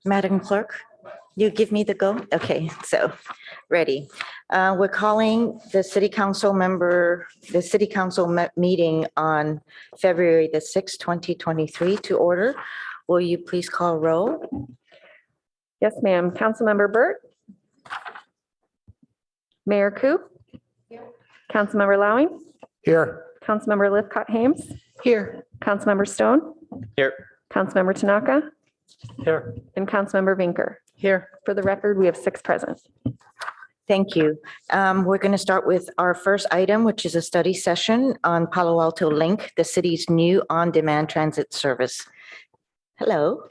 Madam Clerk, you give me the go? Okay, so ready. We're calling the city council meeting on February the 6th, 2023 to order. Will you please call roll? Yes, ma'am. Councilmember Burt. Mayor Coop. Councilmember Lowing. Here. Councilmember Lithcott-Hames. Here. Councilmember Stone. Here. Councilmember Tanaka. Here. And Councilmember Vinker. Here. For the record, we have 6 present. Thank you. We're going to start with our first item, which is a study session on Palo Alto Link, the city's new on-demand transit service. Hello.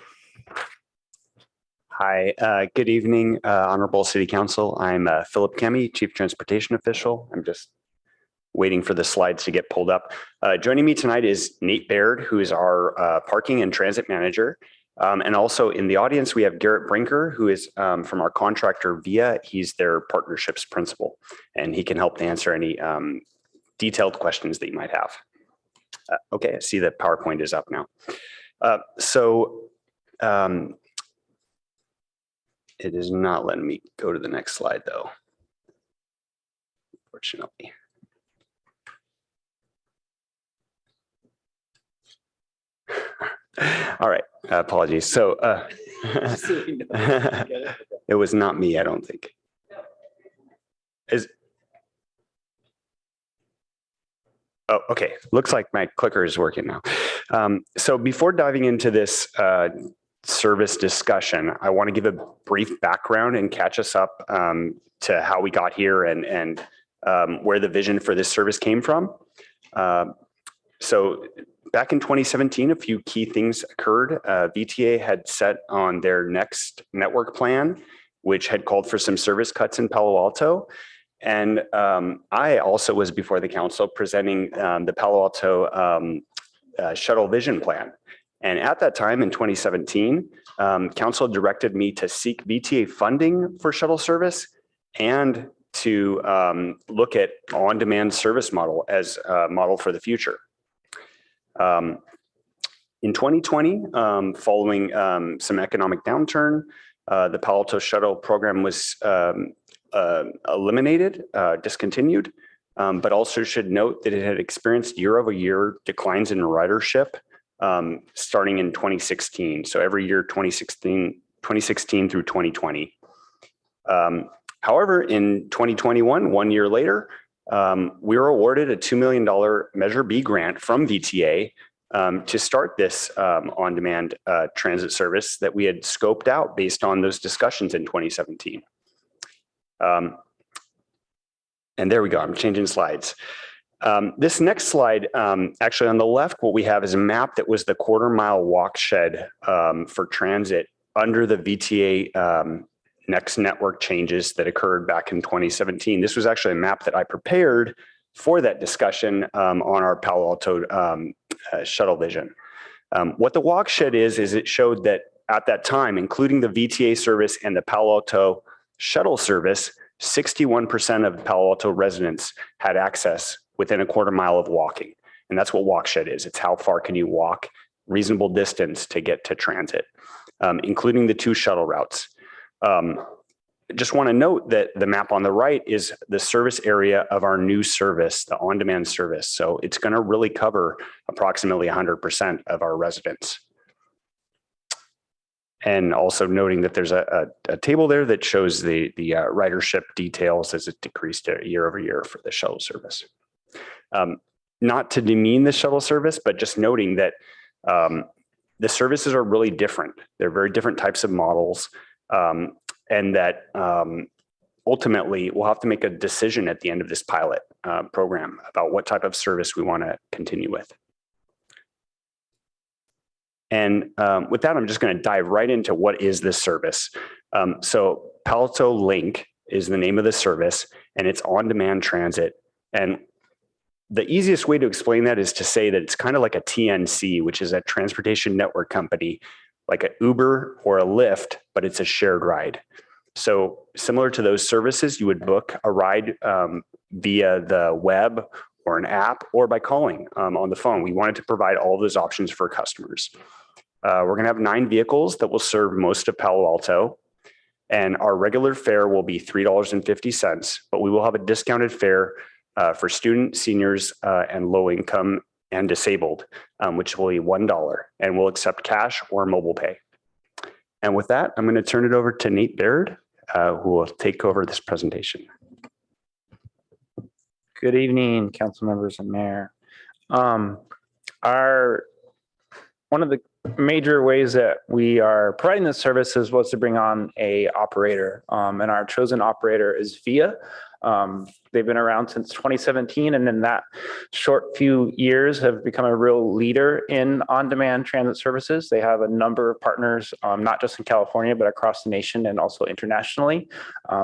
Hi, good evening, Honorable City Council. I'm Philip Kemi, Chief Transportation Official. I'm just waiting for the slides to get pulled up. Joining me tonight is Nate Baird, who is our Parking and Transit Manager. And also in the audience, we have Garrett Brinker, who is from our contractor VIA. He's their partnerships principal, and he can help to answer any detailed questions that you might have. Okay, I see that PowerPoint is up now. It is not letting me go to the next slide, though, unfortunately. All right, apologies. So it was not me, I don't think. Oh, okay. Looks like my clicker is working now. So before diving into this service discussion, I want to give a brief background and catch us up to how we got here and where the vision for this service came from. So back in 2017, a few key things occurred. VTA had set on their next network plan, which had called for some service cuts in Palo Alto. And I also was before the council presenting the Palo Alto shuttle vision plan. And at that time in 2017, council directed me to seek VTA funding for shuttle service and to look at on-demand service model as a model for the future. In 2020, following some economic downturn, the Palo Alto shuttle program was eliminated, discontinued, but also should note that it had experienced year-over-year declines in ridership starting in 2016. So every year, 2016 through 2020. However, in 2021, 1 year later, we were awarded a $2 million Measure B grant from VTA to start this on-demand transit service that we had scoped out based on those discussions in 2017. And there we go, I'm changing slides. This next slide, actually on the left, what we have is a map that was the quarter-mile walk shed for transit under the VTA next network changes that occurred back in 2017. This was actually a map that I prepared for that discussion on our Palo Alto shuttle vision. What the walk shed is it showed that at that time, including the VTA service and the Palo Alto shuttle service, 61% of Palo Alto residents had access within a quarter mile of walking. And that's what walk shed is. It's how far can you walk reasonable distance to get to transit, including the 2 shuttle routes. Just want to note that the map on the right is the service area of our new service, the on-demand service. So it's going to really cover approximately 100% of our residents. And also noting that there's a table there that shows the ridership details as it decreased year over year for the shuttle service. Not to demean the shuttle service, but just noting that the services are really different. They're very different types of models, and that ultimately we'll have to make a decision at the end of this pilot program about what type of service we want to continue with. And with that, I'm just going to dive right into what is this service. So Palo Alto Link is the name of the service, and it's on-demand transit. And the easiest way to explain that is to say that it's kind of like a TNC, which is a transportation network company, like an Uber or a Lyft, but it's a shared ride. So similar to those services, you would book a ride via the web or an app or by calling on the phone. We wanted to provide all of those options for customers. We're going to have 9 vehicles that will serve most of Palo Alto. And our regular fare will be $3.50, but we will have a discounted fare for students, seniors, and low income and disabled, which will be $1. And we'll accept cash or mobile pay. And with that, I'm going to turn it over to Nate Baird, who will take over this presentation. Good evening, council members and mayor. One of the major ways that we are providing this services was to bring on a operator, and our chosen operator is VIA. They've been around since 2017, and in that short few years have become a real leader in on-demand transit services. They have a number of partners, not just in California, but across the nation and also internationally.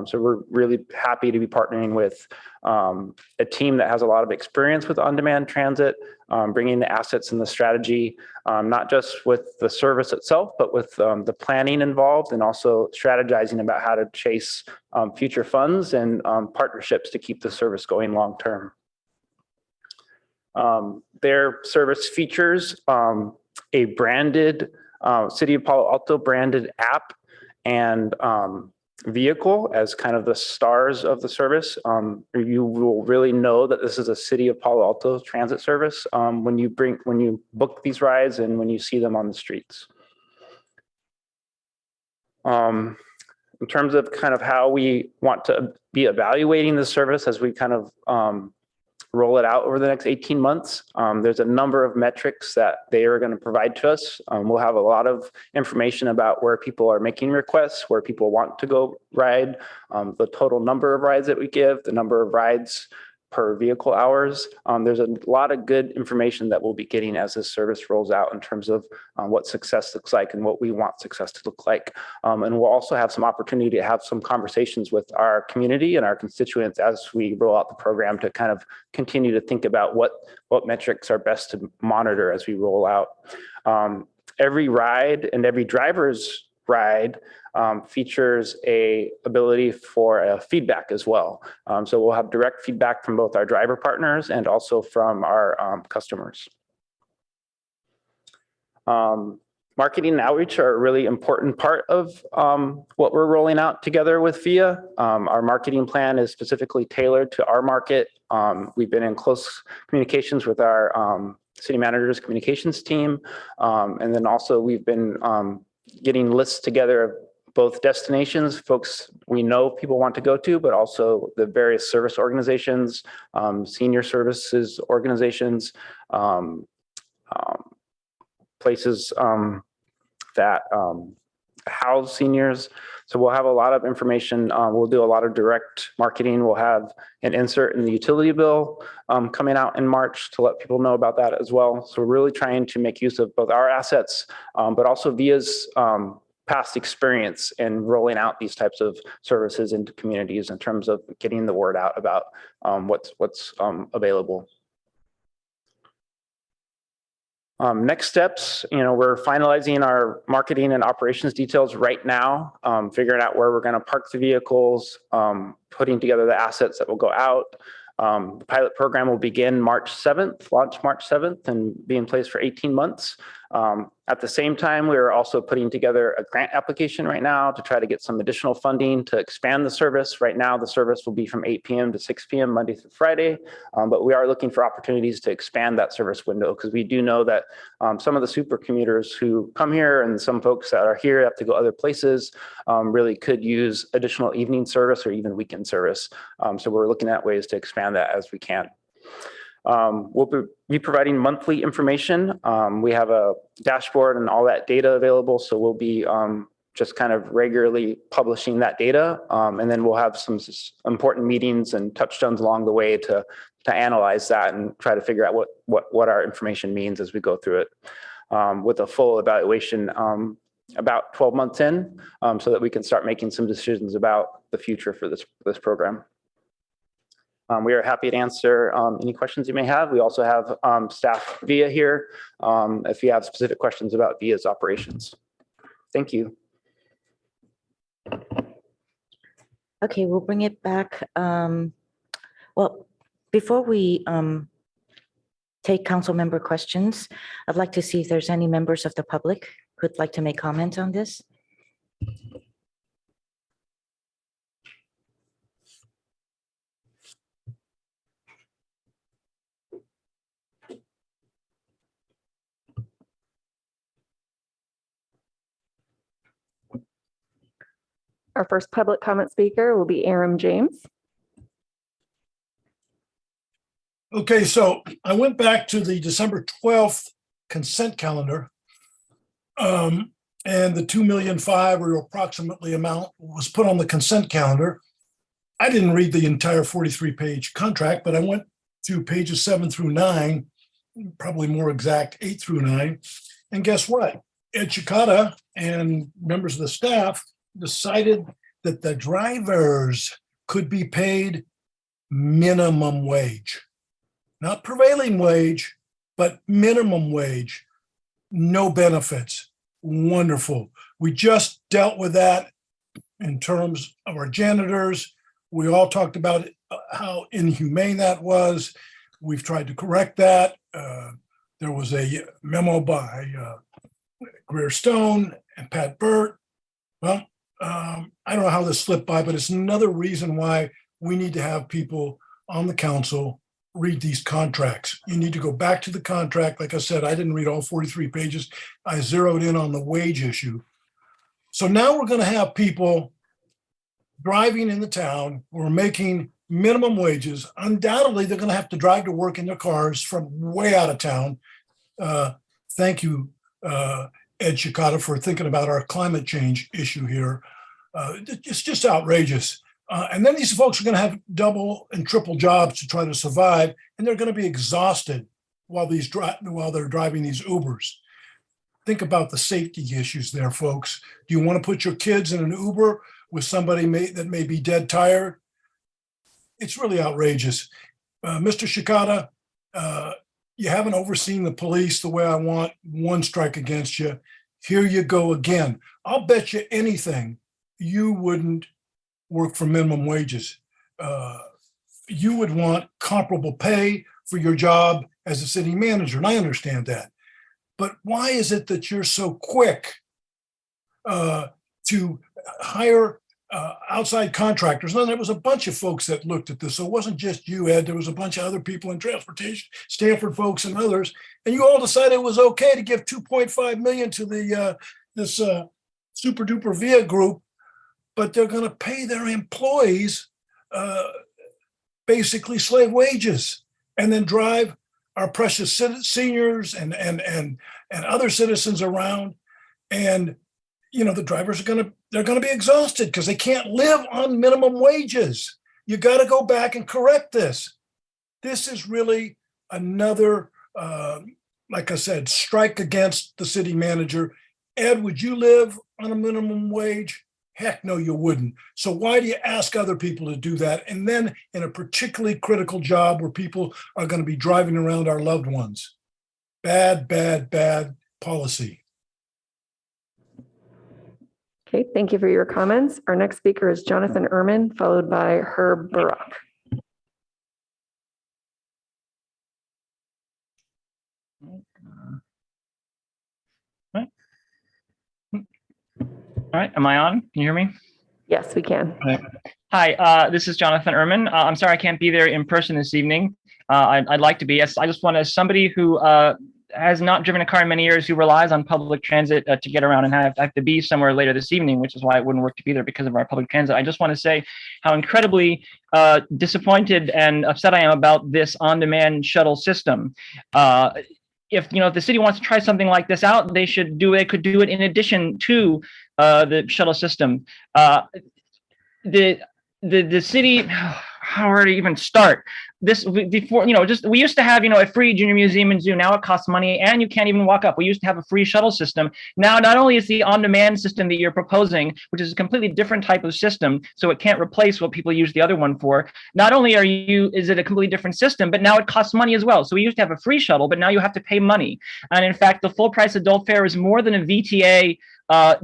So we're really happy to be partnering with a team that has a lot of experience with on-demand transit, bringing the assets and the strategy, not just with the service itself, but with the planning involved and also strategizing about how to chase future funds and partnerships to keep the service going long term. Their service features a branded City of Palo Alto branded app and vehicle as kind of the stars of the service. You will really know that this is a City of Palo Alto transit service when you book these rides and when you see them on the streets. In terms of kind of how we want to be evaluating the service as we kind of roll it out over the next 18 months. There's a number of metrics that they are going to provide to us. We'll have a lot of information about where people are making requests, where people want to go ride, the total number of rides that we give, the number of rides per vehicle hours. There's a lot of good information that we'll be getting as this service rolls out in terms of what success looks like and what we want success to look like. And we'll also have some opportunity to have some conversations with our community and our constituents as we roll out the program to kind of continue to think about what metrics are best to monitor as we roll out. Every ride and every driver's ride features a ability for a feedback as well. So we'll have direct feedback from both our driver partners and also from our customers. Marketing and outreach are a really important part of what we're rolling out together with VIA. Our marketing plan is specifically tailored to our market. We've been in close communications with our city manager's communications team. And then also we've been getting lists together of both destinations, folks we know people want to go to, but also the various service organizations, senior services organizations, places that house seniors. So we'll have a lot of information. We'll do a lot of direct marketing. We'll have an insert in the utility bill coming out in March to let people know about that as well. So we're really trying to make use of both our assets, but also VIA's past experience in rolling out these types of services into communities in terms of getting the word out about what's available. Next steps, we're finalizing our marketing and operations details right now, figuring out where we're going to park the vehicles, putting together the assets that will go out. The pilot program will begin March 7th, launch March 7th, and be in place for 18 months. At the same time, we are also putting together a grant application right now to try to get some additional funding to expand the service. Right now, the service will be from 8 p.m. to 6 p.m. Monday through Friday, but we are looking for opportunities to expand that service window because we do know that some of the super commuters who come here and some folks that are here have to go other places really could use additional evening service or even weekend service. So we're looking at ways to expand that as we can. We'll be providing monthly information. We have a dashboard and all that data available. So we'll be just kind of regularly publishing that data. And then we'll have some important meetings and touchstones along the way to analyze that and try to figure out what our information means as we go through it with a full evaluation about 12 months in so that we can start making some decisions about the future for this program. We are happy to answer any questions you may have. We also have staff VIA here if you have specific questions about VIA's operations. Thank you. Okay, we'll bring it back. Well, before we take council member questions. I'd like to see if there's any members of the public who'd like to make comments on this. Our first public comment speaker will be Aram James. Okay, so I went back to the December 12th consent calendar. And the 2,000,005 or approximately amount was put on the consent calendar. I didn't read the entire 43-page contract, but I went through pages 7 through 9, probably more exact, 8 through 9. And guess what? Ed Chicata and members of the staff decided that the drivers could be paid minimum wage. Not prevailing wage, but minimum wage. No benefits. Wonderful. We just dealt with that in terms of our janitors. We all talked about how inhumane that was. We've tried to correct that. There was a memo by Greer Stone and Pat Burt. Well, I don't know how this slipped by, but it's another reason why we need to have people on the council read these contracts. You need to go back to the contract. Like I said, I didn't read all 43 pages. I zeroed in on the wage issue. So now we're going to have people driving in the town who are making minimum wages. Undoubtedly, they're going to have to drive to work in their cars from way out of town. Thank you, Ed Chicata, for thinking about our climate change issue here. It's just outrageous. And then these folks are going to have double and triple jobs to try to survive, and they're going to be exhausted while they're driving these Ubers. Think about the safety issues there, folks. Do you want to put your kids in an Uber with somebody that may be dead tired? It's really outrageous. Mr. Chicata, you haven't overseen the police the way I want. One strike against you. Here you go again. I'll bet you anything you wouldn't work for minimum wages. You would want comparable pay for your job as a city manager, and I understand that. But why is it that you're so quick to hire outside contractors? And there was a bunch of folks that looked at this. So it wasn't just you, Ed. There was a bunch of other people in transportation, Stanford folks and others. And you all decided it was okay to give $2.5 million to this super duper VIA group, but they're going to pay their employees basically slave wages and then drive our precious seniors and other citizens around. And, you know, the drivers they're going to be exhausted because they can't live on minimum wages. You got to go back and correct this. This is really another, like I said, strike against the city manager. Ed, would you live on a minimum wage? Heck no, you wouldn't. So why do you ask other people to do that? And then in a particularly critical job where people are going to be driving around our loved ones. Bad, bad, bad policy. Okay, thank you for your comments. Our next speaker is Jonathan Ehrman, followed by Herb Barak. All right, am I on? Can you hear me? Yes, we can. Hi, this is Jonathan Ehrman. I'm sorry I can't be there in person this evening. I'd like to be. Yes, I just want, as somebody who has not driven a car in many years, who relies on public transit to get around, and have to be somewhere later this evening, which is why it wouldn't work to be there because of our public transit. I just want to say how incredibly disappointed and upset I am about this on-demand shuttle system. If the city wants to try something like this out, they could do it in addition to the shuttle system. The city, how to even start this before, we used to have, a free junior museum and zoo. Now it costs money and you can't even walk up. We used to have a free shuttle system. Now, not only is the on-demand system that you're proposing, which is a completely different type of system, so it can't replace what people use the other one for. Not only is it a completely different system, but now it costs money as well. So we used to have a free shuttle, but now you have to pay money. And in fact, the full price adult fare is more than a VTA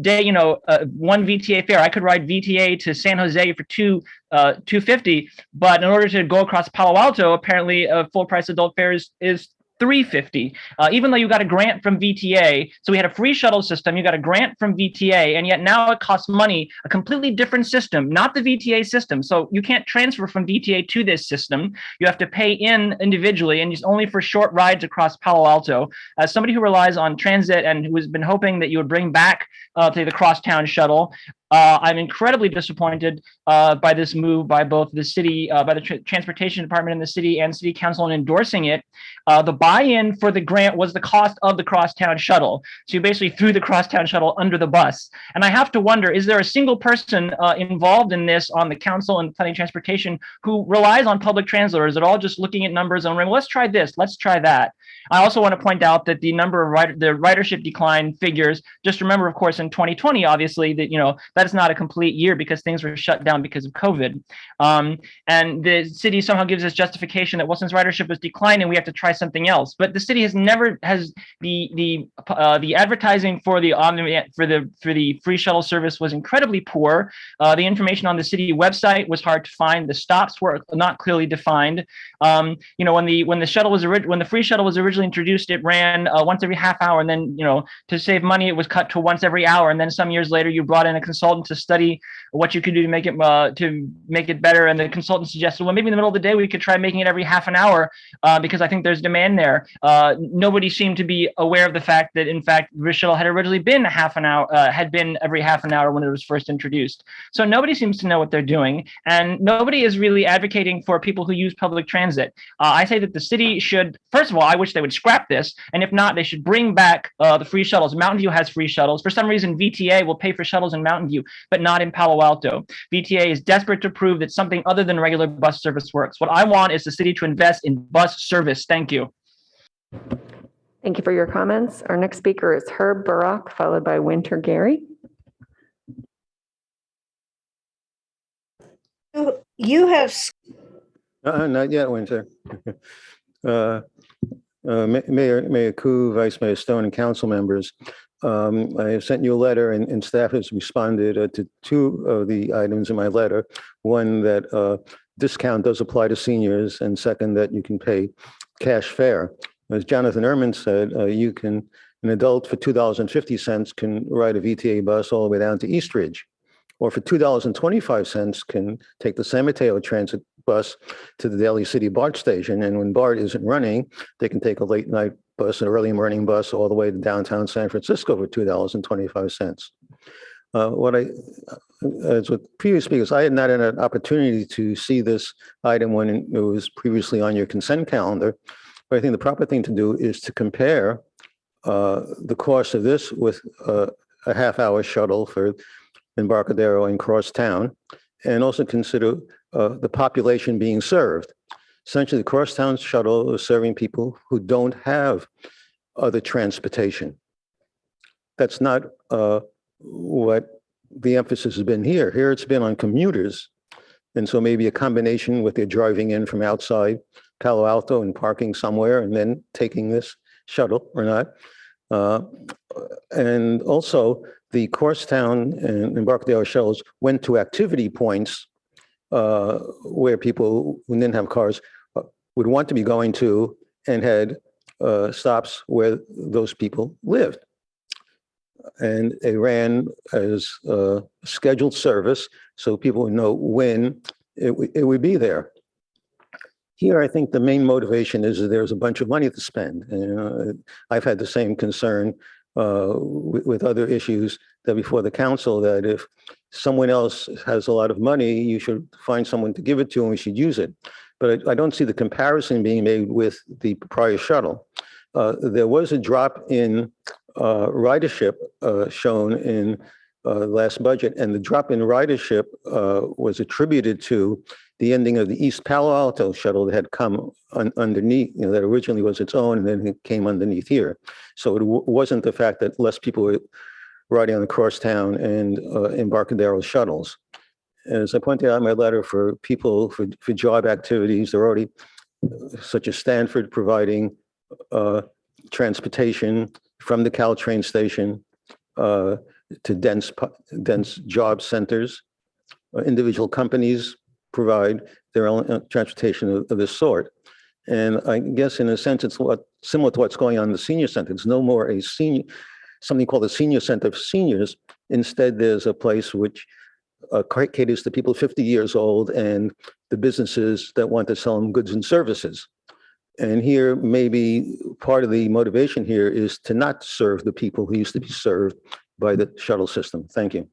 day, one VTA fare. I could ride VTA to San Jose for $250, but in order to go across Palo Alto, apparently a full price adult fare is $350, even though you got a grant from VTA. So we had a free shuttle system, you got a grant from VTA, and yet now it costs money, a completely different system, not the VTA system. So you can't transfer from VTA to this system. You have to pay in individually, and it's only for short rides across Palo Alto. As somebody who relies on transit and who has been hoping that you would bring back to the crosstown shuttle, I'm incredibly disappointed by this move by both the city, by the transportation department in the city and city council in endorsing it. The buy-in for the grant was the cost of the crosstown shuttle. So you basically threw the crosstown shuttle under the bus. And I have to wonder, is there a single person involved in this on the council and planning transportation who relies on public transit, or is it all just looking at numbers and well, let's try this, let's try that? I also want to point out that the number of the ridership decline figures, just remember, of course, in 2020, obviously, that, that is not a complete year because things were shut down because of COVID. And the city somehow gives us justification that, well, since ridership was declining, we have to try something else. But the city has never the advertising for the free shuttle service was incredibly poor. The information on the city website was hard to find. The stops were not clearly defined. When the free shuttle was originally introduced, it ran once every half hour, and then to save money, it was cut to once every hour. And then some years later, you brought in a consultant to study what you could do to make it better. And the consultant suggested, well, maybe in the middle of the day we could try making it every half an hour because I think there's demand there. Nobody seemed to be aware of the fact that, in fact, the shuttle had originally been every half an hour when it was first introduced. So nobody seems to know what they're doing, and nobody is really advocating for people who use public transit. I say that the city should, first of all, I wish they would scrap this, and if not, they should bring back the free shuttles. Mountain View has free shuttles. For some reason, VTA will pay for shuttles in Mountain View, but not in Palo Alto. VTA is desperate to prove that something other than regular bus service works. What I want is the city to invest in bus service. Thank you. Thank you for your comments. Our next speaker is Herb Barak, followed by Winter Gary. You have Not yet, Winter. Mayor Koo, Vice Mayor Stone, and council members, I have sent you a letter, and staff has responded to two of the items in my letter. One, that discount does apply to seniors, and second, that you can pay cash fare. As Jonathan Ehrman said, an adult for $2.50 can ride a VTA bus all the way down to East Ridge, or for $2.25 can take the San Mateo Transit bus to the Daly City BART station. And when BART isn't running, they can take a late night bus, an early morning bus all the way to downtown San Francisco for $2.25. As with previous speakers, I had not had an opportunity to see this item when it was previously on your consent calendar. But I think the proper thing to do is to compare the cost of this with a half-hour shuttle for Embarcadero and Crosstown, and also consider the population being served. Essentially, the Crosstown shuttle is serving people who don't have other transportation. That's not what the emphasis has been here. Here it's been on commuters. And so maybe a combination with their driving in from outside Palo Alto and parking somewhere and then taking this shuttle or not. And also the Crosstown and Embarcadero shuttles went to activity points where people who didn't have cars would want to be going to, and had stops where those people lived. And they ran as a scheduled service, so people would know when it would be there. Here, I think the main motivation is that there's a bunch of money to spend. And I've had the same concern with other issues that before the council, that if someone else has a lot of money, you should find someone to give it to and we should use it. But I don't see the comparison being made with the prior shuttle. There was a drop in ridership shown in last budget, and the drop in ridership was attributed to the ending of the East Palo Alto shuttle that had come underneath, that originally was its own, and then it came underneath here. So it wasn't the fact that less people were riding on the Crosstown and Embarcadero shuttles. As I pointed out in my letter, for people, for job activities, they're already, such as Stanford, providing transportation from the Caltrain station to dense job centers. Individual companies provide their own transportation of this sort. And I guess in a sense, it's similar to what's going on in the senior center. It's no more something called a senior center for seniors. Instead, there's a place which caters to people 50 years old and the businesses that want to sell them goods and services. And here, maybe part of the motivation here is to not serve the people who used to be served by the shuttle system. Thank you.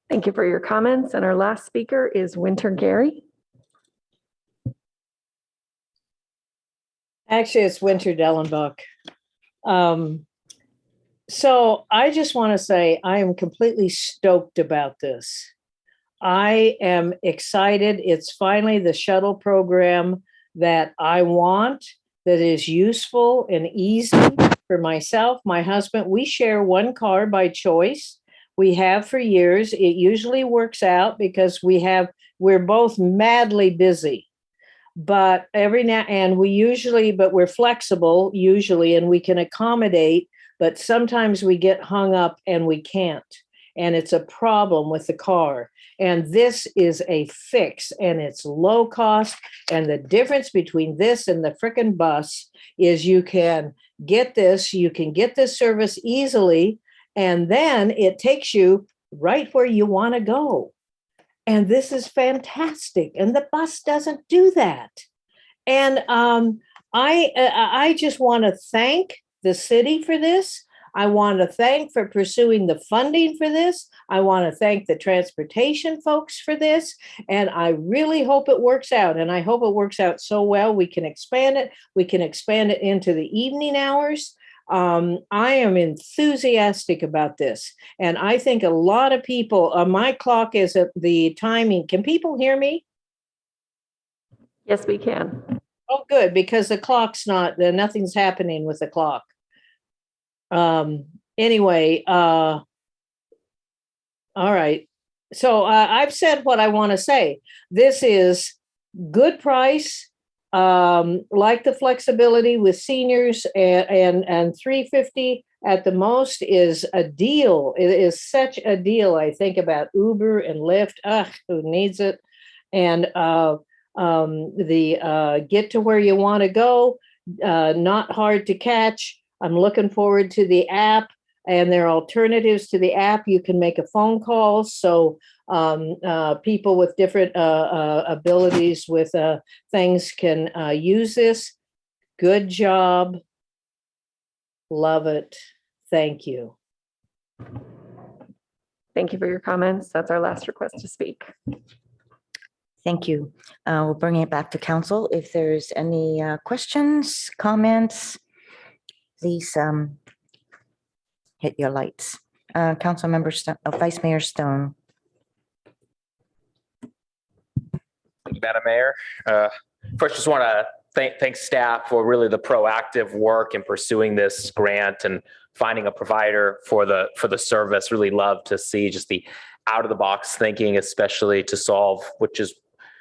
Thank you for your comments. And our last speaker is Winter Gary. Actually, it's Winter Dellenbach. So I just want to say I am completely stoked about this. I am excited. It's finally the shuttle program that I want, that is useful and easy for myself, my husband. We share one car by choice. We have for years. It usually works out because we're both madly busy. But every now and but we're flexible usually, and we can accommodate, but sometimes we get hung up and we can't. And it's a problem with the car. And this is a fix, and it's low cost. And the difference between this and the frickin' bus is you can get this service easily, and then it takes you right where you want to go. And this is fantastic. And the bus doesn't do that. And I just want to thank the city for this. I want to thank for pursuing the funding for this. I want to thank the transportation folks for this. And I really hope it works out. And I hope it works out so well we can expand it. We can expand it into the evening hours. I am enthusiastic about this. And I think a lot of people, my clock is at the timing. Can people hear me? Yes, we can. Oh, good, because the clock's nothing's happening with the clock. Anyway, all right. So I've said what I want to say. This is good price. Like the flexibility with seniors, and $350 at the most is a deal. It is such a deal. I think about Uber and Lyft. Who needs it? And the get to where you want to go, not hard to catch. I'm looking forward to the app, and there are alternatives to the app. You can make a phone call. So people with different abilities with things can use this. Good job. Love it. Thank you. Thank you for your comments. That's our last request to speak. Thank you. We'll bring it back to council. If there's any questions, comments, please hit your lights. Council Member Vice Mayor Stone. Thank you, Madam Mayor. First, just want to thank staff for really the proactive work in pursuing this grant and finding a provider for the service. Really love to see just the out of the box thinking, especially to solve, which is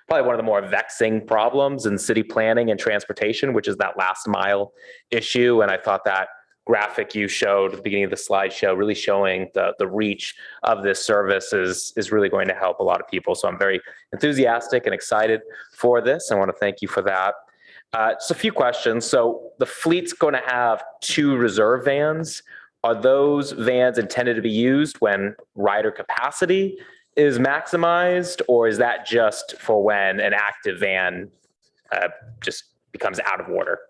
probably one of the more vexing problems in city planning and transportation, which is that last mile issue. And I thought that graphic you showed at the beginning of the slideshow, really showing the reach of this service is really going to help a lot of people. So I'm very enthusiastic and excited for this. I want to thank you for that. Just a few questions. So the fleet's going to have 2 reserve vans. Are those vans intended to be used when rider capacity is maximized, or is that just for when an active van just becomes out of order?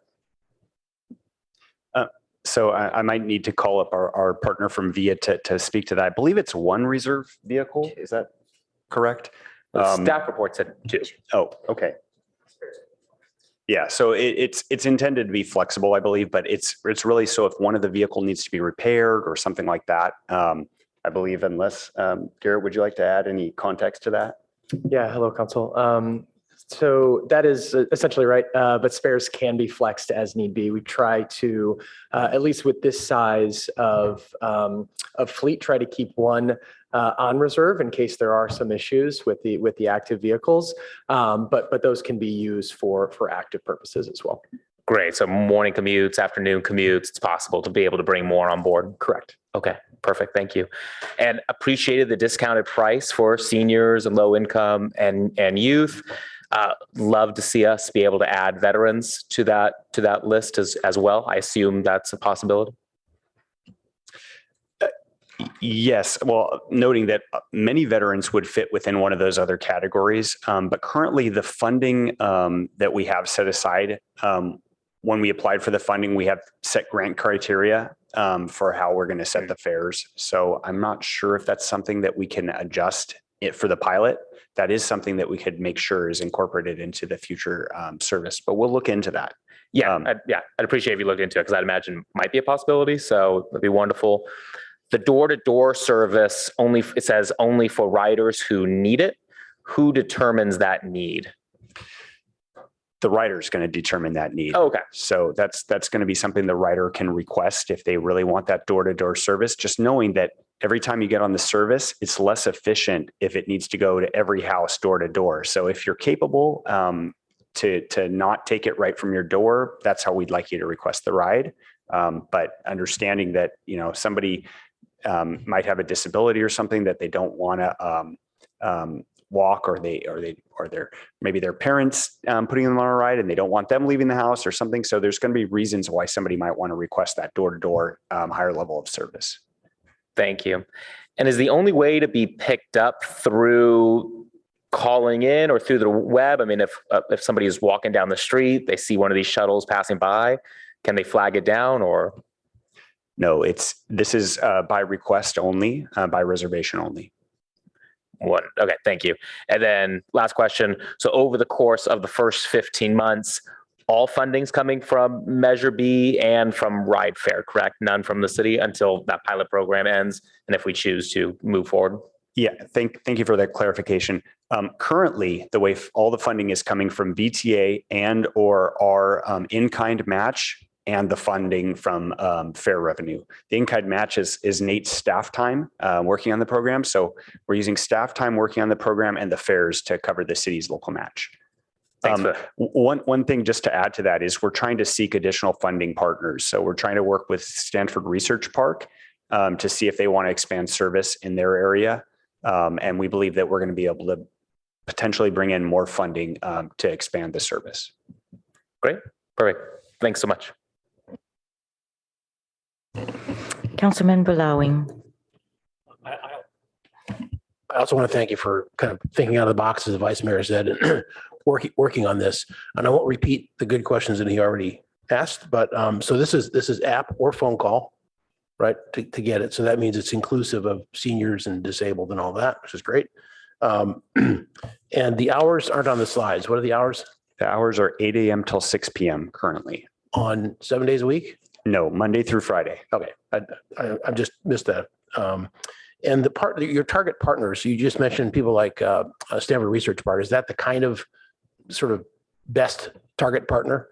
So I might need to call up our partner from VIA to speak to that. I believe it's 1 reserve vehicle. Is that correct? Staff report said 2. Oh, okay. Yeah, so it's intended to be flexible, I believe, but it's really so if one of the vehicle needs to be repaired or something like that, I believe, unless, Garrett, would you like to add any context to that? Yeah, hello, Council. So that is essentially right, but spares can be flexed as need be. We try to, at least with this size of fleet, try to keep one on reserve in case there are some issues with the active vehicles, but those can be used for active purposes as well. Great. So morning commutes, afternoon commutes, it's possible to be able to bring more on board. Correct. Okay, perfect. Thank you. And appreciated the discounted price for seniors and low income and youth. Love to see us be able to add veterans to that list as well. I assume that's a possibility. Yes, well, noting that many veterans would fit within one of those other categories, but currently the funding that we have set aside, when we applied for the funding, we have set grant criteria for how we're going to set the fares. So I'm not sure if that's something that we can adjust it for the pilot. That is something that we could make sure is incorporated into the future service, but we'll look into that. Yeah, I'd appreciate if you looked into it because I'd imagine might be a possibility. So that'd be wonderful. The door-to-door service it says only for riders who need it. Who determines that need? The rider is going to determine that need. Oh, okay. So that's going to be something the rider can request if they really want that door-to-door service. Just knowing that every time you get on the service, it's less efficient if it needs to go to every house door to door. So if you're capable to not take it right from your door, that's how we'd like you to request the ride. But understanding that somebody might have a disability or something that they don't want to walk, or maybe their parents putting them on a ride and they don't want them leaving the house or something. So there's going to be reasons why somebody might want to request that door-to-door higher level of service. Thank you. And is the only way to be picked up through calling in or through the web? I mean, if somebody is walking down the street, they see one of these shuttles passing by, can they flag it down or? No, this is by request only, by reservation only. Okay, thank you. And then last question. So over the course of the first 15 months, all funding's coming from Measure B and from ride fare, correct? None from the city until that pilot program ends, and if we choose to move forward? Yeah, thank you for that clarification. Currently, the way all the funding is coming from VTA and or our in-kind match and the funding from fare revenue. The in-kind match is Nate's staff time working on the program. So we're using staff time working on the program and the fares to cover the city's local match. One thing just to add to that is we're trying to seek additional funding partners. So we're trying to work with Stanford Research Park to see if they want to expand service in their area. And we believe that we're going to be able to potentially bring in more funding to expand the service. Great, perfect. Thanks so much. Councilman Belowing. I also want to thank you for kind of thinking out of the box, as the vice mayor said, and working on this. And I won't repeat the good questions that he already asked, but so this is app or phone call, right, to get it. So that means it's inclusive of seniors and disabled and all that, which is great. And the hours aren't on the slides. What are the hours? The hours are 8 a.m. till 6 p.m. currently. On 7 days a week? No, Monday through Friday. Okay, I just missed that. And your target partners, you just mentioned people like Stanford Research Park. Is that the kind of sort of best target partner?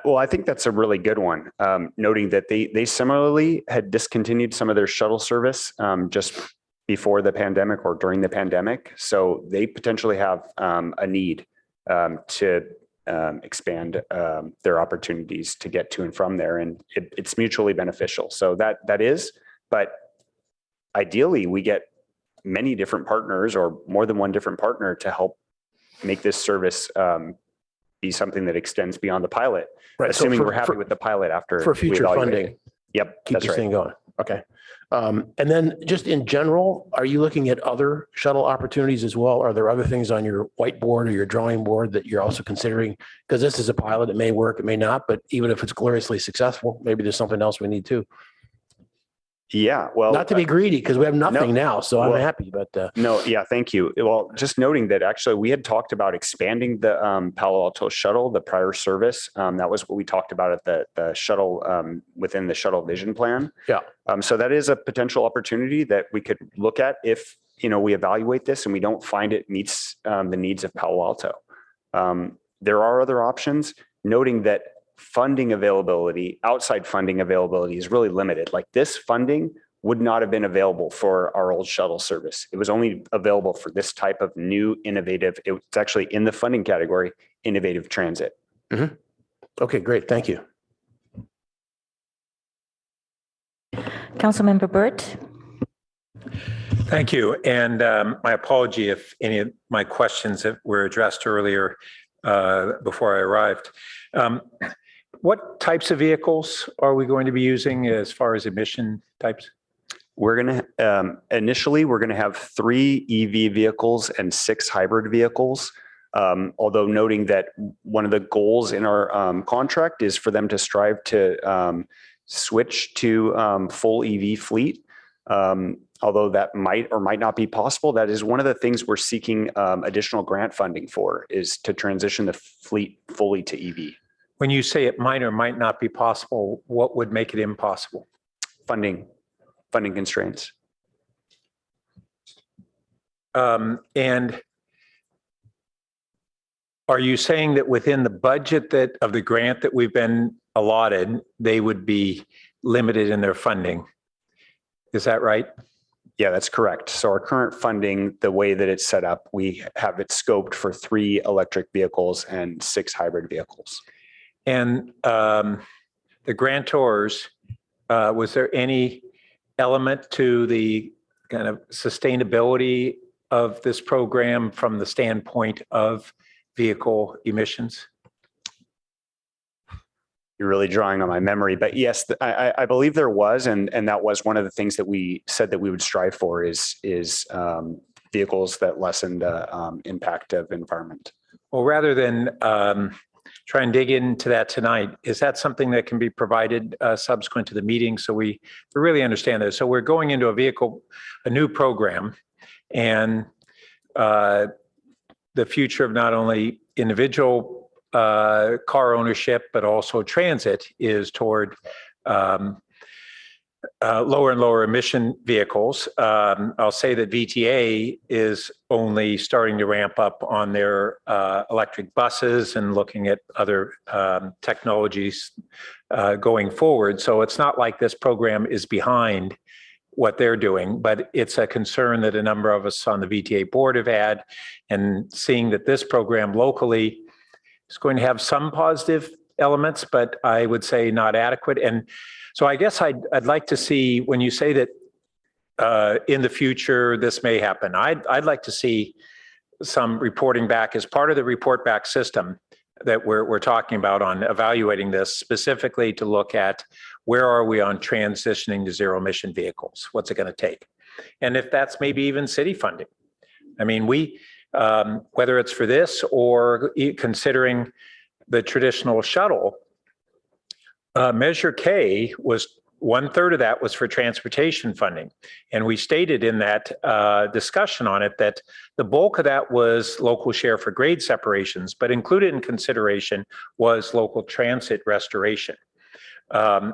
Well, I think that's a really good one. Noting that they similarly had discontinued some of their shuttle service just before the pandemic or during the pandemic. So they potentially have a need to expand their opportunities to get to and from there. And it's mutually beneficial. So that is, but ideally we get many different partners or more than one different partner to help make this service be something that extends beyond the pilot, right? Assuming so we're happy with the pilot after for future funding. Yep, keep that's this right. thing going. Okay. And then just in general, are you looking at other shuttle opportunities as well? Are there other things on your whiteboard or your drawing board that you're also considering? Because this is a pilot, it may work, it may not, but even if it's gloriously successful, maybe there's something else we need too. Yeah, well, not to be greedy because we have nothing now, so I'm happy. But no, yeah, thank you. Well, just noting that actually we had talked about expanding the Palo Alto shuttle, the prior service. That was what we talked about at the shuttle within the shuttle vision plan. Yeah. So that is a potential opportunity that we could look at if we evaluate this and we don't find it meets the needs of Palo Alto. There are other options. Noting that funding availability, outside funding availability is really limited. Like this funding would not have been available for our old shuttle service. It was only available for this type of new innovative, it's actually in the funding category, innovative transit. Mm-hmm. Okay, great. Thank you. Councilmember Burt. Thank you. And my apology if any of my questions that were addressed earlier before I arrived. What types of vehicles are we going to be using as far as emission types? We're going to, initially, we're going to have 3 EV vehicles and 6 hybrid vehicles. Although noting that one of the goals in our contract is for them to strive to switch to full EV fleet. Although that might or might not be possible, that is one of the things we're seeking additional grant funding for, is to transition the fleet fully to EV. When you say it might or might not be possible, what would make it impossible? Funding constraints. And are you saying that within the budget of the grant that we've been allotted, they would be limited in their funding? Is that right? Yeah, that's correct. So our current funding, the way that it's set up, we have it scoped for 3 electric vehicles and 6 hybrid vehicles. And the grantors, was there any element to the kind of sustainability of this program from the standpoint of vehicle emissions? You're really drawing on my memory, but yes, I believe there was, and that was one of the things that we said that we would strive for is vehicles that lessen the impact of environment. Well, rather than try and dig into that tonight, is that something that can be provided subsequent to the meeting so we really understand this? So we're going into a new program, and the future of not only individual car ownership, but also transit is toward lower and lower emission vehicles. I'll say that VTA is only starting to ramp up on their electric buses and looking at other technologies going forward. So it's not like this program is behind what they're doing, but it's a concern that a number of us on the VTA board have had, and seeing that this program locally is going to have some positive elements, but I would say not adequate. And so I guess I'd like to see, when you say that in the future this may happen, I'd like to see some reporting back as part of the report back system that we're talking about on evaluating this, specifically to look at where are we on transitioning to zero emission vehicles? What's it going to take? And if that's maybe even city funding. I mean, whether it's for this or considering the traditional shuttle, Measure K was 1/3 of that was for transportation funding. And we stated in that discussion on it that the bulk of that was local share for grade separations, but included in consideration was local transit restoration.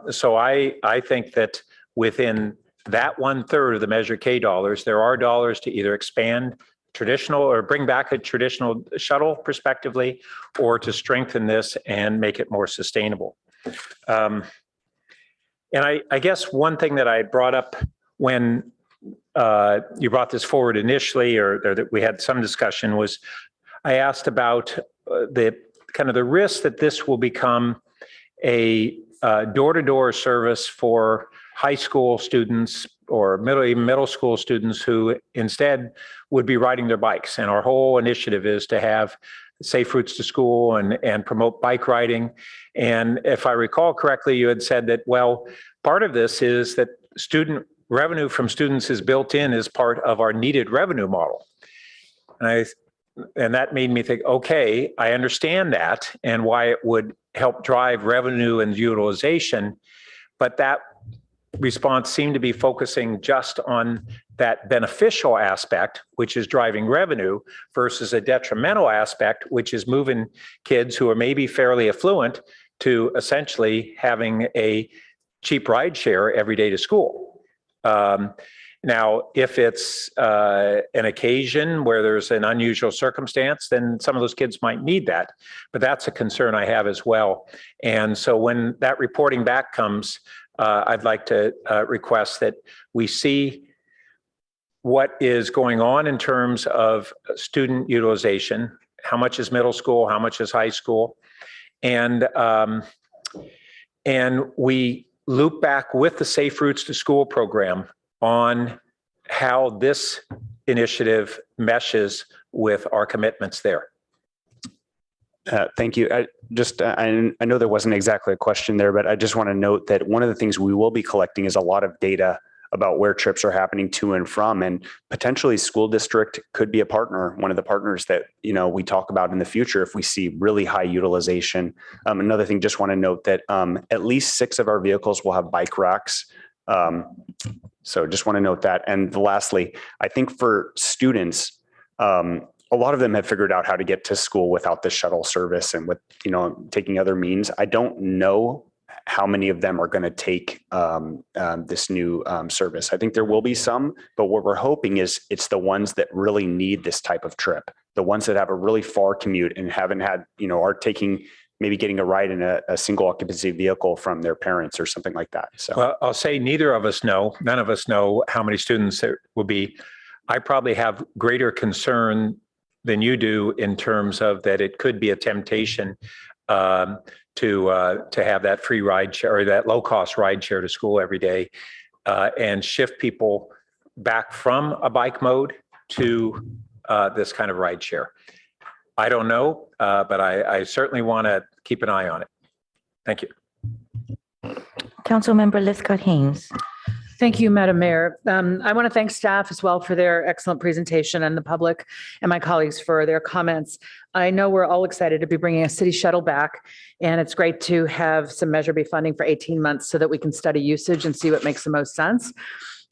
So I think that within that 1/3 of the Measure K dollars, there are dollars to either expand traditional or bring back a traditional shuttle prospectively, or to strengthen this and make it more sustainable. And I guess one thing that I brought up when you brought this forward initially, or that we had some discussion, was I asked about the kind of the risk that this will become a door-to-door service for high school students or middle school students who instead would be riding their bikes. And our whole initiative is to have safe routes to school and promote bike riding. And if I recall correctly, you had said that, well, part of this is that student revenue from students is built in as part of our needed revenue model. And that made me think, okay, I understand that and why it would help drive revenue and utilization, but that response seemed to be focusing just on that beneficial aspect, which is driving revenue, versus a detrimental aspect, which is moving kids who are maybe fairly affluent to essentially having a cheap ride share every day to school. Now, if it's an occasion where there's an unusual circumstance, then some of those kids might need that. But that's a concern I have as well. And so when that reporting back comes, I'd like to request that we see what is going on in terms of student utilization, how much is middle school, how much is high school, and we loop back with the Safe Routes to School program on how this initiative meshes with our commitments there. Thank you. I know there wasn't exactly a question there, but I just want to note that one of the things we will be collecting is a lot of data about where trips are happening to and from, and potentially school district could be a partner, one of the partners that, we talk about in the future if we see really high utilization. Another thing, just want to note that at least 6 of our vehicles will have bike racks. So just want to note that. And lastly, I think for students, a lot of them have figured out how to get to school without the shuttle service and with, taking other means. I don't know how many of them are going to take this new service. I think there will be some, but what we're hoping is it's the ones that really need this type of trip, the ones that have a really far commute and haven't had, are maybe getting a ride in a single occupancy vehicle from their parents or something like that. So well, I'll say none of us know how many students there will be. I probably have greater concern than you do in terms of that it could be a temptation to have that free ride share or that low cost ride share to school every day and shift people back from a bike mode to this kind of ride share. I don't know, but I certainly want to keep an eye on it. Thank you. Councilmember Lithcott-Haynes. Thank you, Madam Mayor. I want to thank staff as well for their excellent presentation and the public and my colleagues for their comments. I know we're all excited to be bringing a city shuttle back, and it's great to have some Measure B funding for 18 months so that we can study usage and see what makes the most sense.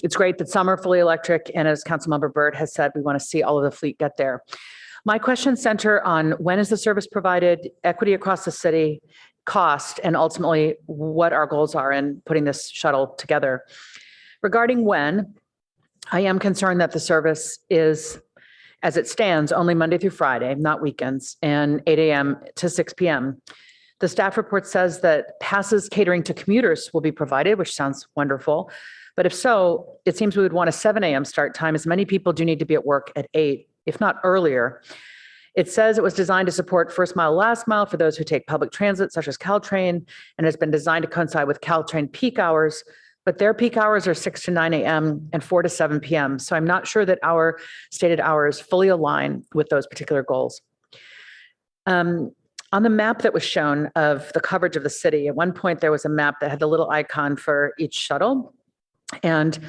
It's great that some are fully electric, and as Councilmember Byrd has said, we want to see all of the fleet get there. My questions center on when is the service provided, equity across the city, cost, and ultimately what our goals are in putting this shuttle together. Regarding when, I am concerned that the service is, as it stands, only Monday through Friday, not weekends, and 8 a.m. to 6 p.m. The staff report says that passes catering to commuters will be provided, which sounds wonderful. But if so, it seems we would want a 7 a.m. start time, as many people do need to be at work at 8, if not earlier. It says it was designed to support first mile, last mile for those who take public transit, such as Caltrain, and has been designed to coincide with Caltrain peak hours. But their peak hours are 6 to 9 a.m. and 4 to 7 p.m. So I'm not sure that our stated hours fully align with those particular goals. On the map that was shown of the coverage of the city, at one point there was a map that had the little icon for each shuttle. And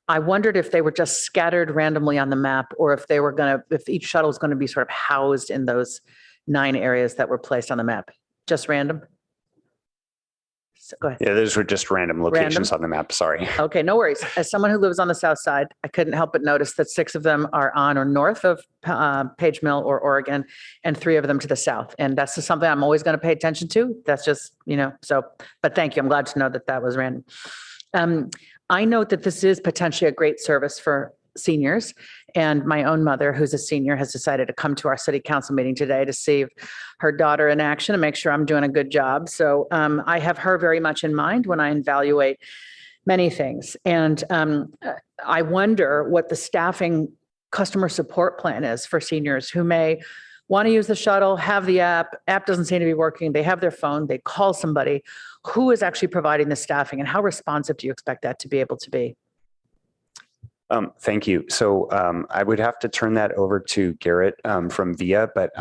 I wondered if they were just scattered randomly on the map, or if they were if each shuttle is going to be sort of housed in those 9 areas that were placed on the map. Just random? So go ahead. yeah, those were just random locations on the map. Sorry. Okay, no worries. As someone who lives on the south side, I couldn't help but notice that 6 of them are on or north of Page Mill or Oregon, and 3 of them to the south. And that's just something I'm always going to pay attention to. That's just, but thank you. I'm glad to know that that was random. I note that this is potentially a great service for seniors, and my own mother, who's a senior, has decided to come to our city council meeting today to see her daughter in action and make sure I'm doing a good job. So I have her very much in mind when I evaluate many things. And I wonder what the staffing customer support plan is for seniors who may want to use the shuttle, have the app doesn't seem to be working, they have their phone, they call somebody. Who is actually providing the staffing, and how responsive do you expect that to be able to be? Thank you. So I would have to turn that over to Garrett from VIA, but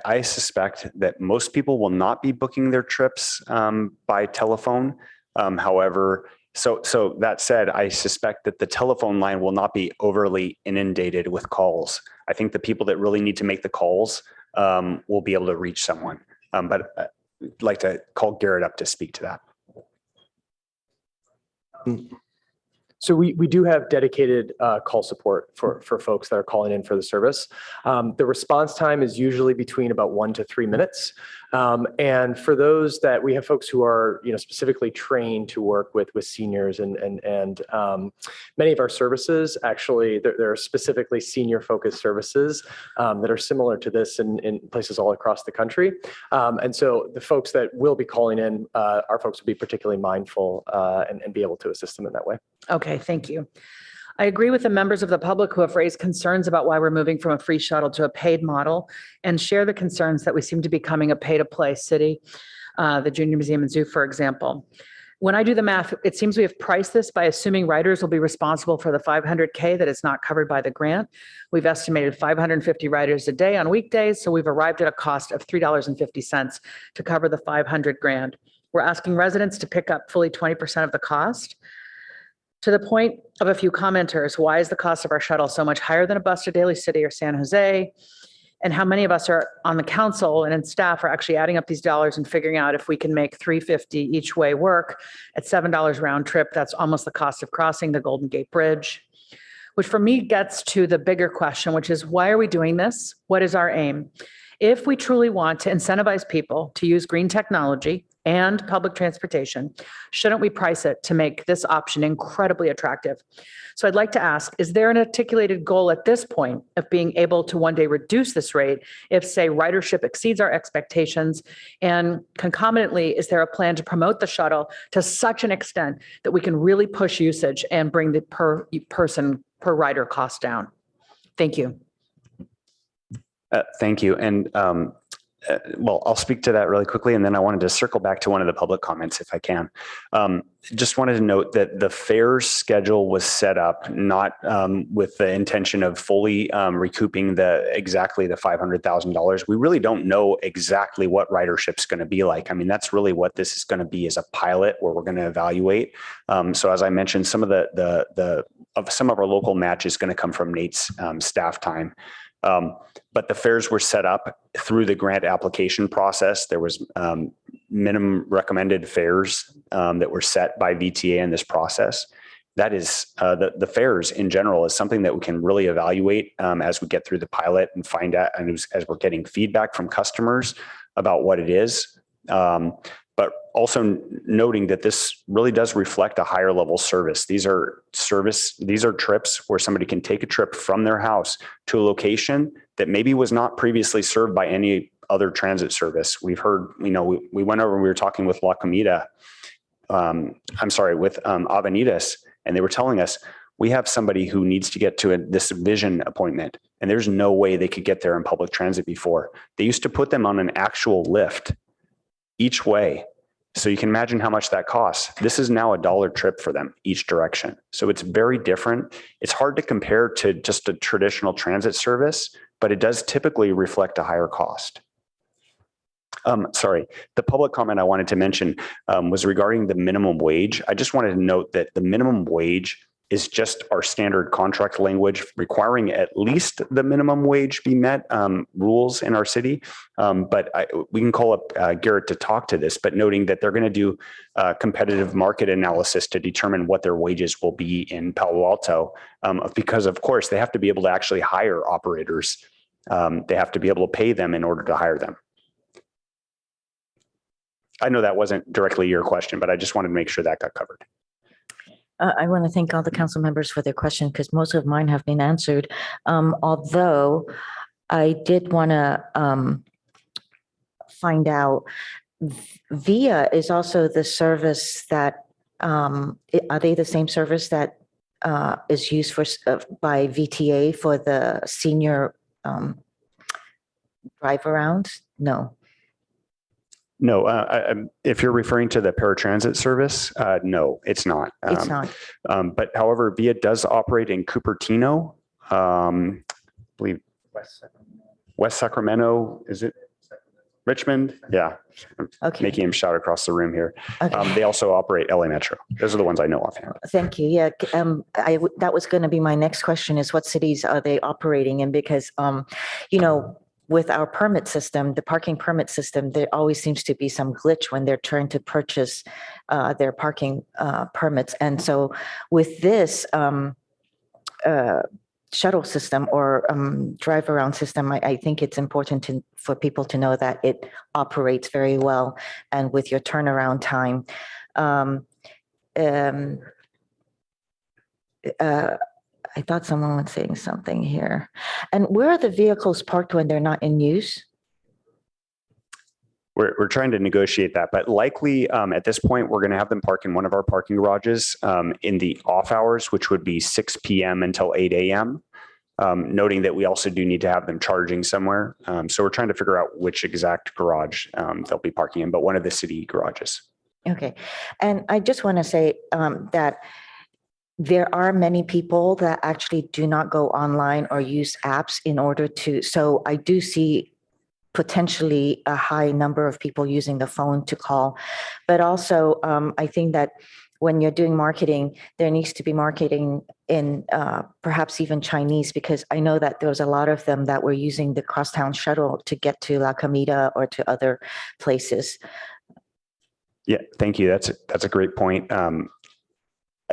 I suspect that most people will not be booking their trips by telephone. However, so that said, I suspect that the telephone line will not be overly inundated with calls. I think the people that really need to make the calls will be able to reach someone. But I'd like to call Garrett up to speak to that. So we do have dedicated call support for folks that are calling in for the service. The response time is usually between about 1 to 3 minutes. And for those that we have folks who are specifically trained to work with seniors and many of our services, actually there are specifically senior focused services that are similar to this in places all across the country. And so the folks that will be calling in, our folks will be particularly mindful and be able to assist them in that way. Okay, thank you. I agree with the members of the public who have raised concerns about why we're moving from a free shuttle to a paid model, and share the concerns that we seem to be becoming a pay-to-play city, the Junior Museum and Zoo, for example. When I do the math, it seems we have priced this by assuming riders will be responsible for the 500K that is not covered by the grant. We've estimated 550 riders a day on weekdays, so we've arrived at a cost of $3.50 to cover the 500 grand. We're asking residents to pick up fully 20% of the cost. To the point of a few commenters, why is the cost of our shuttle so much higher than a bus to Daly City or San Jose? And how many of us are on the council and in staff are actually adding up these dollars and figuring out if we can make $3.50 each way work at $7 round trip? That's almost the cost of crossing the Golden Gate Bridge, which for me gets to the bigger question, which is why are we doing this? What is our aim? If we truly want to incentivize people to use green technology and public transportation, shouldn't we price it to make this option incredibly attractive? So I'd like to ask, is there an articulated goal at this point of being able to one day reduce this rate if, say, ridership exceeds our expectations? And concomitantly, is there a plan to promote the shuttle to such an extent that we can really push usage and bring the per person, per rider cost down? Thank you. Thank you. And well, I'll speak to that really quickly, and then I wanted to circle back to one of the public comments if I can. Just wanted to note that the fares schedule was set up not with the intention of fully recouping exactly the $500,000. We really don't know exactly what ridership's going to be like. I mean, that's really what this is going to be, is a pilot where we're going to evaluate. So as I mentioned, some of some of our local match is going to come from Nate's staff time. But the fares were set up through the grant application process. There was minimum recommended fares that were set by VTA in this process. That is the fares in general is something that we can really evaluate as we get through the pilot and find out, and as we're getting feedback from customers about what it is. But also noting that this really does reflect a higher level service. These are trips where somebody can take a trip from their house to a location that maybe was not previously served by any other transit service. We've heard, we went over and we were talking with La Comida, with Avenidas, and they were telling us, we have somebody who needs to get to this vision appointment, and there's no way they could get there in public transit before. They used to put them on an actual lift each way. So you can imagine how much that costs. This is now $1 trip for them each direction. So it's very different. It's hard to compare to just a traditional transit service, but it does typically reflect a higher cost. The public comment I wanted to mention was regarding the minimum wage. I just wanted to note that the minimum wage is just our standard contract language requiring at least the minimum wage be met rules in our city. But we can call up Garrett to talk to this, but noting that they're going to do competitive market analysis to determine what their wages will be in Palo Alto, because of course they have to be able to actually hire operators. They have to be able to pay them in order to hire them. I know that wasn't directly your question, but I just wanted to make sure that got covered. I want to thank all the council members for their questions because most of mine have been answered. Although I did want to find out, VIA is also the service that, are they the same service that is used by VTA for the senior drive around? No. No, if you're referring to the paratransit service, no, it's not. It's not. But however, VIA does operate in Cupertino, I believe West Sacramento, is it? Richmond? Yeah. Okay. Making him shout across the room here. Okay. They also operate LA Metro. Those are the ones I know offhand. Thank you. Yeah, that was going to be my next question is what cities are they operating in? Because, with our permit system, the parking permit system, there always seems to be some glitch when they're trying to purchase their parking permits. And so with this shuttle system or drive around system, I think it's important for people to know that it operates very well and with your turnaround time. I thought someone was saying something here. And where are the vehicles parked when they're not in use? We're trying to negotiate that, but likely at this point, we're going to have them park in one of our parking garages in the off hours, which would be 6 p.m. until 8 a.m. Noting that we also do need to have them charging somewhere. So we're trying to figure out which exact garage they'll be parking in, but one of the city garages. Okay. And I just want to say that there are many people that actually do not go online or use apps in order to, so I do see potentially a high number of people using the phone to call. But also, I think that when you're doing marketing, there needs to be marketing in perhaps even Chinese, because I know that there was a lot of them that were using the crosstown shuttle to get to La Comida or to other places. Yeah, thank you. That's a great point.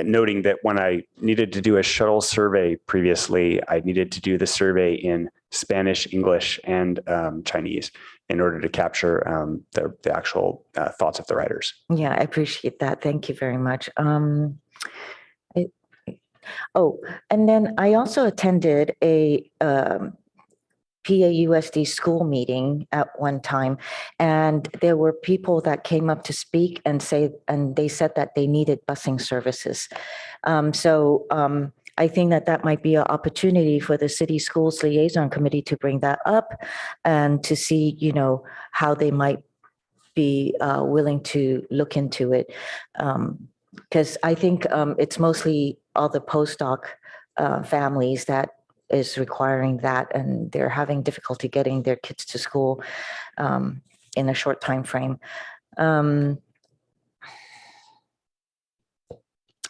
Noting that when I needed to do a shuttle survey previously, I needed to do the survey in Spanish, English, and Chinese in order to capture the actual thoughts of the riders. Yeah, I appreciate that. Thank you very much. And then I also attended a PAUSD school meeting at one time, and there were people that came up to speak and they said that they needed busing services. I think that might be an opportunity for the city schools liaison committee to bring that up and to see, how they might be willing to look into it. Because I think it's mostly all the postdoc families that is requiring that, and they're having difficulty getting their kids to school in a short time frame.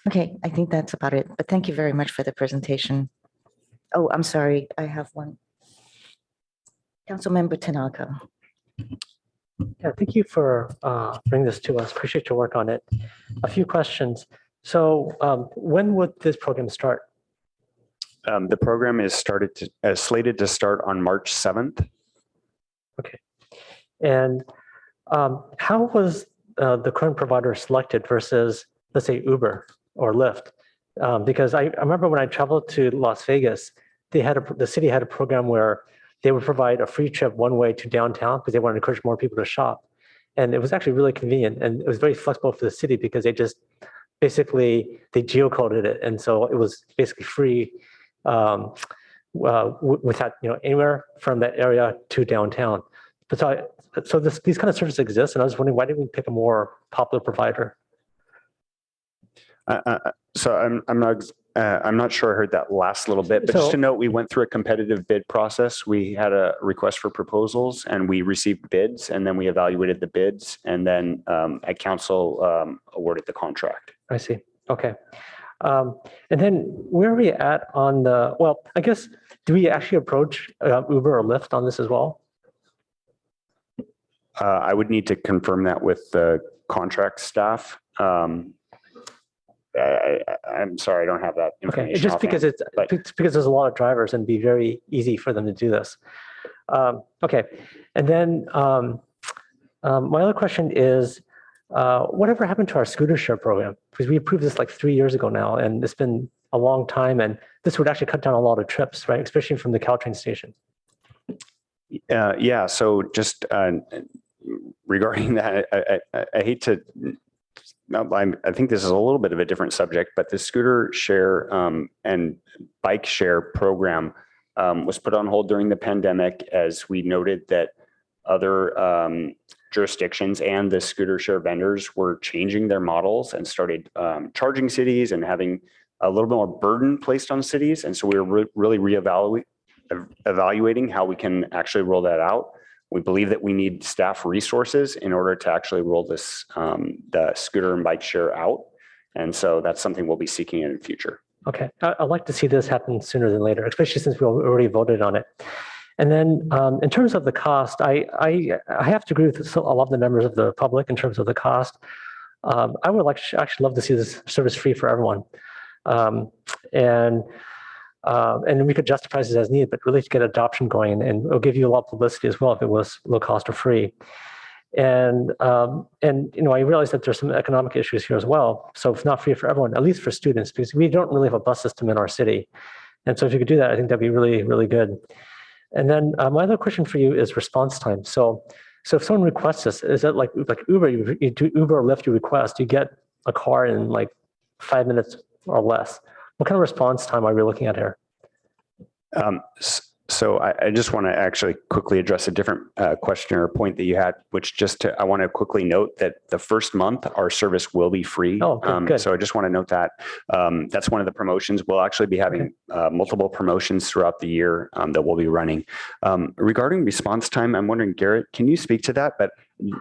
Okay, I think that's about it, but thank you very much for the presentation. Oh, I'm sorry, I have one. Councilmember Tanaka. Yeah, thank you for bringing this to us. Appreciate your work on it. A few questions. So when would this program start? The program is slated to start on March 7th. Okay. And how was the current provider selected versus, let's say, Uber or Lyft? Because I remember when I traveled to Las Vegas, the city had a program where they would provide a free trip one way to downtown because they wanted to encourage more people to shop. And it was actually really convenient, and it was very flexible for the city because they just basically, they geocoded it. And so it was basically free without, anywhere from that area to downtown. But these kind of services exist, and I was wondering, why didn't we pick a more popular provider? So I'm not sure I heard that last little bit, but just to note, we went through a competitive bid process. We had a request for proposals, and we received bids, and then we evaluated the bids, and then at council awarded the contract. I see. Okay. And then where are we at on the, well, I guess, do we actually approach Uber or Lyft on this as well? I would need to confirm that with the contract staff. I'm sorry, I don't have that information. Okay, just because because there's a lot of drivers and it'd be very easy for them to do this. Okay, and then my other question is, whatever happened to our scooter share program? Because we approved this like 3 years ago now, and it's been a long time, and this would actually cut down a lot of trips, right? Especially from the Caltrain station. Yeah, so just regarding that, I hate to, I think this is a little bit of a different subject, but the scooter share and bike share program was put on hold during the pandemic, as we noted that other jurisdictions and the scooter share vendors were changing their models and started charging cities and having a little bit more burden placed on cities. And so we were really evaluating how we can actually roll that out. We believe that we need staff resources in order to actually roll this, the scooter and bike share out. And so that's something we'll be seeking in the future. Okay, I'd like to see this happen sooner than later, especially since we already voted on it. And then in terms of the cost, I have to agree with a lot of the members of the public in terms of the cost. I would actually love to see this service free for everyone. And we could justify this as needed, but really to get adoption going, and it'll give you a lot of publicity as well if it was low cost or free. And I realize that there's some economic issues here as well. So it's not free for everyone, at least for students, because we don't really have a bus system in our city. And so if you could do that, I think that'd be really, really good. And then my other question for you is response time. So if someone requests this, is it like Uber, you do Uber or Lyft, you request, you get a car in like 5 minutes or less? What kind of response time are we looking at here? So I just want to actually quickly address a different question or point that you had, which I want to quickly note that the first month our service will be free. Oh, okay, good. So I just want to note that that's one of the promotions. We'll actually be having multiple promotions throughout the year that we'll be running. Regarding response time, I'm wondering, Garrett, can you speak to that? But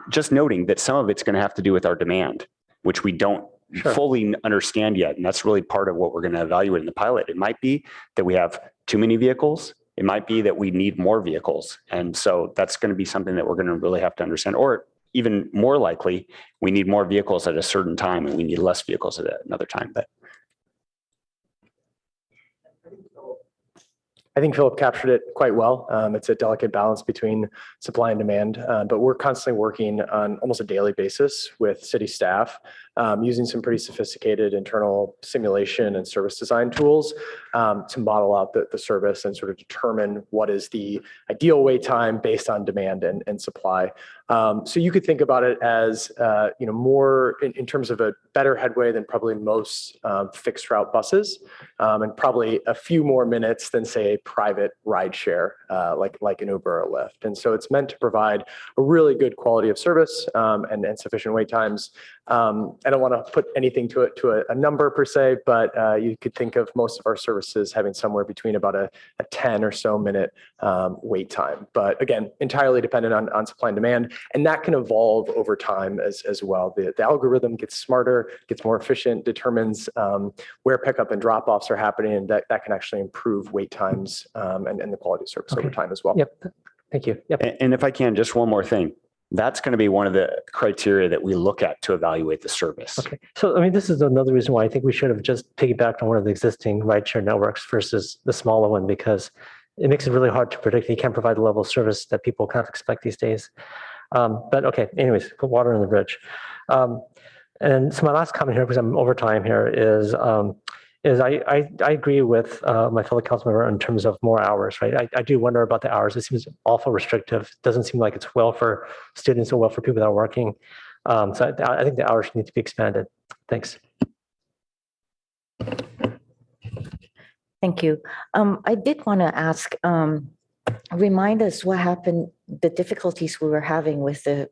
just noting that some of it's going to have to do with our demand, which we don't fully understand yet. And that's really part of what we're going to evaluate in the pilot. It might be that we have too many vehicles. It might be that we need more vehicles. And so that's going to be something that we're going to really have to understand. Or even more likely, we need more vehicles at a certain time and we need less vehicles at another time. But I think Philip captured it quite well. It's a delicate balance between supply and demand, but we're constantly working on almost a daily basis with city staff using some pretty sophisticated internal simulation and service design tools to model out the service and sort of determine what is the ideal wait time based on demand and supply. So you could think about it as more in terms of a better headway than probably most fixed route buses, and probably a few more minutes than say a private ride share like an Uber or Lyft. And so it's meant to provide a really good quality of service and sufficient wait times. I don't want to put anything to a number per se, but you could think of most of our services having somewhere between about a 10 or so minute wait time. But again, entirely dependent on supply and demand. And that can evolve over time as well. The algorithm gets smarter, gets more efficient, determines where pickup and drop-offs are happening, and that can actually improve wait times and the quality of service over time as well. Yep. Thank you. Yep. And if I can, just one more thing. That's going to be one of the criteria that we look at to evaluate the service. Okay. So, I mean, this is another reason why I think we should have just piggybacked on one of the existing rideshare networks versus the smaller one, because it makes it really hard to predict. You can't provide the level of service that people kind of expect these days. But okay, anyways, put water on the bridge. And so my last comment here, because I'm over time here, is I agree with my fellow council member in terms of more hours, right? I do wonder about the hours. It seems awful restrictive. It doesn't seem like it's well for students or well for people that are working. So I think the hours need to be expanded. Thanks. Thank you. I did want to ask, remind us what happened, the difficulties we were having with the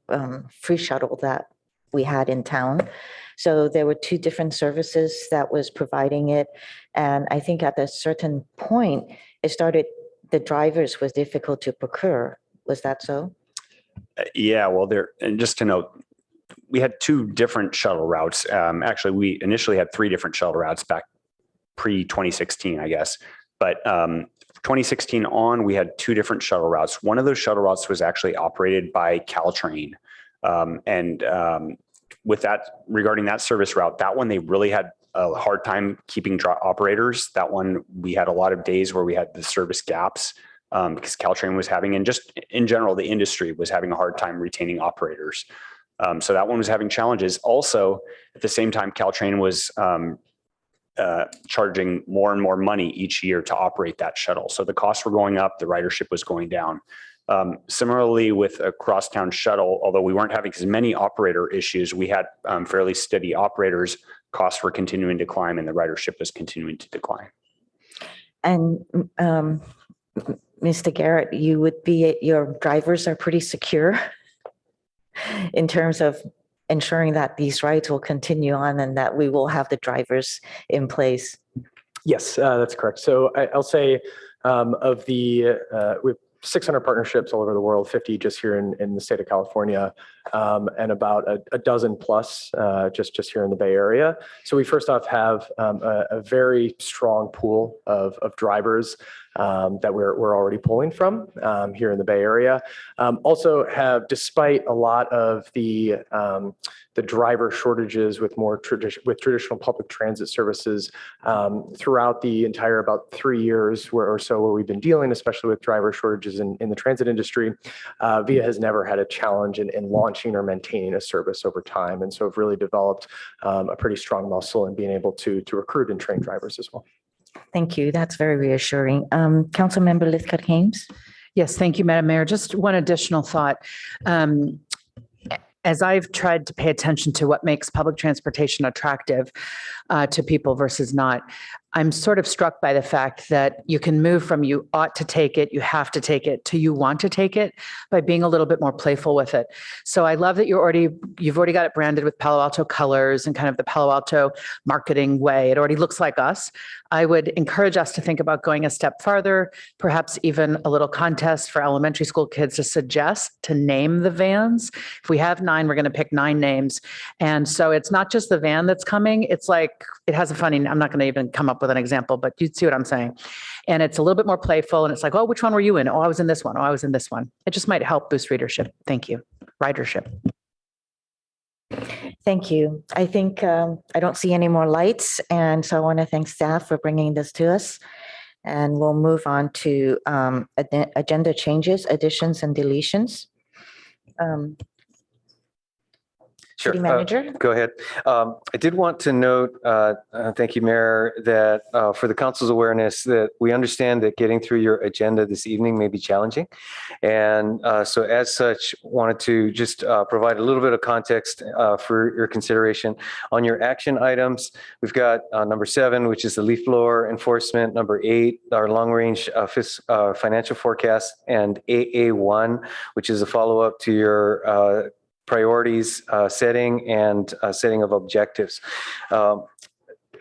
free shuttle that we had in town. So there were two different services that was providing it. And I think at a certain point, the drivers was difficult to procure. Was that so? Yeah, well, and just to note, we had two different shuttle routes. Actually, we initially had three different shuttle routes back pre-2016, I guess. But 2016 on, we had two different shuttle routes. One of those shuttle routes was actually operated by Caltrain. With that, regarding that service route, that one, they really had a hard time keeping operators. That one, we had a lot of days where we had the service gaps because Caltrain was having, and just in general, the industry was having a hard time retaining operators. So that one was having challenges. Also, at the same time, Caltrain was charging more and more money each year to operate that shuttle. So the costs were going up, the ridership was going down. Similarly, with a crosstown shuttle, although we weren't having as many operator issues, we had fairly steady operators. Costs were continuing to climb, and the ridership was continuing to decline. And Mr. Garrett, your drivers are pretty secure in terms of ensuring that these rides will continue on and that we will have the drivers in place. Yes, that's correct. So I'll say of the we have 600 partnerships all over the world, 50 just here in the state of California, and about a dozen plus just here in the Bay Area. So we first off have a very strong pool of drivers that we're already pulling from here in the Bay Area. Also have, despite a lot of the driver shortages with traditional public transit services throughout the entire about 3 years or so where we've been dealing, especially with driver shortages in the transit industry, VIA has never had a challenge in launching or maintaining a service over time. And so have really developed a pretty strong muscle in being able to recruit and train drivers as well. Thank you. That's very reassuring. Councilmember Lithcott-Hames. Yes, thank you, Madam Mayor. Just one additional thought. As I've tried to pay attention to what makes public transportation attractive to people versus not, I'm sort of struck by the fact that you can move from you ought to take it, you have to take it, to you want to take it by being a little bit more playful with it. So I love that you've already got it branded with Palo Alto colors and kind of the Palo Alto marketing way. It already looks like us. I would encourage us to think about going a step farther, perhaps even a little contest for elementary school kids to suggest to name the vans. If we have 9, we're going to pick 9 names. And so it's not just the van that's coming. It's like, it has a funny, I'm not going to even come up with an example, but you'd see what I'm saying. And it's a little bit more playful. And it's like, oh, which one were you in? Oh, I was in this one. Oh, I was in this one. It just might help boost readership. Thank you. Ridership. Thank you. I think I don't see any more lights. And so I want to thank staff for bringing this to us. And we'll move on to agenda changes, additions and deletions. Sure. City Manager? Go ahead. I did want to note, thank you, Mayor, that for the council's awareness that we understand that getting through your agenda this evening may be challenging. And so as such, wanted to just provide a little bit of context for your consideration. On your action items, we've got number 7, which is the leaf blower enforcement, number 8, our long-range financial forecast, and AA1, which is a follow-up to your priorities setting and setting of objectives.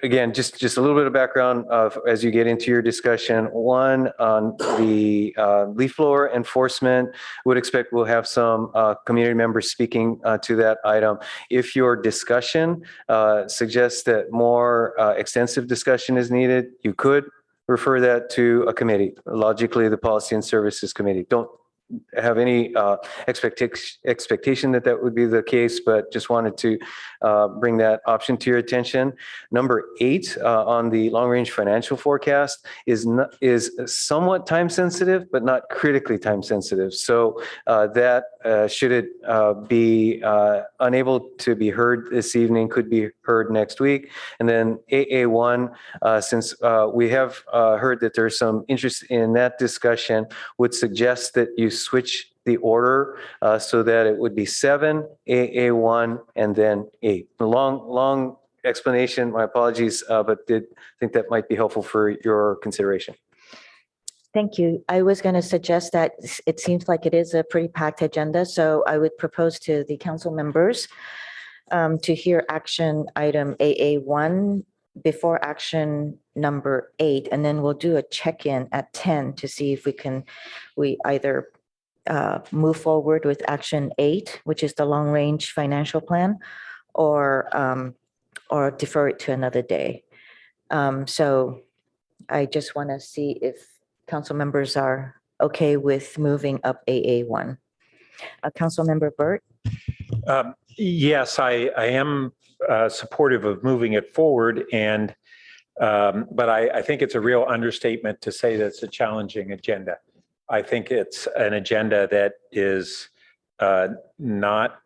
Again, just a little bit of background of as you get into your discussion. One, on the leaf blower enforcement, would expect we'll have some community members speaking to that item. If your discussion suggests that more extensive discussion is needed, you could refer that to a committee, logically the Policy and Services Committee. Don't have any expectation that that would be the case, but just wanted to bring that option to your attention. Number 8 on the long-range financial forecast is somewhat time sensitive, but not critically time sensitive. So that should it be unable to be heard this evening, could be heard next week. And then AA1, since we have heard that there's some interest in that discussion, would suggest that you switch the order so that it would be 7, AA1, and then 8. A long explanation, my apologies, but did think that might be helpful for your consideration. Thank you. I was going to suggest that it seems like it is a pretty packed agenda, so I would propose to the council members to hear action item AA1 before action number 8, and then we'll do a check-in at 10 to see if we either move forward with action 8, which is the long-range financial plan, or defer it to another day. So I just want to see if council members are okay with moving up AA1. Council Member Burt? Yes, I am supportive of moving it forward, and but I think it's a real understatement to say that it's a challenging agenda. I think it's an agenda that is not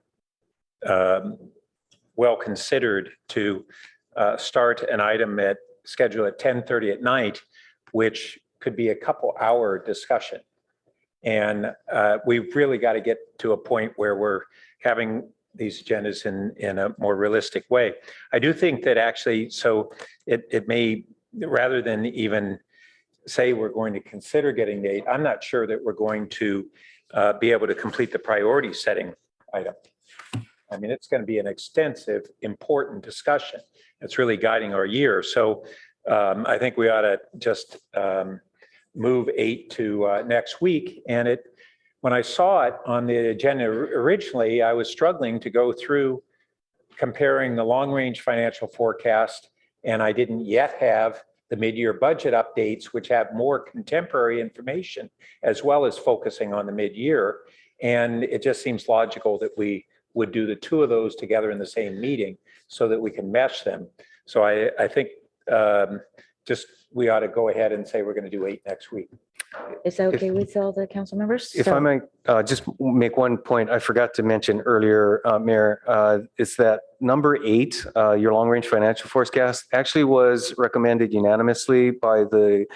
well considered to start an item scheduled at 10:30 at night, which could be a couple-hour discussion. And we've really got to get to a point where we're having these agendas in a more realistic way. I do think that actually, so it may, rather than even say we're going to consider getting the 8, I'm not sure that we're going to be able to complete the priority setting item. I mean, it's going to be an extensive, important discussion. It's really guiding our year. So I think we ought to just move 8 to next week. And when I saw it on the agenda originally, I was struggling to go through comparing the long-range financial forecast, and I didn't yet have the mid-year budget updates, which have more contemporary information, as well as focusing on the mid-year. And it just seems logical that we would do the 2 of those together in the same meeting so that we can mesh them. So I think just we ought to go ahead and say we're going to do 8 next week. Is that okay with all the council members? If I might just make one point I forgot to mention earlier, Mayor, is that number 8, your long-range financial forecast, actually was recommended unanimously by the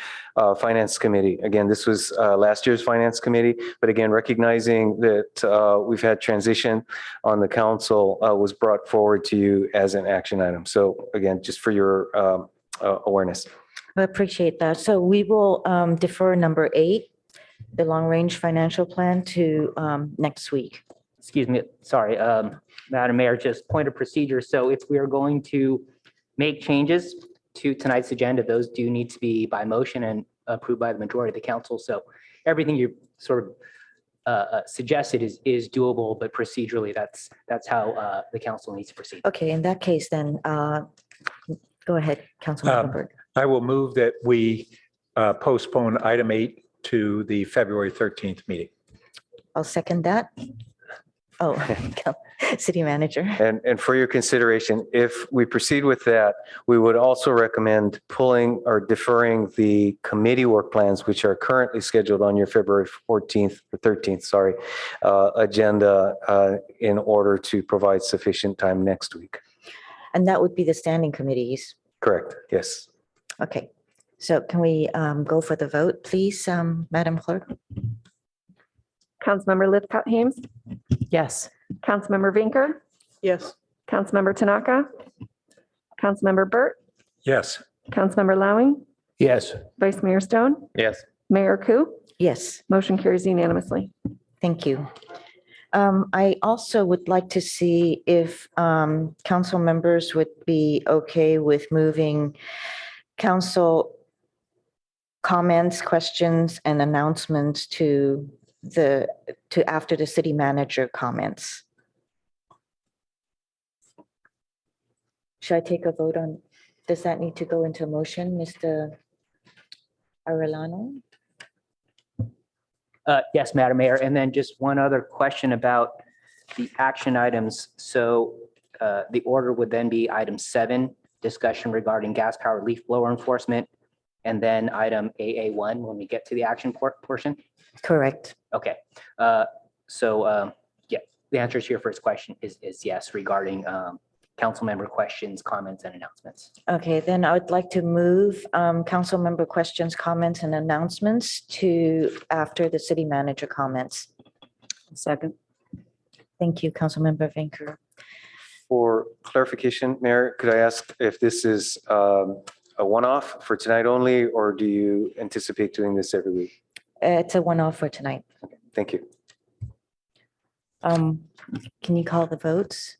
Finance Committee. Again, this was last year's Finance Committee, but again, recognizing that we've had transition on the council was brought forward to you as an action item. So again, just for your awareness. I appreciate that. So we will defer number 8, the long-range financial plan, to next week. Excuse me, sorry, Madam Mayor, just point of procedure. So if we are going to make changes to tonight's agenda, those do need to be by motion and approved by the majority of the council. So everything you sort of suggested is doable, but procedurally, that's how the council needs to proceed. Okay, in that case, then go ahead, Councilmember Burt. I will move that we postpone item 8 to the February 13th meeting. I'll second that. Oh, City Manager. And for your consideration, if we proceed with that, we would also recommend pulling or deferring the committee work plans, which are currently scheduled on your February 14th or 13th, sorry, agenda in order to provide sufficient time next week. And that would be the standing committees. Correct, yes. Okay, so can we go for the vote, please, Madam Clerk? Councilmember Lithcott-Hames, Yes. Councilmember Vinker, Yes. Councilmember Tanaka, Councilmember Burt, Yes. Councilmember Lowing, Yes. Vice Mayor Stone, Yes. Mayor Ku. Yes, Motion carries unanimously. thank you. I also would like to see if council members would be okay with moving council comments, questions, and announcements to after the city manager comments. Should I take a vote on, does that need to go into motion, Mr. Arellano? Yes, Madam Mayor. And then just one other question about the action items. So the order would then be item 7, discussion regarding gas powered leaf blower enforcement. And then item AA1 when we get to the action portion. Correct. Okay. So yeah, the answer to your first question is yes regarding council member questions, comments, and announcements. Okay, then I would like to move council member questions, comments, and announcements to after the city manager comments. Second. Thank you, Councilmember Vinker. For clarification, Mayor, could I ask if this is a one-off for tonight only, or do you anticipate doing this every week? It's a one-off for tonight. Thank you. Can you call the votes?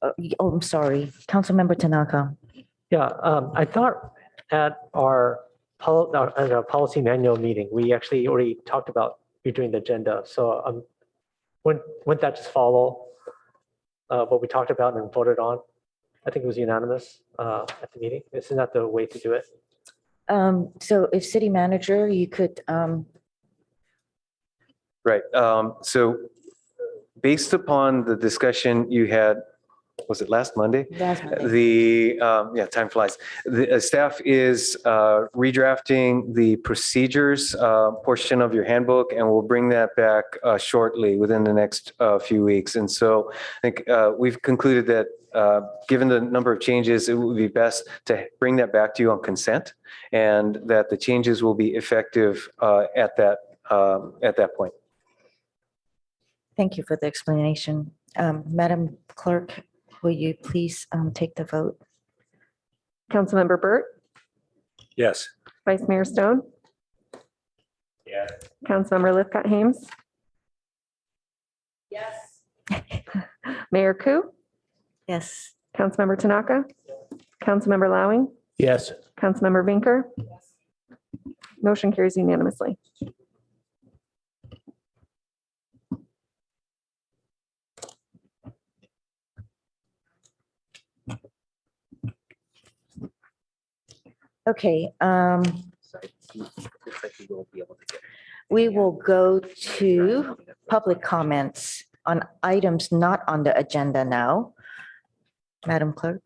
Oh, I'm sorry, Councilmember Tanaka. Yeah, I thought at our policy manual meeting, we actually already talked about redoing the agenda. So wouldn't that just follow what we talked about and voted on? I think it was unanimous at the meeting. Isn't that the way to do it? So if city manager, you could, Right. So based upon the discussion you had, was it last Monday? Last Monday. Time flies. The staff is redrafting the procedures portion of your handbook, and we'll bring that back shortly within the next few weeks. And so I think we've concluded that given the number of changes, it would be best to bring that back to you on consent, and that the changes will be effective at that point. Thank you for the explanation. Madam Clerk, will you please take the vote? Councilmember Burt, Yes. Vice Mayor Stone, Yes. Councilmember Lithcott-Hames, Yes. Mayor Ku, Yes. Councilmember Tanaka, Councilmember Lowing, Yes. Councilmember Vinker. Motion carries unanimously. Okay, Sorry, looks like we will be able to get. we will go to public comments on items not on the agenda now. Madam Clerk.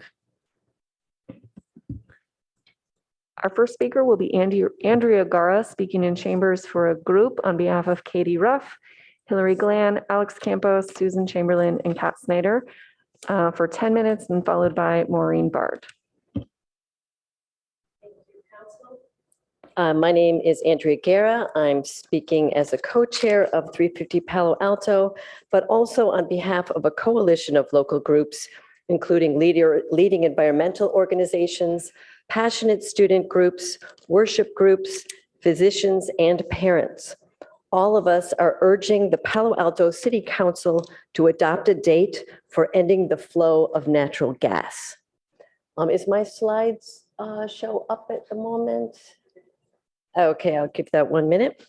Our first speaker will be Andrea Gara, speaking in chambers for a group on behalf of Katie Ruff, Hillary Glenn, Alex Campos, Susan Chamberlain, and Kat Snyder for 10 minutes, and followed by Maureen Bard. My name is Andrea Guerra. I'm speaking as a co-chair of 350 Palo Alto, but also on behalf of a coalition of local groups, including leading environmental organizations, passionate student groups, worship groups, physicians, and parents. All of us are urging the Palo Alto City Council to adopt a date for ending the flow of natural gas. Is my slides show up at the moment? Okay, I'll give that 1 minute.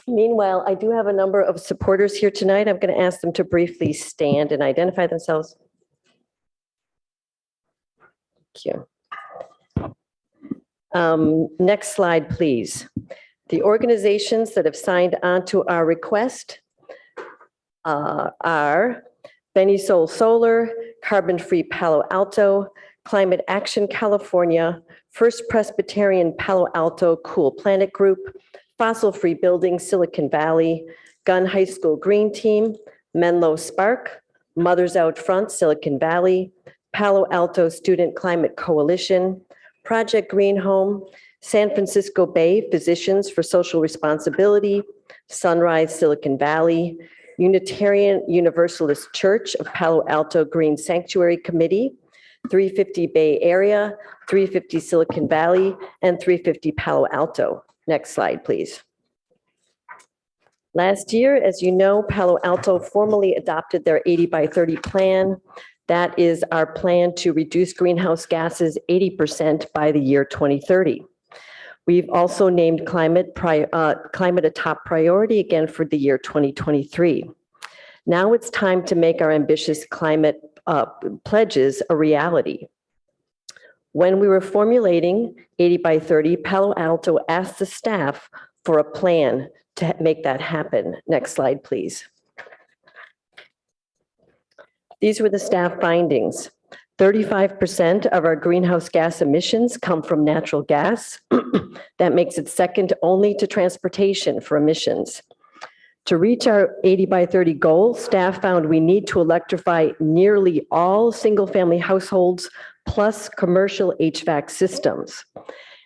Meanwhile, I do have a number of supporters here tonight. I'm going to ask them to briefly stand and identify themselves. Thank you. Next slide, please. The organizations that have signed on to our request are Benisol Solar, Carbon Free Palo Alto, Climate Action California, First Presbyterian Palo Alto Cool Planet Group, Fossil Free Building Silicon Valley, Gun High School Green Team, Menlo Spark, Mothers Out Front Silicon Valley, Palo Alto Student Climate Coalition, Project Green Home, San Francisco Bay Physicians for Social Responsibility, Sunrise Silicon Valley, Unitarian Universalist Church of Palo Alto Green Sanctuary Committee, 350 Bay Area, 350 Silicon Valley, and 350 Palo Alto. Next slide, please. Last year, as you know, Palo Alto formally adopted their 80 by 30 plan. That is our plan to reduce greenhouse gases 80% by the year 2030. We've also named climate a top priority again for the year 2023. Now it's time to make our ambitious climate pledges a reality. When we were formulating 80 by 30, Palo Alto asked the staff for a plan to make that happen. Next slide, please. These were the staff findings. 35% of our greenhouse gas emissions come from natural gas. That makes it second only to transportation for emissions. To reach our 80 by 30 goal, staff found we need to electrify nearly all single-family households plus commercial HVAC systems.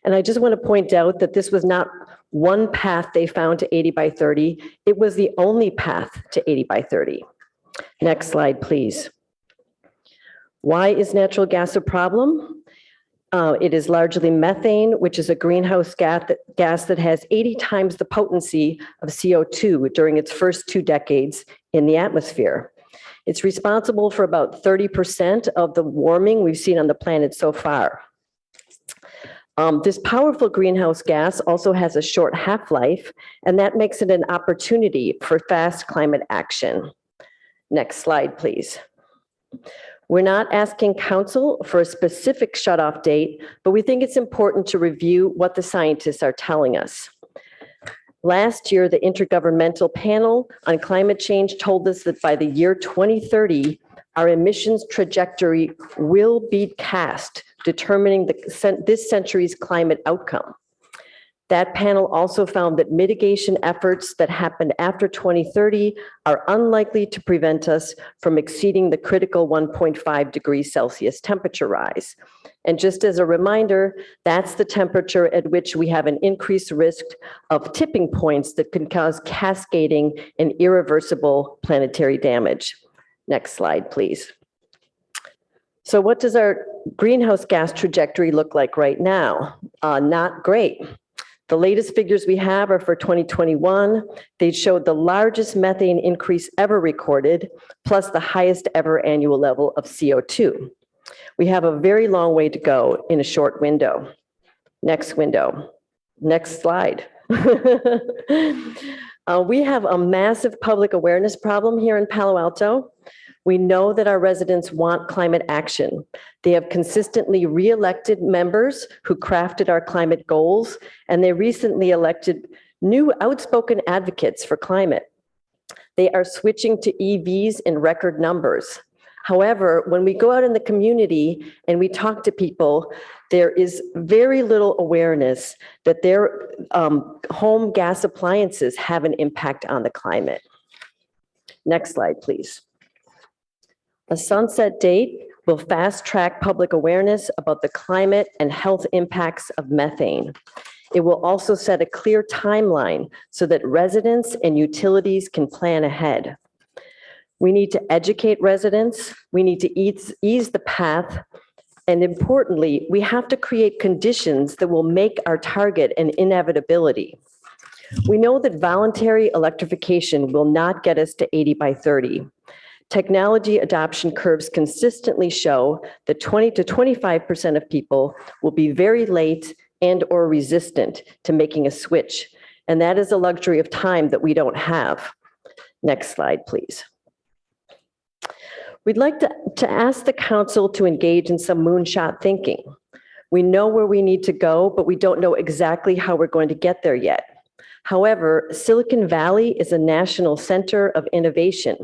And I just want to point out that this was not one path they found to 80 by 30. It was the only path to 80 by 30. Next slide, please. Why is natural gas a problem? It is largely methane, which is a greenhouse gas that has 80 times the potency of CO2 during its first 2 decades in the atmosphere. It's responsible for about 30% of the warming we've seen on the planet so far. This powerful greenhouse gas also has a short half-life, and that makes it an opportunity for fast climate action. Next slide, please. We're not asking council for a specific shutoff date, but we think it's important to review what the scientists are telling us. Last year, the Intergovernmental Panel on Climate Change told us that by the year 2030, our emissions trajectory will be cast, determining this century's climate outcome. That panel also found that mitigation efforts that happen after 2030 are unlikely to prevent us from exceeding the critical 1.5 degrees Celsius temperature rise. And just as a reminder, that's the temperature at which we have an increased risk of tipping points that can cause cascading and irreversible planetary damage. Next slide, please. So what does our greenhouse gas trajectory look like right now? Not great. The latest figures we have are for 2021. They showed the largest methane increase ever recorded, plus the highest ever annual level of CO2. We have a very long way to go in a short window. Next window. Next slide. We have a massive public awareness problem here in Palo Alto. We know that our residents want climate action. They have consistently re-elected members who crafted our climate goals, and they recently elected new outspoken advocates for climate. They are switching to EVs in record numbers. However, when we go out in the community and we talk to people, there is very little awareness that their home gas appliances have an impact on the climate. Next slide, please. A sunset date will fast track public awareness about the climate and health impacts of methane. It will also set a clear timeline so that residents and utilities can plan ahead. We need to educate residents. We need to ease the path And importantly, we have to create conditions that will make our target an inevitability. We know that voluntary electrification will not get us to 80 by 30. Technology adoption curves consistently show that 20 to 25% of people will be very late and or resistant to making a switch. And that is a luxury of time that we don't have. Next slide, please. We'd like to ask the council to engage in some moonshot thinking. We know where we need to go, but we don't know exactly how we're going to get there yet. However, Silicon Valley is a national center of innovation.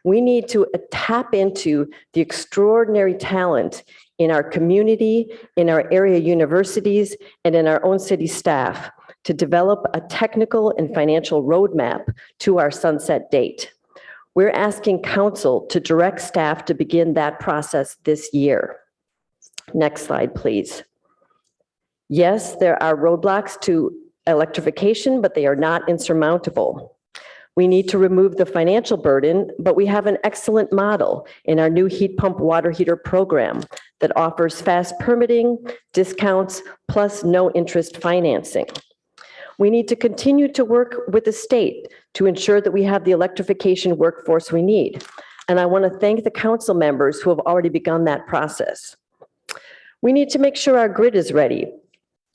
We need to tap into the extraordinary talent in our community, in our area universities, and in our own city staff to develop a technical and financial roadmap to our sunset date. We're asking council to direct staff to begin that process this year. Next slide, please. Yes, there are roadblocks to electrification, but they are not insurmountable. We need to remove the financial burden, but we have an excellent model in our new heat pump water heater program that offers fast permitting, discounts, plus no interest financing. We need to continue to work with the state to ensure that we have the electrification workforce we need. And I want to thank the council members who have already begun that process. We need to make sure our grid is ready.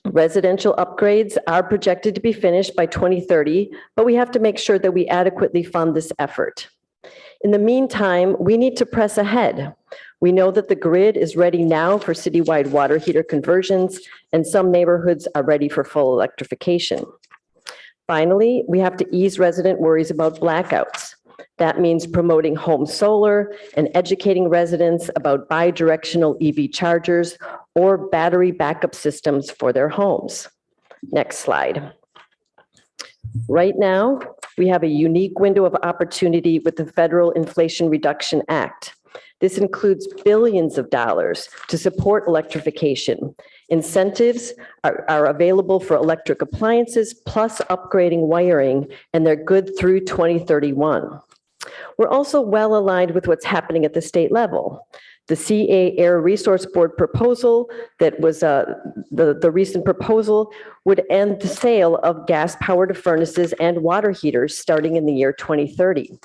Residential upgrades are projected to be finished by 2030, but we have to make sure that we adequately fund this effort. In the meantime, we need to press ahead. We know that the grid is ready now for citywide water heater conversions, and some neighborhoods are ready for full electrification. Finally, we have to ease resident worries about blackouts. That means promoting home solar and educating residents about bidirectional EV chargers or battery backup systems for their homes. Next slide. Right now, we have a unique window of opportunity with the Federal Inflation Reduction Act. This includes billions of dollars to support electrification. Incentives are available for electric appliances plus upgrading wiring, and they're good through 2031. We're also well aligned with what's happening at the state level. The CA Air Resource Board proposal that was the recent proposal would end the sale of gas-powered furnaces and water heaters starting in the year 2030.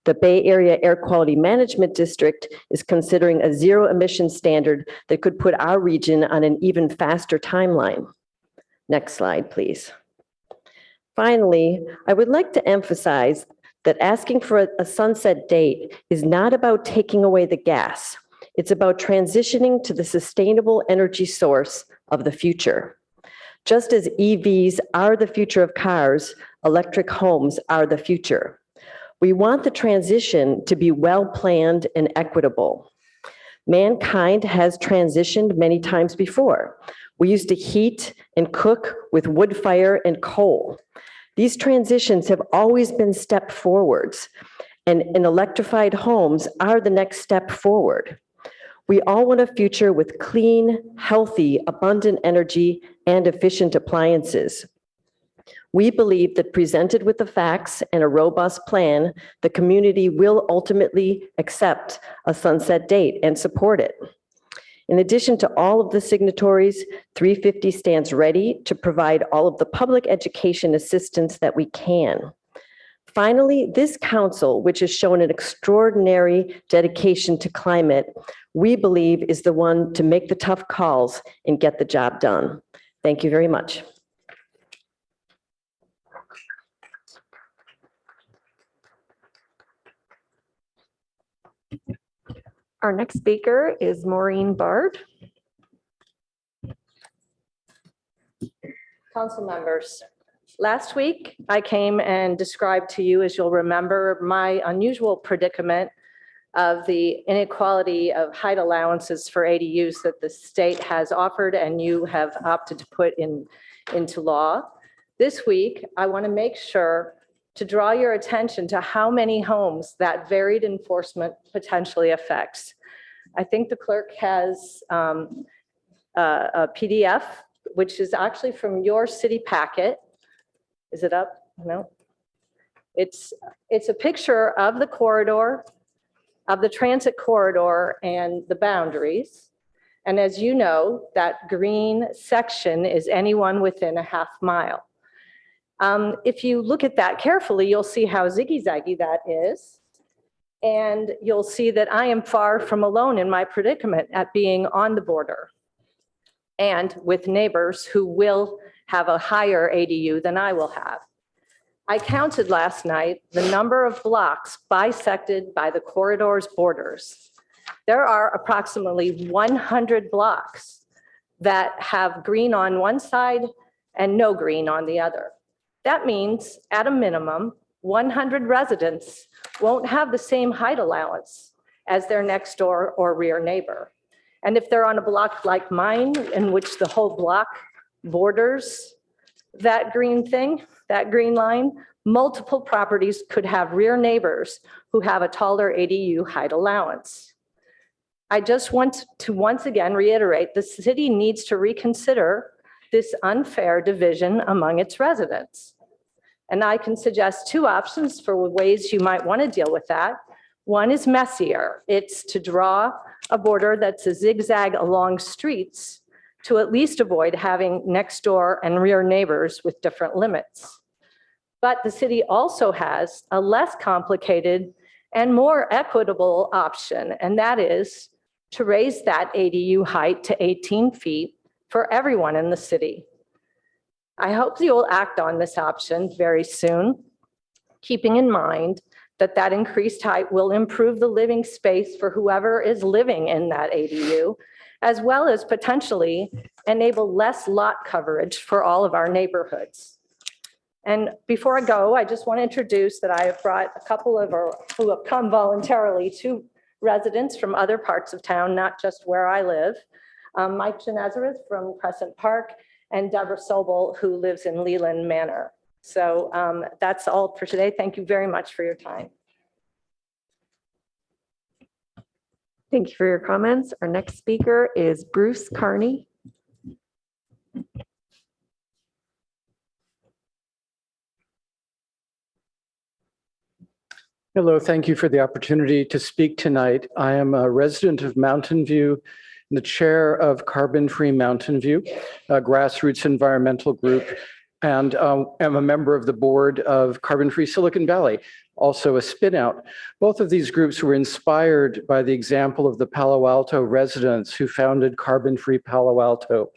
The Bay Area Air Quality Management District is considering a zero emission standard that could put our region on an even faster timeline. Next slide, please. Finally, I would like to emphasize that asking for a sunset date is not about taking away the gas. It's about transitioning to the sustainable energy source of the future. Just as EVs are the future of cars, electric homes are the future. We want the transition to be well-planned and equitable. Mankind has transitioned many times before. We used to heat and cook with wood fire and coal. These transitions have always been step forwards, and electrified homes are the next step forward. We all want a future with clean, healthy, abundant energy and efficient appliances. We believe that presented with the facts and a robust plan, the community will ultimately accept a sunset date and support it. In addition to all of the signatories, 350 stands ready to provide all of the public education assistance that we can. Finally, this council, which has shown an extraordinary dedication to climate, we believe is the one to make the tough calls and get the job done. Thank you very much. Our next speaker is Maureen Bard. Council members, last week I came and described to you, as you'll remember, my unusual predicament of the inequality of height allowances for ADUs that the state has offered and you have opted to put into law. This week, I want to make sure to draw your attention to how many homes that varied enforcement potentially affects. I think the clerk has a PDF, which is actually from your city packet. Is it up? No. It's a picture of the corridor, of the transit corridor and the boundaries. And as you know, that green section is anyone within a half mile. If you look at that carefully, you'll see how ziggy-zaggy that is. And you'll see that I am far from alone in my predicament at being on the border and with neighbors who will have a higher ADU than I will have. I counted last night the number of blocks bisected by the corridor's borders. There are approximately 100 blocks that have green on one side and no green on the other. That means, at a minimum, 100 residents won't have the same height allowance as their next door or rear neighbor. And if they're on a block like mine, in which the whole block borders that green thing, that green line, multiple properties could have rear neighbors who have a taller ADU height allowance. I just want to once again reiterate, the city needs to reconsider this unfair division among its residents. And I can suggest two options for ways you might want to deal with that. One is messier. It's to draw a border that's a zigzag along streets to at least avoid having next door and rear neighbors with different limits. But the city also has a less complicated and more equitable option, and that is to raise that ADU height to 18 feet for everyone in the city. I hope you will act on this option very soon, keeping in mind that that increased height will improve the living space for whoever is living in that ADU, as well as potentially enable less lot coverage for all of our neighborhoods. And before I go, I just want to introduce that I have brought a couple of who have come voluntarily, two residents from other parts of town, not just where I live. Mike Genezareth from Crescent Park and Deborah Sobel, who lives in Leland Manor. So that's all for today. Thank you very much for your time. Thank you for your comments. Our next speaker is Bruce Carney. Hello, thank you for the opportunity to speak tonight. I am a resident of Mountain View, and the chair of Carbon Free Mountain View, a grassroots environmental group, and am a member of the board of Carbon Free Silicon Valley, also a spinout. Both of these groups were inspired by the example of the Palo Alto residents who founded Carbon Free Palo Alto.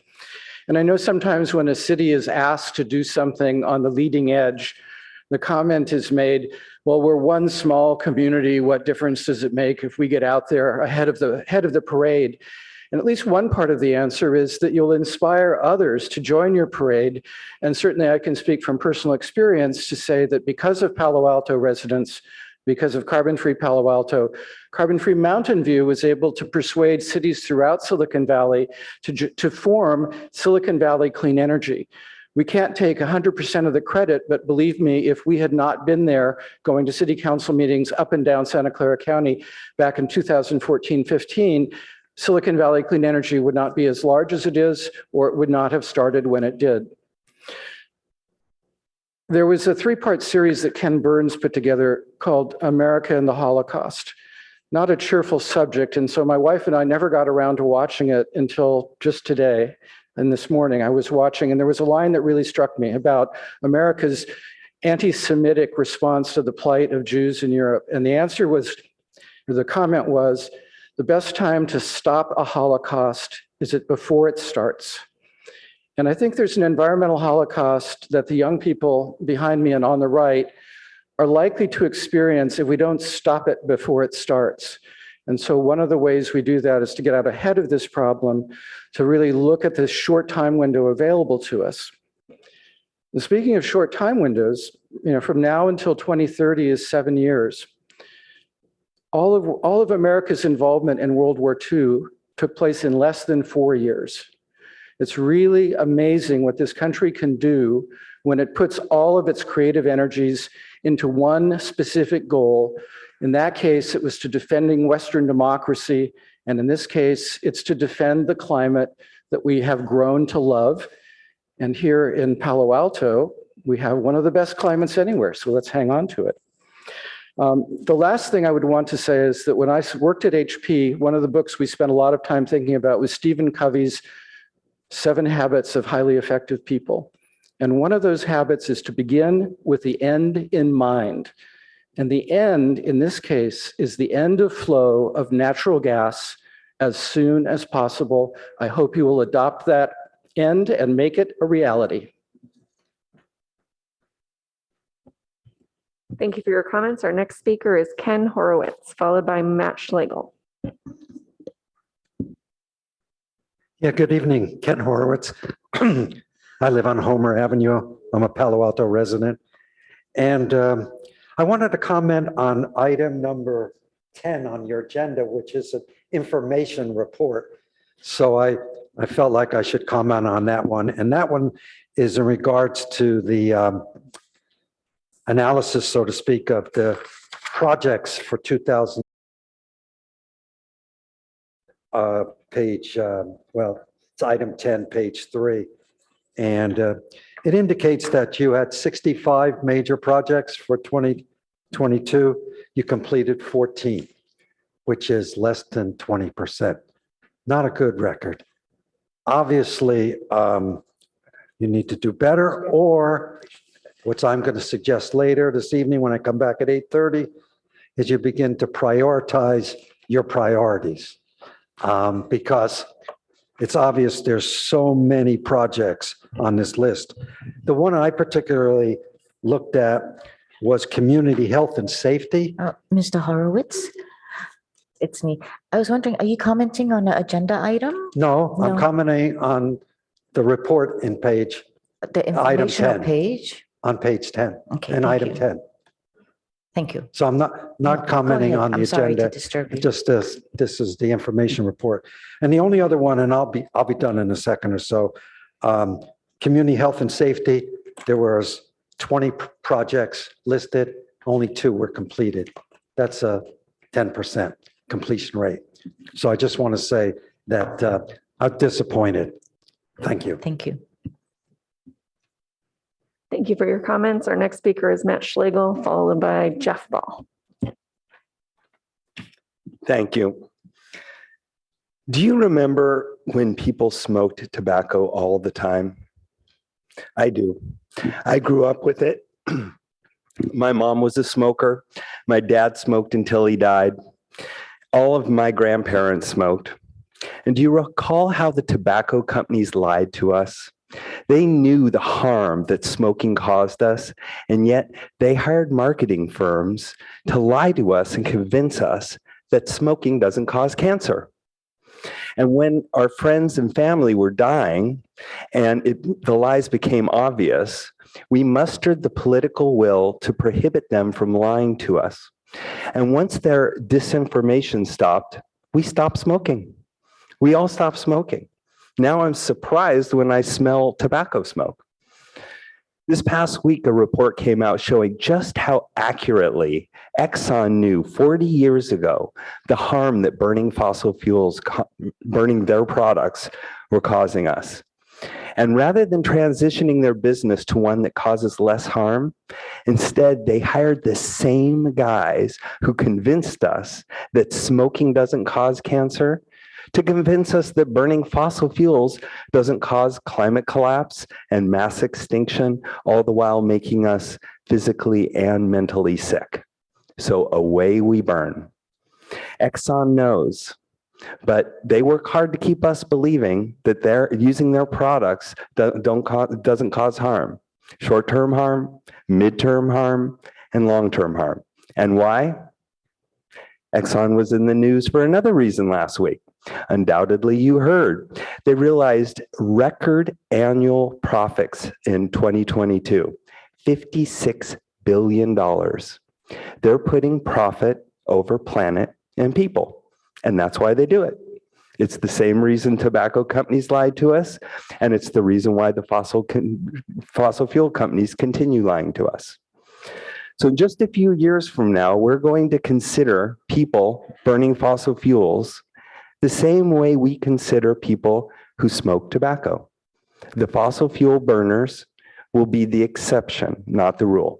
And I know sometimes when a city is asked to do something on the leading edge, the comment is made, well, we're one small community. What difference does it make if we get out there ahead of the parade? And at least one part of the answer is that you'll inspire others to join your parade. And certainly I can speak from personal experience to say that because of Palo Alto residents, because of Carbon Free Palo Alto, Carbon Free Mountain View was able to persuade cities throughout Silicon Valley to form Silicon Valley Clean Energy. We can't take 100% of the credit, but believe me, if we had not been there going to city council meetings up and down Santa Clara County back in 2014-15, Silicon Valley Clean Energy would not be as large as it is, or it would not have started when it did. There was a three-part series that Ken Burns put together called America and the Holocaust. Not a cheerful subject, and so my wife and I never got around to watching it until just today. And this morning I was watching, and there was a line that really struck me about America's anti-Semitic response to the plight of Jews in Europe. And the answer was, or the comment was, the best time to stop a Holocaust is it before it starts. And I think there's an environmental Holocaust that the young people behind me and on the right are likely to experience if we don't stop it before it starts. And so one of the ways we do that is to get out ahead of this problem, to really look at this short time window available to us. And speaking of short time windows, from now until 2030 is 7 years. All of America's involvement in World War II took place in less than 4 years. It's really amazing what this country can do when it puts all of its creative energies into one specific goal. In that case, it was to defending Western democracy. And in this case, it's to defend the climate that we have grown to love. And here in Palo Alto, we have one of the best climates anywhere. So let's hang on to it. The last thing I would want to say is that when I worked at HP, one of the books we spent a lot of time thinking about was Stephen Covey's 7 Habits of Highly Effective People. And one of those habits is to begin with the end in mind. And the end, in this case, is the end of flow of natural gas as soon as possible. I hope you will adopt that end and make it a reality. Thank you for your comments. Our next speaker is Ken Horowitz, followed by Matt Schlegel. Yeah, good evening, Ken Horowitz. I live on Homer Avenue. I'm a Palo Alto resident. And I wanted to comment on item number 10 on your agenda, which is an information report. So I felt like I should comment on that one. And that one is in regards to the analysis, so to speak, of the projects for 2000. Well, it's item 10, page 3. And it indicates that you had 65 major projects for 2022. You completed 14, which is less than 20%. Not a good record. Obviously, you need to do better, or what I'm going to suggest later this evening when I come back at 8:30 is you begin to prioritize your priorities. Because it's obvious there's so many projects on this list. The one I particularly looked at was community health and safety. Mr. Horowitz, it's me. I was wondering, are you commenting on an agenda item? No, I'm commenting on the report in page, The item informational 10. page? On page 10, Okay, and thank item you. 10. Thank you. So I'm not commenting ahead. on the I'm sorry to agenda. disturb you. Just this is the information report. And the only other one, and I'll be done in a second or so. Community health and safety, there was 20 projects listed, only 2 were completed. That's a 10% completion rate. So I just want to say that I'm disappointed. Thank you. Thank you. Thank you for your comments. Our next speaker is Matt Schlegel, followed by Jeff Ball. Thank you. Do you remember when people smoked tobacco all the time? I do. I grew up with it. My mom was a smoker. My dad smoked until he died. All of my grandparents smoked. And do you recall how the tobacco companies lied to us? They knew the harm that smoking caused us, and yet they hired marketing firms to lie to us and convince us that smoking doesn't cause cancer. And when our friends and family were dying and the lies became obvious, we mustered the political will to prohibit them from lying to us. And once their disinformation stopped, we stopped smoking. We all stopped smoking. Now I'm surprised when I smell tobacco smoke. This past week, a report came out showing just how accurately Exxon knew 40 years ago the harm that burning fossil fuels, burning their products were causing us. And rather than transitioning their business to one that causes less harm, instead they hired the same guys who convinced us that smoking doesn't cause cancer to convince us that burning fossil fuels doesn't cause climate collapse and mass extinction, all the while making us physically and mentally sick. So away we burn. Exxon knows, but they work hard to keep us believing that they're using their products doesn't cause harm. Short-term harm, mid-term harm, and long-term harm. And why? Exxon was in the news for another reason last week. Undoubtedly, you heard. They realized record annual profits in 2022, $56 billion. They're putting profit over planet and people, and that's why they do it. It's the same reason tobacco companies lied to us, and it's the reason why the fossil fuel companies continue lying to us. So just a few years from now, we're going to consider people burning fossil fuels the same way we consider people who smoke tobacco. The fossil fuel burners will be the exception, not the rule.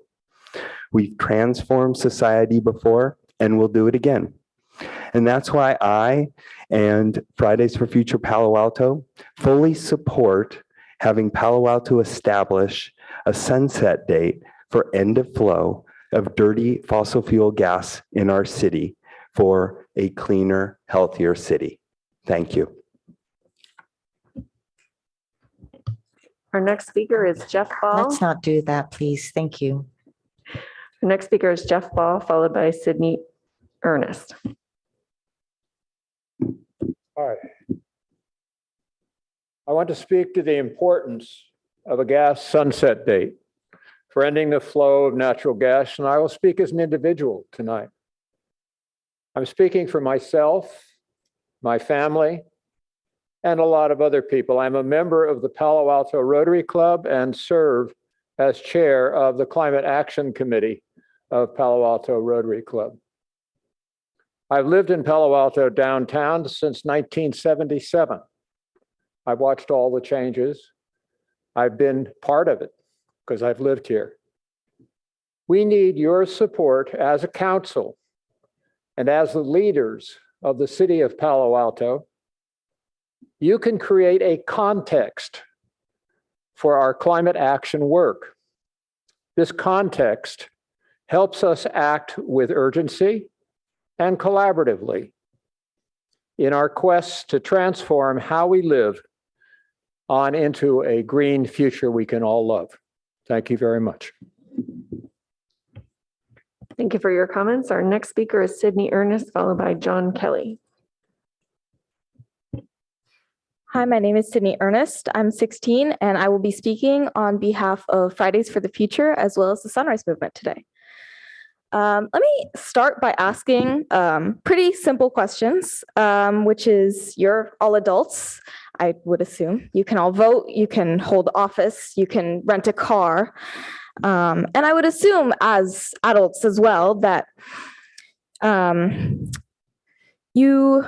We've transformed society before and we'll do it again. And that's why I and Fridays for Future Palo Alto fully support having Palo Alto establish a sunset date for end of flow of dirty fossil fuel gas in our city for a cleaner, healthier city. Thank you. Our next speaker is Jeff Ball. Let's not do that, please. Thank you. The next speaker is Jeff Ball, followed by Sydney Ernest. Hi. I want to speak to the importance of a gas sunset date for ending the flow of natural gas, and I will speak as an individual tonight. I'm speaking for myself, my family, and a lot of other people. I'm a member of the Palo Alto Rotary Club and serve as chair of the Climate Action Committee of Palo Alto Rotary Club. I've lived in Palo Alto downtown since 1977. I've watched all the changes. I've been part of it because I've lived here. We need your support as a council and as the leaders of the city of Palo Alto. You can create a context for our climate action work. This context helps us act with urgency and collaboratively in our quests to transform how we live on into a green future we can all love. Thank you very much. Thank you for your comments. Our next speaker is Sydney Ernest, followed by John Kelly. Hi, my name is Sydney Ernest. I'm 16 and I will be speaking on behalf of Fridays for the Future as well as the Sunrise Movement today. Let me start by asking pretty simple questions, which is you're all adults, I would assume. You can all vote, you can hold office, you can rent a car. And I would assume as adults as well that you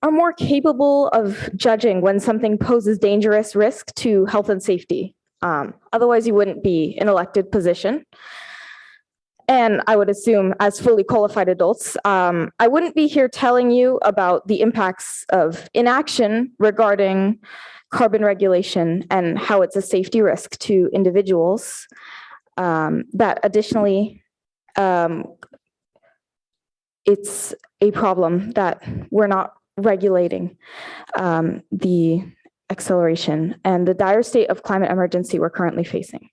are more capable of judging when something poses dangerous risk to health and safety. Otherwise, you wouldn't be in an elected position. And I would assume as fully qualified adults, I wouldn't be here telling you about the impacts of inaction regarding carbon regulation and how it's a safety risk to individuals. That additionally, it's a problem that we're not regulating the acceleration and the dire state of climate emergency we're currently facing.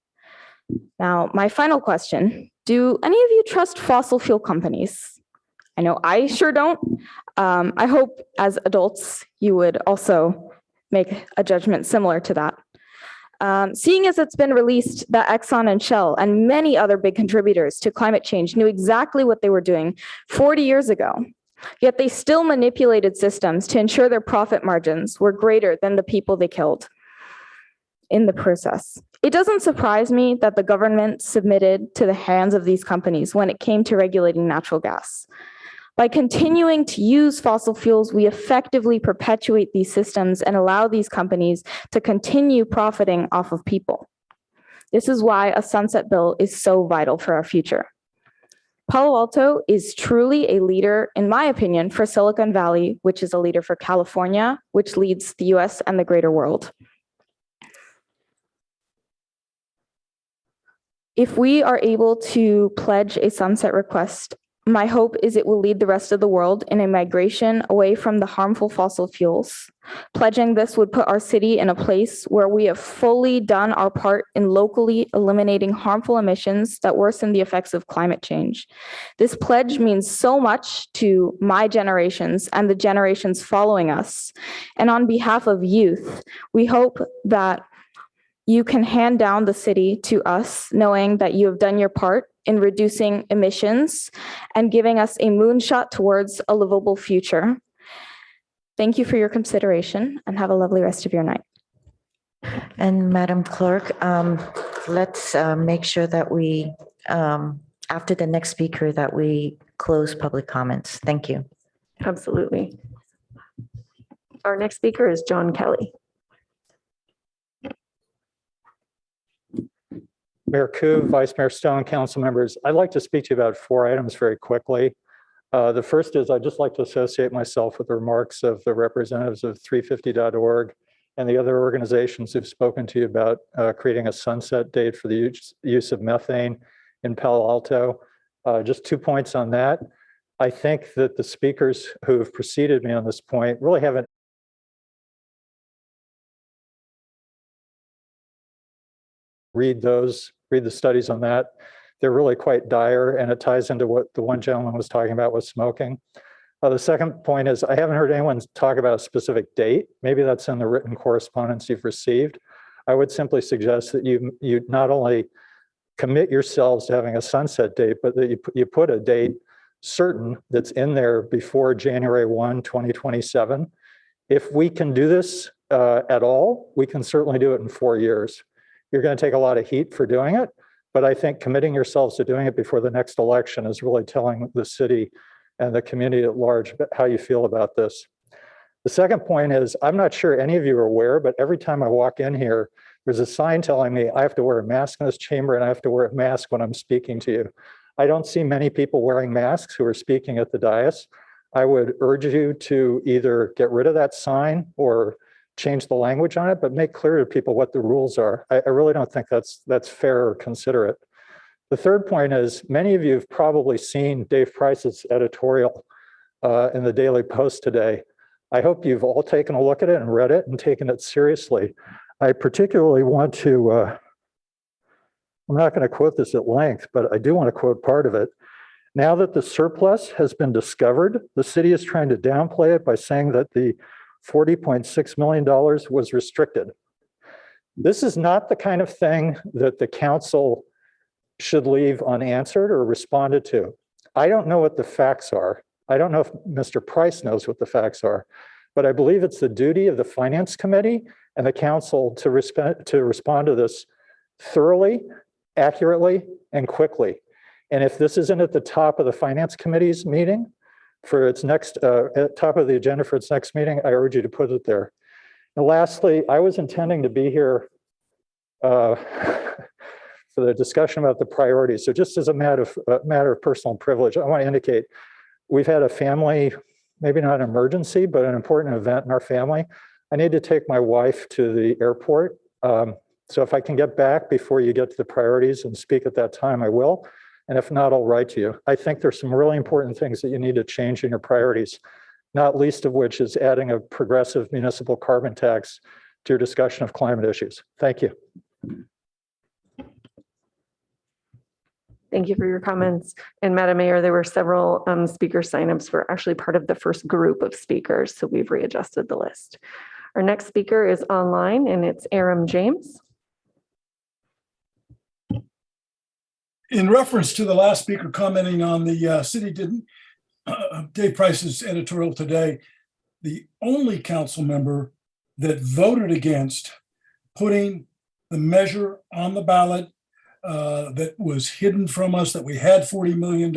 Now, my final question, do any of you trust fossil fuel companies? I know I sure don't. I hope as adults, you would also make a judgment similar to that. Seeing as it's been released that Exxon and Shell and many other big contributors to climate change knew exactly what they were doing 40 years ago, yet they still manipulated systems to ensure their profit margins were greater than the people they killed in the process. It doesn't surprise me that the government submitted to the hands of these companies when it came to regulating natural gas. By continuing to use fossil fuels, we effectively perpetuate these systems and allow these companies to continue profiting off of people. This is why a sunset bill is so vital for our future. Palo Alto is truly a leader, in my opinion, for Silicon Valley, which is a leader for California, which leads the US and the greater world. If we are able to pledge a sunset request, my hope is it will lead the rest of the world in a migration away from the harmful fossil fuels. Pledging this would put our city in a place where we have fully done our part in locally eliminating harmful emissions that worsen the effects of climate change. This pledge means so much to my generations and the generations following us. And on behalf of youth, we hope that you can hand down the city to us, knowing that you have done your part in reducing emissions and giving us a moonshot towards a livable future. Thank you for your consideration and have a lovely rest of your night. And Madam Clerk, let's make sure that we, after the next speaker, that we close public comments. Thank you. Absolutely. Our next speaker is John Kelly. Mayor Koo, Vice Mayor Stone, council members, I'd like to speak to you about 4 items very quickly. The first is I'd just like to associate myself with the remarks of the representatives of 350.org and the other organizations who've spoken to you about creating a sunset date for the use of methane in Palo Alto. Just 2 points on that. I think that the speakers who have preceded me on this point really haven't read the studies on that. They're really quite dire, and it ties into what the one gentleman was talking about with smoking. The second point is I haven't heard anyone talk about a specific date. Maybe that's in the written correspondence you've received. I would simply suggest that you not only commit yourselves to having a sunset date, but that you put a date certain that's in there before January 1, 2027. If we can do this at all, we can certainly do it in 4 years. You're going to take a lot of heat for doing it, but I think committing yourselves to doing it before the next election is really telling the city and the community at large how you feel about this. The second point is, I'm not sure any of you are aware, but every time I walk in here, there's a sign telling me I have to wear a mask in this chamber and I have to wear a mask when I'm speaking to you. I don't see many people wearing masks who are speaking at the dais. I would urge you to either get rid of that sign or change the language on it, but make clear to people what the rules are. I really don't think that's fair or considerate. The third point is, many of you have probably seen Dave Price's editorial in the Daily Post today. I hope you've all taken a look at it and read it and taken it seriously. I particularly want to, I'm not going to quote this at length, but I do want to quote part of it. Now that the surplus has been discovered, the city is trying to downplay it by saying that the $40.6 million was restricted. This is not the kind of thing that the council should leave unanswered or responded to. I don't know what the facts are. I don't know if Mr. Price knows what the facts are, but I believe it's the duty of the Finance Committee and the council to respond to this thoroughly, accurately, and quickly. And if this isn't at the top of the Finance Committee's meeting, for its next, at top of the agenda for its next meeting, I urge you to put it there. And lastly, I was intending to be here for the discussion about the priorities. So just as a matter of personal privilege, I want to indicate we've had a family, maybe not an emergency, but an important event in our family. I need to take my wife to the airport. So if I can get back before you get to the priorities and speak at that time, I will. And if not, I'll write to you. I think there's some really important things that you need to change in your priorities, not least of which is adding a progressive municipal carbon tax to your discussion of climate issues. Thank you. Thank you for your comments. And Madam Mayor, there were several speaker signups for actually part of the first group of speakers, so we've readjusted the list. Our next speaker is online, and it's Aram James. In reference to the last speaker commenting on the city didn't, Dave Price's editorial today, the only council member that voted against putting the measure on the ballot that was hidden from us, that we had $40 million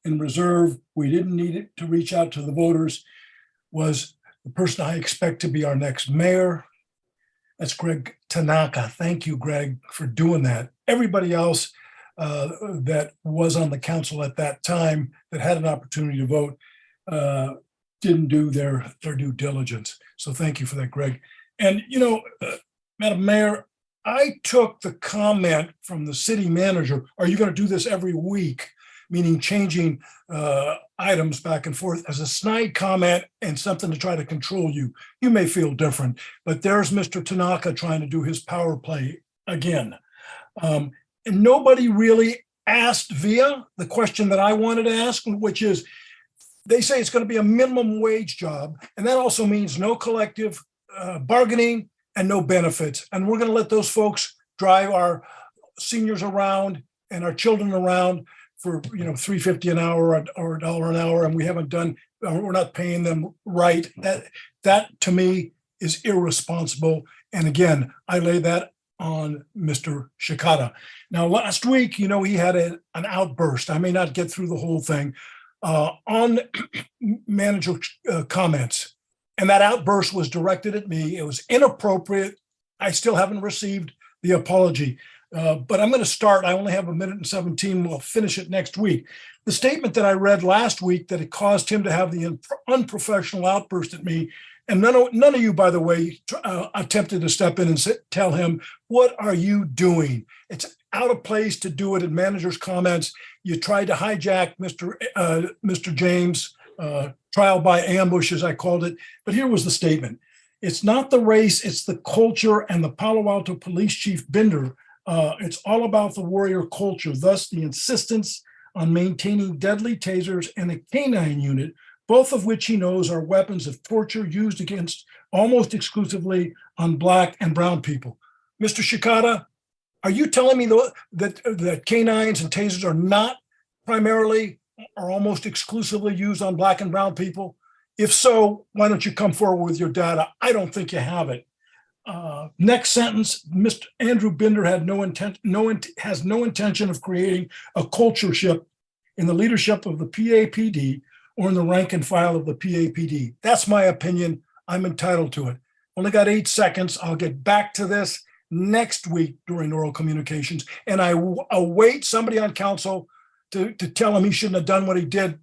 in reserve, we didn't need it to reach out to the voters, was the person I expect to be our next mayor. That's Greg Tanaka. Thank you, Greg, for doing that. Everybody else that was on the council at that time that had an opportunity to vote didn't do their due diligence. So thank you for that, Greg. And, you know, Madam Mayor, I took the comment from the city manager, are you going to do this every week? Meaning changing items back and forth, as a snide comment and something to try to control you. You may feel different, but there's Mr. Tanaka trying to do his power play again. And nobody really asked via the question that I wanted to ask, which is, they say it's going to be a minimum wage job, and that also means no collective bargaining and no benefits. And we're going to let those folks drive our seniors around and our children around for, you know, $3.50 an hour or $1 an hour, and we haven't done, we're not paying them right. That to me is irresponsible. And again, I lay that on Mr. Shikata. Now, last week, you know, he had an outburst. I may not get through the whole thing on manager comments. And that outburst was directed at me. It was inappropriate. I still haven't received the apology. but I'm going to start. I only have a minute and 17. We'll finish it next week. The statement that I read last week that it caused him to have the unprofessional outburst at me, and none of you, by the way, attempted to step in and tell him, what are you doing? It's out of place to do it in manager's comments. You tried to hijack Mr. James' trial by ambush, as I called it. But here was the statement. It's not the race, it's the culture, and the Palo Alto Police Chief Binder. It's all about the warrior culture, thus the insistence on maintaining deadly tasers and a canine unit, both of which he knows are weapons of torture used against almost exclusively on Black and brown people. Mr. Shikata, are you telling me that canines and tasers are not primarily or almost exclusively used on Black and brown people? If so, why don't you come forward with your data? I don't think you have it. Next sentence, Mr. Andrew Binder has no intention of creating a culture ship in the leadership of the PAPD or in the rank and file of the PAPD. That's my opinion. I'm entitled to it. Only got 8 seconds. I'll get back to this next week during oral communications. And I await somebody on council to tell him he shouldn't have done what he did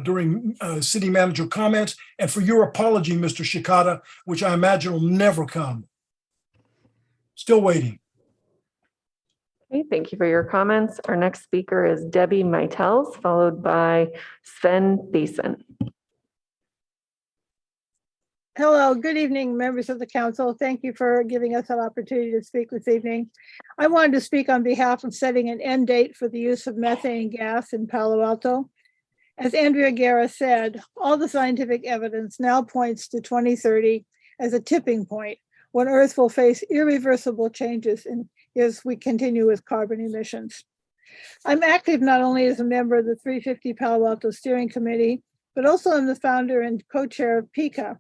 during city manager comments, and for your apology, Mr. Shikata, which I imagine will never come. Still waiting. Okay, thank you for your comments. Our next speaker is Debbie Mitels, followed by Sven Thiessen. Hello, good evening, members of the council. Thank you for giving us an opportunity to speak this evening. I wanted to speak on behalf of setting an end date for the use of methane gas in Palo Alto. As Andrea Guerra said, all the scientific evidence now points to 2030 as a tipping point when Earth will face irreversible changes as we continue with carbon emissions. I'm active not only as a member of the 350 Palo Alto Steering Committee, but also I'm the founder and co-chair of Pacc,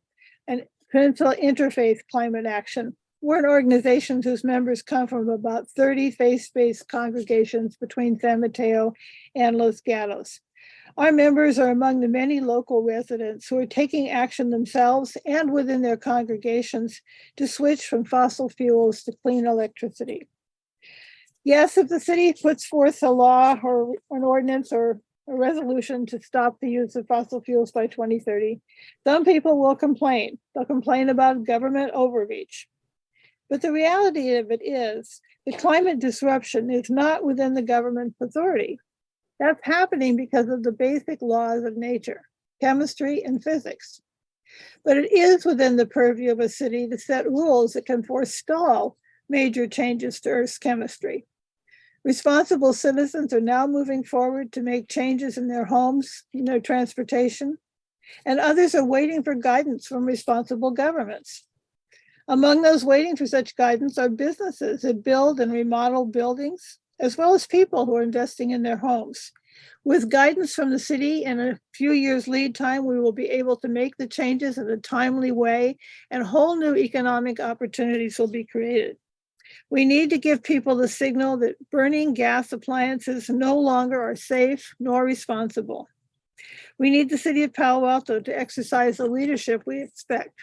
an Peninsula Interfaith Climate Action. We're an organization whose members come from about 30 faith-based congregations between San Mateo and Los Gatos. Our members are among the many local residents who are taking action themselves and within their congregations to switch from fossil fuels to clean electricity. Yes, if the city puts forth a law or an ordinance or a resolution to stop the use of fossil fuels by 2030, some people will complain. They'll complain about government overreach. But the reality of it is the climate disruption is not within the government's authority. That's happening because of the basic laws of nature, chemistry and physics. But it is within the purview of a city to set rules that can forestall major changes to Earth's chemistry. Responsible citizens are now moving forward to make changes in their homes, in their transportation, and others are waiting for guidance from responsible governments. Among those waiting for such guidance are businesses that build and remodel buildings, as well as people who are investing in their homes. With guidance from the city and a few years lead time, we will be able to make the changes in a timely way, and whole new economic opportunities will be created. We need to give people the signal that burning gas appliances no longer are safe nor responsible. We need the city of Palo Alto to exercise the leadership we expect.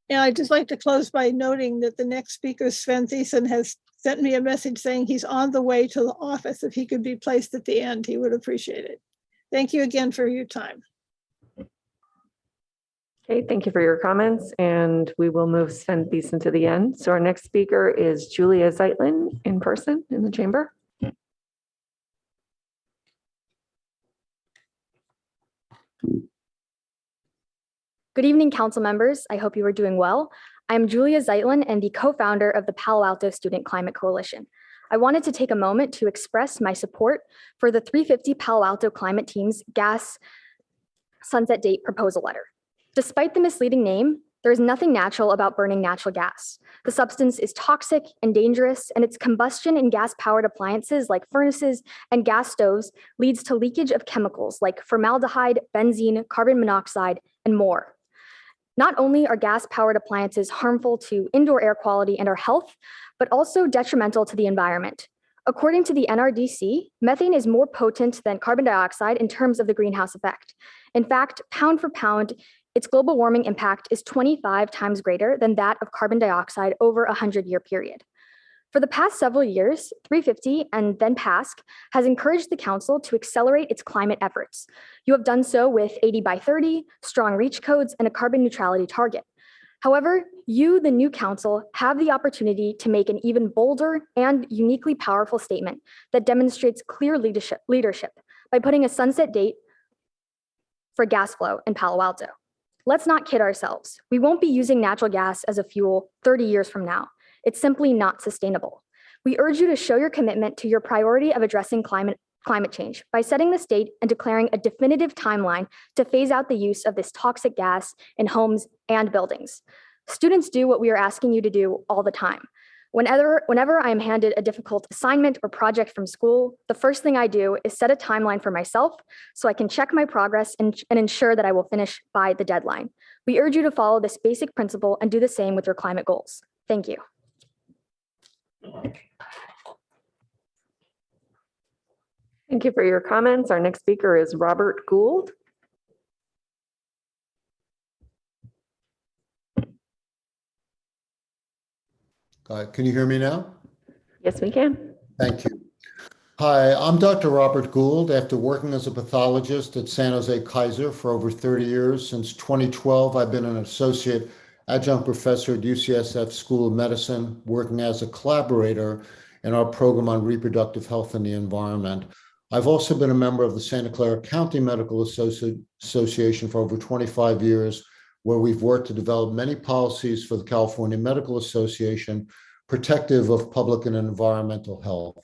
And I'd just like to close by noting that the next speaker, Sven Thiessen, has sent me a message saying he's on the way to the office. If he could be placed at the end, he would appreciate it. Thank you again for your time. Okay, thank you for your comments, and we will move Sven Thiessen to the end. So our next speaker is Julia Zeitlin in person in the chamber. Good evening, council members. I hope you are doing well. I'm Julia Zeitlin and the co-founder of the Palo Alto Student Climate Coalition. I wanted to take a moment to express my support for the 350 Palo Alto Climate Team's gas sunset date proposal letter. Despite the misleading name, there is nothing natural about burning natural gas. The substance is toxic and dangerous, and its combustion in gas-powered appliances like furnaces and gas stoves leads to leakage of chemicals like formaldehyde, benzene, carbon monoxide, and more. Not only are gas-powered appliances harmful to indoor air quality and our health, but also detrimental to the environment. According to the NRDC, methane is more potent than carbon dioxide in terms of the greenhouse effect. In fact, pound for pound, its global warming impact is 25 times greater than that of carbon dioxide over a 100-year period. For the past several years, 350 and then Pacc has encouraged the council to accelerate its climate efforts. You have done so with 80 by 30, strong reach codes, and a carbon neutrality target. However, you, the new council, have the opportunity to make an even bolder and uniquely powerful statement that demonstrates clear leadership by putting a sunset date for gas flow in Palo Alto. Let's not kid ourselves. We won't be using natural gas as a fuel 30 years from now. It's simply not sustainable. We urge you to show your commitment to your priority of addressing climate change by setting the state and declaring a definitive timeline to phase out the use of this toxic gas in homes and buildings. Students do what we are asking you to do all the time. Whenever I am handed a difficult assignment or project from school, the first thing I do is set a timeline for myself so I can check my progress and ensure that I will finish by the deadline. We urge you to follow this basic principle and do the same with your climate goals. Thank you. Thank you for your comments. Our next speaker is Robert Gould. Can you hear me now? Yes, we can. Thank you. Hi, I'm Dr. Robert Gould. After working as a pathologist at San Jose Kaiser for over 30 years, since 2012, I've been an associate adjunct professor at UCSF School of Medicine, working as a collaborator in our program on reproductive health and the environment. I've also been a member of the Santa Clara County Medical Association for over 25 years, where we've worked to develop many policies for the California Medical Association protective of public and environmental health.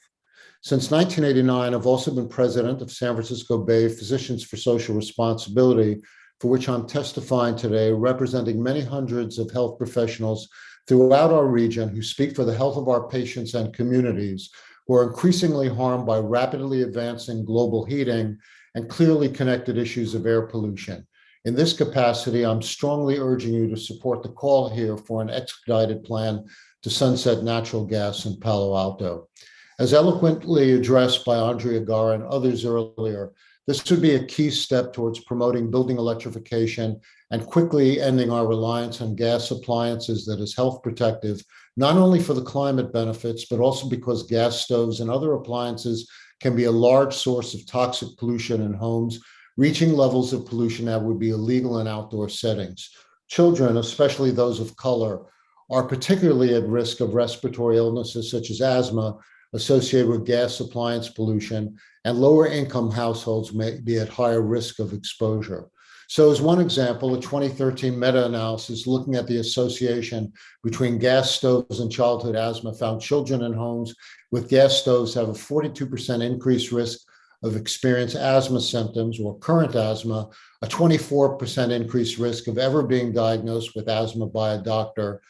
Since 1989, I've also been president of San Francisco Bay Physicians for Social Responsibility, for which I'm testifying today, representing many hundreds of health professionals throughout our region who speak for the health of our patients and communities who are increasingly harmed by rapidly advancing global heating and clearly connected issues of air pollution. In this capacity, I'm strongly urging you to support the call here for an expedited plan to sunset natural gas in Palo Alto. As eloquently addressed by Andrea Gara and others earlier, this would be a key step towards promoting building electrification and quickly ending our reliance on gas appliances that is health protective, not only for the climate benefits, but also because gas stoves and other appliances can be a large source of toxic pollution in homes, reaching levels of pollution that would be illegal in outdoor settings. Children, especially those of color, are particularly at risk of respiratory illnesses such as asthma associated with gas appliance pollution, and lower income households may be at higher risk of exposure. So as one example, a 2013 meta-analysis looking at the association between gas stoves and childhood asthma found children in homes with gas stoves have a 42% increased risk of experience asthma symptoms or current asthma, a 24% increased risk of ever being diagnosed with asthma by a doctor,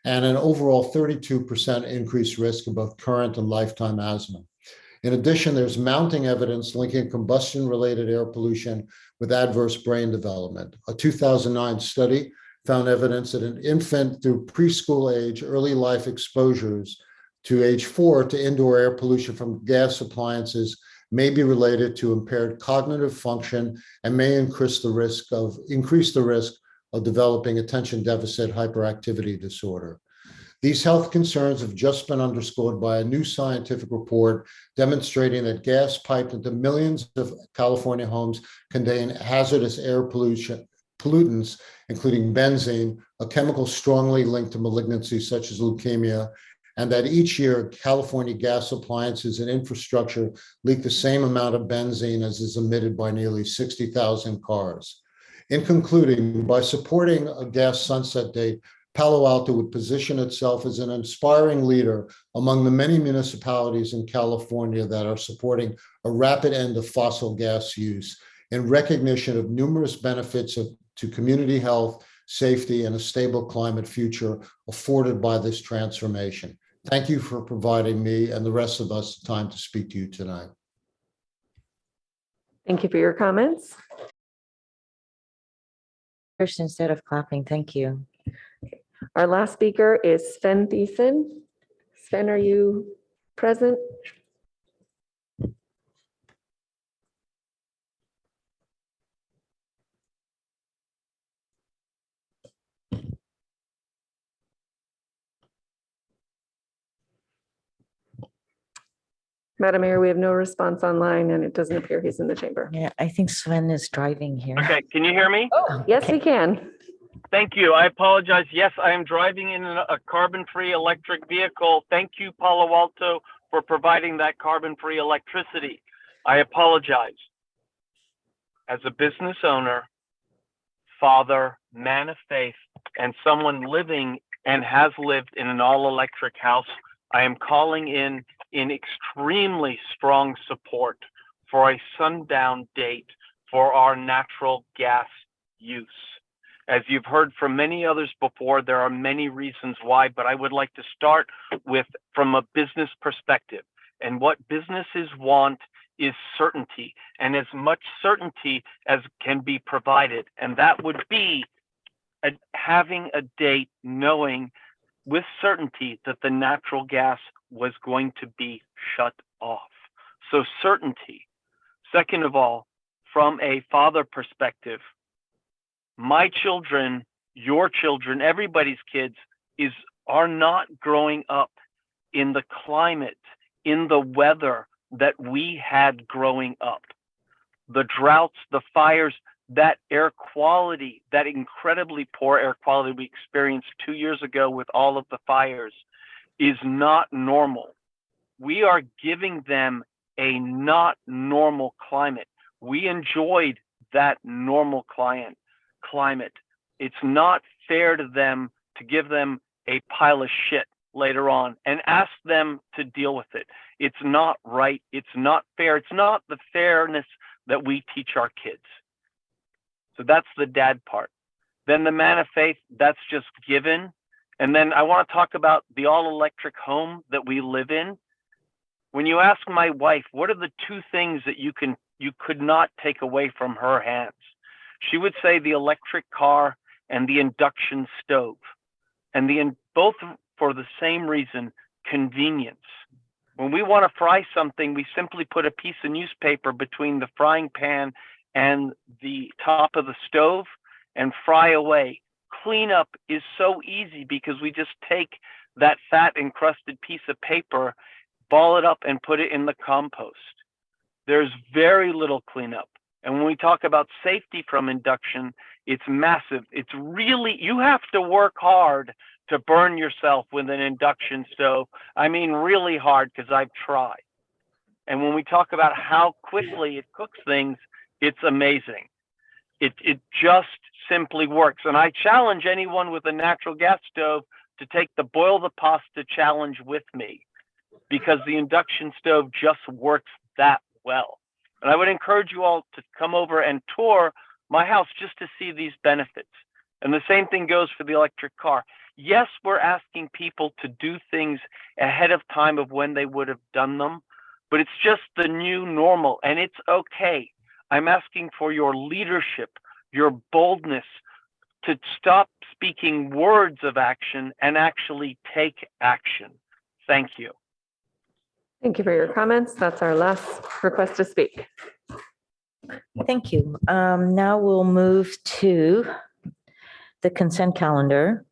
and an overall 32% increased risk of both current and lifetime asthma. In addition, there's mounting evidence linking combustion-related air pollution with adverse brain development. A 2009 study found evidence that an infant through preschool age, early life exposures to age 4 to indoor air pollution from gas appliances may be related to impaired cognitive function and may increase the risk of developing attention deficit hyperactivity disorder. These health concerns have just been underscored by a new scientific report demonstrating that gas piped into millions of California homes contain hazardous air pollutants, including benzene, a chemical strongly linked to malignancies such as leukemia, and that each year California gas appliances and infrastructure leak the same amount of benzene as is emitted by nearly 60,000 cars. In concluding, by supporting a gas sunset date, Palo Alto would position itself as an inspiring leader among the many municipalities in California that are supporting a rapid end of fossil gas use in recognition of numerous benefits to community health, safety, and a stable climate future afforded by this transformation. Thank you for providing me and the rest of us time to speak to you tonight. Thank you for your comments. First, instead of clapping, thank you. Our last speaker is Sven Thiessen. Sven, are you present? Madam Mayor, we have no response online and it doesn't appear he's in the chamber. Yeah, I think Sven is driving here. Okay, can you hear me? Oh, yes, we can. Thank you. I apologize. Yes, I am driving in a carbon-free electric vehicle. Thank you, Palo Alto, for providing that carbon-free electricity. I apologize. As a business owner, father, man of faith, and someone living and has lived in an all-electric house, I am calling in extremely strong support for a sundown date for our natural gas use. As you've heard from many others before, there are many reasons why, but I would like to start with from a business perspective. And what businesses want is certainty, and as much certainty as can be provided. And that would be having a date knowing with certainty that the natural gas was going to be shut off. So certainty. Second of all, from a father perspective, my children, your children, everybody's kids are not growing up in the climate, in the weather that we had growing up. The droughts, the fires, that air quality, that incredibly poor air quality we experienced 2 years ago with all of the fires is not normal. We are giving them a not normal climate. We enjoyed that normal climate. It's not fair to them to give them a pile of shit later on and ask them to deal with it. It's not right. It's not fair. It's not the fairness that we teach our kids. So that's the dad part. Then the man of faith, that's just given. And then I want to talk about the all-electric home that we live in. When you ask my wife, what are the two things that you could not take away from her hands? She would say the electric car and the induction stove. And both for the same reason, convenience. When we want to fry something, we simply put a piece of newspaper between the frying pan and the top of the stove and fry away. Cleanup is so easy because we just take that fat encrusted piece of paper, ball it up and put it in the compost. There's very little cleanup. And when we talk about safety from induction, it's massive. It's really, you have to work hard to burn yourself with an induction stove. I mean, really hard, because I've tried. And when we talk about how quickly it cooks things, it's amazing. It just simply works. And I challenge anyone with a natural gas stove to take the boil the pasta challenge with me, because the induction stove just works that well. And I would encourage you all to come over and tour my house just to see these benefits. And the same thing goes for the electric car. Yes, we're asking people to do things ahead of time of when they would have done them, but it's just the new normal, and it's okay. I'm asking for your leadership, your boldness to stop speaking words of action and actually take action. Thank you. Thank you for your comments. That's our last request to speak. Thank you. Now we'll move to the consent calendar.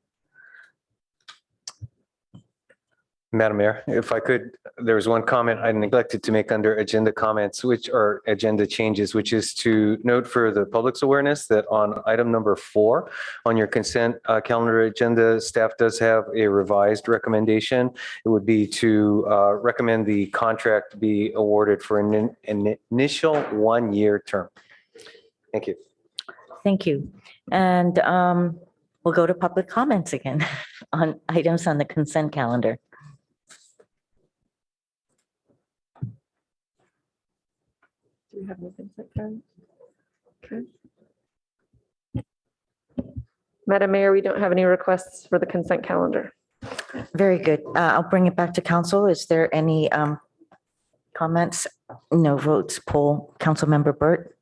Madam Mayor, if I could, there was one comment I neglected to make under agenda comments, which are agenda changes, which is to note for the public's awareness that on item number 4 on your consent calendar agenda, staff does have a revised recommendation. It would be to recommend the contract be awarded for an initial 1-year term. Thank you. Thank you. And we'll go to public comments again on items on the consent calendar. Do we have any consent calendar? Okay. Madam Mayor, we don't have any requests for the consent calendar. Very good. I'll bring it back to council. Is there any comments? No votes. Poll. Councilmember Burt.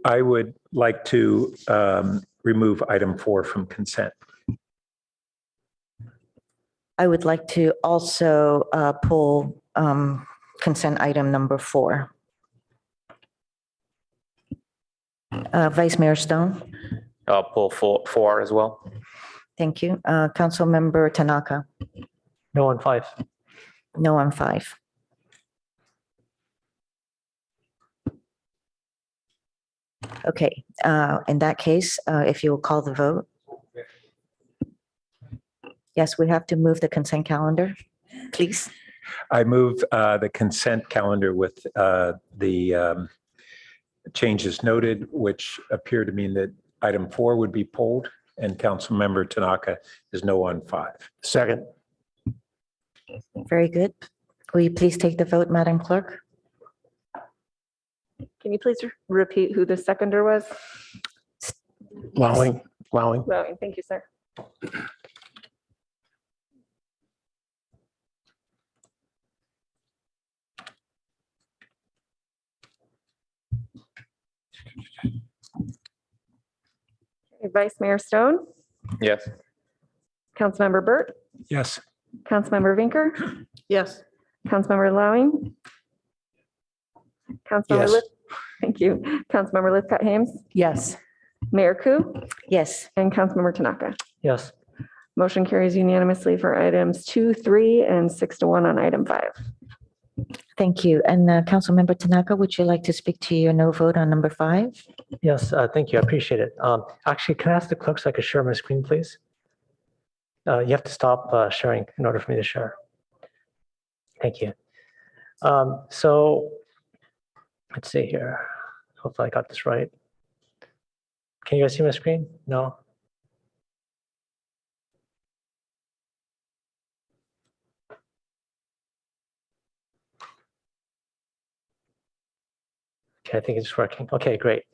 I would like to remove item 4 from consent. I would like to also pull consent item number 4. Vice Mayor Stone. I'll pull 4 as well. Thank you. Councilmember Tanaka. No on 5. No on 5. Okay, in that case, if you'll call the vote. Yes, we have to move the consent calendar, please. I move the consent calendar with the changes noted, which appear to mean that item 4 would be pulled and Councilmember Tanaka is no on 5. Second. Very good. Will you please take the vote, Madam Clerk? Can you please repeat who the seconder was? Lowing. Well, thank you, sir. Okay, Vice Mayor Stone, Yes. Councilmember Burt, Yes. Councilmember Vinker, Yes. Councilmember Lowing, Councilmember Yes. Lip, thank you, Councilmember Lipcott Hames, Yes. Mayor Ku, Yes. and Councilmember Tanaka. Yes. Motion carries unanimously for items 2, 3, and 6-1 on item 5. Thank you. And Councilmember Tanaka, would you like to speak to your no vote on number 5? Yes, thank you. I appreciate it. Actually, can I ask the clerk so I could share my screen, please? You have to stop sharing in order for me to share. Thank you. So let's see here. Hopefully I got this right. Can you guys see my screen? No? Okay, I think it's working. Okay, great.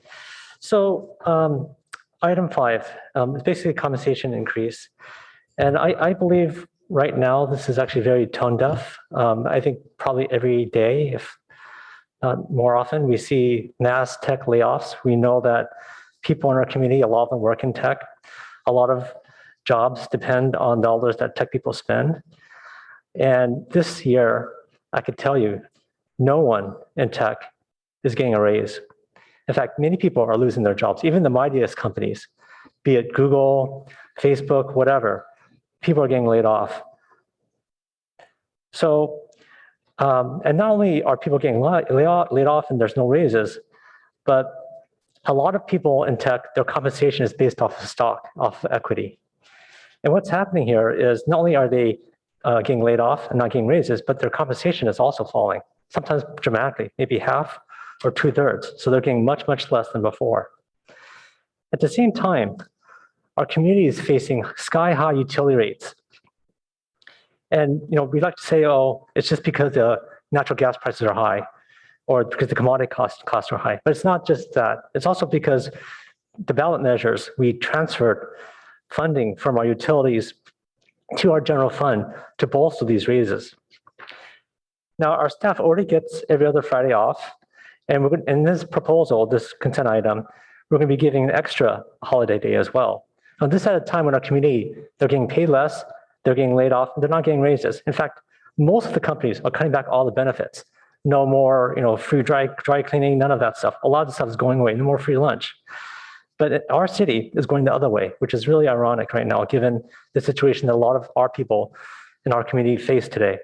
So item 5 is basically a compensation increase. And I believe right now this is actually very tone deaf. I think probably every day, if not more often, we see mass tech layoffs. We know that people in our community, a lot of them work in tech. A lot of jobs depend on dollars that tech people spend. And this year, I could tell you, no one in tech is getting a raise. In fact, many people are losing their jobs, even the mightiest companies, be it Google, Facebook, whatever, people are getting laid off. So, and not only are people getting laid off and there's no raises, but a lot of people in tech, their compensation is based off of stock, off of equity. And what's happening here is not only are they getting laid off and not getting raises, but their compensation is also falling, sometimes dramatically, maybe half or 2/3. So they're getting much, much less than before. At the same time, our community is facing sky-high utility rates. And we like to say, oh, it's just because the natural gas prices are high or because the commodity costs are high. But it's not just that. It's also because the ballot measures, we transferred funding from our utilities to our general fund to bolster these raises. Now, our staff already gets every other Friday off. And in this proposal, this consent item, we're going to be giving an extra holiday day as well. Now, this at a time when our community, they're getting paid less, they're getting laid off, they're not getting raises. In fact, most of the companies are cutting back all the benefits. No more, free dry cleaning, none of that stuff. A lot of the stuff is going away, no more free lunch. But our city is going the other way, which is really ironic right now, given the situation that a lot of our people in our community face today.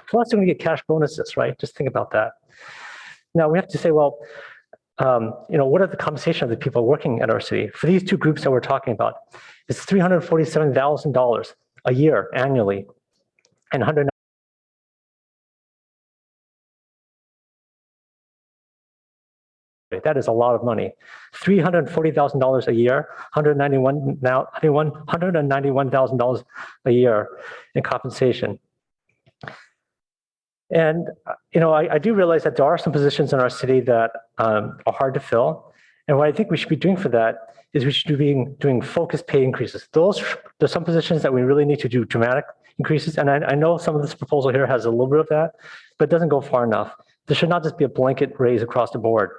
Plus, they're going to get cash bonuses, right? Just think about that. Now, we have to say, well, what are the compensation of the people working at our city? For these two groups that we're talking about, it's $347,000 a year annually, and that is a lot of money. $340,000 a year, $191,000 a year in compensation. And I do realize that there are some positions in our city that are hard to fill. And what I think we should be doing for that is we should be doing focused pay increases. There's some positions that we really need to do dramatic increases. And I know some of this proposal here has a little bit of that, but it doesn't go far enough. There should not just be a blanket raise across the board.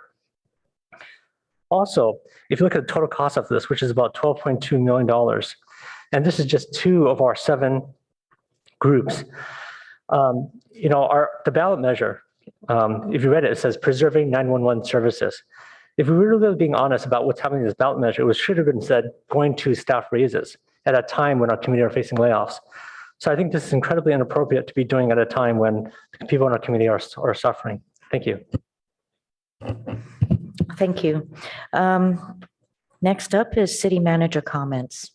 Also, if you look at the total cost of this, which is about $12.2 million, and this is just 2 of our 7 groups, the ballot measure, if you read it, it says preserving 911 services. If we were really being honest about what's happening in this ballot measure, it should have been said going to staff raises at a time when our community are facing layoffs. So I think this is incredibly inappropriate to be doing at a time when people in our community are suffering. Thank you. Thank you. Next up is city manager comments.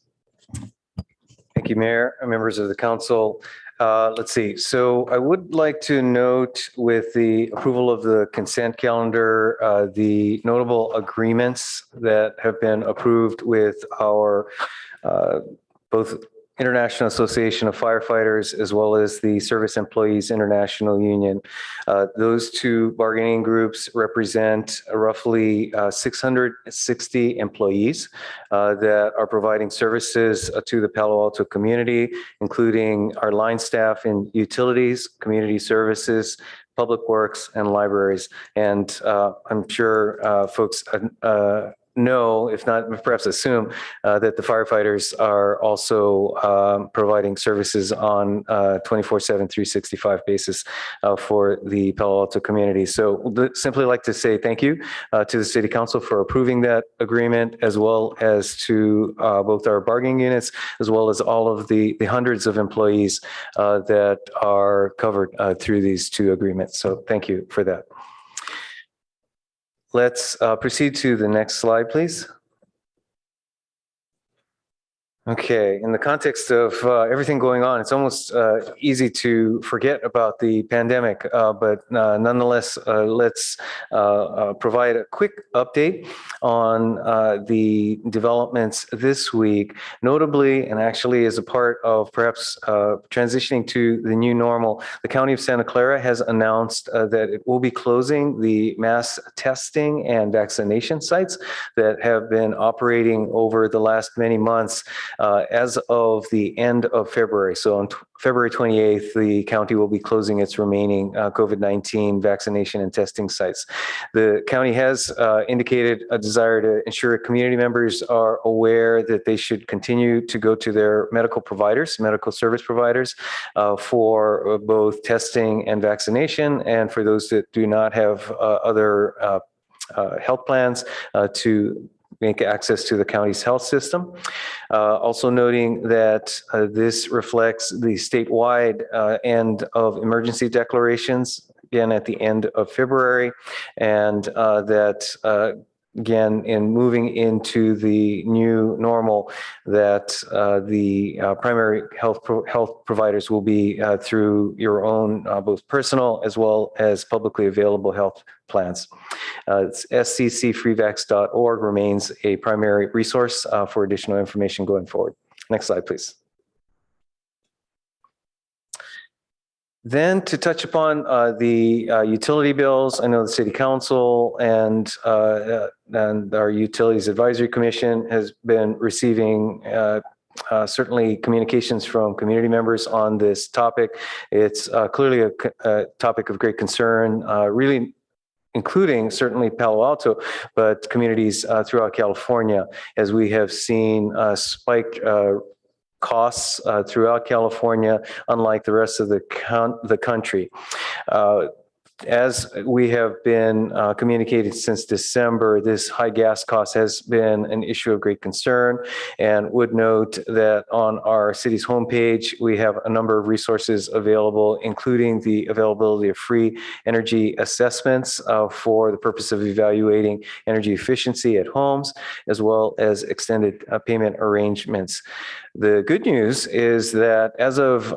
Thank you, Mayor, members of the council. Let's see. So I would like to note with the approval of the consent calendar, the notable agreements that have been approved with our both International Association of Firefighters as well as the Service Employees International Union. Those two bargaining groups represent roughly 660 employees that are providing services to the Palo Alto community, including our line staff in utilities, community services, public works, and libraries. And I'm sure folks know, if not perhaps assume, that the firefighters are also providing services on 24/7, 365 basis for the Palo Alto community. So simply like to say thank you to the City Council for approving that agreement, as well as to both our bargaining units, as well as all of the hundreds of employees that are covered through these two agreements. So thank you for that. Let's proceed to the next slide, please. Okay, in the context of everything going on, it's almost easy to forget about the pandemic, but nonetheless, let's provide a quick update on the developments this week. Notably, and actually as a part of perhaps transitioning to the new normal, the County of Santa Clara has announced that it will be closing the mass testing and vaccination sites that have been operating over the last many months. As of the end of February. So on February 28th, the county will be closing its remaining COVID-19 vaccination and testing sites. The county has indicated a desire to ensure community members are aware that they should continue to go to their medical providers, medical service providers, for both testing and vaccination, and for those that do not have other health plans, to make access to the county's health system. Also noting that this reflects the statewide end of emergency declarations, again, at the end of February, and that again, in moving into the new normal, that the primary health providers will be through your own both personal as well as publicly available health plans. It's sccfreevax.org remains a primary resource for additional information going forward. Next slide, please. Then to touch upon the utility bills, I know the City Council and our Utilities Advisory Commission has been receiving certainly communications from community members on this topic. It's clearly a topic of great concern, really including certainly Palo Alto, but communities throughout California, as we have seen spiked costs throughout California, unlike the rest of the country. As we have been communicating since December, this high gas cost has been an issue of great concern, and would note that on our city's homepage, we have a number of resources available, including the availability of free energy assessments for the purpose of evaluating energy efficiency at homes, as well as extended payment arrangements. The good news is that as of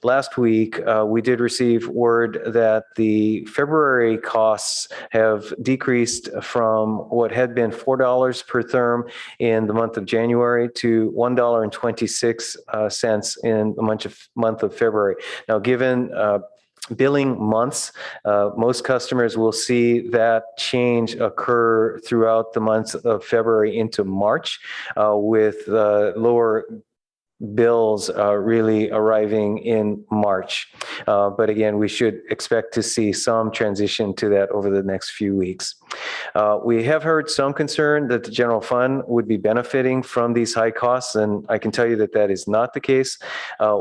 last week, we did receive word that the February costs have decreased from what had been $4 per therm in the month of January to $1.26 in the month of February. Now, given billing months, most customers will see that change occur throughout the months of February into March, with lower bills really arriving in March. But again, we should expect to see some transition to that over the next few weeks. We have heard some concern that the general fund would be benefiting from these high costs, and I can tell you that that is not the case.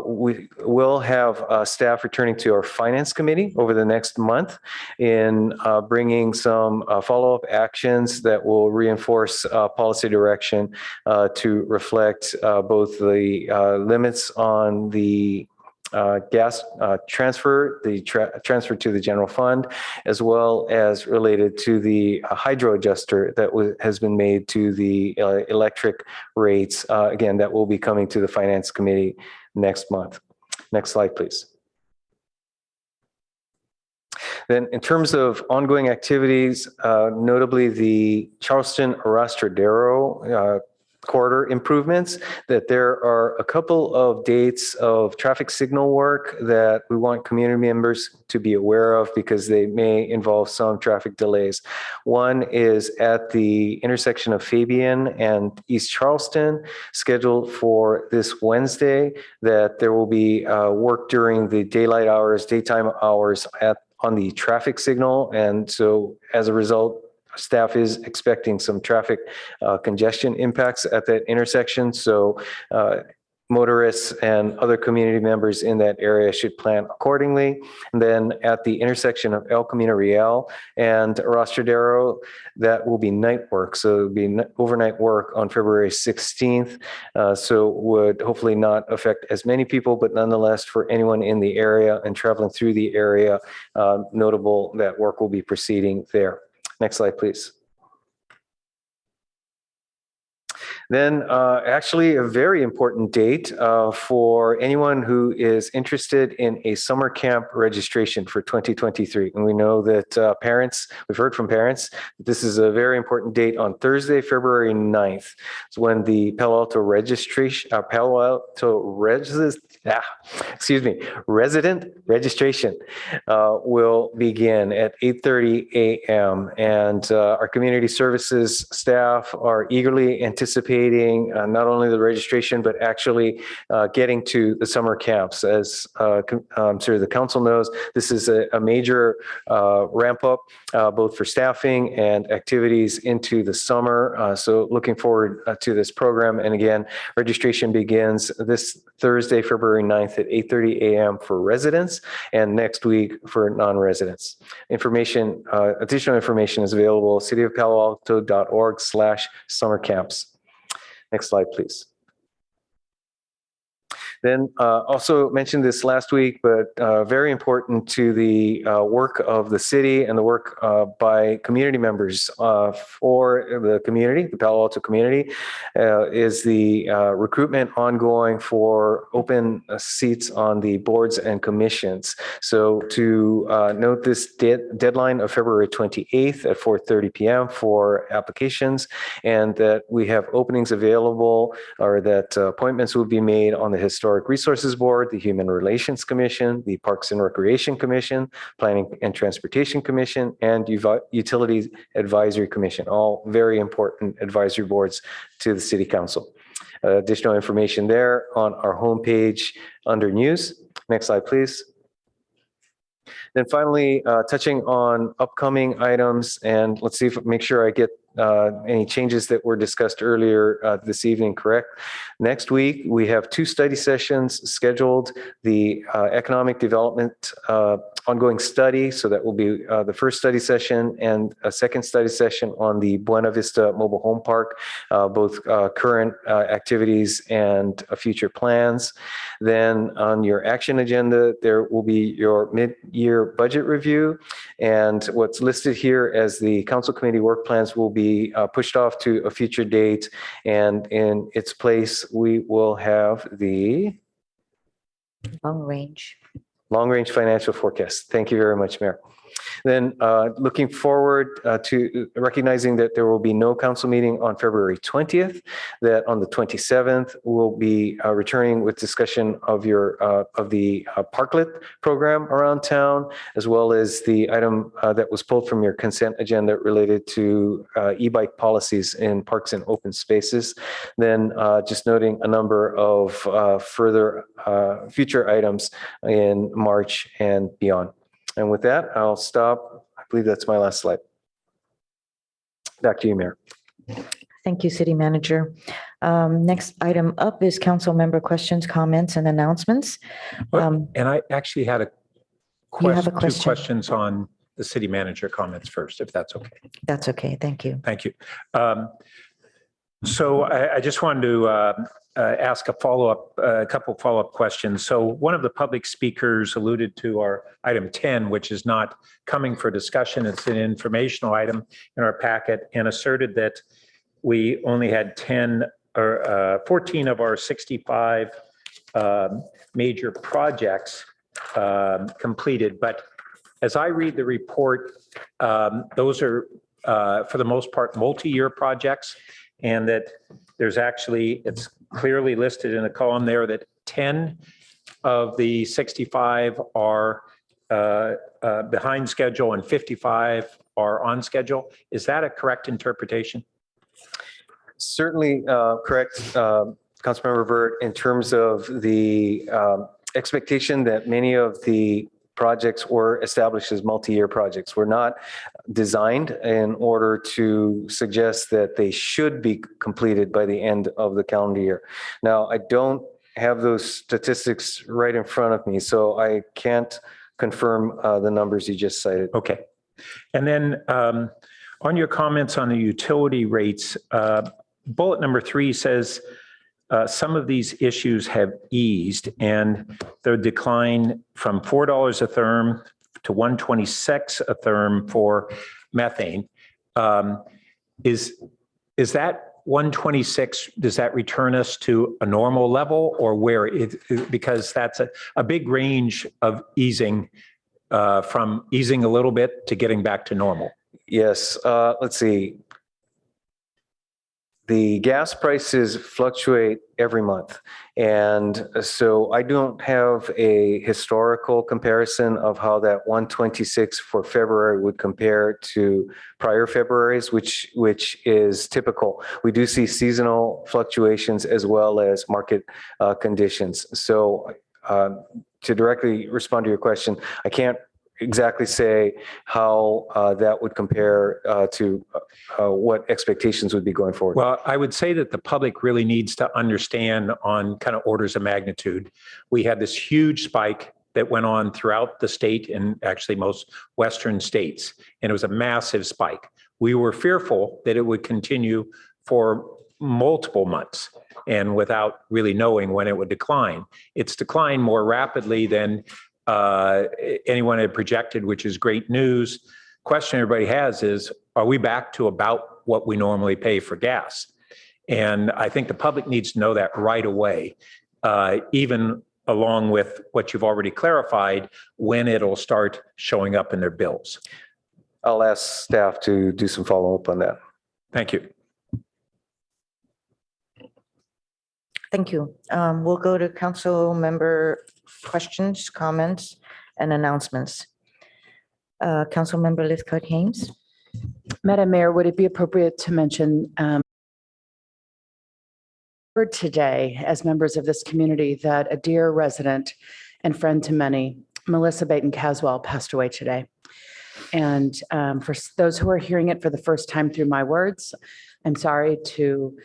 We will have staff returning to our finance committee over the next month in bringing some follow-up actions that will reinforce policy direction to reflect both the limits on the gas transfer, the transfer to the general fund, as well as related to the hydro adjuster that has been made to the electric rates. Again, that will be coming to the Finance Committee next month. Next slide, please. Then in terms of ongoing activities, notably the Charleston-Arastradero corridor improvements, that there are a couple of dates of traffic signal work that we want community members to be aware of because they may involve some traffic delays. One is at the intersection of Fabian and East Charleston, scheduled for this Wednesday, that there will be work during the daylight hours, daytime hours on the traffic signal. And so as a result, staff is expecting some traffic congestion impacts at that intersection. So motorists and other community members in that area should plan accordingly. And then at the intersection of El Camino Real and Arastradero, that will be night work. So it'll be overnight work on February 16th. So would hopefully not affect as many people, but nonetheless for anyone in the area and traveling through the area, notable that work will be proceeding there. Next slide, please. Then actually a very important date for anyone who is interested in a summer camp registration for 2023. And we know that parents, we've heard from parents, this is a very important date on Thursday, February 9th. It's when the Palo Alto resident registration will begin at 8:30 a.m. And our community services staff are eagerly anticipating not only the registration, but actually getting to the summer camps. As I'm sure the council knows, this is a major ramp up, both for staffing and activities into the summer. So looking forward to this program. And again, registration begins this Thursday, February 9th at 8:30 a.m. for residents and next week for non-residents. Information, additional information is available at cityofpaloalto.org/summer camps. Next slide, please. Then also mentioned this last week, but very important to the work of the city and the work by community members for the community, the Palo Alto community, is the recruitment ongoing for open seats on the boards and commissions. So to note this deadline of February 28th at 4:30 p.m. for applications, and that we have openings available, or that appointments will be made on the Historic Resources Board, the Human Relations Commission, the Parks and Recreation Commission, Planning and Transportation Commission, and Utilities Advisory Commission, all very important advisory boards to the City Council. Additional information there on our homepage under News. Next slide, please. Then finally, touching on upcoming items, and let's see if make sure I get any changes that were discussed earlier this evening correct. Next week, we have 2 study sessions scheduled. The economic development ongoing study, so that will be the first study session, and a second study session on the Buena Vista Mobile Home Park, both current activities and future plans. Then on your action agenda, there will be your mid-year budget review, and what's listed here as the council committee work plans will be pushed off to a future date, and in its place, we will have the long range financial forecast. Thank you very much, Mayor. Then looking forward to recognizing that there will be no council meeting on February 20th, that on the 27th, we'll be returning with discussion of the parklet program around town, as well as the item that was pulled from your consent agenda related to e-bike policies in parks and open spaces. Then just noting a number of further future items in March and beyond. And with that, I'll stop. I believe that's my last slide. Back to you, Mayor. Thank you, City Manager. Next item up is council member questions, comments, and announcements. And I actually had You have a 2 question. questions on the city manager comments first, if that's okay. That's okay. Thank you. Thank you. So I just wanted to ask a couple follow-up questions. So one of the public speakers alluded to our item 10, which is not coming for discussion. It's an informational item in our packet, and asserted that we only had 14 of our 65 major projects completed. But as I read the report, those are for the most part multi-year projects, and that there's actually, it's clearly listed in a column there that 10 of the 65 are behind schedule and 55 are on schedule. Is that a correct interpretation? Certainly correct, Councilmember Burt, in terms of the expectation that many of the projects were established as multi-year projects. Were not designed in order to suggest that they should be completed by the end of the calendar year. Now, I don't have those statistics right in front of me, so I can't confirm the numbers you just cited. Okay. And then on your comments on the utility rates, bullet number 3 says some of these issues have eased, and the decline from $4 a therm to $1.26 a therm for methane. Is that 126, does that return us to a normal level, or where because that's a big range of easing, from easing a little bit to getting back to normal? Yes, let's see. The gas prices fluctuate every month. And so I don't have a historical comparison of how that 126 for February would compare to prior Februaries, which is typical. We do see seasonal fluctuations as well as market conditions. So to directly respond to your question, I can't exactly say how that would compare to what expectations would be going forward. Well, I would say that the public really needs to understand on kind of orders of magnitude. We had this huge spike that went on throughout the state and actually most Western states, and it was a massive spike. We were fearful that it would continue for multiple months and without really knowing when it would decline. It's declined more rapidly than anyone had projected, which is great news. Question everybody has is, are we back to about what we normally pay for gas? And I think the public needs to know that right away, even along with what you've already clarified, when it'll start showing up in their bills. I'll ask staff to do some follow-up on that. Thank you. Thank you. We'll go to council member questions, comments, and announcements. Councilmember Lithcott-Haynes. Madam Mayor, would it be appropriate to mention today, as members of this community, that a dear resident and friend to many, Melissa Baton Caswell, passed away today. And for those who are hearing it for the first time through my words, I'm sorry to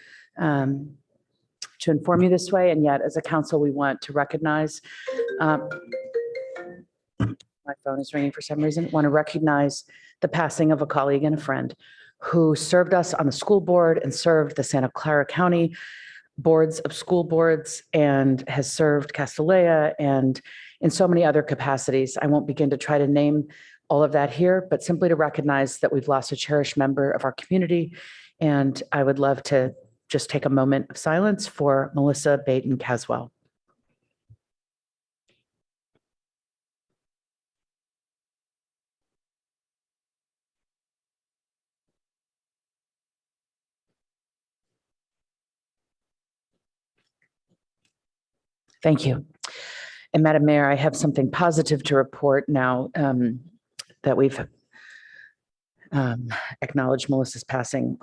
inform you this way, and yet as a council, we want to recognize, my phone is ringing for some reason, want to recognize the passing of a colleague and a friend who served us on the school board and served the Santa Clara County boards of school boards and has served Castellea and in so many other capacities. I won't begin to try to name all of that here, but simply to recognize that we've lost a cherished member of our community. And I would love to just take a moment of silence for Melissa Baton Caswell. Thank you. And Madam Mayor, I have something positive to report now that we've acknowledged Melissa's passing.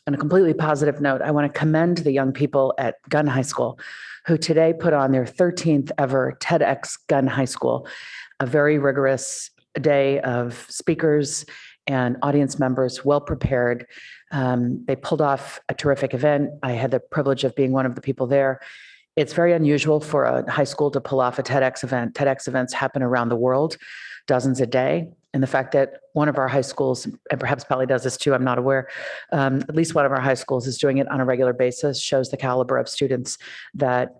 On a completely positive note, I want to commend the young people at Gun High School who today put on their 13th ever TEDx Gun High School, a very rigorous day of speakers and audience members, well prepared. They pulled off a terrific event. I had the privilege of being one of the people there. It's very unusual for a high school to pull off a TEDx event. TEDx events happen around the world, dozens a day. And the fact that one of our high schools, and perhaps Pali does this too, I'm not aware, at least one of our high schools is doing it on a regular basis, shows the caliber of students that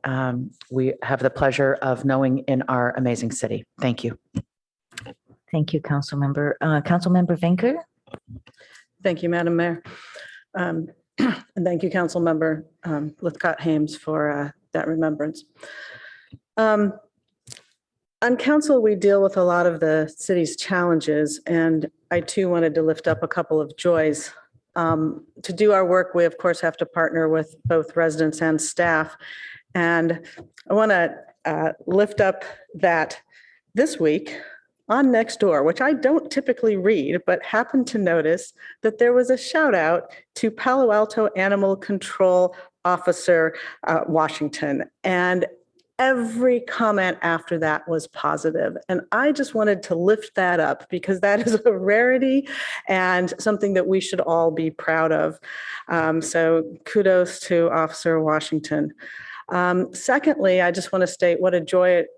we have the pleasure of knowing in our amazing city. Thank you. Thank you, Councilmember. Councilmember Venker? Thank you, Madam Mayor. And thank you, Councilmember Lithcott-Hames for that remembrance. On council, we deal with a lot of the city's challenges, and I too wanted to lift up a couple of joys. To do our work, we of course have to partner with both residents and staff. And I want to lift up that this week on Nextdoor, which I don't typically read, but happened to notice that there was a shout out to Palo Alto Animal Control Officer Washington. And every comment after that was positive. And I just wanted to lift that up because that is a rarity and something that we should all be proud of. So kudos to Officer Washington. Secondly, I just want to state what a joy it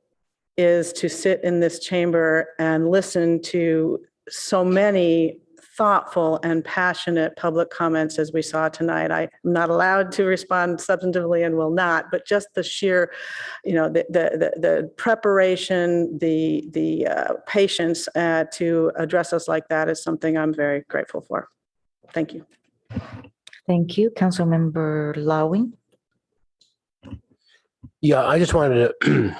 is to sit in this chamber and listen to so many thoughtful and passionate public comments as we saw tonight. I'm not allowed to respond substantively and will not, but just the sheer, the preparation, the patience to address us like that is something I'm very grateful for. Thank you. Thank you, Councilmember Lowing. Yeah, I just wanted to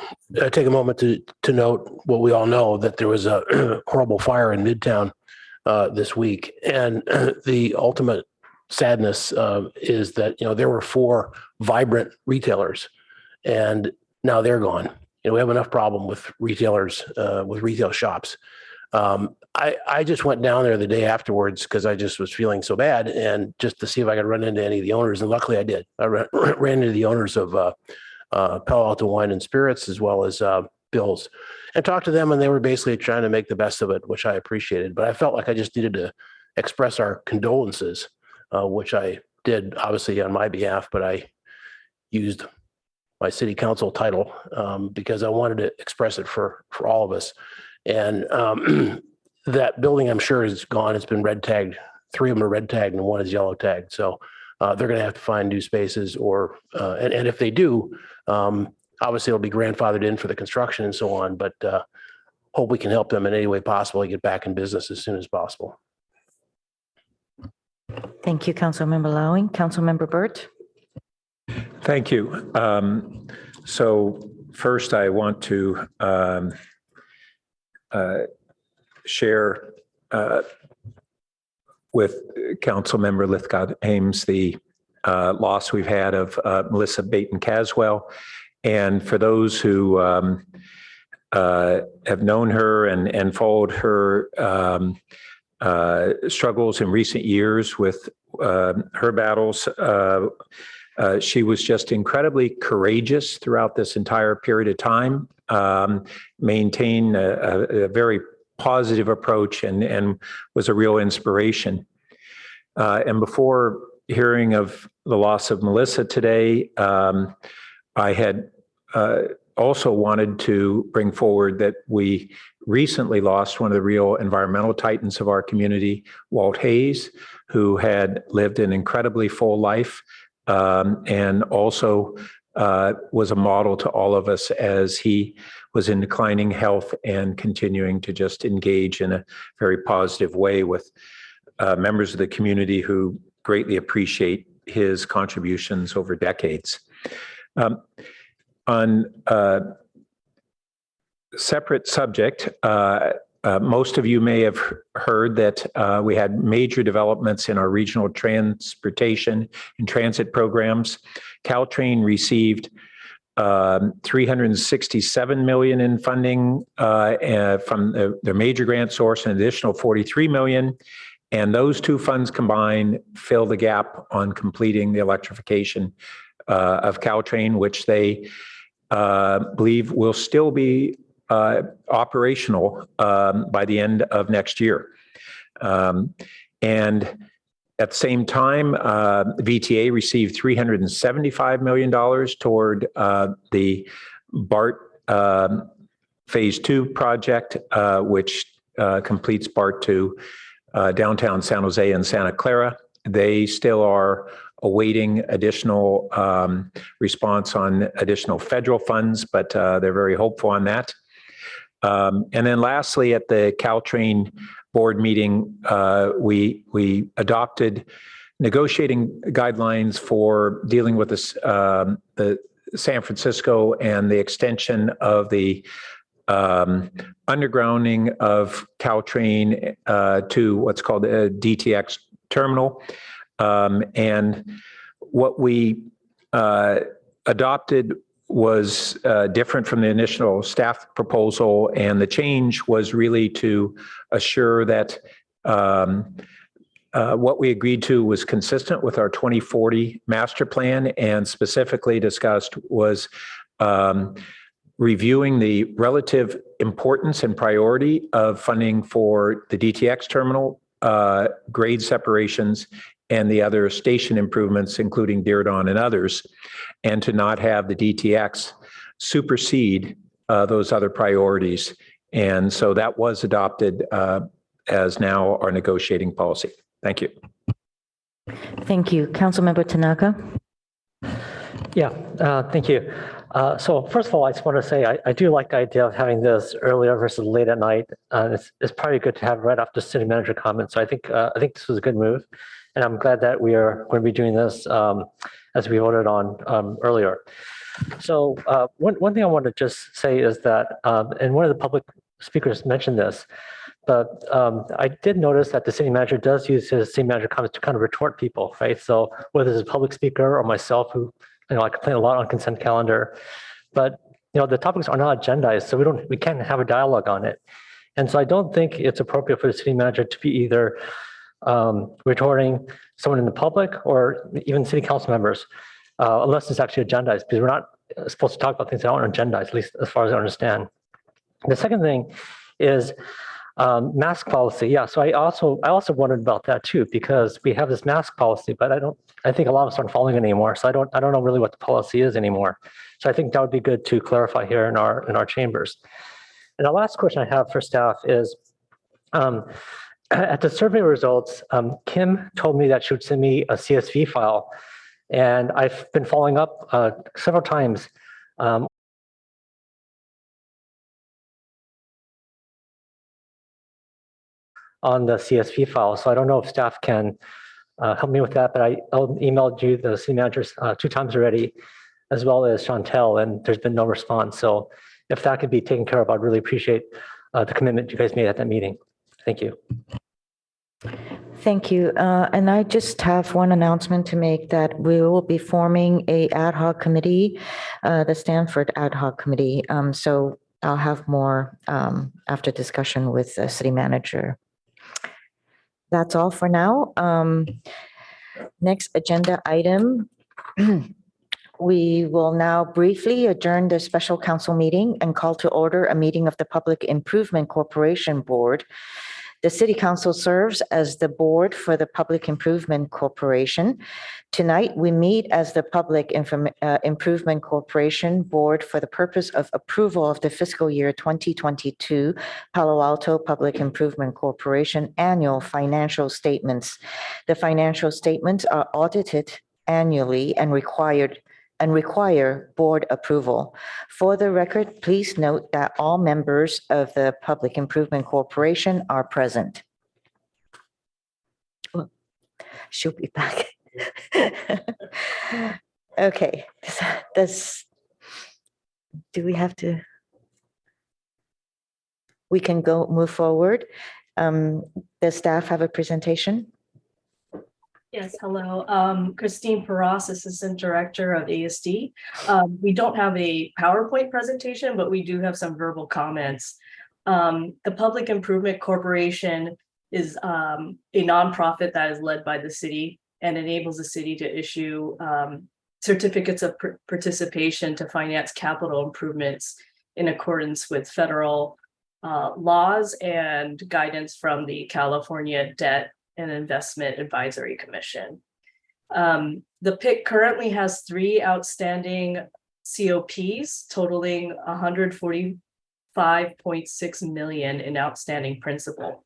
take a moment to note what we all know, that there was a horrible fire in Midtown this week. And the ultimate sadness is that, there were 4 vibrant retailers and now they're gone. We have enough problem with retailers, with retail shops. I just went down there the day afterwards because I just was feeling so bad, and just to see if I could run into any of the owners. And luckily I did. I ran into the owners of Palo Alto Wine and Spirits, as well as Bill's, and talked to them, and they were basically trying to make the best of it, which I appreciated. But I felt like I just needed to express our condolences, which I did obviously on my behalf, but I used my city council title because I wanted to express it for all of us. And that building, I'm sure, is gone. It's been red tagged. 3 of them are red tagged and 1 is yellow tagged. So they're going to have to find new spaces, or and if they do, obviously it'll be grandfathered in for the construction and so on, but hope we can help them in any way possible to get back in business as soon as possible. Thank you, Councilmember Lowing. Councilmember Burt. Thank you. So first I want to share with Councilmember Lithcott-Hames the loss we've had of Melissa Baton-Caswell. And for those who have known her and followed her struggles in recent years with her battles, she was just incredibly courageous throughout this entire period of time, maintained a very positive approach and was a real inspiration. And before hearing of the loss of Melissa today, I had also wanted to bring forward that we recently lost one of the real environmental titans of our community, Walt Hayes, who had lived an incredibly full life and also was a model to all of us as he was in declining health and continuing to just engage in a very positive way with members of the community who greatly appreciate his contributions over decades. On a separate subject, most of you may have heard that we had major developments in our regional transportation and transit programs. Caltrain received $367 million in funding from their major grant source, an additional $43 million. And those 2 funds combined fill the gap on completing the electrification of Caltrain, which they believe will still be operational by the end of next year. And at the same time, VTA received $375 million toward the BART Phase 2 project, which completes part 2, downtown San Jose and Santa Clara. They still are awaiting additional response on additional federal funds, but they're very hopeful on that. And then lastly, at the Caltrain board meeting, we adopted negotiating guidelines for dealing with this, the San Francisco and the extension of the undergrounding of Caltrain to what's called a DTX terminal. And what we adopted was different from the initial staff proposal, and the change was really to assure that what we agreed to was consistent with our 2040 master plan, and specifically discussed was reviewing the relative importance and priority of funding for the DTX terminal, grade separations, and the other station improvements, including Diridon and others, and to not have the DTX supersede those other priorities. And so that was adopted as now our negotiating policy. Thank you. Thank you. Councilmember Tanaka. Yeah, thank you. So first of all, I just want to say I do like the idea of having this earlier versus late at night. It's probably good to have right after city manager comments. So I think this was a good move, and I'm glad that we are going to be doing this as we voted on earlier. So one thing I want to just say is that, and one of the public speakers mentioned this, but I did notice that the city manager does use his city manager comments to kind of retort people, right? So whether it's a public speaker or myself, who, I complain a lot on consent calendar, but the topics are not agendized, so we can't have a dialogue on it. And so I don't think it's appropriate for the city manager to be either retorting someone in the public or even city council members, unless it's actually agendized, because we're not supposed to talk about things that aren't agendized, at least as far as I understand. The second thing is mask policy. Yeah, so I also wondered about that too, because we have this mask policy, but I think a lot of us aren't following it anymore. So I don't know really what the policy is anymore. So I think that would be good to clarify here in our chambers. And the last question I have for staff is, at the survey results, Kim told me that she would send me a CSV file, and I've been following up several times. On the CSV file. So I don't know if staff can help me with that, but I'll emailed you the city managers 2 times already, as well as Chantel, and there's been no response. So if that could be taken care of, I'd really appreciate the commitment you guys made at that meeting. Thank you. Thank you. And I just have one announcement to make, that we will be forming a ad hoc committee, the Stanford Ad Hoc Committee. So I'll have more after discussion with the city manager. That's all for now. Next agenda item. We will now briefly adjourn the special council meeting and call to order a meeting of the Public Improvement Corporation Board. The City Council serves as the board for the Public Improvement Corporation. Tonight, we meet as the Public Improvement Corporation Board for the purpose of approval of the fiscal year 2022 Palo Alto Public Improvement Corporation annual financial statements. The financial statements are audited annually and require board approval. For the record, please note that all members of the Public Improvement Corporation are present. Oh, she'll be back. Okay, do we have to? We can move forward. Does staff have a presentation? Yes, hello. Christine Peros, Assistant Director of ASD. We don't have a PowerPoint presentation, but we do have some verbal comments. The Public Improvement Corporation is a nonprofit that is led by the city and enables the city to issue certificates of participation to finance capital improvements in accordance with federal laws and guidance from the California Debt and Investment Advisory Commission. The PIC currently has 3 outstanding COPs totaling $140 $5.6 million in outstanding principal.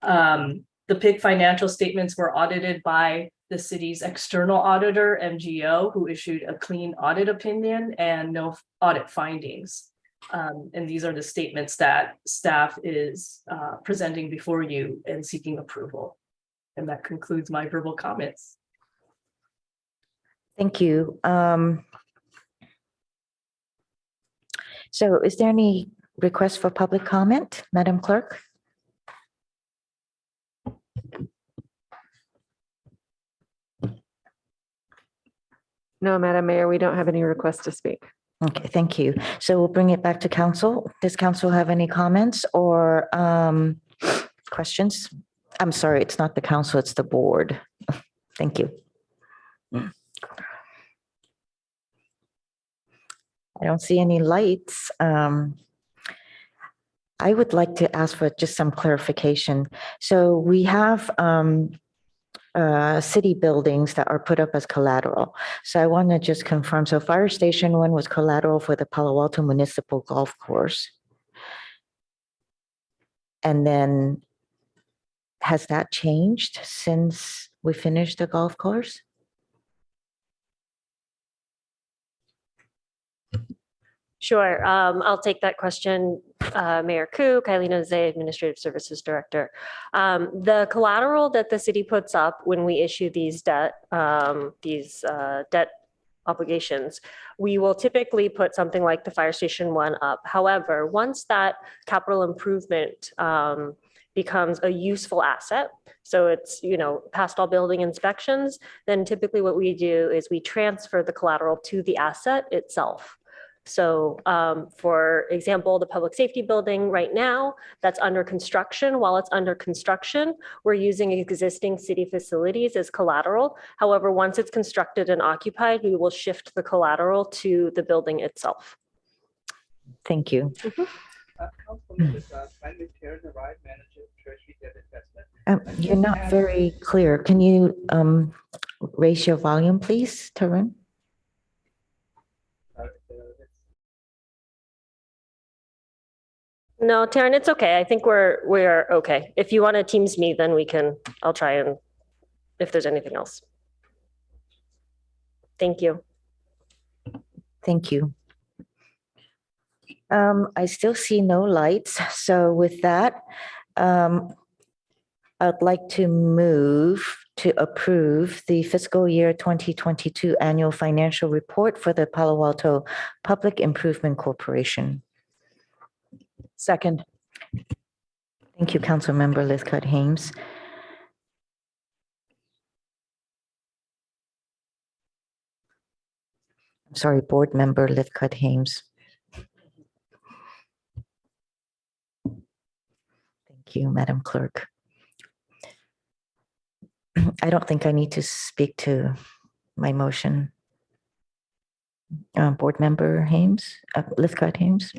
The Pacc financial statements were audited by the city's external auditor, MGO, who issued a clean audit opinion and no audit findings. And these are the statements that staff is presenting before you and seeking approval. And that concludes my verbal comments. Thank you. So is there any request for public comment, Madam Clerk? No, Madam Mayor, we don't have any requests to speak. Okay, thank you. So we'll bring it back to council. Does council have any comments or questions? I'm sorry, it's not the council, it's the board. Thank you. I don't see any lights. I would like to ask for just some clarification. So we have city buildings that are put up as collateral. So I want to just confirm. So Fire Station 1 was collateral for the Palo Alto Municipal Golf Course. And then has that changed since we finished the golf course? Sure. I'll take that question. Mayor Koo, Kailina Zay, Administrative Services Director. The collateral that the city puts up when we issue these debt obligations, we will typically put something like the Fire Station 1 up. However, once that capital improvement becomes a useful asset, so it's, past all building inspections, then typically what we do is we transfer the collateral to the asset itself. So for example, the public safety building right now that's under construction, while it's under construction, we're using existing city facilities as collateral. However, once it's constructed and occupied, we will shift the collateral to the building itself. Thank you. You're not very clear. Can you raise your volume, please, Tarun? No, Taryn, it's okay. I think we're okay. If you want to Teams me, then I'll try and if there's anything else. Thank you. Thank you. I still see no lights. So with that, I'd like to move to approve the fiscal year 2022 annual financial report for the Palo Alto Public Improvement Corporation. Second. Thank you, Councilmember Lithcott Hames. I'm sorry, Board Member Lithcott Hames. Thank you, Madam Clerk. I don't think I need to speak to my motion. Board Member Hames, Lithcott Hames.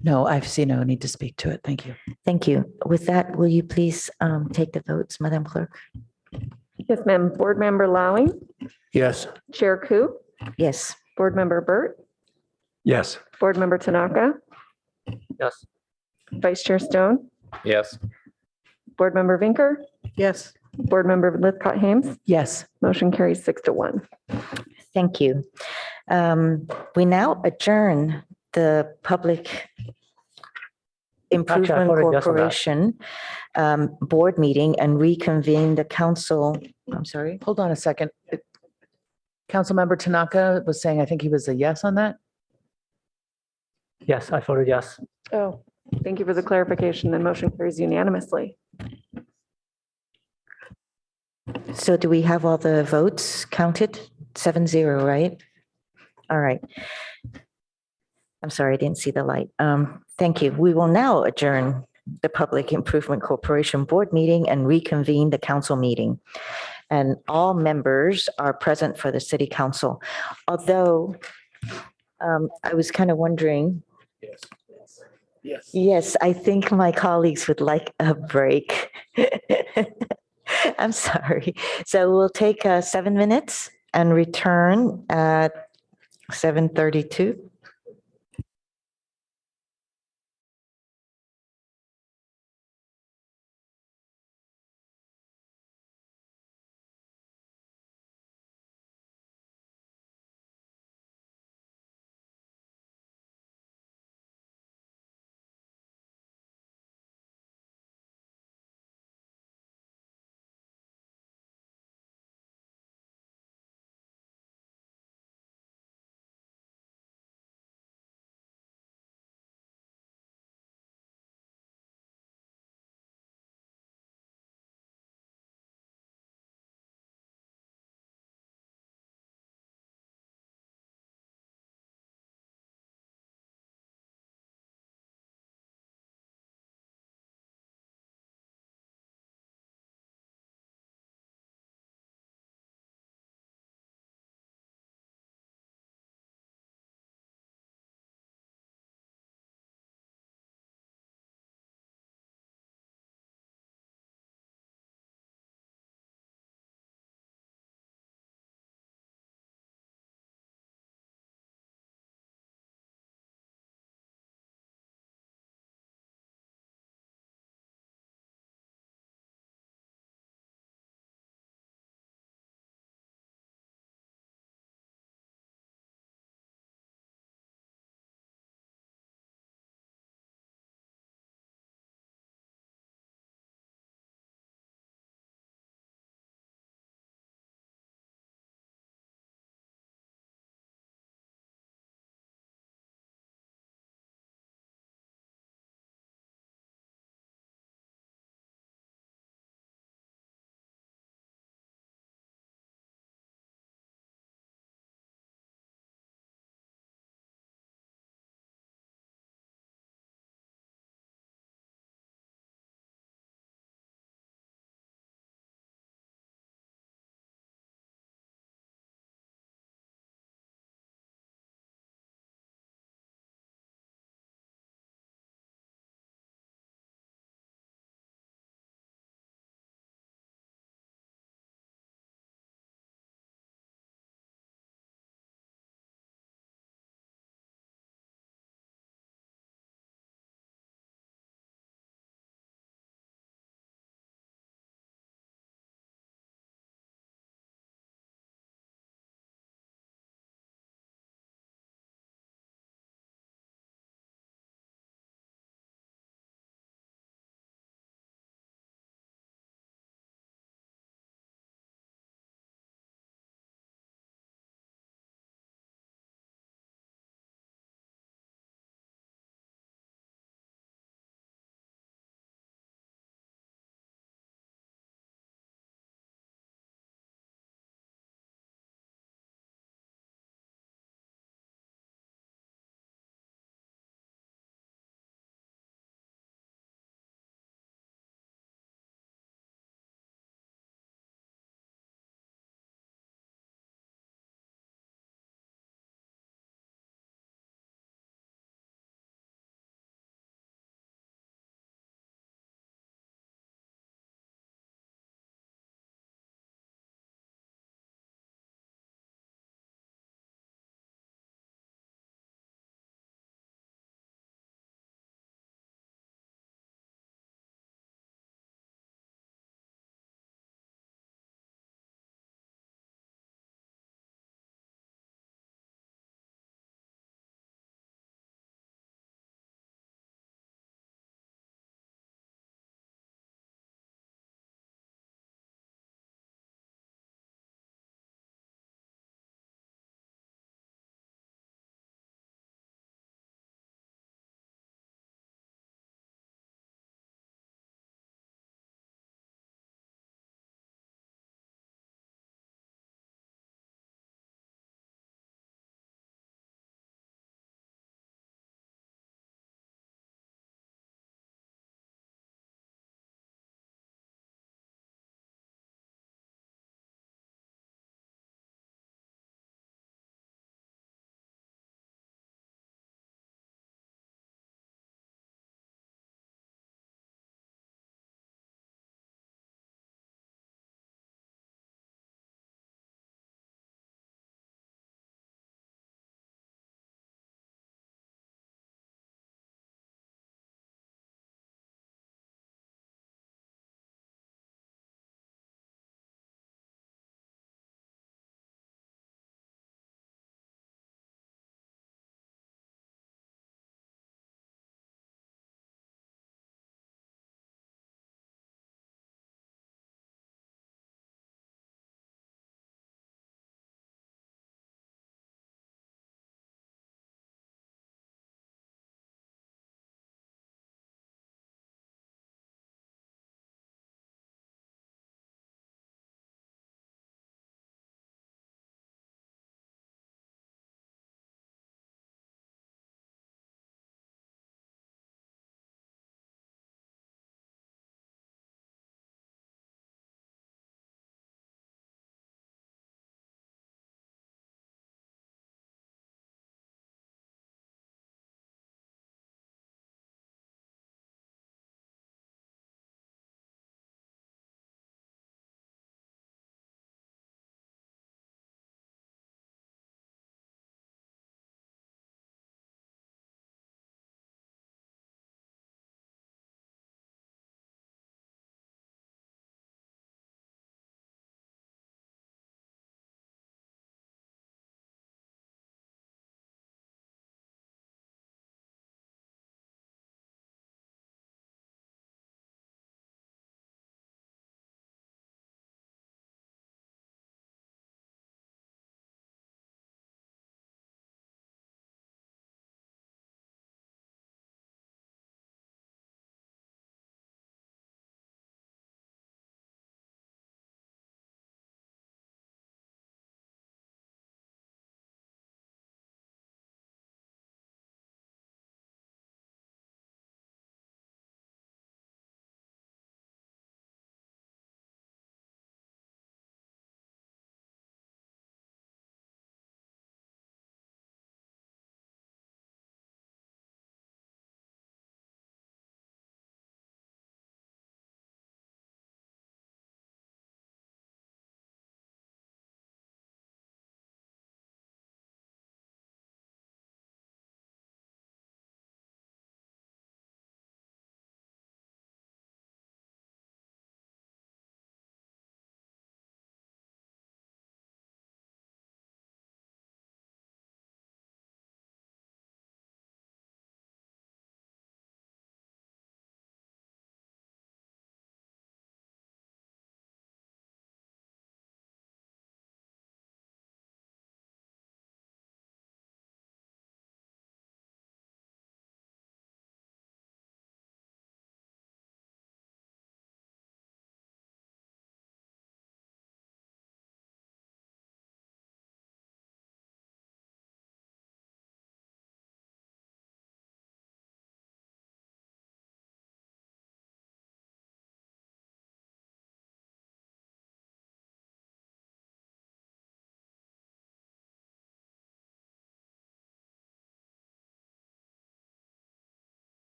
No, I see no need to speak to it. Thank you. Thank you. With that, will you please take the votes, Madam Clerk? Yes, ma'am. Board Member Lowing, Yes. Chair Koo, Yes. Board Member Burt, Yes. Board Member Tanaka, Yes. Vice Chair Stone, Yes. Board Member Vinker, Yes. Board Member Lithcott Hames. Yes. Motion carries 6-1. Thank you. We now adjourn the Public Improvement voted yes on that. Corporation board meeting and reconvene the council. I'm sorry. Hold on a second. Councilmember Tanaka was saying, I think he was a yes on that. Yes, I voted yes. Oh, thank you for the clarification. Then motion carries unanimously. So do we have all the votes counted? 7-0, right? All right. I'm sorry, I didn't see the light. Thank you. We will now adjourn the Public Improvement Corporation board meeting and reconvene the council meeting. And all members are present for the city council. Although I was kind of wondering. Yes. Yes, I think my colleagues would like a break. I'm sorry. So we'll take 7 minutes and return at 7:32.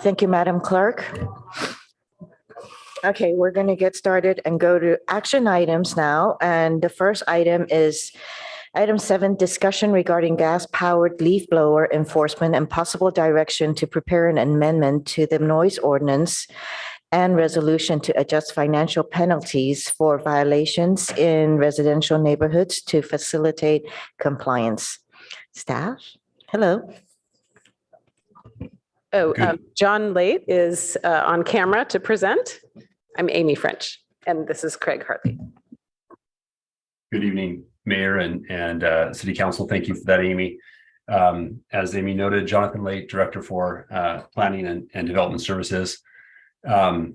Thank you, Madam Clerk. Okay, we're going to get started and go to action items now. And the first item is item 7, discussion regarding gas-powered leaf blower enforcement and possible direction to prepare an amendment to the noise ordinance and resolution to adjust financial penalties for violations in residential neighborhoods to facilitate compliance. Staff, hello. Oh, John Late is on camera to present. I'm Amy French, and this is Craig Hartley. Good evening, Mayor and City Council. Thank you for that, Amy. As Amy noted, Jonathan Late, Director for Planning and Development Services. I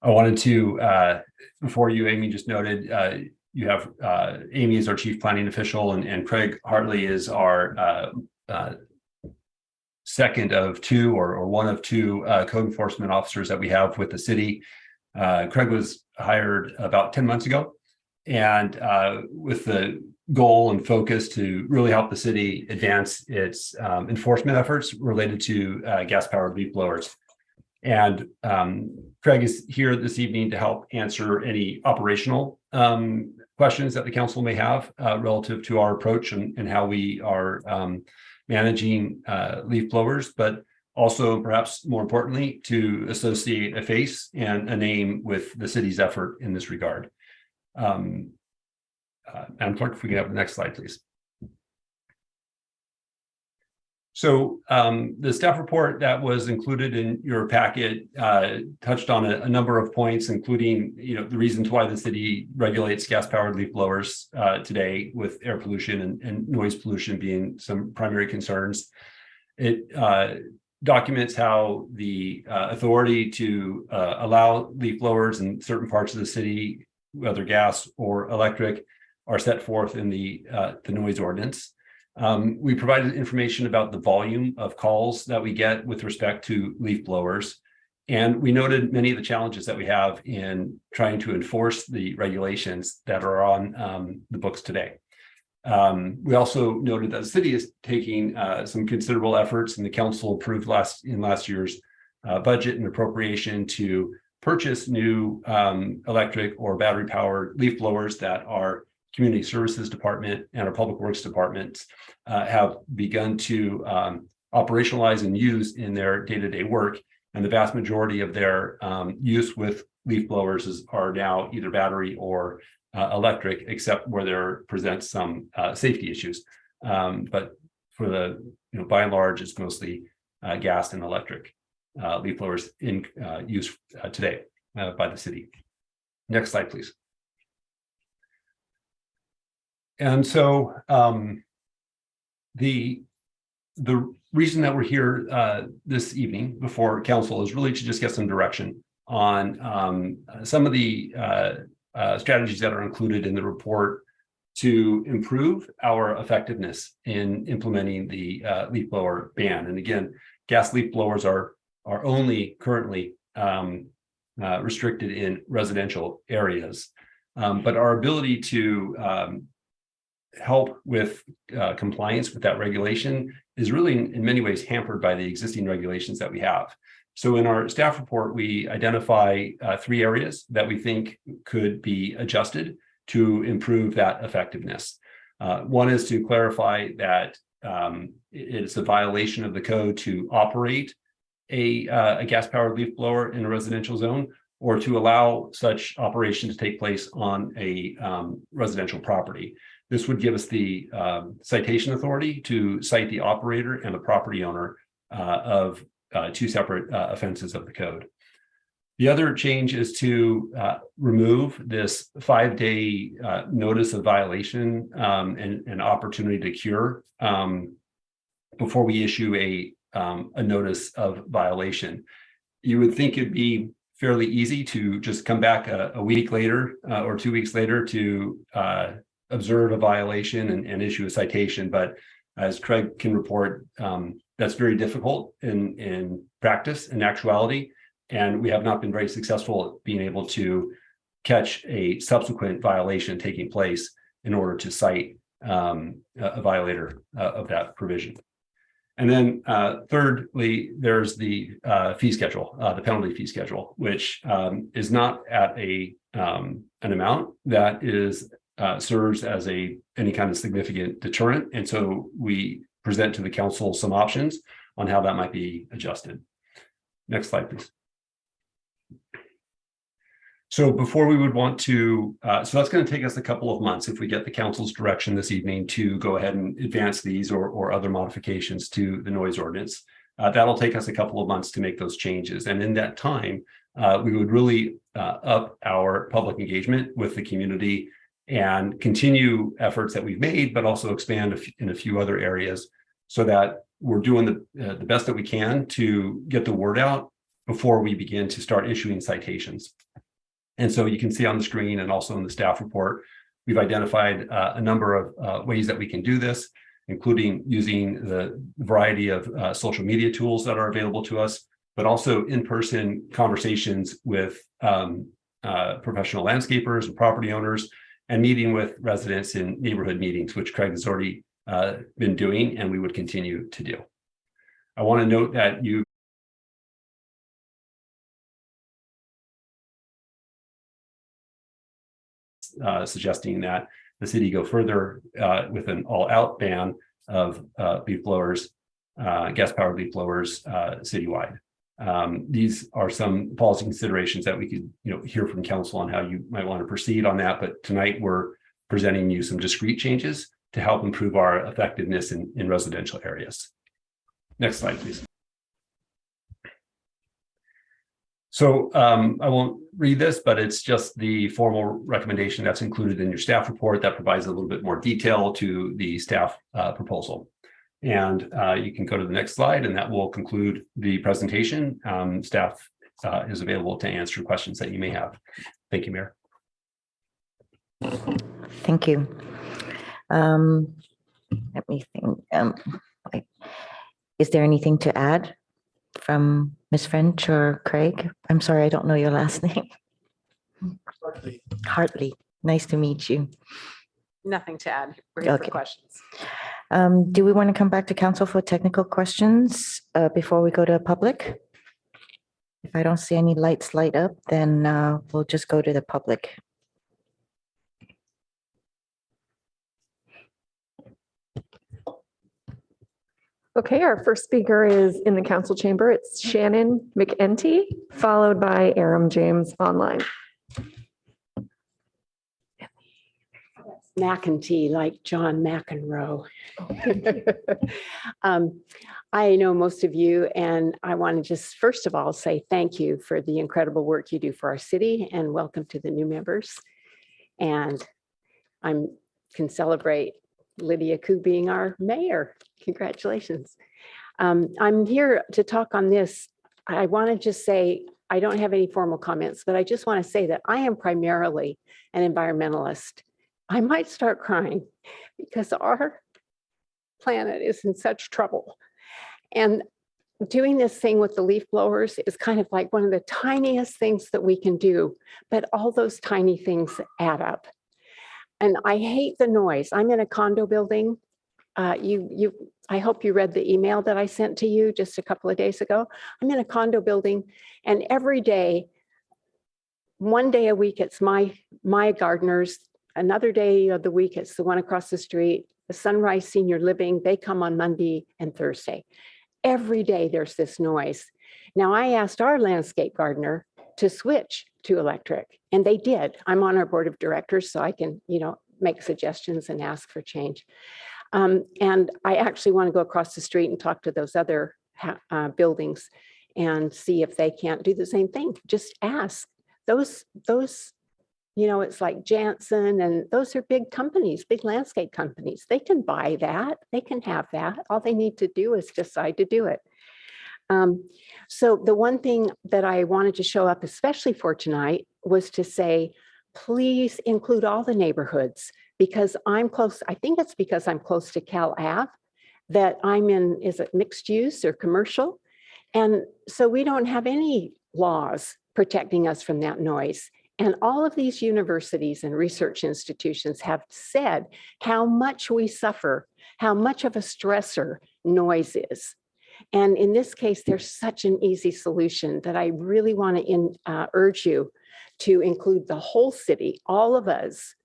wanted to, before you, Amy just noted, you have Amy is our Chief Planning Official, and Craig Hartley is our second of two or one of two code enforcement officers that we have with the city. Craig was hired about 10 months ago, and with the goal and focus to really help the city advance its enforcement efforts related to gas-powered leaf blowers. And Craig is here this evening to help answer any operational questions that the council may have relative to our approach and how we are managing leaf blowers, but also perhaps more importantly, to associate a face and a name with the city's effort in this regard. Madam Clerk, if we can have the next slide, please. So the staff report that was included in your packet touched on a number of points, including the reasons why the city regulates gas-powered leaf blowers today, with air pollution and noise pollution being some primary concerns. It documents how the authority to allow leaf blowers in certain parts of the city, whether gas or electric, are set forth in the noise ordinance. We provided information about the volume of calls that we get with respect to leaf blowers. And we noted many of the challenges that we have in trying to enforce the regulations that are on the books today. We also noted that the city is taking some considerable efforts, and the council approved in last year's budget and appropriation to purchase new electric or battery powered leaf blowers that our Community Services Department and our Public Works Departments have begun to operationalize and use in their day-to-day work. And the vast majority of their use with leaf blowers are now either battery or electric, except where there presents some safety issues. But for the, by and large, it's mostly gas and electric leaf blowers in use today by the city. Next slide, please. And so the reason that we're here this evening before council is really to just get some direction on some of the strategies that are included in the report to improve our effectiveness in implementing the leaf blower ban. And again, gas leaf blowers are only currently restricted in residential areas, but our ability to help with compliance with that regulation is really in many ways hampered by the existing regulations that we have. So in our staff report, we identify 3 areas that we think could be adjusted to improve that effectiveness. One is to clarify that it's a violation of the code to operate a gas-powered leaf blower in a residential zone, or to allow such operation to take place on a residential property. This would give us the citation authority to cite the operator and the property owner of 2 separate offenses of the code. The other change is to remove this 5-day notice of violation and an opportunity to cure before we issue a notice of violation. You would think it'd be fairly easy to just come back a week later or 2 weeks later to observe a violation and issue a citation. But as Craig can report, that's very difficult in practice and actuality. And we have not been very successful at being able to catch a subsequent violation taking place in order to cite a violator of that provision. And then thirdly, there's the fee schedule, the penalty fee schedule, which is not at an amount that is serves as any kind of significant deterrent. And so we present to the council some options on how that might be adjusted. Next slide, please. So before we would want to, so that's going to take us a couple of months if we get the council's direction this evening to go ahead and advance these or other modifications to the noise ordinance. That'll take us a couple of months to make those changes. And in that time, we would really up our public engagement with the community and continue efforts that we've made, but also expand in a few other areas so that we're doing the best that we can to get the word out before we begin to start issuing citations. And so you can see on the screen and also in the staff report, we've identified a number of ways that we can do this, including using the variety of social media tools that are available to us, but also in-person conversations with professional landscapers and property owners, and meeting with residents in neighborhood meetings, which Craig has already been doing and we would continue to do. I want to note that you suggesting that the city go further with an all-out ban of leaf blowers, gas-powered leaf blowers citywide. These are some policy considerations that we could, hear from council on how you might want to proceed on that. But tonight we're presenting you some discrete changes to help improve our effectiveness in residential areas. Next slide, please. So I won't read this, but it's just the formal recommendation that's included in your staff report that provides a little bit more detail to the staff proposal. And you can go to the next slide, and that will conclude the presentation. Staff is available to answer questions that you may have. Thank you, Mayor. Thank you. Let me think. Is there anything to add from Ms. French or Craig? I'm sorry, I don't know your last name. Hartley. Nice to meet you. Nothing to add. We're here for questions. Do we want to come back to council for technical questions before we go to public? If I don't see any lights light up, then we'll just go to the public. Okay, our first speaker is in the council chamber. It's Shannon McEntee, followed by Aram James online. McEntee, like John McEnroe. I know most of you, and I want to just first of all say thank you for the incredible work you do for our city, and welcome to the new members. And I can celebrate Lydia Koo being our mayor. Congratulations. I'm here to talk on this. I want to just say, I don't have any formal comments, but I just want to say that I am primarily an environmentalist. I might start crying because our planet is in such trouble. And doing this thing with the leaf blowers is kind of like one of the tiniest things that we can do, but all those tiny things add up. And I hate the noise. I'm in a condo building. I hope you read the email that I sent to you just a couple of days ago. I'm in a condo building, and every day, one day a week, it's my gardeners. Another day of the week, it's the one across the street, the Sunrise Senior Living. They come on Monday and Thursday. Every day there's this noise. Now, I asked our landscape gardener to switch to electric, and they did. I'm on our board of directors, so I can, make suggestions and ask for change. And I actually want to go across the street and talk to those other buildings and see if they can't do the same thing. Just ask. Those, it's like Janssen, and those are big companies, big landscape companies. They can buy that. They can have that. All they need to do is decide to do it. So the one thing that I wanted to show up, especially for tonight, was to say, please include all the neighborhoods, because I'm close. I think it's because I'm close to Cal Ave that I'm in, is it mixed use or commercial? And so we don't have any laws protecting us from that noise. And all of these universities and research institutions have said how much we suffer, how much of a stressor noise is. And in this case, there's such an easy solution that I really want to urge you to include the whole city, all of us,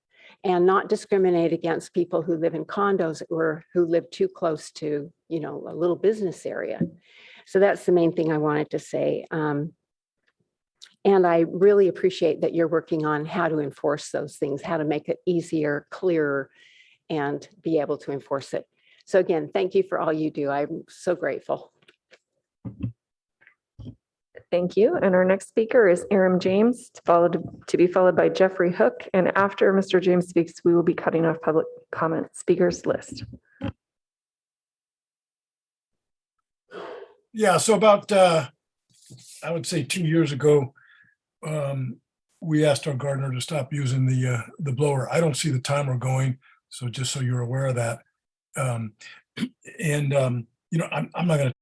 and not discriminate against people who live in condos or who live too close to, a little business area. So that's the main thing I wanted to say. And I really appreciate that you're working on how to enforce those things, how to make it easier, clearer, and be able to enforce it. So again, thank you for all you do. I'm so grateful. Thank you. And our next speaker is Aram James, to be followed by Jeffrey Hook. And after Mr. James speaks, we will be cutting off public comment speakers list. Yeah, so about, I would say 2 years ago, we asked our gardener to stop using the blower. I don't see the timer going, so just so you're aware of that. I'm not going to,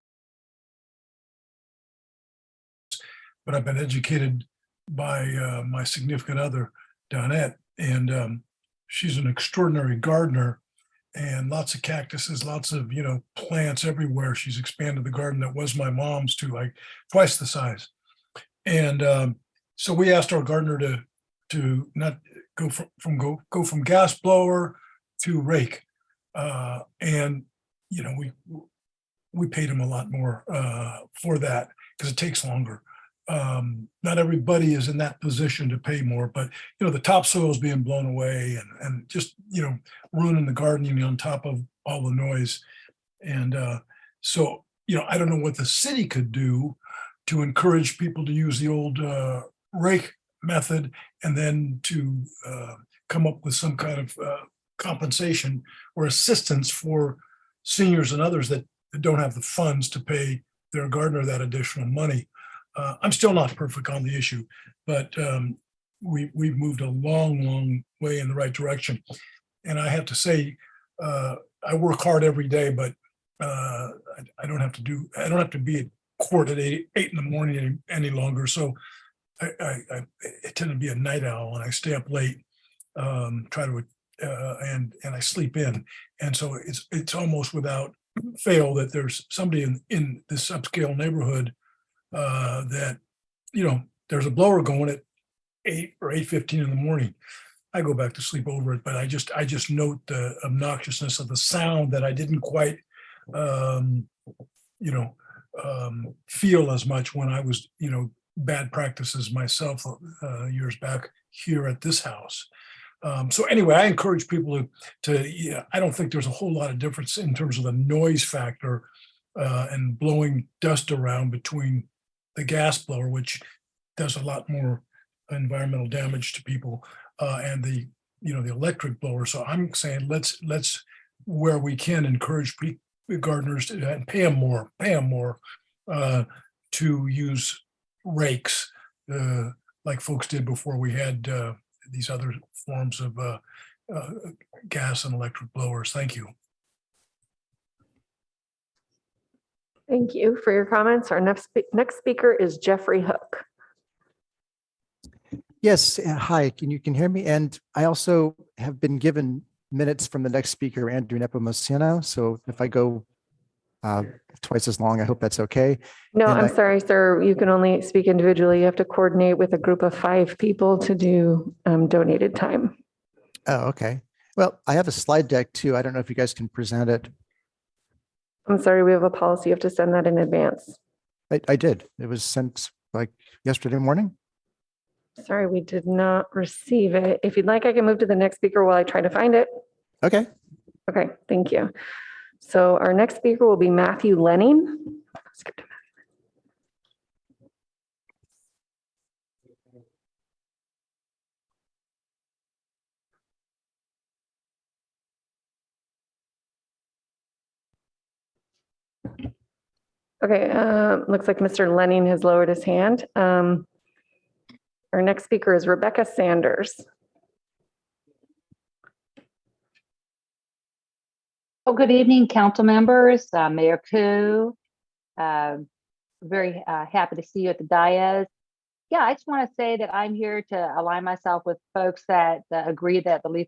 but I've been educated by my significant other, Donette, and she's an extraordinary gardener, and lots of cactuses, lots of plants everywhere. She's expanded the garden that was my mom's to like twice the size, and so we asked our gardener to not go from gas blower to rake, and we paid him a lot more for that because it takes longer. Not everybody is in that position to pay more, but the topsoil is being blown away and just ruining the gardening on top of all the noise. And so I don't know what the city could do to encourage people to use the old rake method, and then to come up with some kind of compensation or assistance for seniors and others that don't have the funds to pay their gardener that additional money. I'm still not perfect on the issue, but we've moved a long way in the right direction. And I have to say, I work hard every day, but I don't have to be at court at 8 in the morning any longer. So I tend to be a night owl, and I stay up late, try to and I sleep in. And so it's almost without fail that there's somebody in this upscale neighborhood that there's a blower going at 8 or 8:15 in the morning. I go back to sleep over it, but I just note the obnoxiousness of the sound that I didn't quite feel as much when I was bad practices myself years back here at this house. So anyway, I encourage people to I don't think there's a whole lot of difference in terms of the noise factor and blowing dust around between the gas blower, which does a lot more environmental damage to people, and the electric blower. So I'm saying let's where we can encourage gardeners to and pay them more to use rakes like folks did before we had these other forms of gas and electric blowers. Thank you. Thank you for your comments. Our next speaker is Jeffrey Hook. Yes, hi, can you hear me? And I also have been given minutes from the next speaker, Andrew Nepomuceno. So if I go twice as long, I hope that's okay. No, And I'm sorry, sir. You can only speak individually. You have to coordinate with a group of 5 people to do donated time. Oh, okay. Well, I have a slide deck too. I don't know if you guys can present it. I'm sorry, we have a policy. You have to send that in advance. I did. It was sent like yesterday morning. Sorry, we did not receive it. If you'd like, I can move to the next speaker while I try to find it. Okay. Okay, thank you. So our next speaker will be Matthew Lenning. Skip to Matthew. Okay, looks like Mr. Lenning has lowered his hand. Our next speaker is Rebecca Sanders. Oh, good evening, council members, Mayor Koo. Very happy to see you at the dais. Yeah, I just want to say that I'm here to align myself with folks that agree that the leaf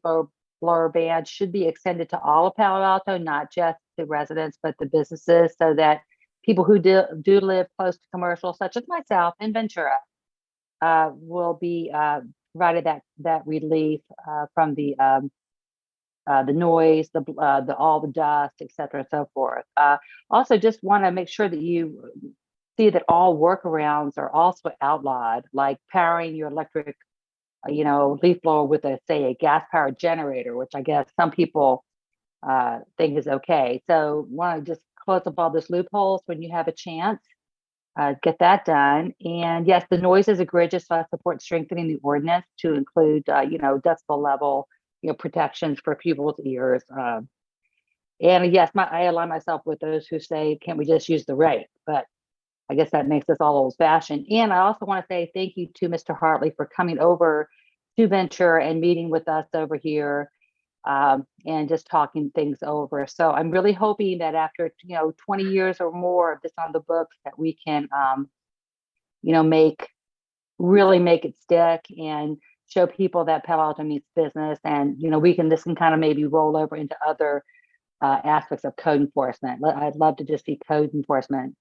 blower ban should be extended to all of Palo Alto, not just the residents, but the businesses, so that people who do live close to commercial, such as myself in Ventura, will be provided that relief from the noise, the all the dust, et cetera, and so forth. Also, just want to make sure that you see that all workarounds are also outlawed, like powering your electric, leaf blower with a gas powered generator, which I guess some people think is okay. So, want to just close up all those loopholes when you have a chance. Get that done. And yes, the noise is egregious, so I support strengthening the ordinance to include, decibel level, protections for people's ears. And yes, I align myself with those who say, can't we just use the rate? But I guess that makes us all old fashioned. And I also want to say thank you to Mr. Hartley for coming over to Ventura and meeting with us over here, and just talking things over. So I'm really hoping that after 20 years or more of this on the books, that we can really make it stick and show people that Palo Alto means business, and this can kind of maybe roll over into other aspects of code enforcement. I'd love to just see code enforcement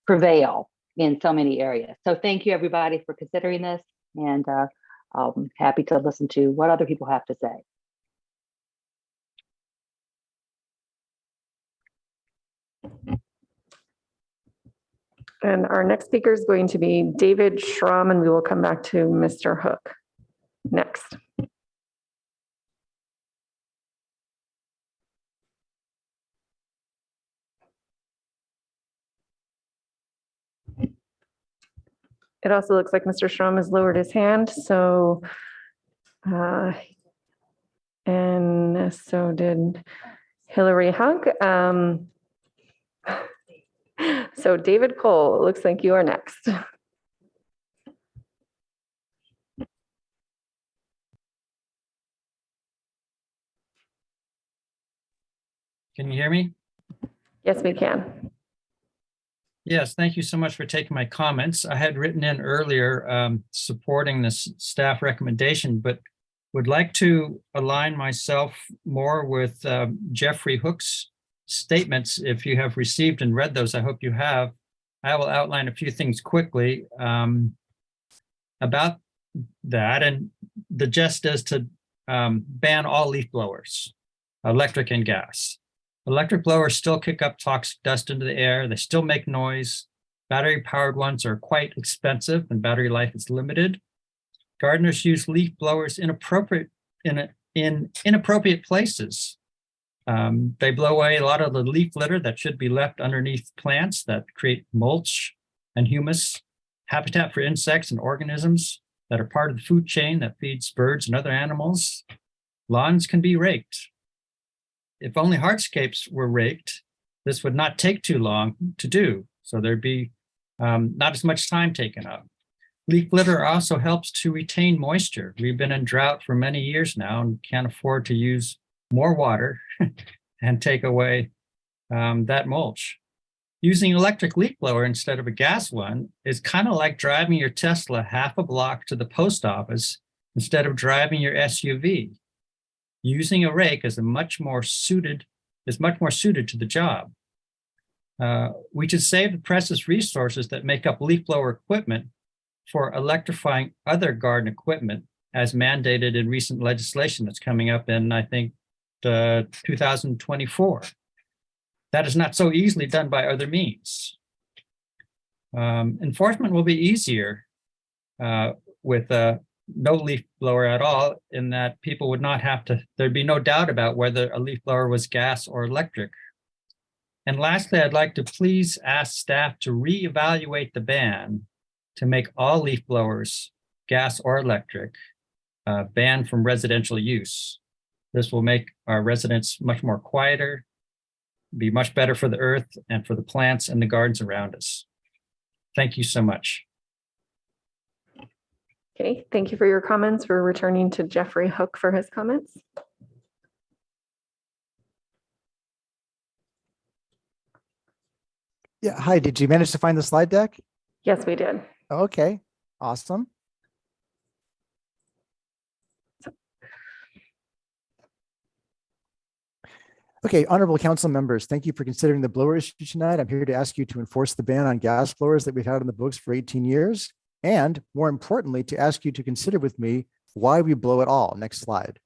prevail in so many areas. So thank you everybody for considering this, and I'm happy to listen to what other people have to say. And our next speaker is going to be David Schramm, and we will come back to Mr. Hook next. It also looks like Mr. Schramm has lowered his hand, so and so did Hillary Hug. So David Cole, it looks like you are next. Can you hear me? Yes, we can. Yes, thank you so much for taking my comments. I had written in earlier supporting this staff recommendation, but would like to align myself more with Jeffrey Hook's statements. If you have received and read those, I hope you have. I will outline a few things quickly about that. And the gist is to ban all leaf blowers, electric and gas. Electric blowers still kick up toxic dust into the air. They still make noise. Battery-powered ones are quite expensive and battery life is limited. Gardeners use leaf blowers in inappropriate places. They blow away a lot of the leaf litter that should be left underneath plants that create mulch and humus, habitat for insects and organisms that are part of the food chain that feeds birds and other animals. Lawns can be raked. If only hardscapes were raked, this would not take too long to do. So there'd be not as much time taken up. Leaf litter also helps to retain moisture. We've been in drought for many years now and can't afford to use more water and take away that mulch. Using an electric leaf blower instead of a gas one is kind of like driving your Tesla half a block to the post office instead of driving your SUV. Using a rake is much more suited to the job. We should save the precious resources that make up leaf blower equipment for electrifying other garden equipment as mandated in recent legislation that's coming up in, I think, 2024. That is not so easily done by other means. Enforcement will be easier with no leaf blower at all, in that people would not have to, there'd be no doubt about whether a leaf blower was gas or electric. And lastly, I'd like to please ask staff to reevaluate the ban to make all leaf blowers, gas or electric, banned from residential use. This will make our residents much more quieter, be much better for the earth and for the plants and the gardens around us. Thank you so much. Okay, thank you for your comments. We're returning to Jeffrey Hook for his comments. Yeah, hi, did you manage to find the slide deck? Yes, we did. Okay, Awesome. Okay, honorable council members, thank you for considering the blower issue tonight. I'm here to ask you to enforce the ban on gas blowers that we've had on the books for 18 years. And more importantly, to ask you to consider with me why we blow at all. Next slide.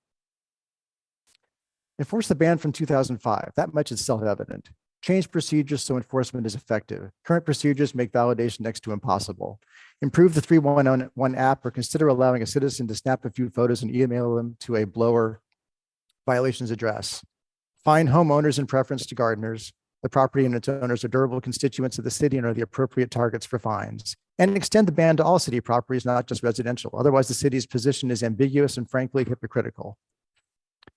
Enforce the ban from 2005. That much is self-evident. Change procedures so enforcement is effective. Current procedures make validation next to impossible. Improve the 311 app or consider allowing a citizen to snap a few photos and email them to a blower violations address. Find homeowners in preference to gardeners. The property and its owners are durable constituents of the city and are the appropriate targets for fines. And extend the ban to all city properties, not just residential. Otherwise, the city's position is ambiguous and frankly hypocritical.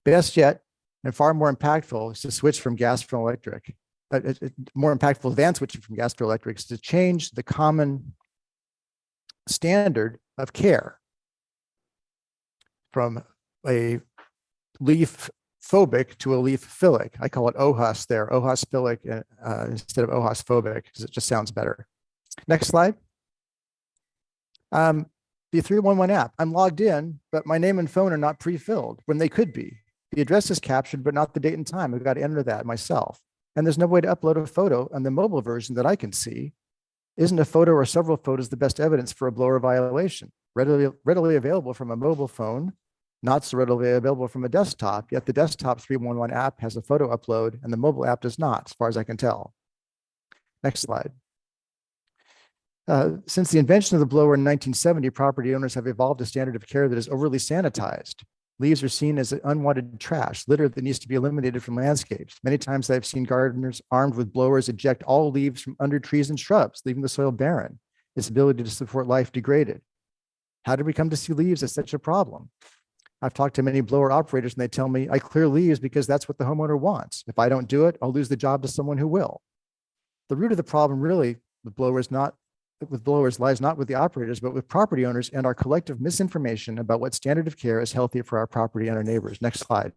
Best yet, and far more impactful, is to switch from gas from electric. More impactful than switching from gas to electric is to change the common standard of care from a leaf phobic to a leaf philic. I call it OHUS there, OHUS philic instead of OHUS phobic, because it just sounds better. Next slide. The 311 app, I'm logged in, but my name and phone are not pre-filled when they could be. The address is captured, but not the date and time. I've got to enter that myself. And there's no way to upload a photo on the mobile version that I can see. Isn't a photo or several photos the best evidence for a blower violation? Readily available from a mobile phone, not so readily available from a desktop, yet the desktop 311 app has a photo upload and the mobile app does not, as far as I can tell. Next slide. Since the invention of the blower in 1970, property owners have evolved a standard of care that is overly sanitized. Leaves are seen as unwanted trash, litter that needs to be eliminated from landscapes. Many times I've seen gardeners armed with blowers eject all leaves from under trees and shrubs, leaving the soil barren, its ability to support life degraded. How did we come to see leaves as such a problem? I've talked to many blower operators and they tell me I clear leaves because that's what the homeowner wants. If I don't do it, I'll lose the job to someone who will. The root of the problem really with blowers lies not with the operators, but with property owners and our collective misinformation about what standard of care is healthy for our property and our neighbors. Next slide.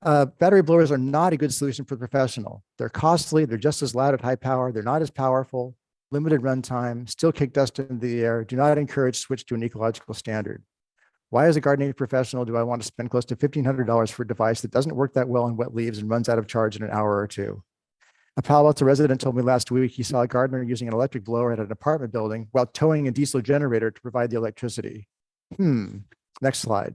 Battery blowers are not a good solution for the professional. They're costly, they're just as loud at high power, they're not as powerful, limited runtime, still kick dust into the air, do not encourage switch to an ecological standard. Why, as a gardening professional, do I want to spend close to $1,500 for a device that doesn't work that well on wet leaves and runs out of charge in an hour or two? A Palo Alto resident told me last week he saw a gardener using an electric blower at an apartment building while towing a diesel generator to provide the electricity. Next slide.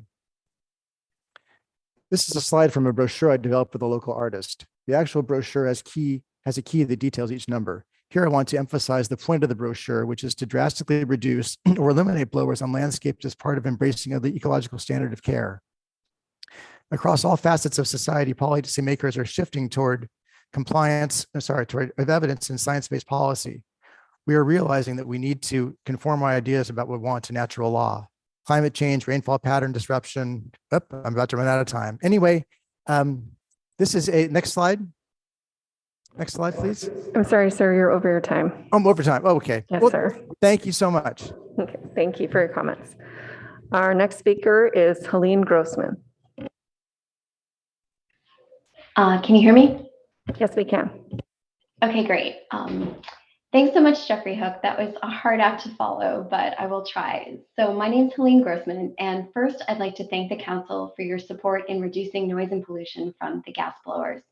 This is a slide from a brochure I developed with a local artist. The actual brochure has a key that details each number. Here I want to emphasize the point of the brochure, which is to drastically reduce or eliminate blowers on landscapes as part of embracing of the ecological standard of care. Across all facets of society, policymakers are shifting toward toward evidence and science-based policy. We are realizing that we need to conform our ideas about what we want to natural law. Climate change, rainfall pattern disruption. I'm about to run out of time. Anyway, this is a next slide. Next slide, please. I'm sorry, sir, you're over your time. I'm over time. Oh, okay. Yes, well, sir. Thank you so much. Okay, thank you for your comments. Our next speaker is Helene Grossman. Can you hear me? Yes, we can. Okay, great. Thanks so much, Jeffrey Hook. That was a hard act to follow, but I will try. So my name is Helene Grossman, and first I'd like to thank the council for your support in reducing noise and pollution from the gas blowers.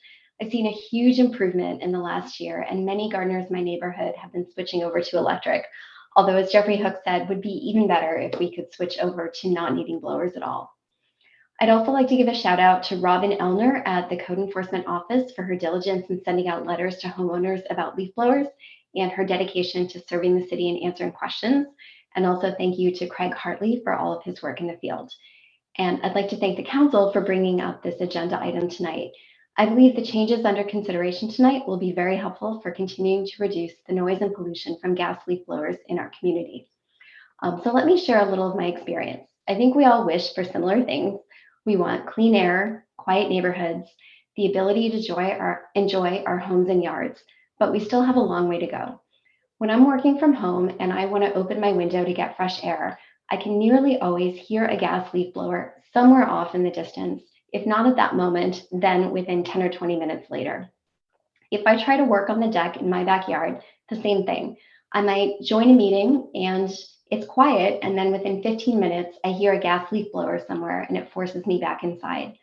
I've seen a huge improvement in the last year, and many gardeners in my neighborhood have been switching over to electric. Although, as Jeffrey Hook said, would be even better if we could switch over to not needing blowers at all. I'd also like to give a shout out to Robin Elner at the Code Enforcement Office for her diligence in sending out letters to homeowners about leaf blowers and her dedication to serving the city and answering questions. And also thank you to Craig Hartley for all of his work in the field. And I'd like to thank the council for bringing up this agenda item tonight. I believe the changes under consideration tonight will be very helpful for continuing to reduce the noise and pollution from gas leaf blowers in our community. So let me share a little of my experience. I think we all wish for similar things. We want clean air, quiet neighborhoods, the ability to enjoy our homes and yards, but we still have a long way to go. When I'm working from home and I want to open my window to get fresh air, I can nearly always hear a gas leaf blower somewhere off in the distance. If not at that moment, then within 10 or 20 minutes later. If I try to work on the deck in my backyard, the same thing. I might join a meeting and it's quiet, and then within 15 minutes, I hear a gas leaf blower somewhere and it forces me back inside.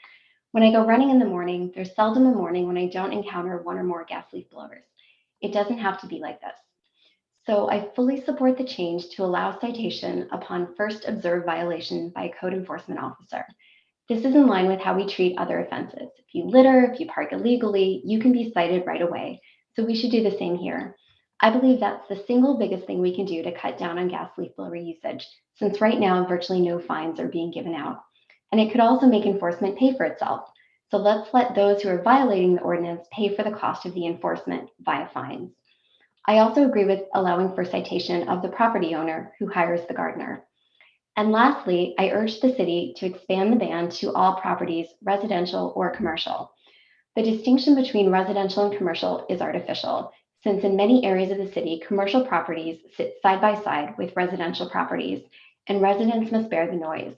When I go running in the morning, there's seldom a morning when I don't encounter one or more gas leaf blowers. It doesn't have to be like this. So I fully support the change to allow citation upon first observed violation by a code enforcement officer. This is in line with how we treat other offenses. If you litter, if you park illegally, you can be cited right away. So we should do the same here. I believe that's the single biggest thing we can do to cut down on gas leaf blower usage, since right now virtually no fines are being given out. And it could also make enforcement pay for itself. So let's let those who are violating the ordinance pay for the cost of the enforcement via fines. I also agree with allowing for citation of the property owner who hires the gardener. And lastly, I urge the city to expand the ban to all properties, residential or commercial. The distinction between residential and commercial is artificial, since in many areas of the city, commercial properties sit side by side with residential properties, and residents must bear the noise.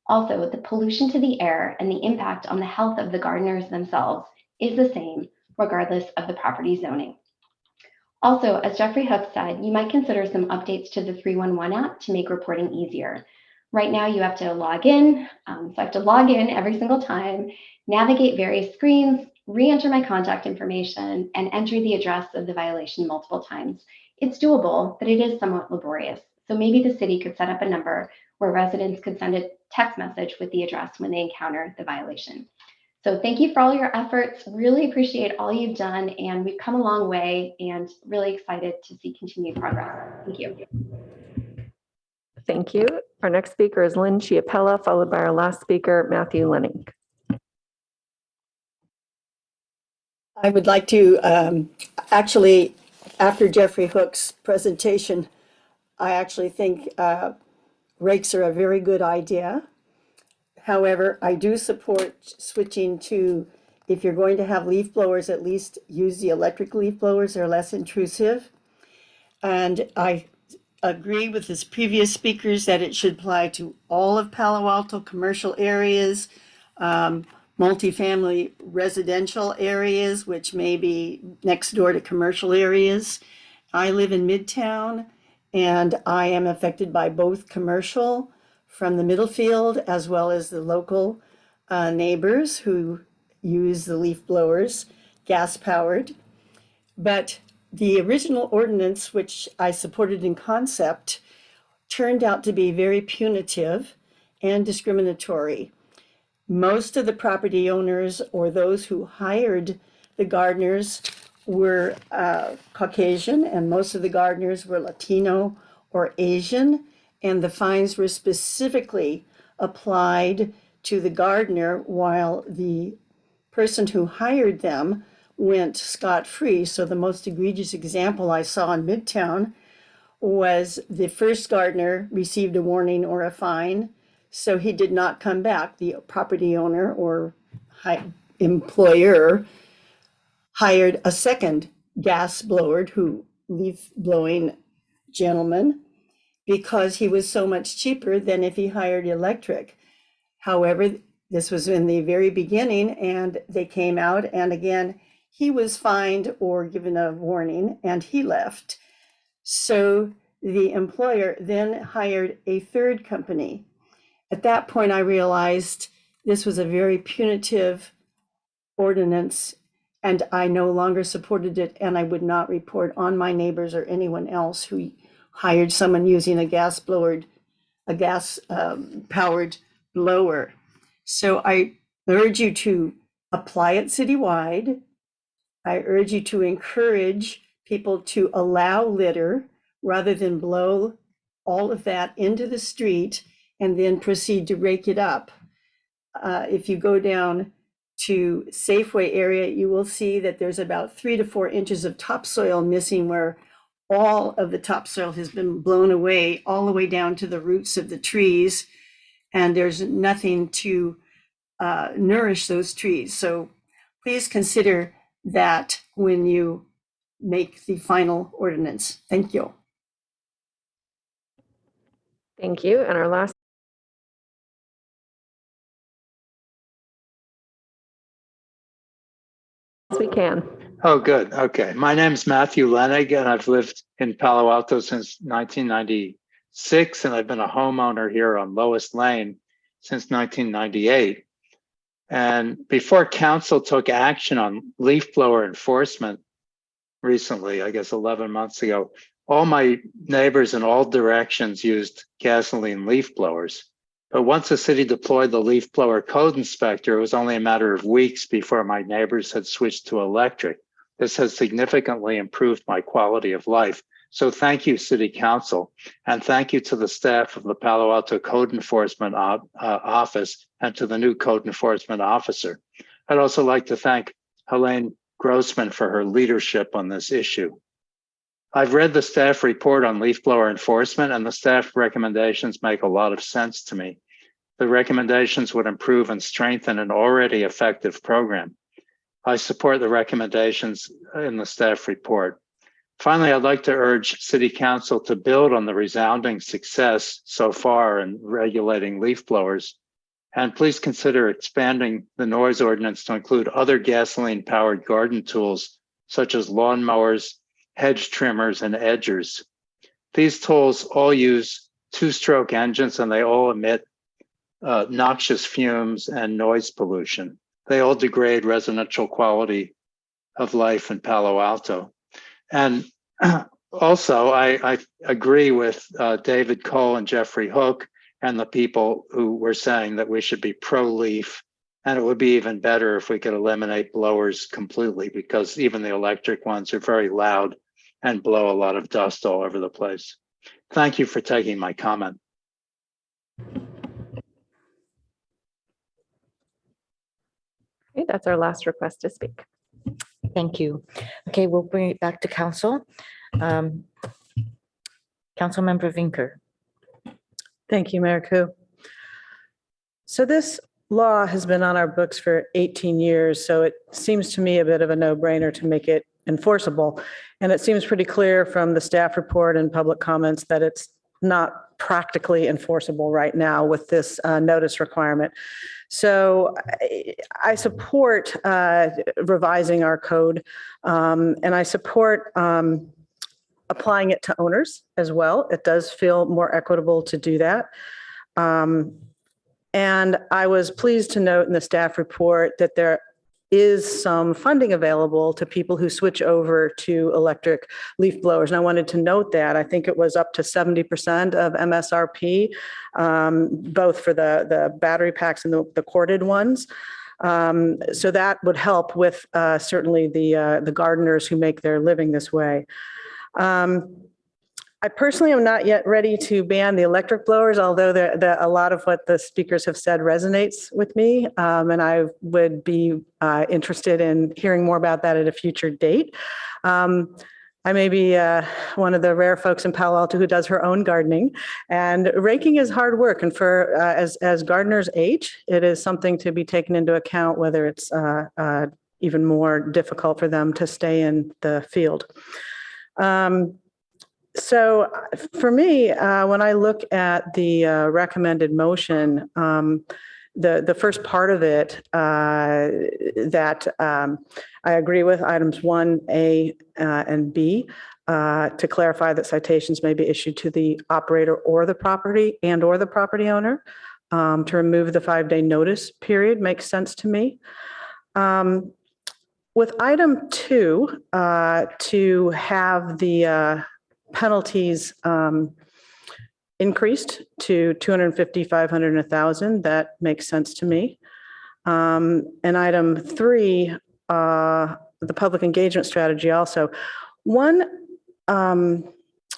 Also, the pollution to the air and the impact on the health of the gardeners themselves is the same, regardless of the property zoning. Also, as Jeffrey Hook said, you might consider some updates to the 311 app to make reporting easier. Right now, you have to log in. So I have to log in every single time, navigate various screens, re-enter my contact information, and enter the address of the violation multiple times. It's doable, but it is somewhat laborious. So maybe the city could set up a number where residents could send a text message with the address when they encounter the violation. So thank you for all your efforts. Really appreciate all you've done, and we've come a long way and really excited to see continued progress. Thank you. Thank you. Our next speaker is Lynn Chiapella, followed by our last speaker, Matthew Lenning. I would like to actually, after Jeffrey Hook's presentation, I actually think rakes are a very good idea. However, I do support switching to, if you're going to have leaf blowers, at least use the electric leaf blowers. They're less intrusive. And I agree with his previous speakers that it should apply to all of Palo Alto commercial areas, multifamily residential areas, which may be next door to commercial areas. I live in Midtown, and I am affected by both commercial from the Middlefield as well as the local neighbors who use the leaf blowers, gas powered. But the original ordinance, which I supported in concept, turned out to be very punitive and discriminatory. Most of the property owners or those who hired the gardeners were Caucasian, and most of the gardeners were Latino or Asian, and the fines were specifically applied to the gardener while the person who hired them went scot-free. So the most egregious example I saw in Midtown was the first gardener received a warning or a fine, so he did not come back. The property owner or employer hired a second gas blower, leaf blowing gentleman, because he was so much cheaper than if he hired electric. However, this was in the very beginning, and they came out, and again, he was fined or given a warning, and he left. So the employer then hired a third company. At that point, I realized this was a very punitive ordinance, and I no longer supported it, and I would not report on my neighbors or anyone else who hired someone using a gas powered blower. So I urge you to apply it citywide. I urge you to encourage people to allow litter rather than blow all of that into the street and then proceed to rake it up. If you go down to Safeway area, you will see that there's about 3 to 4 inches of topsoil missing, where all of the topsoil has been blown away all the way down to the roots of the trees, and there's nothing to nourish those trees. So please consider that when you make the final ordinance. Thank you. Thank you. And our last. Yes, we can. Oh, good. Okay. My name's Matthew Lenig, and I've lived in Palo Alto since 1996, and I've been a homeowner here on Lois Lane since 1998. And before council took action on leaf blower enforcement recently, I guess 11 months ago, all my neighbors in all directions used gasoline leaf blowers. But once the city deployed the leaf blower code inspector, it was only a matter of weeks before my neighbors had switched to electric. This has significantly improved my quality of life. So thank you, City Council, and thank you to the staff of the Palo Alto Code Enforcement Office and to the new Code Enforcement Officer. I'd also like to thank Helene Grossman for her leadership on this issue. I've read the staff report on leaf blower enforcement, and the staff recommendations make a lot of sense to me. The recommendations would improve and strengthen an already effective program. I support the recommendations in the staff report. Finally, I'd like to urge City Council to build on the resounding success so far in regulating leaf blowers, and please consider expanding the noise ordinance to include other gasoline-powered garden tools, such as lawn mowers, hedge trimmers, and edgers. These tools all use two-stroke engines, and they all emit noxious fumes and noise pollution. They all degrade residential quality of life in Palo Alto. And also, I agree with David Cole and Jeffrey Hook and the people who were saying that we should be pro-leaf, and it would be even better if we could eliminate blowers completely, because even the electric ones are very loud and blow a lot of dust all over the place. Thank you for taking my comment. Okay, that's our last request to speak. Thank you. Okay, we'll bring it back to council. Councilmember Vinker. Thank you, Mayor Koo. So this law has been on our books for 18 years, so it seems to me a bit of a no-brainer to make it enforceable. And it seems pretty clear from the staff report and public comments that it's not practically enforceable right now with this notice requirement. So I support revising our code, and I support applying it to owners as well. It does feel more equitable to do that. And I was pleased to note in the staff report that there is some funding available to people who switch over to electric leaf blowers. And I wanted to note that. I think it was up to 70% of MSRP, both for the battery packs and the corded ones. So that would help with certainly the gardeners who make their living this way. I personally am not yet ready to ban the electric blowers, although a lot of what the speakers have said resonates with me. And I would be interested in hearing more about that at a future date. I may be one of the rare folks in Palo Alto who does her own gardening, and raking is hard work. And for as gardeners age, it is something to be taken into account, whether it's even more difficult for them to stay in the field. So for me, when I look at the recommended motion, the first part of it that I agree with, items 1A and B, to clarify that citations may be issued to the operator or the property owner, to remove the 5-day notice period makes sense to me. With item 2, to have the penalties increased to 250, 500, and 1,000. That makes sense to me. And item 3, the public engagement strategy also. One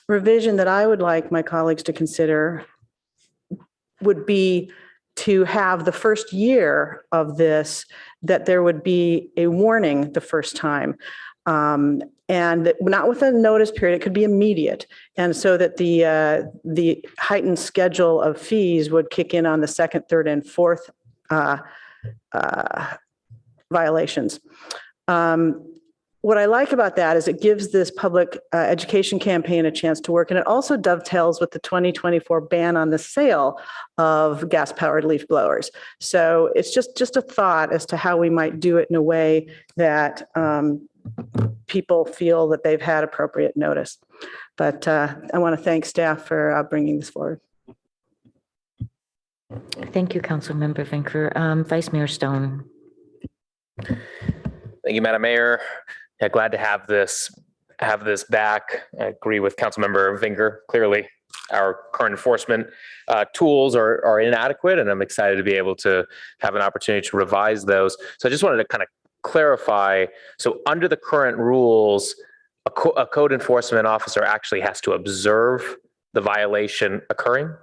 revision that I would like my colleagues to consider would be to have the first year of this, that there would be a warning the first time. And not with a notice period, it could be immediate. And so that the heightened schedule of fees would kick in on the 2nd, 3rd, and 4th violations. What I like about that is it gives this public education campaign a chance to work, and it also dovetails with the 2024 ban on the sale of gas-powered leaf blowers. So it's just a thought as to how we might do it in a way that people feel that they've had appropriate notice. But I want to thank staff for bringing this forward. Thank you, Councilmember Vinker. Vice Mayor Stone. Thank you, Madam Mayor. Yeah, glad to have this back. I agree with Councilmember Vinker. Clearly, our current enforcement tools are inadequate, and I'm excited to be able to have an opportunity to revise those. So I just wanted to kind of clarify. So under the current rules, a code enforcement officer actually has to observe the violation occurring?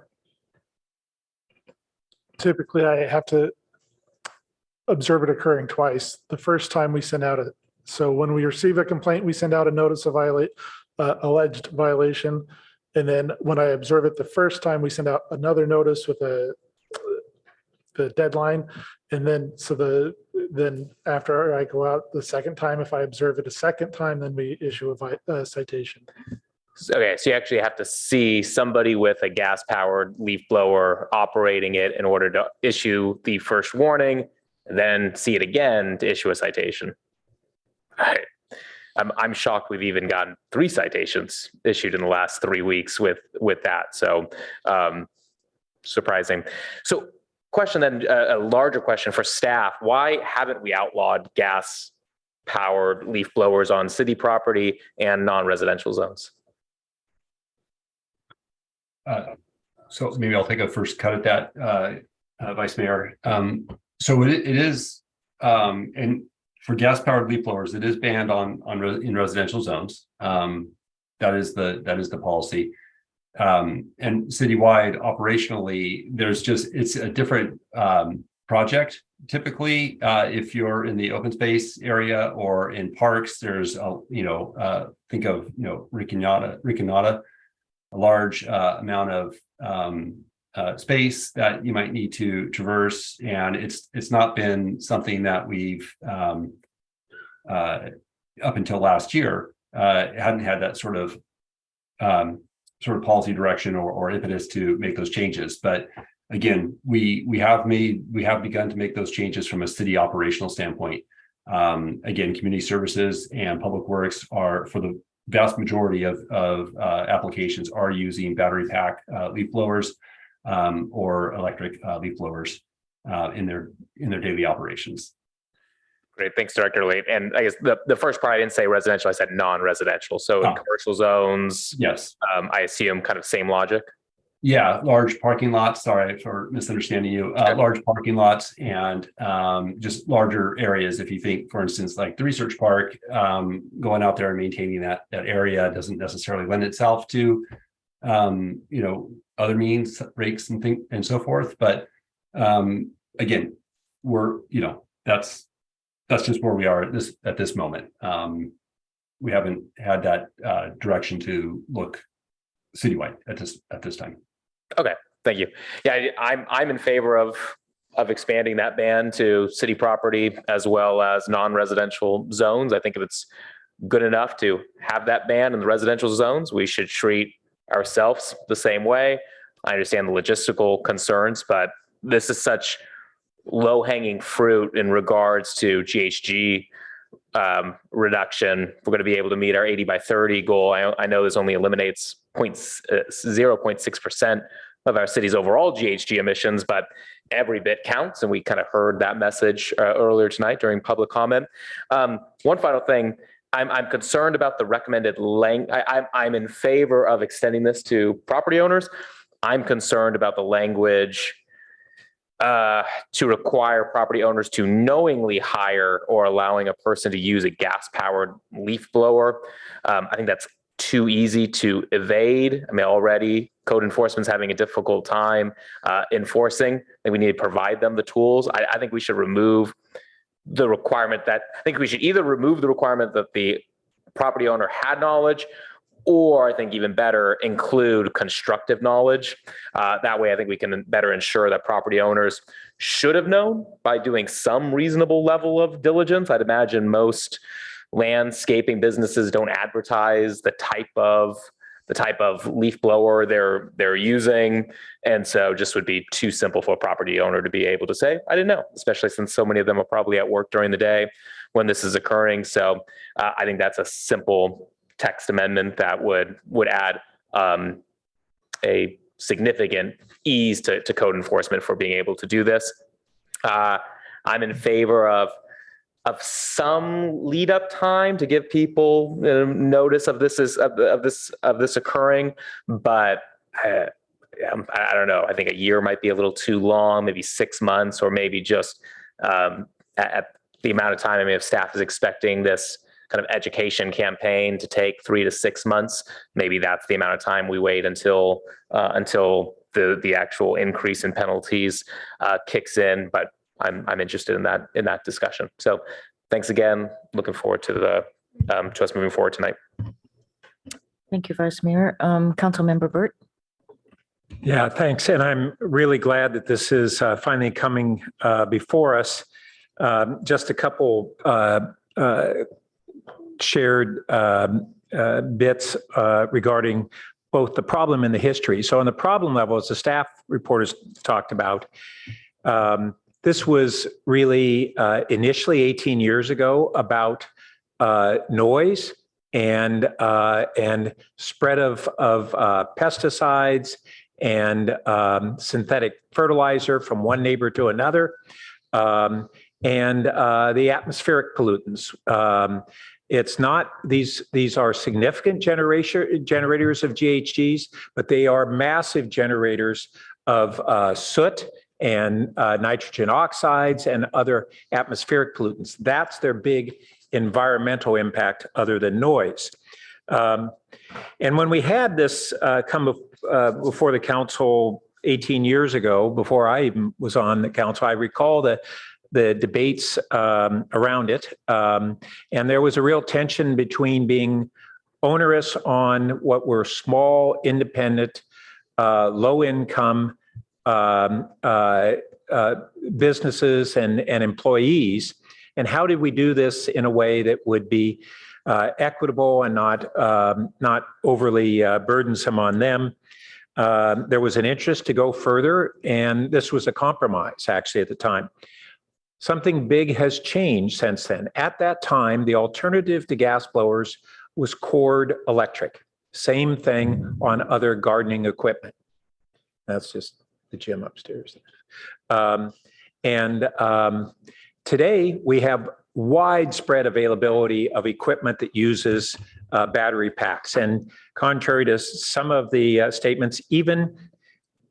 Typically, I have to observe it occurring twice. The first time we send out so when we receive a complaint, we send out a notice of alleged violation. And then when I observe it the first time, we send out another notice with the deadline. And then then after I go out the second time, if I observe it a second time, then we issue a citation. Okay, so you actually have to see somebody with a gas-powered leaf blower operating it in order to issue the first warning, and then see it again to issue a citation. I'm shocked we've even gotten 3 citations issued in the last 3 weeks with that. So surprising. So question then, a larger question for staff. Why haven't we outlawed gas-powered leaf blowers on city property and non-residential zones? So maybe I'll take a first cut at that, Vice Mayor. So it is, and for gas-powered leaf blowers, it is banned in residential zones. That is the policy. And citywide, operationally, it's a different project. Typically, if you're in the open space area or in parks, there's think of Ricanata, a large amount of space that you might need to traverse, and it's not been something that we've up until last year hadn't had that sort of policy direction or impetus to make those changes. But again, we have begun to make those changes from a city operational standpoint. Again, community services and public works are, for the vast majority of applications, are using battery pack leaf blowers or electric leaf blowers in their daily operations. Great, thanks, Director Late. And I guess the first part, I didn't say residential, I said non-residential. So in commercial zones, yes, I assume kind of same logic. Yeah, large parking lots. Sorry for misunderstanding you. Large parking lots and just larger areas. If you think, for instance, like the research park, going out there and maintaining that area doesn't necessarily lend itself to, other means, rakes and so forth. But again, that's just where we are at this moment. We haven't had that direction to look citywide at this time. Okay, thank you. Yeah, I'm in favor of expanding that ban to city property as well as non-residential zones. I think if it's good enough to have that ban in the residential zones, we should treat ourselves the same way. I understand the logistical concerns, but this is such low-hanging fruit in regards to GHG reduction. We're going to be able to meet our 80 by 30 goal. I know this only eliminates 0.6% of our city's overall GHG emissions, but every bit counts. And we kind of heard that message earlier tonight during public comment. One final thing, I'm concerned about the recommended length. I'm in favor of extending this to property owners. I'm concerned about the language to require property owners to knowingly hire or allowing a person to use a gas-powered leaf blower. I think that's too easy to evade. I mean, already code enforcement's having a difficult time enforcing, and we need to provide them the tools. I think we should remove the requirement I think we should either remove the requirement that the property owner had knowledge, or I think even better, include constructive knowledge. That way, I think we can better ensure that property owners should have known by doing some reasonable level of diligence. I'd imagine most landscaping businesses don't advertise the type of leaf blower they're using. And so just would be too simple for a property owner to be able to say, I didn't know, especially since so many of them are probably at work during the day. this is occurring. So I think that's a simple text amendment that would add a significant ease to code enforcement for being able to do this. I'm in favor of some lead up time to give people notice of this occurring, but I don't know. I think a year might be a little too long, maybe 6 months, or maybe just at the amount of time. I mean, if staff is expecting this kind of education campaign to take 3 to 6 months, maybe that's the amount of time we wait until the actual increase in penalties kicks in. But I'm interested in that discussion. So thanks again. Looking forward to us moving forward tonight. Thank you, Vice Mayor. Councilmember Burt. Yeah, thanks. And I'm really glad that this is finally coming before us. Just a couple shared bits regarding both the problem and the history. So on the problem level, as the staff report has talked about, this was really initially 18 years ago about noise and spread of pesticides and synthetic fertilizer from one neighbor to another, and the atmospheric pollutants. It's not, these are significant generators of GHGs, but they are massive generators of soot and nitrogen oxides and other atmospheric pollutants. That's their big environmental impact other than noise. And when we had this come before the council 18 years ago, before I even was on the council, I recall the debates around it. And there was a real tension between being onerous on what were small, independent, low-income businesses and employees, and how did we do this in a way that would be equitable and not overly burdensome on them. There was an interest to go further, and this was a compromise actually at the time. Something big has changed since then. At that time, the alternative to gas blowers was cord electric. Same thing on other gardening equipment. That's just the gym upstairs. Today we have widespread availability of equipment that uses battery packs. And contrary to some of the statements, even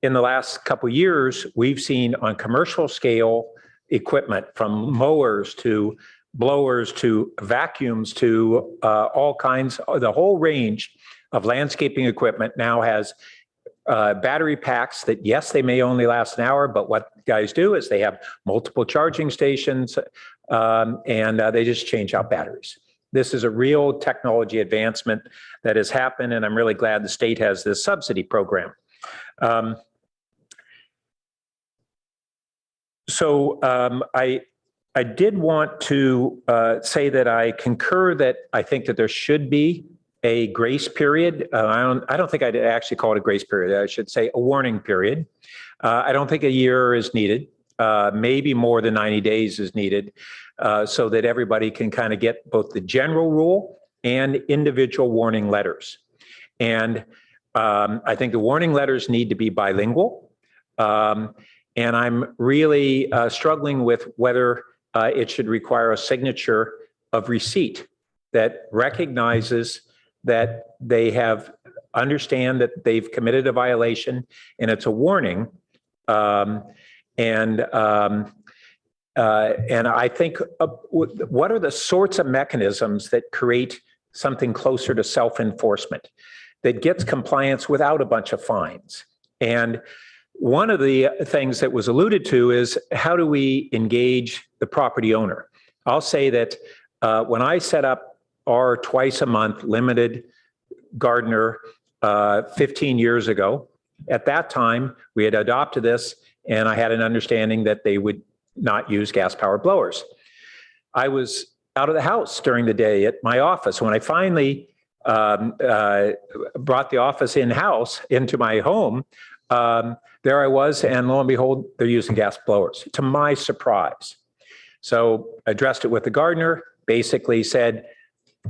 in the last couple of years, we've seen on commercial scale equipment from mowers to blowers to vacuums to all kinds, the whole range of landscaping equipment now has battery packs that, yes, they may only last an hour, but what guys do is they have multiple charging stations and they just change out batteries. This is a real technology advancement that has happened, and I'm really glad the state has this subsidy program. I did want to say that I concur that I think that there should be a grace period. I don't think I'd actually call it a grace period. I should say a warning period. I don't think a year is needed. Maybe more than 90 days is needed so that everybody can kind of get both the general rule and individual warning letters. And I think the warning letters need to be bilingual. And I'm really struggling with whether it should require a signature of receipt that recognizes that they understand that they've committed a violation and it's a warning. And I think what are the sorts of mechanisms that create something closer to self-enforcement that gets compliance without a bunch of fines? And one of the things that was alluded to is how do we engage the property owner? I'll say that when I set up our twice a month limited gardener 15 years ago, at that time, we had adopted this and I had an understanding that they would not use gas powered blowers. I was out of the house during the day at my office. When I finally brought the office in-house into my home, there I was, and lo and behold, they're using gas blowers, to my surprise. So I addressed it with the gardener. basically said,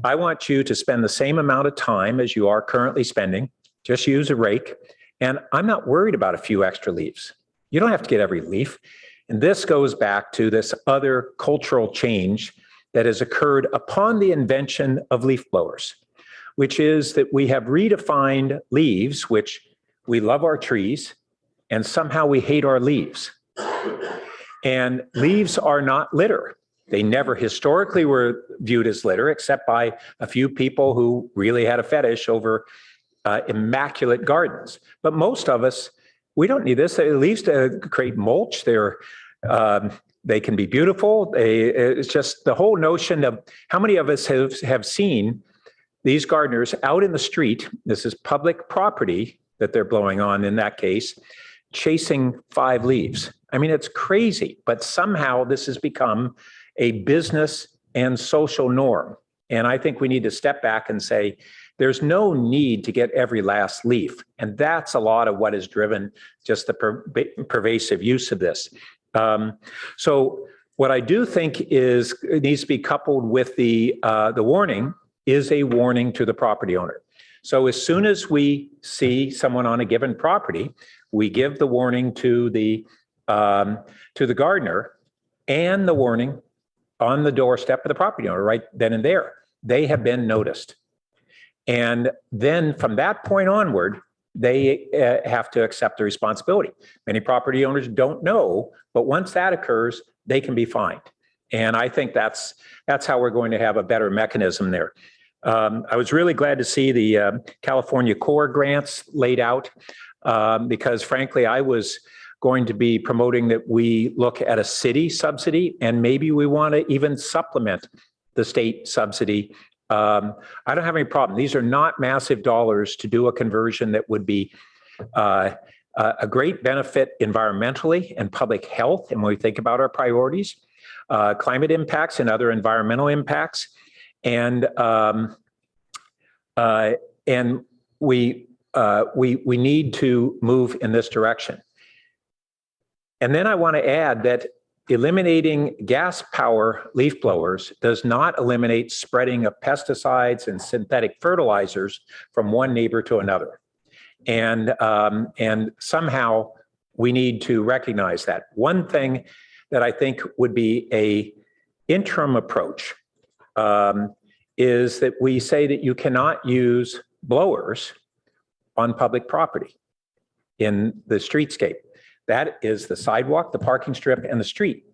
I want you to spend the same amount of time as you are currently spending, just use a rake, and I'm not worried about a few extra leaves. You don't have to get every leaf. And this goes back to this other cultural change that has occurred upon the invention of leaf blowers, which is that we have redefined leaves, which we love our trees, and somehow we hate our leaves. And leaves are not litter. They never historically were viewed as litter, except by a few people who really had a fetish over immaculate gardens. But most of us, we don't need this. Leaves create mulch. They can be beautiful. It's just the whole notion of how many of us have seen these gardeners out in the street. This is public property that they're blowing on in that case, chasing 5 leaves. I mean, it's crazy, but somehow this has become a business and social norm. And I think we need to step back and say, there's no need to get every last leaf. And that's a lot of what has driven just the pervasive use of this. So what I do think is it needs to be coupled with the warning is a warning to the property owner. So as soon as we see someone on a given property, we give the warning to the gardener and the warning on the doorstep of the property owner right then and there. They have been noticed. And then from that point onward, they have to accept the responsibility. Many property owners don't know, but once that occurs, they can be fined. And I think that's how we're going to have a better mechanism there. I was really glad to see the California Corps grants laid out because frankly, I was going to be promoting that we look at a city subsidy and maybe we want to even supplement the state subsidy. I don't have any problem. These are not massive dollars to do a conversion that would be a great benefit environmentally and public health. And when we think about our priorities, climate impacts and other environmental impacts. And we need to move in this direction. And then I want to add that eliminating gas power leaf blowers does not eliminate spreading of pesticides and synthetic fertilizers from one neighbor to another. And somehow we need to recognize that. One thing that I think would be a interim approach is that we say that you cannot use blowers on public property in the streetscape. That is the sidewalk, the parking strip, and the street.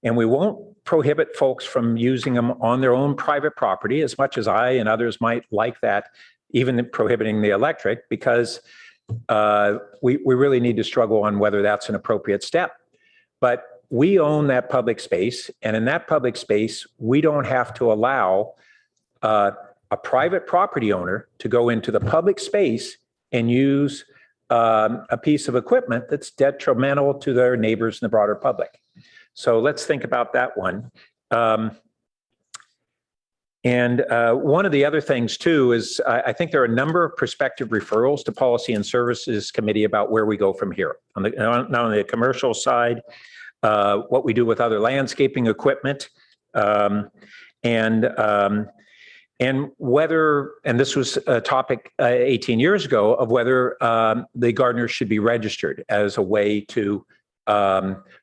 And we won't prohibit folks from using them on their own private property, as much as I and others might like that, even prohibiting the electric, because we really need to struggle on whether that's an appropriate step. But we own that public space, and in that public space, we don't have to allow a private property owner to go into the public space and use a piece of equipment that's detrimental to their neighbors and the broader public. So let's think about that one. One of the other things too is I think there are a number of prospective referrals to Policy and Services Committee about where we go from here. Not on the commercial side, what we do with other landscaping equipment, and whether, and this was a topic 18 years ago, of whether the gardeners should be registered as a way to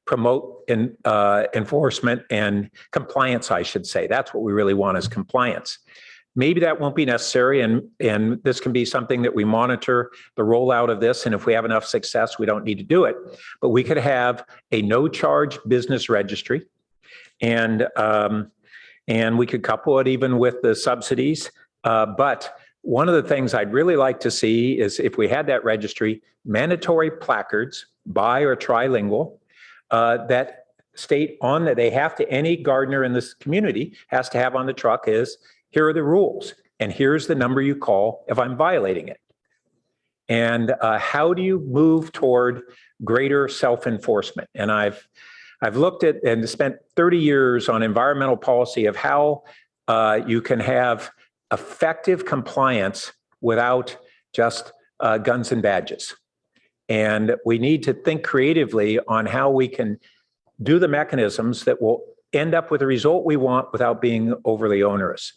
promote enforcement and compliance, I should say. That's what we really want, is compliance. Maybe that won't be necessary, and this can be something that we monitor the rollout of this, and if we have enough success, we don't need to do it. But we could have a no-charge business registry, and we could couple it even with the subsidies. But one of the things I'd really like to see is, if we had that registry, mandatory placards, bi or trilingual, that state on that they have to, any gardener in this community has to have on the truck is, here are the rules, and here's the number you call if I'm violating it. And how do you move toward greater self-enforcement? And I've looked at and spent 30 years on environmental policy of how you can have effective compliance without just guns and badges. And we need to think creatively on how we can do the mechanisms that will end up with the result we want without being overly onerous.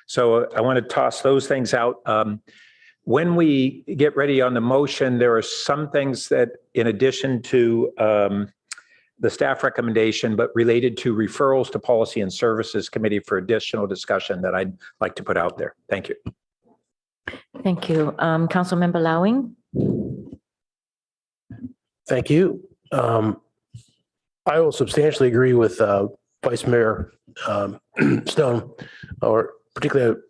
So I want to toss those things out. When we get ready on the motion, there are some things that, in addition to the staff recommendation, but related to referrals to Policy and Services Committee for additional discussion that I'd like to put out there. Thank you. Thank you. Councilmember Lowing. Thank you. I will substantially agree with Vice Mayor Stone, or particularly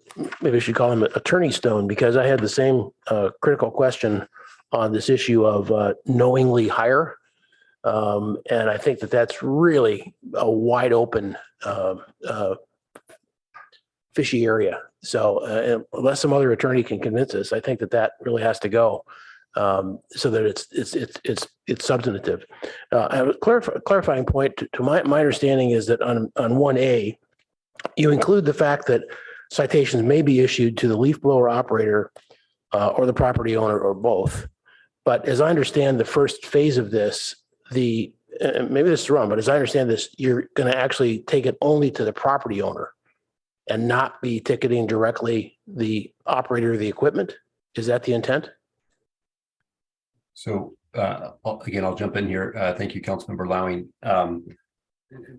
maybe I should call him Attorney Stone, because I had the same critical question on this issue of knowingly hire. And I think that that's really a wide open fishy area. So unless some other attorney can convince us, I think that that really has to go, so that it's substantive. I have a clarifying point to my understanding is that on 1A, you include the fact that citations may be issued to the leaf blower operator or the property owner or both. But as I understand the first phase of this, maybe this is wrong, but as I understand this, you're going to actually take it only to the property owner and not be ticketing directly the operator of the equipment. Is that the intent? So again, I'll jump in here. Thank you, Councilmember Lowing.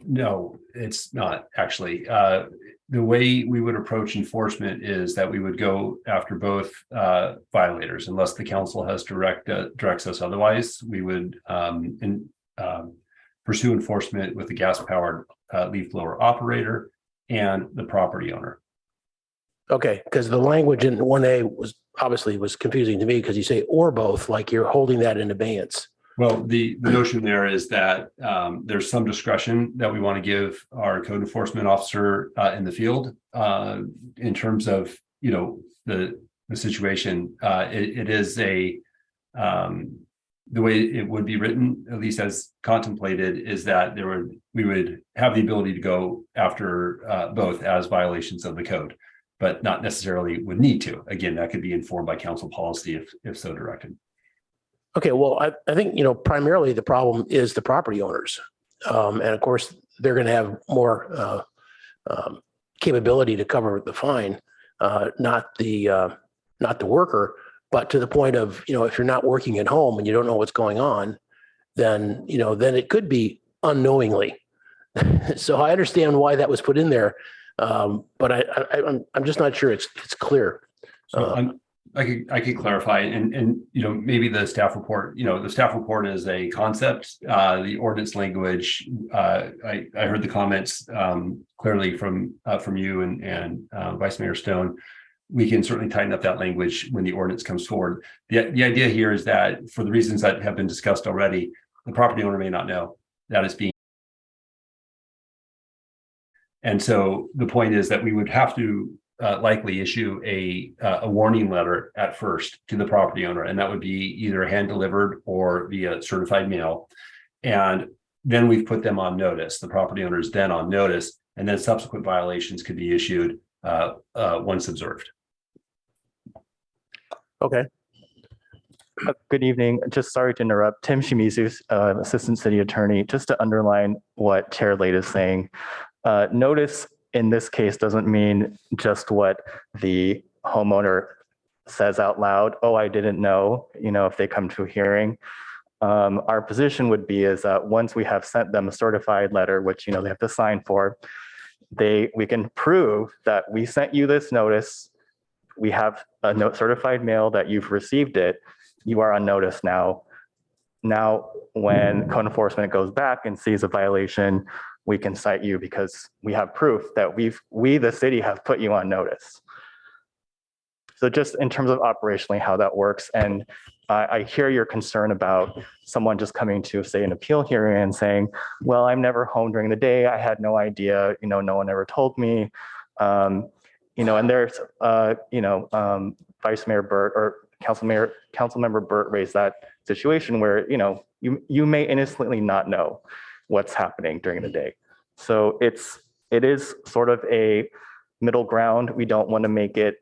No, it's not actually. The way we would approach enforcement is that we would go after both violators, unless the council has directs us otherwise. We would pursue enforcement with the gas-powered leaf blower operator and the property owner. Okay, because the language in 1A was confusing to me, because you say or both, like you're holding that in abeyance. Well, the notion there is that there's some discretion that we want to give our code enforcement officer in the field in terms of, the situation. It is the way it would be written, at least as contemplated, is that we would have the ability to go after both as violations of the code, but not necessarily would need to. Again, that could be informed by council policy if so directed. Okay, well, I think, primarily the problem is the property owners. And of course, they're going to have more capability to cover the fine, not the worker. But to the point of, if you're not working at home and you don't know what's going on, then it could be unknowingly. So I understand why that was put in there, but I'm just not sure it's clear. So I could clarify, and maybe the staff report. The staff report is a concept. The ordinance language. I heard the comments clearly from you and Vice Mayor Stone. We can certainly tighten up that language when the ordinance comes forward. The idea here is that for the reasons that have been discussed already, the property owner may not know that it's being. And so the point is that we would have to likely issue a warning letter at first to the property owner, and that would be either hand delivered or via certified mail. And then we've put them on notice. The property owner is then on notice, and then subsequent violations could be issued once observed. Okay. Good evening. Just sorry to interrupt. Tim Shimizu, Assistant City Attorney, just to underline what Chair Late is saying. Notice in this case doesn't mean just what the homeowner says out loud. Oh, I didn't know, if they come to a hearing. Our position would be is that once we have sent them a certified letter, which, they have to sign for, we can prove that we sent you this notice. We have a certified mail that you've received it. You are on notice now. Now, when code enforcement goes back and sees a violation, we can cite you because we have proof that we, the city, have put you on notice. So just in terms of operationally how that works, and I hear your concern about someone just coming to, say, an appeal hearing and saying, well, I'm never home during the day. I had no idea, no one ever told me. And there's, Vice Mayor Burt or Councilmember Burt raised that situation where, you may innocently not know what's happening during the day. So it is sort of a middle ground. We don't want to make it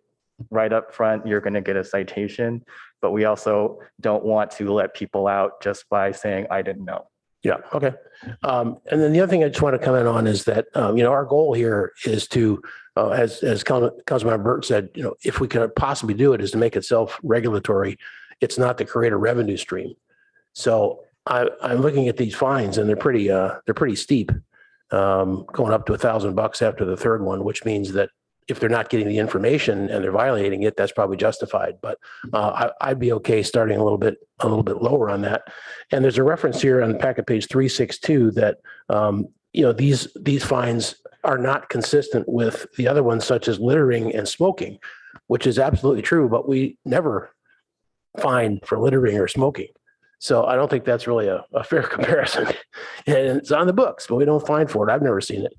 right up front, you're going to get a citation, but we also don't want to let people out just by saying, I didn't know. Yeah, okay. And then the other thing I just want to comment on is that, our goal here is to, as Councilmember Burt said, if we could possibly do it, is to make it self-regulatory. It's not to create a revenue stream. So I'm looking at these fines and they're pretty steep, going up to $1,000 after the third one, which means that if they're not getting the information and they're violating it, that's probably justified. But I'd be okay starting a little bit lower on that. And there's a reference here on packet page 362 that these fines are not consistent with the other ones, such as littering and smoking, which is absolutely true. But we never fine for littering or smoking. So I don't think that's really a fair comparison. And it's on the books, but we don't fine for it. I've never seen it.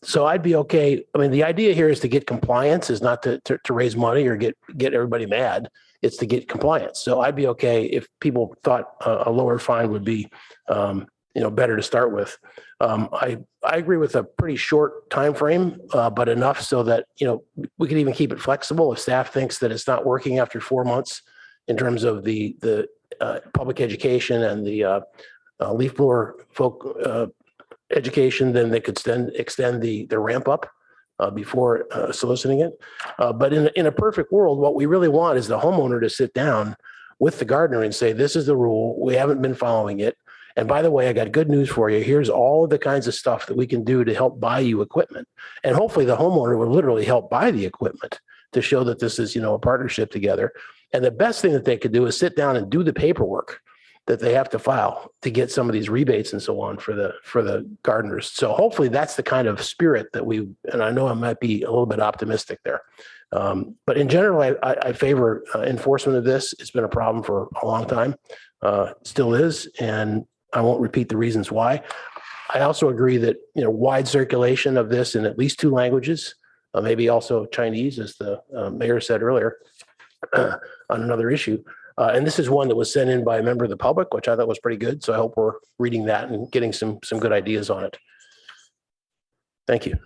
So I'd be okay. I mean, the idea here is to get compliance, is not to raise money or get everybody mad. It's to get compliance. So I'd be okay if people thought a lower fine would be, better to start with. I agree with a pretty short time frame, but enough so that we can even keep it flexible if staff thinks that it's not working after 4 months in terms of the public education and the leaf blower folk education, then they could extend the ramp up before soliciting it. But in a perfect world, what we really want is the homeowner to sit down with the gardener and say, this is the rule. We haven't been following it. And by the way, I got good news for you. Here's all of the kinds of stuff that we can do to help buy you equipment. And hopefully the homeowner will literally help buy the equipment to show that this is, a partnership together. And the best thing that they could do is sit down and do the paperwork that they have to file to get some of these rebates and so on for the gardeners. So hopefully that's the kind of spirit that and I know I might be a little bit optimistic there. But in general, I favor enforcement of this. It's been a problem for a long time, still is, and I won't repeat the reasons why. I also agree that, wide circulation of this in at least 2 languages, maybe also Chinese, as the mayor said earlier, on another issue. And this is one that was sent in by a member of the public, which I thought was pretty good. So I hope we're reading that and getting some good ideas on it. Thank you.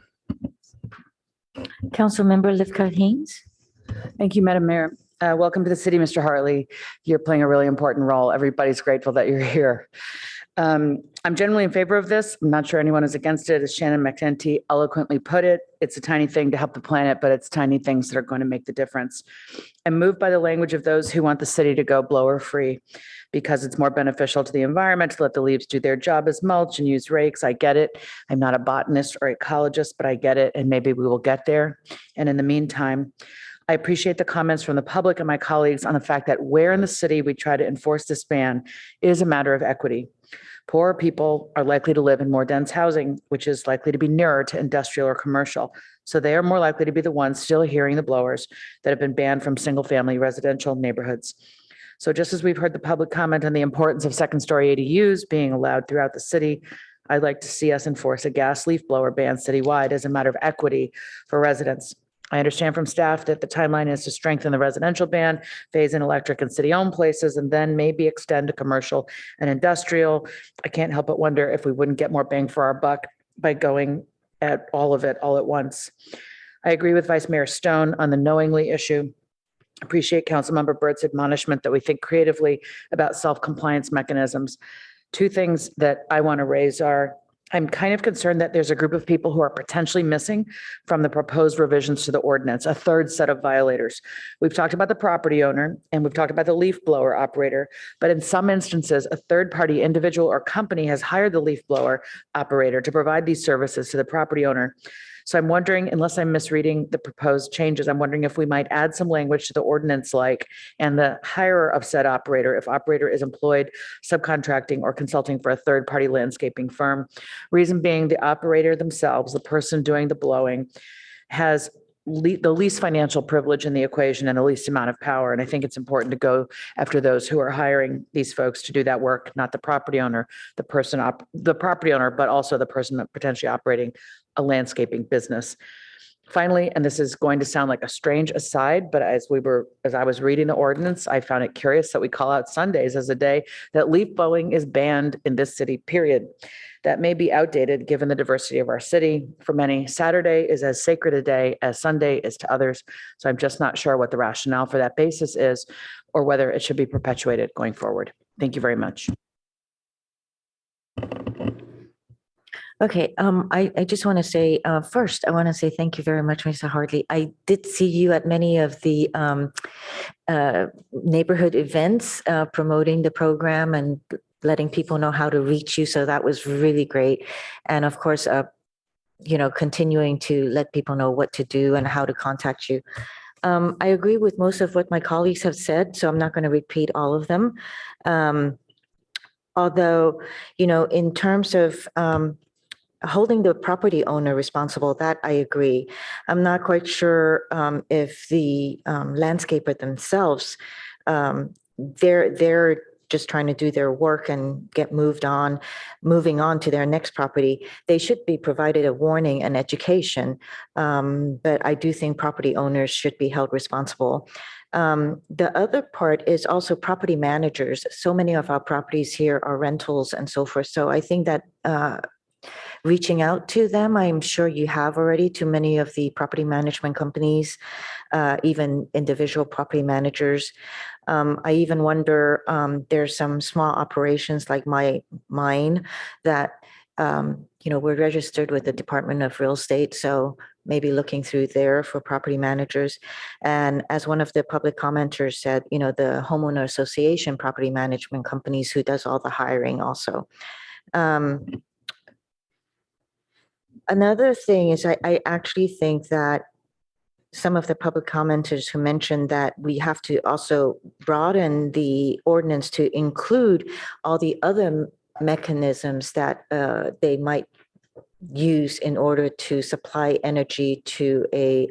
Councilmember Lithcott Haynes. Thank you, Madam Mayor. Welcome to the city, Mr. Hartley. You're playing a really important role. Everybody's grateful that you're here. I'm generally in favor of this. I'm not sure anyone is against it. As Shannon McEntee eloquently put it, it's a tiny thing to help the planet, but it's tiny things that are going to make the difference. I'm moved by the language of those who want the city to go blower free because it's more beneficial to the environment to let the leaves do their job as mulch and use rakes. I get it. I'm not a botanist or ecologist, but I get it. And maybe we will get there. And in the meantime, I appreciate the comments from the public and my colleagues on the fact that where in the city we try to enforce this ban is a matter of equity. Poorer people are likely to live in more dense housing, which is likely to be nearer to industrial or commercial. So they are more likely to be the ones still hearing the blowers that have been banned from single-family residential neighborhoods. So just as we've heard the public comment on the importance of second-story ADUs being allowed throughout the city, I'd like to see us enforce a gas leaf blower ban citywide as a matter of equity for residents. I understand from staff that the timeline is to strengthen the residential ban, phase in electric and city-owned places, and then maybe extend to commercial and industrial. I can't help but wonder if we wouldn't get more bang for our buck by going at all of it all at once. I agree with Vice Mayor Stone on the knowingly issue. Appreciate Councilmember Burt's admonishment that we think creatively about self-compliance mechanisms. 2 things that I want to raise are, I'm kind of concerned that there's a group of people who are potentially missing from the proposed revisions to the ordinance, a third set of violators. We've talked about the property owner and we've talked about the leaf blower operator, but in some instances, a third-party individual or company has hired the leaf blower operator to provide these services to the property owner. So I'm wondering, unless I'm misreading the proposed changes, I'm wondering if we might add some language to the ordinance like, and the hirer of said operator, if operator is employed subcontracting or consulting for a third-party landscaping firm. Reason being, the operator themselves, the person doing the blowing, has the least financial privilege in the equation and the least amount of power. And I think it's important to go after those who are hiring these folks to do that work, not the property owner, the property owner, but also the person potentially operating a landscaping business. Finally, and this is going to sound like a strange aside, but as I was reading the ordinance, I found it curious that we call out Sundays as a day that leaf blowing is banned in this city, period. That may be outdated given the diversity of our city. For many, Saturday is as sacred a day as Sunday is to others. So I'm just not sure what the rationale for that basis is or whether it should be perpetuated going forward. Thank you very much. Okay, I just want to say, first, I want to say thank you very much, Mr. Hartley. I did see you at many of the neighborhood events promoting the program and letting people know how to reach you. So that was really great. And of course, continuing to let people know what to do and how to contact you. I agree with most of what my colleagues have said, so I'm not going to repeat all of them. Although, in terms of holding the property owner responsible, that I agree. I'm not quite sure if the landscaper themselves, they're just trying to do their work and moving on to their next property. They should be provided a warning and education, but I do think property owners should be held responsible. The other part is also property managers. So many of our properties here are rentals and so forth. So I think that reaching out to them, I'm sure you have already, to many of the property management companies, even individual property managers. I even wonder, there's some small operations like mine that, we're registered with the Department of Real Estate. So maybe looking through there for property managers. And as one of the public commenters said, the homeowner association property management companies who does all the hiring also. Another thing is I actually think that some of the public commenters who mentioned that we have to also broaden the ordinance to include all the other mechanisms that they might use in order to supply energy to a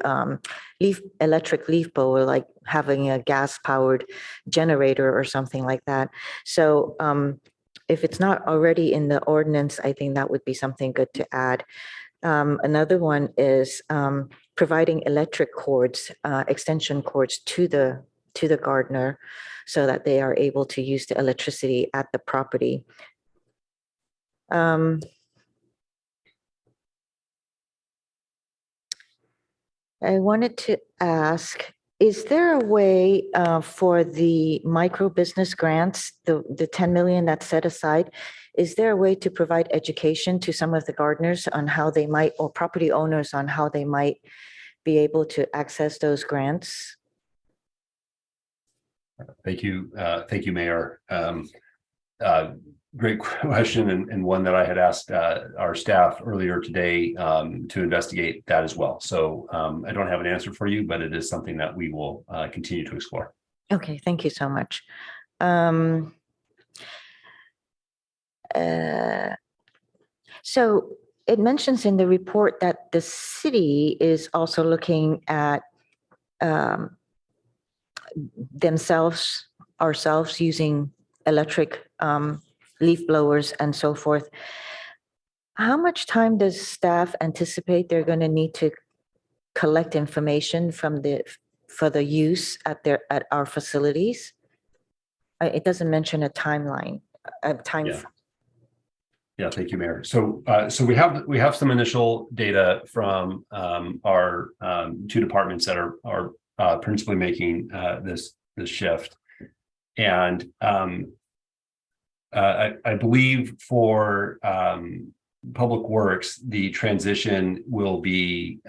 electric leaf blower, like having a gas-powered generator or something like that. So if it's not already in the ordinance, I think that would be something good to add. Another one is providing electric cords, extension cords to the gardener so that they are able to use the electricity at the property. I wanted to ask, is there a way for the micro business grants, the 10 million that's set aside, is there a way to provide education to some of the gardeners on how they might, or property owners on how they might be able to access those grants? Thank you. Thank you, Mayor. Great question, and one that I had asked our staff earlier today to investigate that as well. So I don't have an answer for you, but it is something that we will continue to explore. Okay, thank you so much. So it mentions in the report that the city is also looking at ourselves using electric leaf blowers and so forth. How much time does staff anticipate they're going to need to collect information for the use at our facilities? It doesn't mention a timeline. Yeah, thank you, Mayor. So we have some initial data from our two departments that are principally making this shift, and I believe for Public Works, the transition will be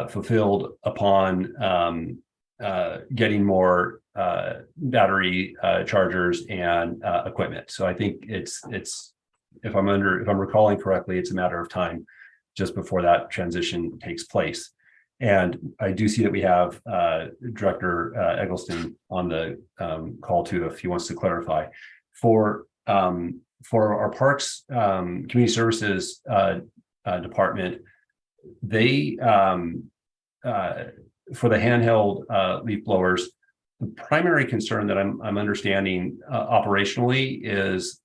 fulfilled upon getting more battery chargers and equipment. So I think it's if I'm recalling correctly, it's a matter of time just before that transition takes place. And I do see that we have Director Eggleston on the call too, if he wants to clarify. For our Parks Community Services Department, they for the handheld leaf blowers, the primary concern that I'm understanding operationally is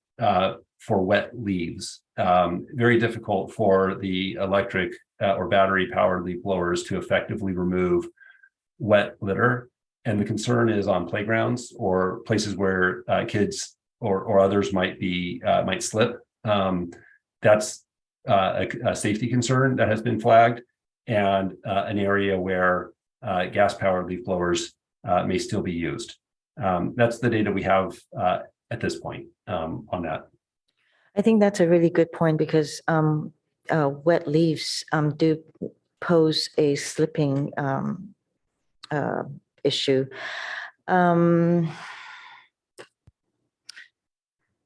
for wet leaves. Very difficult for the electric or battery powered leaf blowers to effectively remove wet litter. And the concern is on playgrounds or places where kids or others might slip. That's a safety concern that has been flagged, and an area where gas powered leaf blowers may still be used. That's the data we have at this point on that. I think that's a really good point because wet leaves do pose a slipping issue.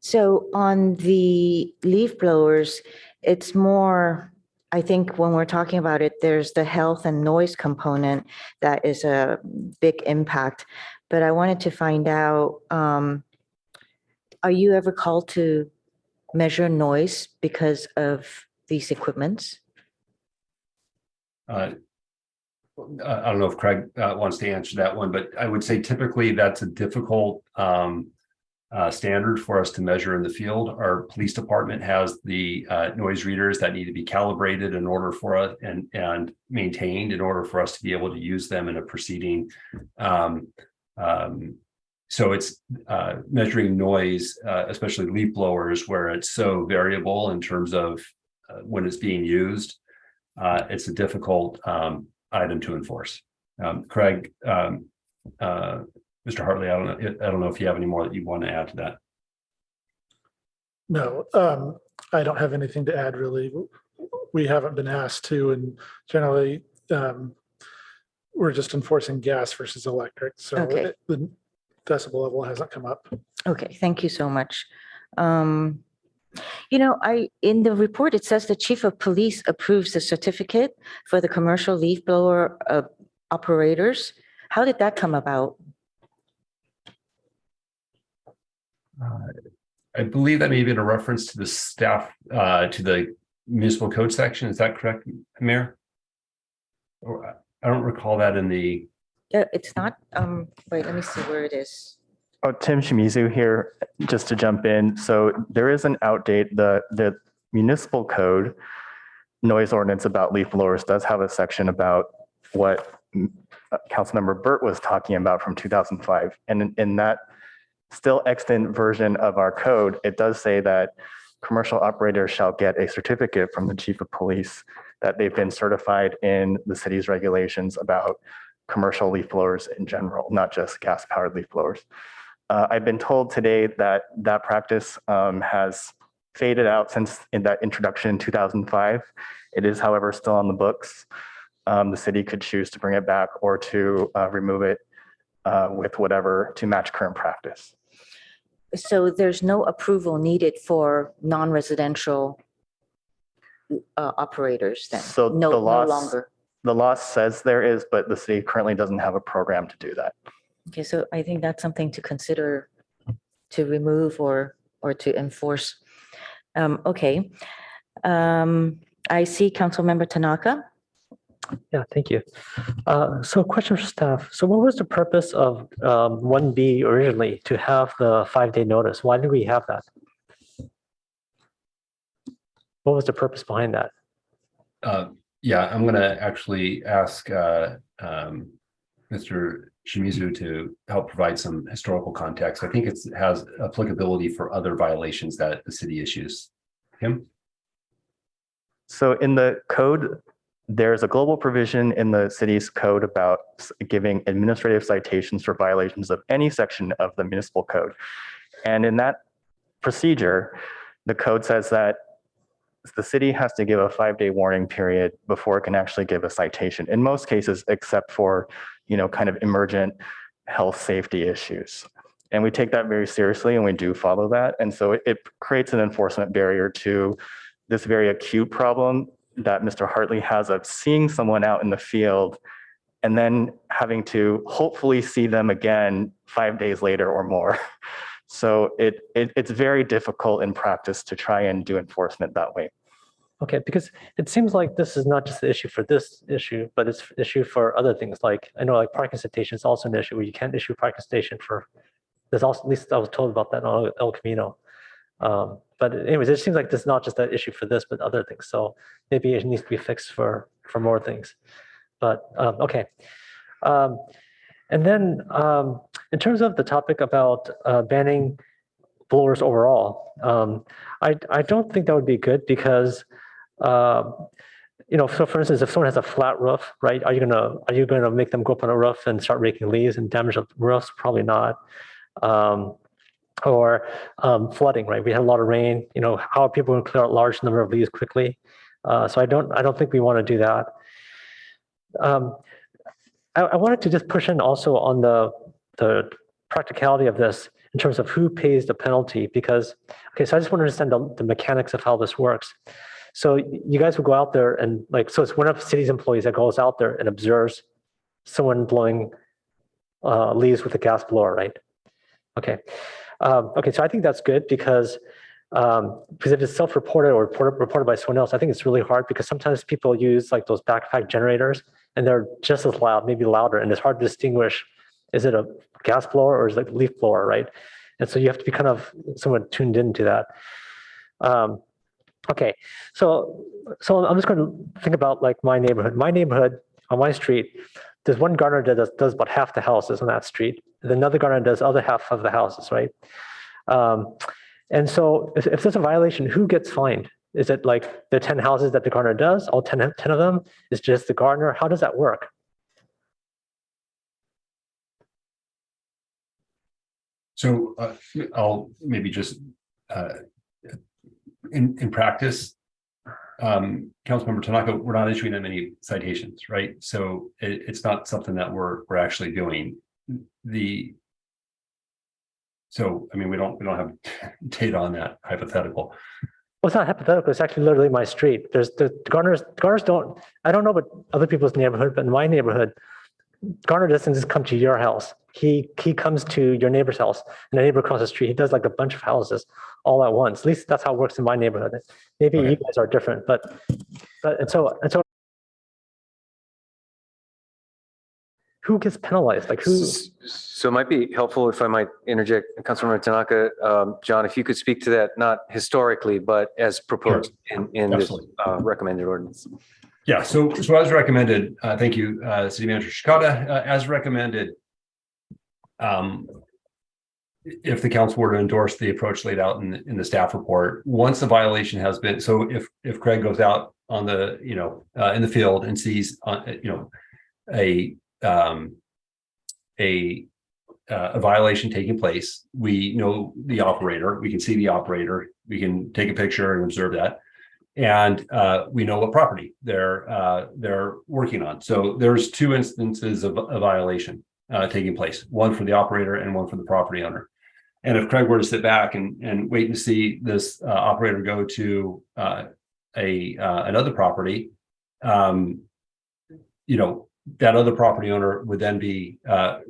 So on the leaf blowers, it's more, I think when we're talking about it, there's the health and noise component that is a big impact. But I wanted to find out, are you ever called to measure noise because of these equipments? I don't know if Craig wants to answer that one, but I would say typically that's a difficult standard for us to measure in the field. Our police department has the noise readers that need to be calibrated in order for us and maintained in order for us to be able to use them in a proceeding. So it's measuring noise, especially leaf blowers, where it's so variable in terms of when it's being used. It's a difficult item to enforce. Craig, Mr. Hartley, I don't know if you have any more that you want to add to that. No, I don't have anything to add really. We haven't been asked to, and generally we're just enforcing gas versus electric. So Okay. The decibel level hasn't come up. Okay, thank you so much. You know, in the report, it says the chief of police approves the certificate for the commercial leaf blower operators. How did that come about? I believe that may be in a reference to the staff, to the municipal code section. Is that correct, Mayor? Or I don't recall that in the. It's not, wait, let me see where it is. Oh, Tim Shimizu here, just to jump in. So there is an outdate. The municipal code noise ordinance about leaf blowers does have a section about what Councilmember Burt was talking about from 2005. And in that still extant version of our code, it does say that commercial operators shall get a certificate from the chief of police that they've been certified in the city's regulations about commercial leaf blowers in general, not just gas powered leaf blowers. I've been told today that that practice has faded out since in that introduction in 2005. It is, however, still on the books. The city could choose to bring it back or to remove it with whatever to match current practice. So there's no approval needed for non-residential operators then? So no longer. The law says there is, but the city currently doesn't have a program to do that. Okay, so I think that's something to consider to remove or to enforce. Okay. I see Councilmember Tanaka. Yeah, thank you. So question for staff. So what was the purpose of 1B originally to have the 5-day notice? Why did we have that? What was the purpose behind that? Yeah, I'm going to actually ask Mr. Shimizu to help provide some historical context. I think it has applicability for other violations that the city issues. Kim? So in the code, there's a global provision in the city's code about giving administrative citations for violations of any section of the municipal code. And in that procedure, the code says that the city has to give a 5-day warning period before it can actually give a citation. In most cases, except for, kind of emergent health safety issues. And we take that very seriously and we do follow that. And so it creates an enforcement barrier to this very acute problem that Mr. Hartley has of seeing someone out in the field and then having to hopefully see them again 5 days later or more. So it's very difficult in practice to try and do enforcement that way. Okay, because it seems like this is not just the issue for this issue, but it's an issue for other things. Like I know like parking citation is also an issue where you can't issue parking station for, there's also, at least I was told about that on El Camino. But anyways, it seems like this is not just an issue for this, but other things. So maybe it needs to be fixed for more things. But okay. And then in terms of the topic about banning blowers overall, I don't think that would be good because so for instance, if someone has a flat roof, right? Are you gonna make them go up on a roof and start raking leaves and damage the roofs? Probably not. or flooding, right? We had a lot of rain, how are people going to clear out large number of leaves quickly? So I don't think we want to do that. I wanted to just push in also on the practicality of this in terms of who pays the penalty, because, okay, so I just want to understand the mechanics of how this works. So you guys will go out there and so it's one of the city's employees that goes out there and observes someone blowing leaves with a gas blower, right? Okay. Okay, so I think that's good because if it's self-reported or reported by someone else, I think it's really hard because sometimes people use those backpack generators and they're just as loud, maybe louder, and it's hard to distinguish, is it a gas blower or is it a leaf blower, right? And so you have to be kind of somewhat tuned into that. Okay, so I'm just going to think about my neighborhood. My neighborhood on my street, there's one gardener that does about half the houses on that street, and another gardener does other half of the houses, right? And so if there's a violation, who gets fined? Is it the 10 houses that the gardener does, all 10 of them? Is just the gardener? How does that work? So I'll maybe just in practice, Councilmember Tanaka, we're not issuing them any citations, right? So it's not something that we're actually doing. So I mean, we don't have data on that hypothetical. Well, it's not hypothetical. It's actually literally my street. There's the gardeners don't. I don't know about other people's neighborhood, but in my neighborhood, gardener doesn't just come to your house. He comes to your neighbor's house, and the neighbor across the street. He does a bunch of houses all at once. At least that's how it works in my neighborhood. Maybe you guys are different, but so who gets penalized? Who? So it might be helpful if I might interject, Councilmember Tanaka. John, if you could speak to that, not historically, but as proposed in this recommended ordinance. Yeah, so as recommended, thank you, City Manager Shikata, as recommended, if the council were to endorse the approach laid out in the staff report, once a violation has been, so if Craig goes out on the, in the field and sees, a violation taking place, we know the operator, we can see the operator, we can take a picture and observe that. And we know what property they're working on. So there's two instances of a violation taking place, one for the operator and one for the property owner. And if Craig were to sit back and wait and see this operator go to another property, that other property owner would then be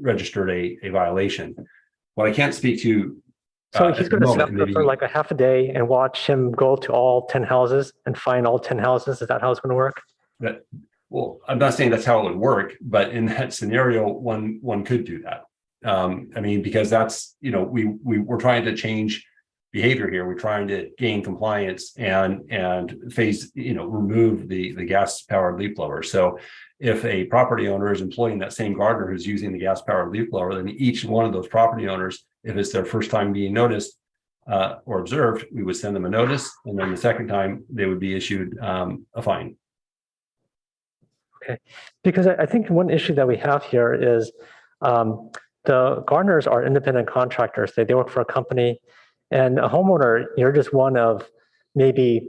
registered a violation. What I can't speak to. So he's going to sit up there for a half a day and watch him go to all 10 houses and find all 10 houses. Is that how it's going to work? Well, I'm not saying that's how it would work, but in that scenario, one could do that. I mean, because that's, we're trying to change behavior here. We're trying to gain compliance and remove the gas powered leaf blower. So if a property owner is employing that same gardener who's using the gas powered leaf blower, then each one of those property owners, if it's their first time being noticed or observed, we would send them a notice. And then the second time they would be issued a fine. Okay, because I think one issue that we have here is the gardeners are independent contractors. They work for a company, and a homeowner, you're just one of maybe,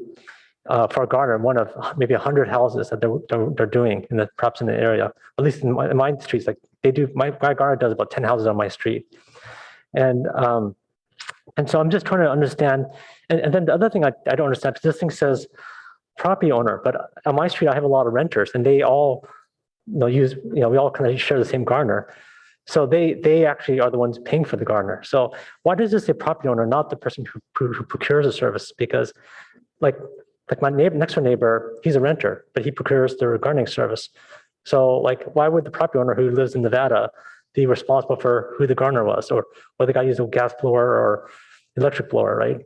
for a gardener, one of maybe 100 houses that they're doing perhaps in the area. At least in my streets, my gardener does about 10 houses on my street. And so I'm just trying to understand. And then the other thing I don't understand, because this thing says property owner, but on my street I have a lot of renters, and they all we all kind of share the same gardener. So they actually are the ones paying for the gardener. So why does this say property owner, not the person who procures the service? Because like my next door neighbor, he's a renter, but he procures the gardening service. So why would the property owner who lives in Nevada be responsible for who the gardener was, or whether the guy used a gas blower or electric blower, right?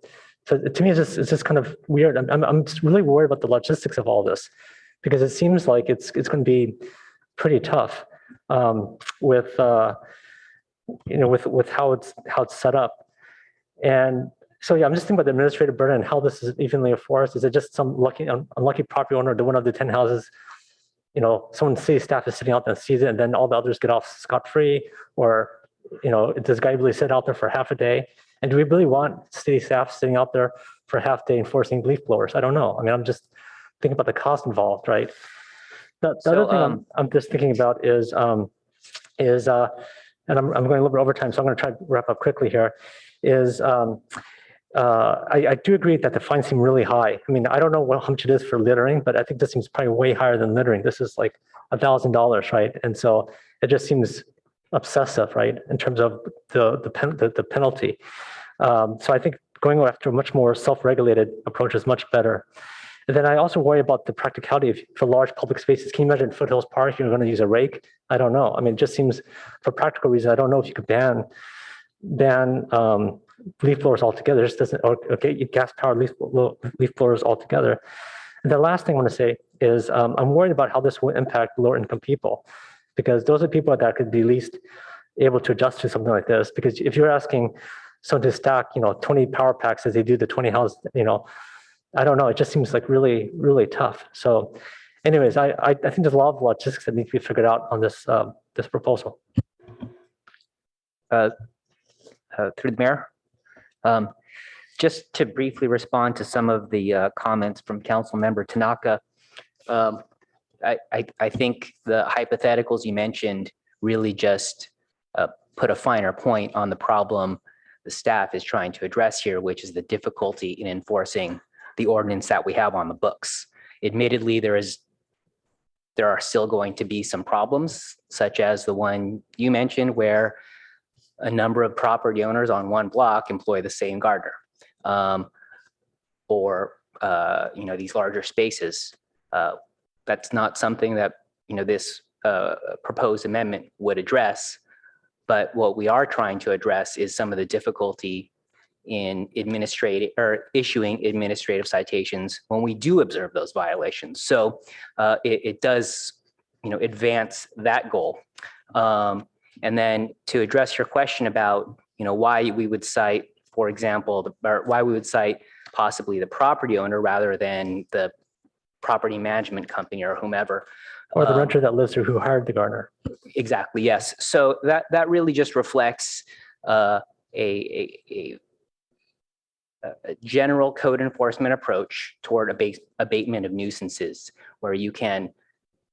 So to me, it's just kind of weird. I'm just really worried about the logistics of all this, because it seems like it's going to be pretty tough with how it's set up. And so yeah, I'm just thinking about the administrative burden and how this is evenly enforced. Is it just some unlucky property owner to one of the 10 houses? Someone city staff is sitting out there and sees it, and then all the others get off scot-free, or does the guy really sit out there for half a day And do we really want city staff sitting out there for a half day enforcing leaf blowers? I don't know. I mean, I'm just thinking about the cost involved, right? The other thing I'm just thinking about is and I'm going a little bit over time, so I'm going to try to wrap up quickly here, is I do agree that the fines seem really high. I mean, I don't know how much it is for littering, but I think this seems probably way higher than littering. This is like $1,000, right? And so it just seems obsessive, right, in terms of the penalty. So I think going after a much more self-regulated approach is much better. And then I also worry about the practicality for large public spaces. Can you imagine Foothills Park, you're going to use a rake? I don't know. I mean, it just seems, for practical reasons, I don't know if you could ban leaf blowers altogether. It just doesn't, or gas-powered leaf blowers altogether. And the last thing I want to say is I'm worried about how this will impact lower-income people, because those are people that could be least able to adjust to something like this. Because if you're asking someone to stack, 20 power packs as they do the 20 houses, I don't know. It just seems like really, really tough. So anyways, I think there's a lot of logistics that need to be figured out on this this proposal. Through the mayor, just to briefly respond to some of the comments from Council Member Tanaka, I think the hypotheticals you mentioned really just put a finer point on the problem the staff is trying to address here, which is the difficulty in enforcing the ordinance that we have on the books. Admittedly, there are still going to be some problems, such as the one you mentioned, where a number of property owners on one block employ the same gardener, or these larger spaces. That's not something that this proposed amendment would address. But what we are trying to address is some of the difficulty in issuing administrative citations when we do observe those violations. So it does, advance that goal. And then to address your question about, why we would cite, for example, or why we would cite possibly the property owner rather than the property management company or whomever. Or the renter that lives there who hired the gardener. Exactly, yes. So that really just reflects a general code enforcement approach toward abatement of nuisances, where you can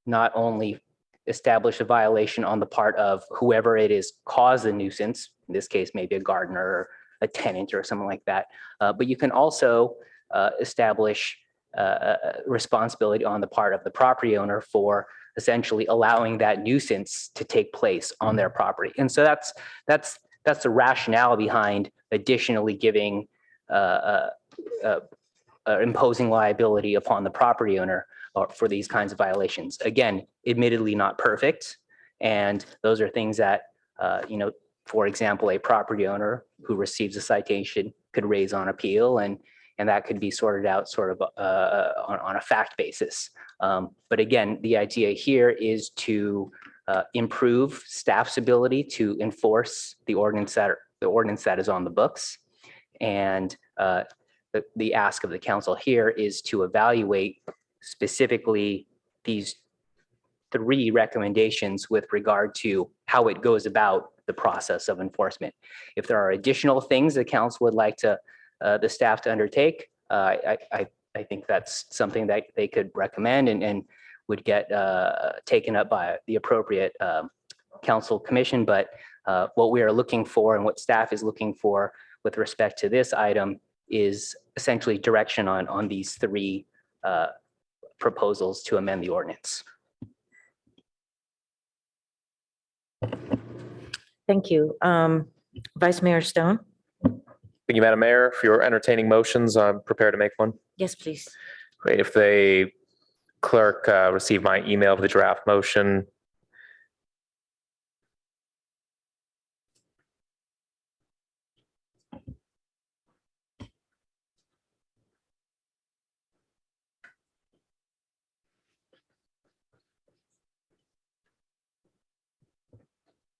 not only establish a violation on the part of whoever it is caused the nuisance, in this case, maybe a gardener or a tenant or something like that, but you can also establish responsibility on the part of the property owner for essentially allowing that nuisance to take place on their property. And so that's the rationale behind additionally giving imposing liability upon the property owner for these kinds of violations. Again, admittedly not perfect, and those are things that for example, a property owner who receives a citation could raise on appeal, and that could be sorted out sort of on a fact basis. But again, the idea here is to improve staff's ability to enforce the ordinance that is on the books. And the ask of the council here is to evaluate specifically these 3 recommendations with regard to how it goes about the process of enforcement. If there are additional things the council would like to the staff to undertake, I think that's something that they could recommend and would get taken up by the appropriate council commission. But what we are looking for and what staff is looking for with respect to this item is essentially direction on these 3 proposals to amend the ordinance. Thank you. Vice Mayor Stone? Thank you, Madam Mayor. If you're entertaining motions, I'm prepared to make one. Yes, please. Great. If the clerk received my email of the draft motion.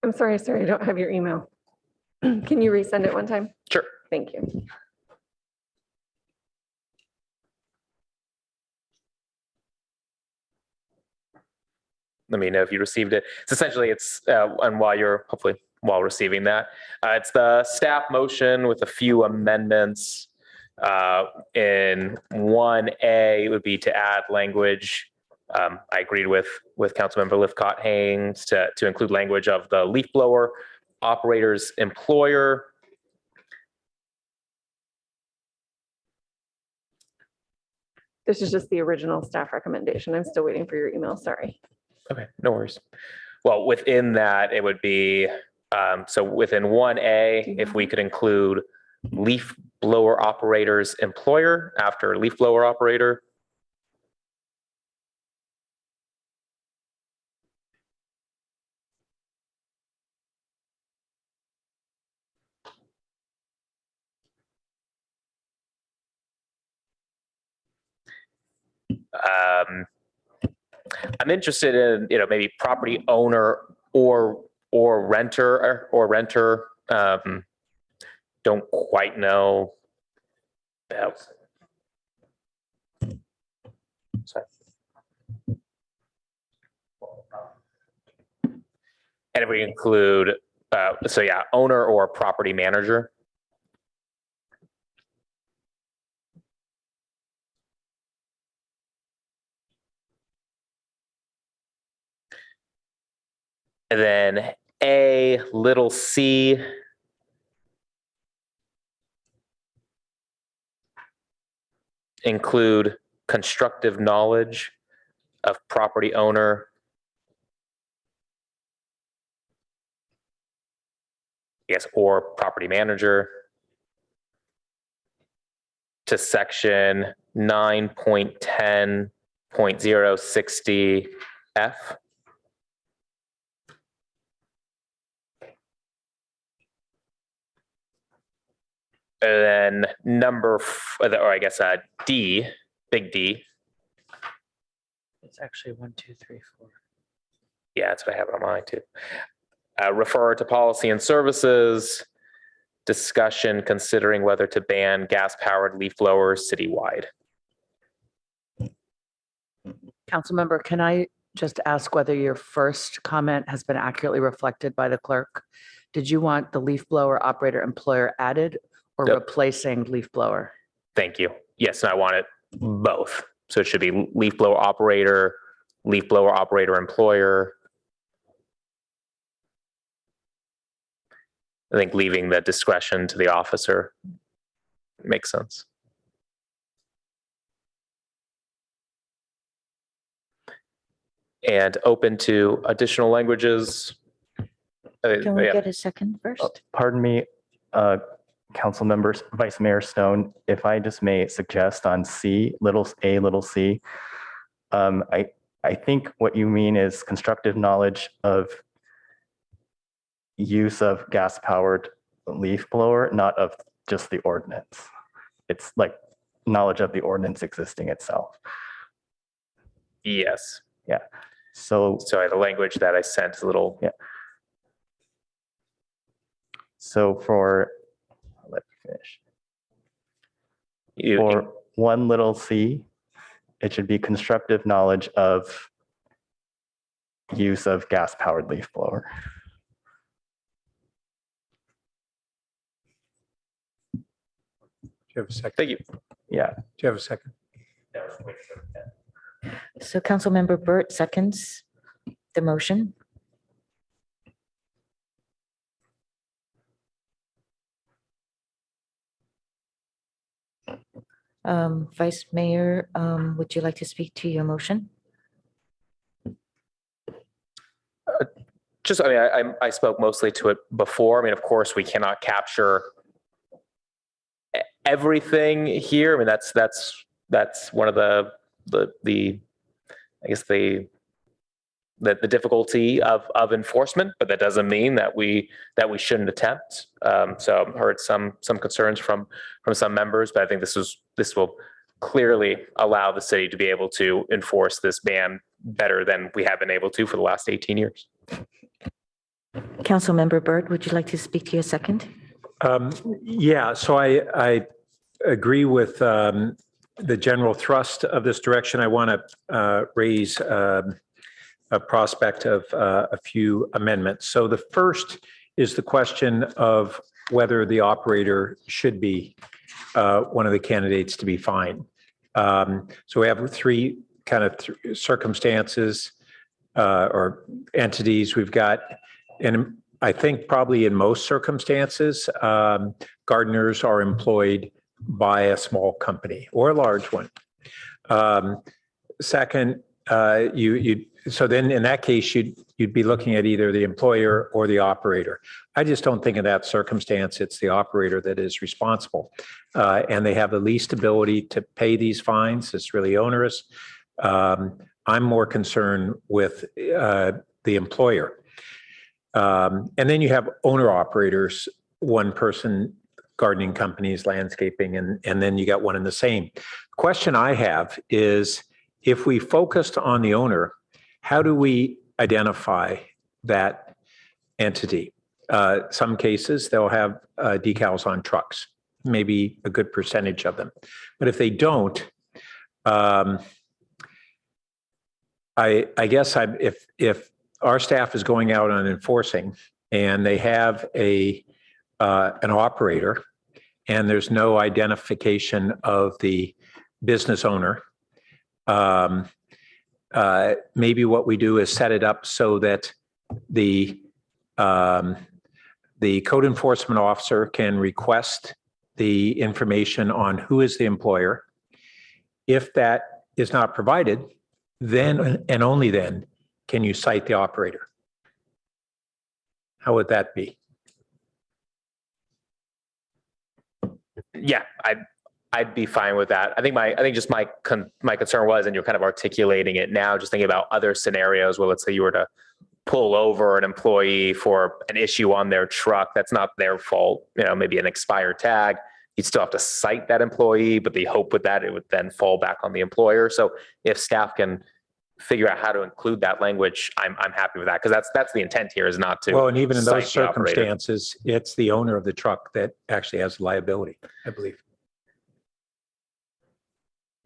I'm sorry, I don't have your email. Can you resend it one time? Sure. Thank you. Let me know if you received it. It's essentially, and while you're hopefully while receiving that. It's the staff motion with a few amendments. In 1A, it would be to add language. I agreed with Councilmember Lifcott-Haynes to include language of the leaf blower operator's employer. This is just the original staff recommendation. I'm still waiting for your email, sorry. Okay, no worries. Well, within that, it would be, so within 1A, if we could include leaf blower operator's employer after leaf blower operator. I'm interested in, maybe property owner or renter. Don't quite know. Sorry. And if we include, so yeah, owner or property manager. And then A, little c, include constructive knowledge of property owner. Yes, or property manager. To section 9.10.060 F. And then D, big D. It's actually 1, 2, 3, 4. Yeah, that's what I have on mine too. Refer to policy and services, discussion considering whether to ban gas-powered leaf blowers citywide. Councilmember, can I just ask whether your first comment has been accurately reflected by the clerk? Did you want the leaf blower operator employer added or replacing leaf blower? Thank you. Yes, and I want it both. So it should be leaf blower operator employer. I think leaving the discretion to the officer makes sense. And open to additional languages. Can we get a second first? Pardon me, council members, Vice Mayor Stone, if I just may suggest on C, little c, I think what you mean is constructive knowledge of use of gas-powered leaf blower, not of just the ordinance. It's like knowledge of the ordinance existing itself. Yes. Yeah. So the language that I sent is a little. Yeah. So let me finish. For one little c, it should be constructive knowledge of use of gas-powered leaf blower. Do you have a second? Thank you. Yeah. Do you have a second? So Councilmember Burt seconds the motion. Vice Mayor, would you like to speak to your motion? I spoke mostly to it before. I mean, of course, we cannot capture everything here. I mean, that's one of the difficulty of enforcement, but that doesn't mean that we shouldn't attempt. So I've heard some concerns from some members, but I think this will clearly allow the city to be able to enforce this ban better than we have been able to for the last 18 years. Councilmember Byrd, would you like to speak to your second? Yeah, so I agree with the general thrust of this direction. I want to raise a prospect of a few amendments. So the first is the question of whether the operator should be one of the candidates to be fined. So we have three kind of circumstances or entities. We've got, and I think probably in most circumstances, gardeners are employed by a small company or a large one. Second, so then in that case, you'd be looking at either the employer or the operator. I just don't think in that circumstance, it's the operator that is responsible. And they have the least ability to pay these fines. It's really onerous. I'm more concerned with the employer. And then you have owner operators, one person, gardening companies, landscaping, and then you got one and the same. Question I have is, if we focused on the owner, how do we identify that entity? Some cases, they'll have decals on trucks, maybe a good percentage of them. But if they don't, I guess if our staff is going out on enforcing and they have an operator and there's no identification of the business owner, maybe what we do is set it up so that the code enforcement officer can request the information on who is the employer. If that is not provided, then and only then can you cite the operator. How would that be? Yeah, I'd be fine with that. I think just my concern was, and you're kind of articulating it now, just thinking about other scenarios where, let's say you were to pull over an employee for an issue on their truck, that's not their fault, maybe an expired tag, you'd still have to cite that employee, but the hope with that, it would then fall back on the employer. So if staff can figure out how to include that language, I'm happy with that, because that's the intent here, is not to. Well, and even in those cite the operator. circumstances, it's the owner of the truck that actually has liability, I believe.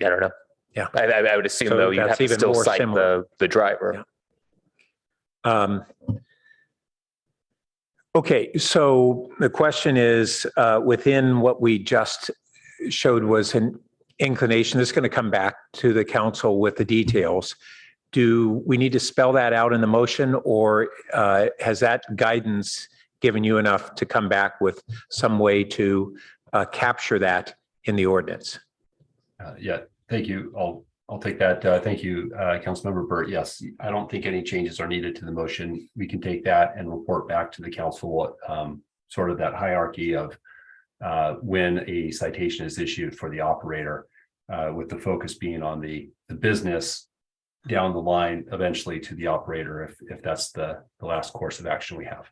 I don't know. Yeah. I would assume, So though, you that's have to even still more cite similar. the driver. Yeah. Okay, so the question is, within what we just showed was an inclination. This is going to come back to the council with the details. Do we need to spell that out in the motion, or has that guidance given you enough to come back with some way to capture that in the ordinance? Yeah, thank you. I'll take that. Thank you, Councilmember Burt. Yes, I don't think any changes are needed to the motion. We can take that and report back to the council sort of that hierarchy of when a citation is issued for the operator, with the focus being on the business down the line, eventually to the operator, if that's the last course of action we have.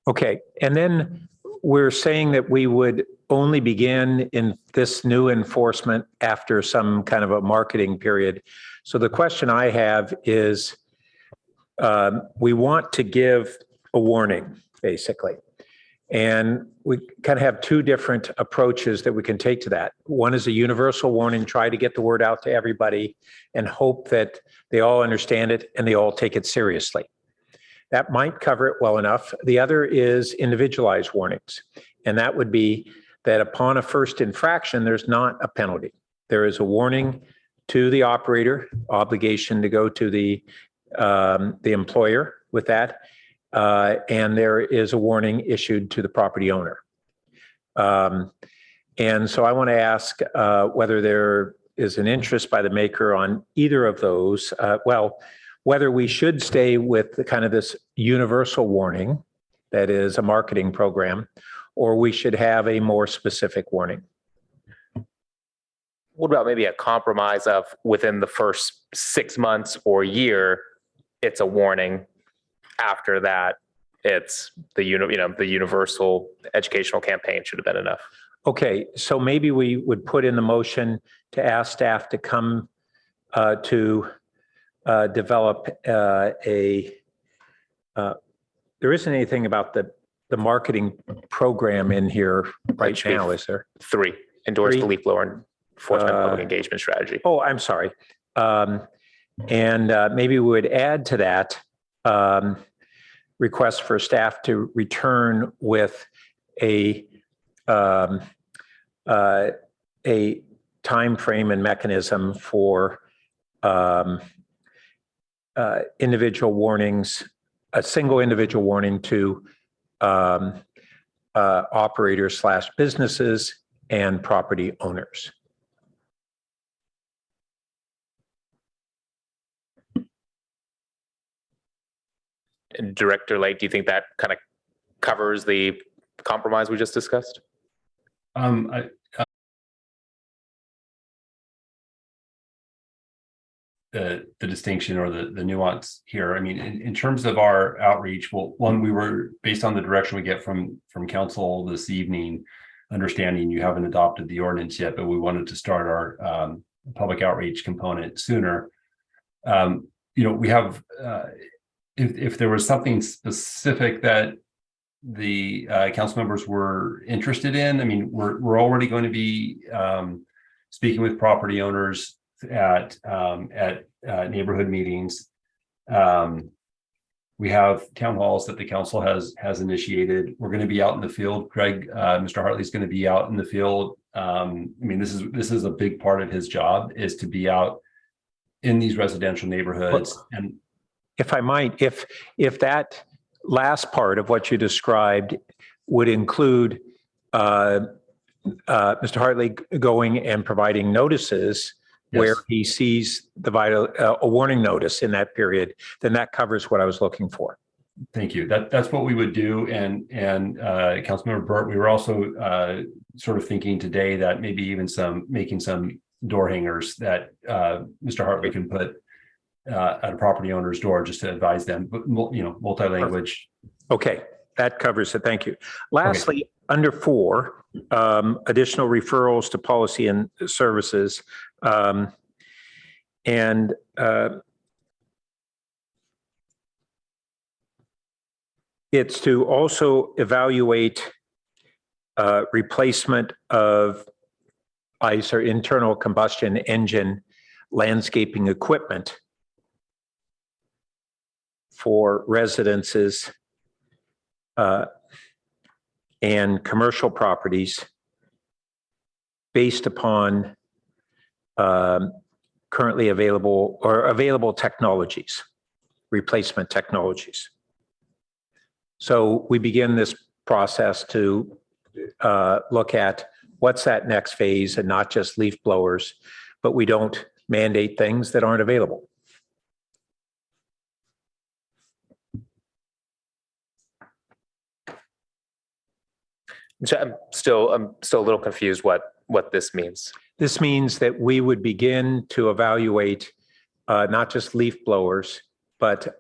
Okay, and then we're saying that we would only begin in this new enforcement after some kind of a marketing period. So the question I have is, we want to give a warning, basically. And we kind of have two different approaches that we can take to that. One is a universal warning, try to get the word out to everybody and hope that they all understand it and they all take it seriously. That might cover it well enough. The other is individualized warnings. And that would be that upon a first infraction, there's not a penalty. There is a warning to the operator, obligation to go to the employer with that. And there is a warning issued to the property owner. And so I want to ask whether there is an interest by the maker on either of those. Whether we should stay with the kind of this universal warning that is a marketing program, or we should have a more specific warning. What about maybe a compromise of within the first 6 months or year, it's a warning. After that, it's the universal educational campaign should have been enough. Okay, so maybe we would put in the motion to ask staff to come to develop there isn't anything about the marketing program in here right now, is there? 3, endorse the leaf blower enforcement public engagement strategy. Oh, I'm sorry. And maybe we would add to that request for staff to return with a time frame and mechanism for individual warnings, a single individual warning to operators / businesses and property owners. And Director Lake, do you think that kind of covers the compromise we just discussed? The distinction or the nuance here. I mean, in terms of our outreach, well, one, we were based on the direction we get from council this evening, understanding you haven't adopted the ordinance yet, but we wanted to start our public outreach component sooner. We have, if there was something specific that the council members were interested in, I mean, we're already going to be speaking with property owners at neighborhood meetings. We have town halls that the council has initiated. We're going to be out in the field. Craig, Mr. Hartley's going to be out in the field. I mean, this is a big part of his job, is to be out in these residential neighborhoods. And if I might, if that last part of what you described would include Mr. Hartley going and providing notices where he sees a warning notice in that period, then that covers what I was looking for. Thank you. That's what we would do. And Councilmember Burt, we were also sort of thinking today that maybe even making some door hangers that Mr. Hartley can put at a property owner's door just to advise them, but multi-language. Okay, that covers it. Thank you. Lastly, under 4, additional referrals to policy and services. It's to also evaluate replacement of ICE or internal combustion engine landscaping equipment for residences and commercial properties based upon currently available technologies, replacement technologies. So we begin this process to look at what's that next phase, and not just leaf blowers, but we don't mandate things that aren't available. I'm still a little confused what this means. This means that we would begin to evaluate not just leaf blowers, but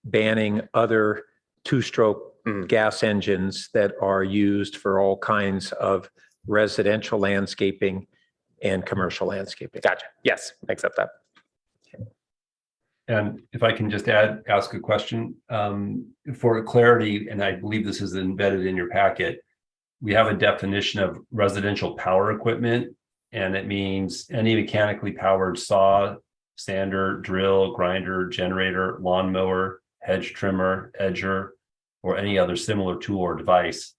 banning other 2-stroke gas engines that are used for all kinds of residential landscaping and commercial landscaping. Gotcha. Yes, I accept that. And if I can just ask a question for clarity, and I believe this is embedded in your packet, we have a definition of residential power equipment, and it means any mechanically powered saw, sander, drill, grinder, generator, lawnmower, hedge trimmer, edger, or any other similar tool or device,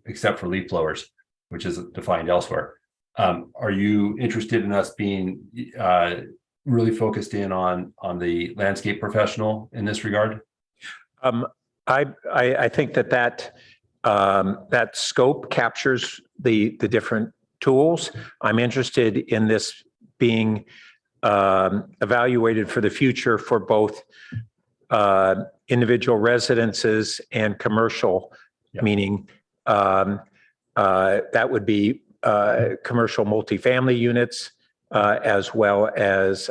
except for leaf blowers, which is defined elsewhere. Are you interested in us being really focused in on the landscape professional in this regard? I think that scope captures the different tools. I'm interested in this being evaluated for the future for both individual residences and commercial, meaning that would be commercial multifamily units, as well as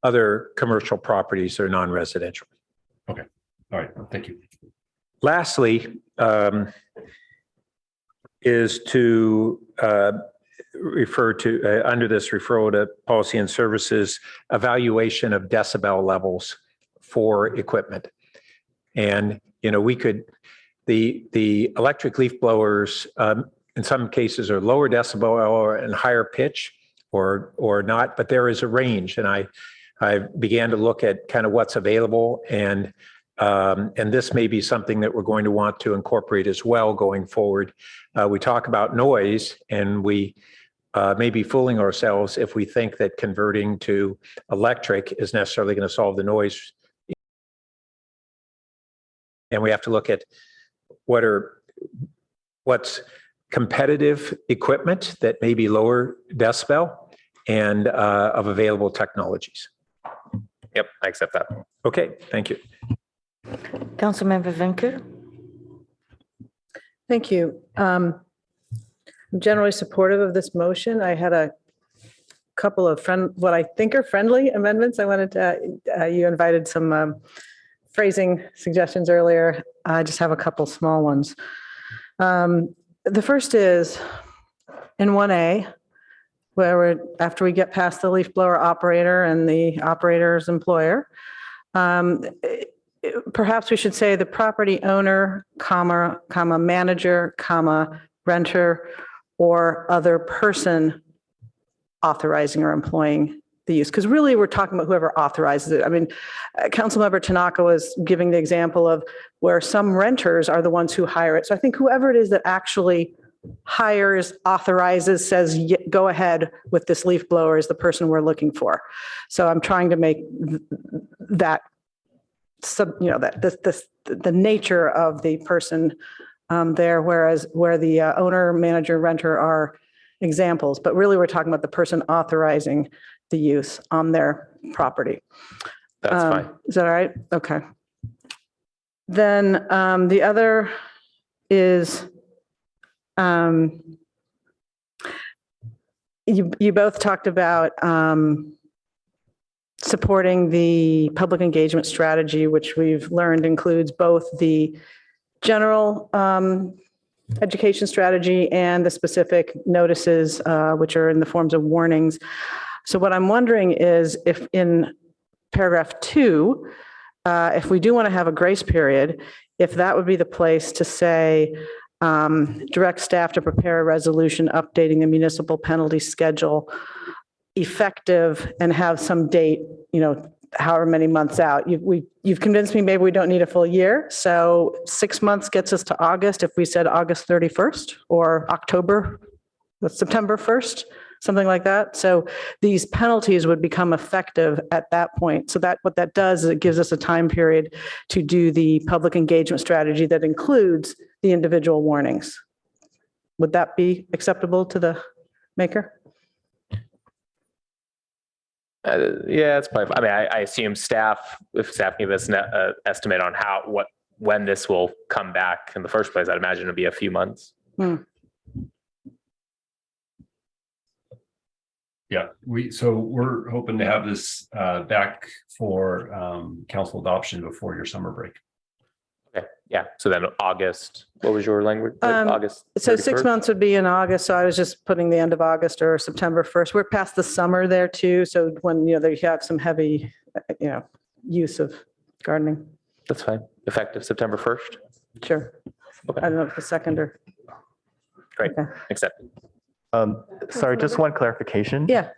other commercial properties that are non-residential. Okay. All right. Thank you. Lastly, is to refer to, under this referral to policy and services, evaluation of decibel levels for equipment. And, we could, the electric leaf blowers, in some cases are lower decibel and higher pitch. or not, but there is a range. And I began to look at kind of what's available, and this may be something that we're going to want to incorporate as well going forward. We talk about noise, and we may be fooling ourselves if we think that converting to electric is necessarily going to solve the noise. And we have to look at what's competitive equipment that may be lower decibel and of available technologies. Yep, I accept that. Okay, thank you. Councilmember Venker. Thank you. I'm generally supportive of this motion. I had a couple of what I think are friendly amendments. I wanted to, you invited some phrasing suggestions earlier. I just have a couple small ones. The first is in 1A, where after we get past the leaf blower operator and the operator's employer, perhaps we should say the property owner, comma, manager, comma, renter, or other person authorizing or employing the use. Because really we're talking about whoever authorizes it. I mean, Councilmember Tanaka was giving the example of where some renters are the ones who hire it. So I think whoever it is that actually hires, authorizes, says, go ahead with this leaf blower is the person we're looking for. So I'm trying to make that, the nature of the person there, whereas where the owner, manager, renter are examples, but really we're talking about the person authorizing the use on their property. That's fine. Is that all right? Okay. Then the other is, you both talked about supporting the public engagement strategy, which we've learned includes both the general education strategy and the specific notices, which are in the forms of warnings. So what I'm wondering is if in paragraph 2, if we do want to have a grace period, if that would be the place to say, direct staff to prepare a resolution updating the municipal penalty schedule effective and have some date, however many months out. You've convinced me maybe we don't need a full year. So 6 months gets us to August. If we said August 31st or September 1st, something like that. So these penalties would become effective at that point. So what that does is it gives us a time period to do the public engagement strategy that includes the individual warnings. Would that be acceptable to the maker? Yeah, it's probably, I mean, I assume if staff give us an estimate on when this will come back in the first place, I'd imagine it'll be a few months. Yeah, we're hoping to have this back for council adoption before your summer break. Okay, yeah. So then August, what was your language? August. So 31st? 6 months would be in August. So I was just putting the end of August or September 1st. We're past the summer there too. So when, they have some heavy, use of gardening. That's fine. Effective September 1st. Sure. Okay. I don't know if the second or. Great. Okay. Accepted. Sorry, just one clarification. Yeah.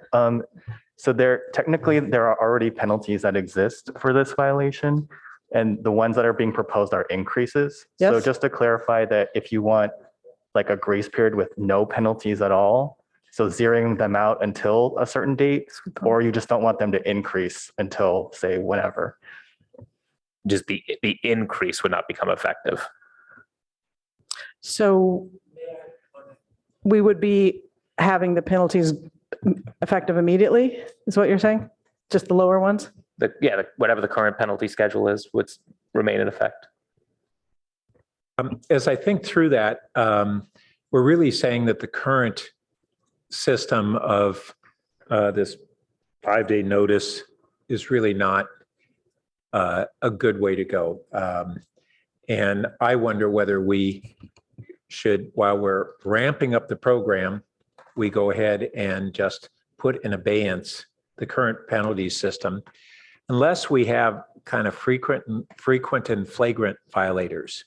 So technically there are already penalties that exist for this violation, and the ones that are being proposed are increases. So Yes. just to clarify that if you want like a grace period with no penalties at all, so zeroing them out until a certain date, or you just don't want them to increase until say whenever. Just the increase would not become effective. So we would be having the penalties effective immediately, is what you're saying? Just the lower ones? Whatever the current penalty schedule is would remain in effect. As I think through that, we're really saying that the current system of this 5-day notice is really not a good way to go. And I wonder whether we should, while we're ramping up the program, we go ahead and just put in abeyance the current penalty system, unless we have kind of frequent and flagrant violators.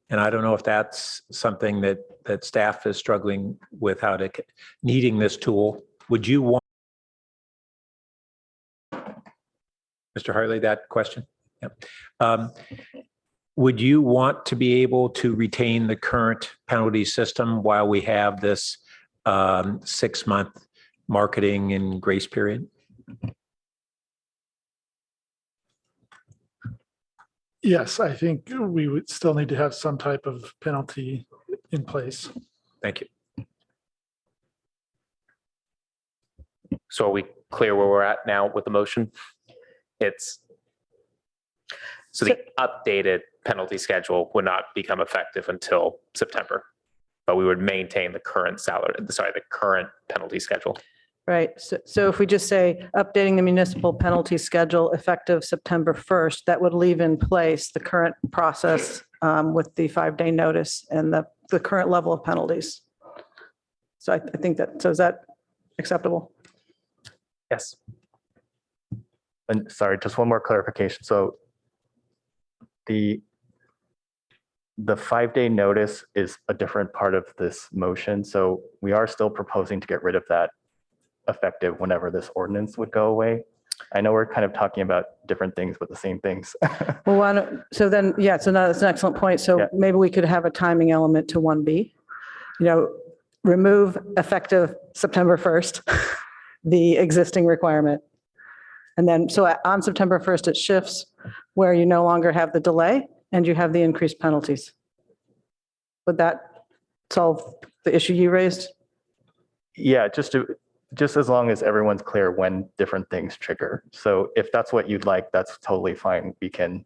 And I don't know if that's something that staff is struggling with, needing this tool Would you want, Mr. Hartley, that question? Yep. Would you want to be able to retain the current penalty system while we have this 6-month marketing and grace period? Yes, I think we would still need to have some type of penalty in place. Thank you. So are we clear where we're at now with the motion? So the updated penalty schedule would not become effective until September, but we would maintain the current the current penalty schedule. Right. So if we just say updating the municipal penalty schedule effective September 1st, that would leave in place the current process with the 5-day notice and the current level of penalties. So I think so is that acceptable? Yes. And sorry, just one more clarification. So the 5-day notice is a different part of this motion. So we are still proposing to get rid of that effective whenever this ordinance would go away. I know we're kind of talking about different things, but the same things. Well, so that's an excellent point. So maybe we could have a timing element to 1B, remove effective September 1st, the existing requirement. And then, so on September 1st, it shifts where you no longer have the delay and you have the increased penalties. Would that solve the issue you raised? Yeah, just as long as everyone's clear when different things trigger. So if that's what you'd like, that's totally fine. We can,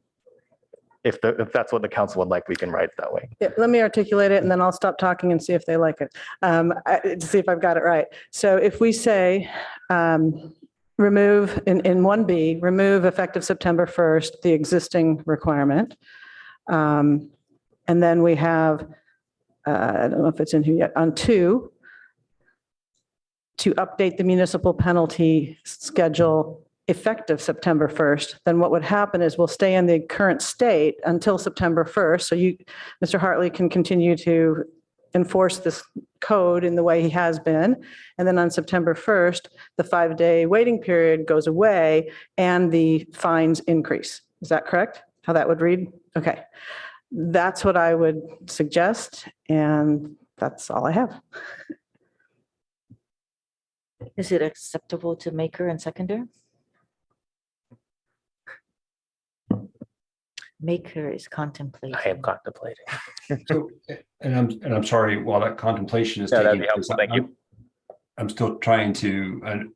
if that's what the council would like, we can write it that way. Yeah, let me articulate it and then I'll stop talking and see if they like it, to see if I've got it right. So if we say, remove in 1B, remove effective September 1st, the existing requirement. And then we have, I don't know if it's in here yet, on 2, to update the municipal penalty schedule effective September 1st, then what would happen is we'll stay in the current state until September 1st. So Mr. Hartley can continue to enforce this code in the way he has been. And then on September 1st, the 5-day waiting period goes away and the fines increase. Is that correct? How that would read? Okay. That's what I would suggest. And that's all I have. Is it acceptable to maker and seconder? Maker is contemplating. I am contemplating. So, and I'm sorry, while that contemplation is that'd taking be helpful. place, Thank you. I'm still trying to,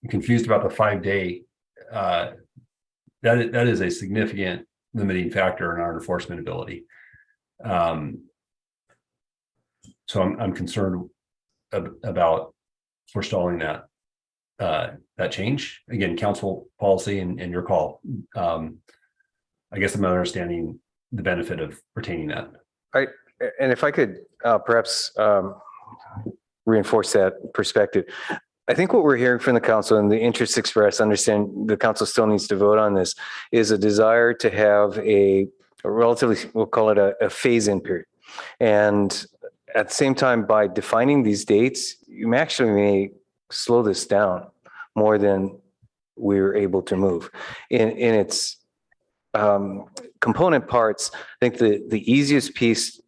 confused about the 5-day. That is a significant limiting factor in our enforcement ability. So I'm concerned about forestalling that change. Again, council policy and your call. I guess I'm not understanding the benefit of retaining that. Right. And if I could perhaps reinforce that perspective. I think what we're hearing from the council and the interest expressed, understand the council still needs to vote on this, is a desire to have a relatively, we'll call it a phase-in period. And at the same time, by defining these dates, you actually may slow this down more than we're able to move. In its component parts, I think the easiest piece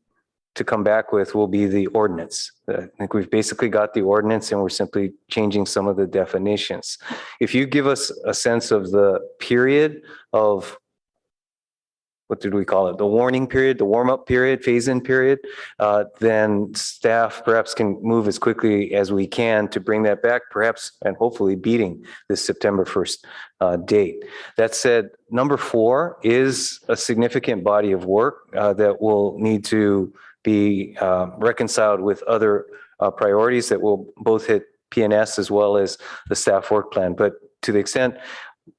to come back with will be the ordinance. I think we've basically got the ordinance and we're simply changing some of the definitions. If you give us a sense of the period of, what did we call it? The warning period, the warm-up period, phase-in period, then staff perhaps can move as quickly as we can to bring that back, perhaps, and hopefully beating this September 1st date. That said, number 4 is a significant body of work that will need to be reconciled with other priorities that will both hit PNS as well as the staff work plan. But to the extent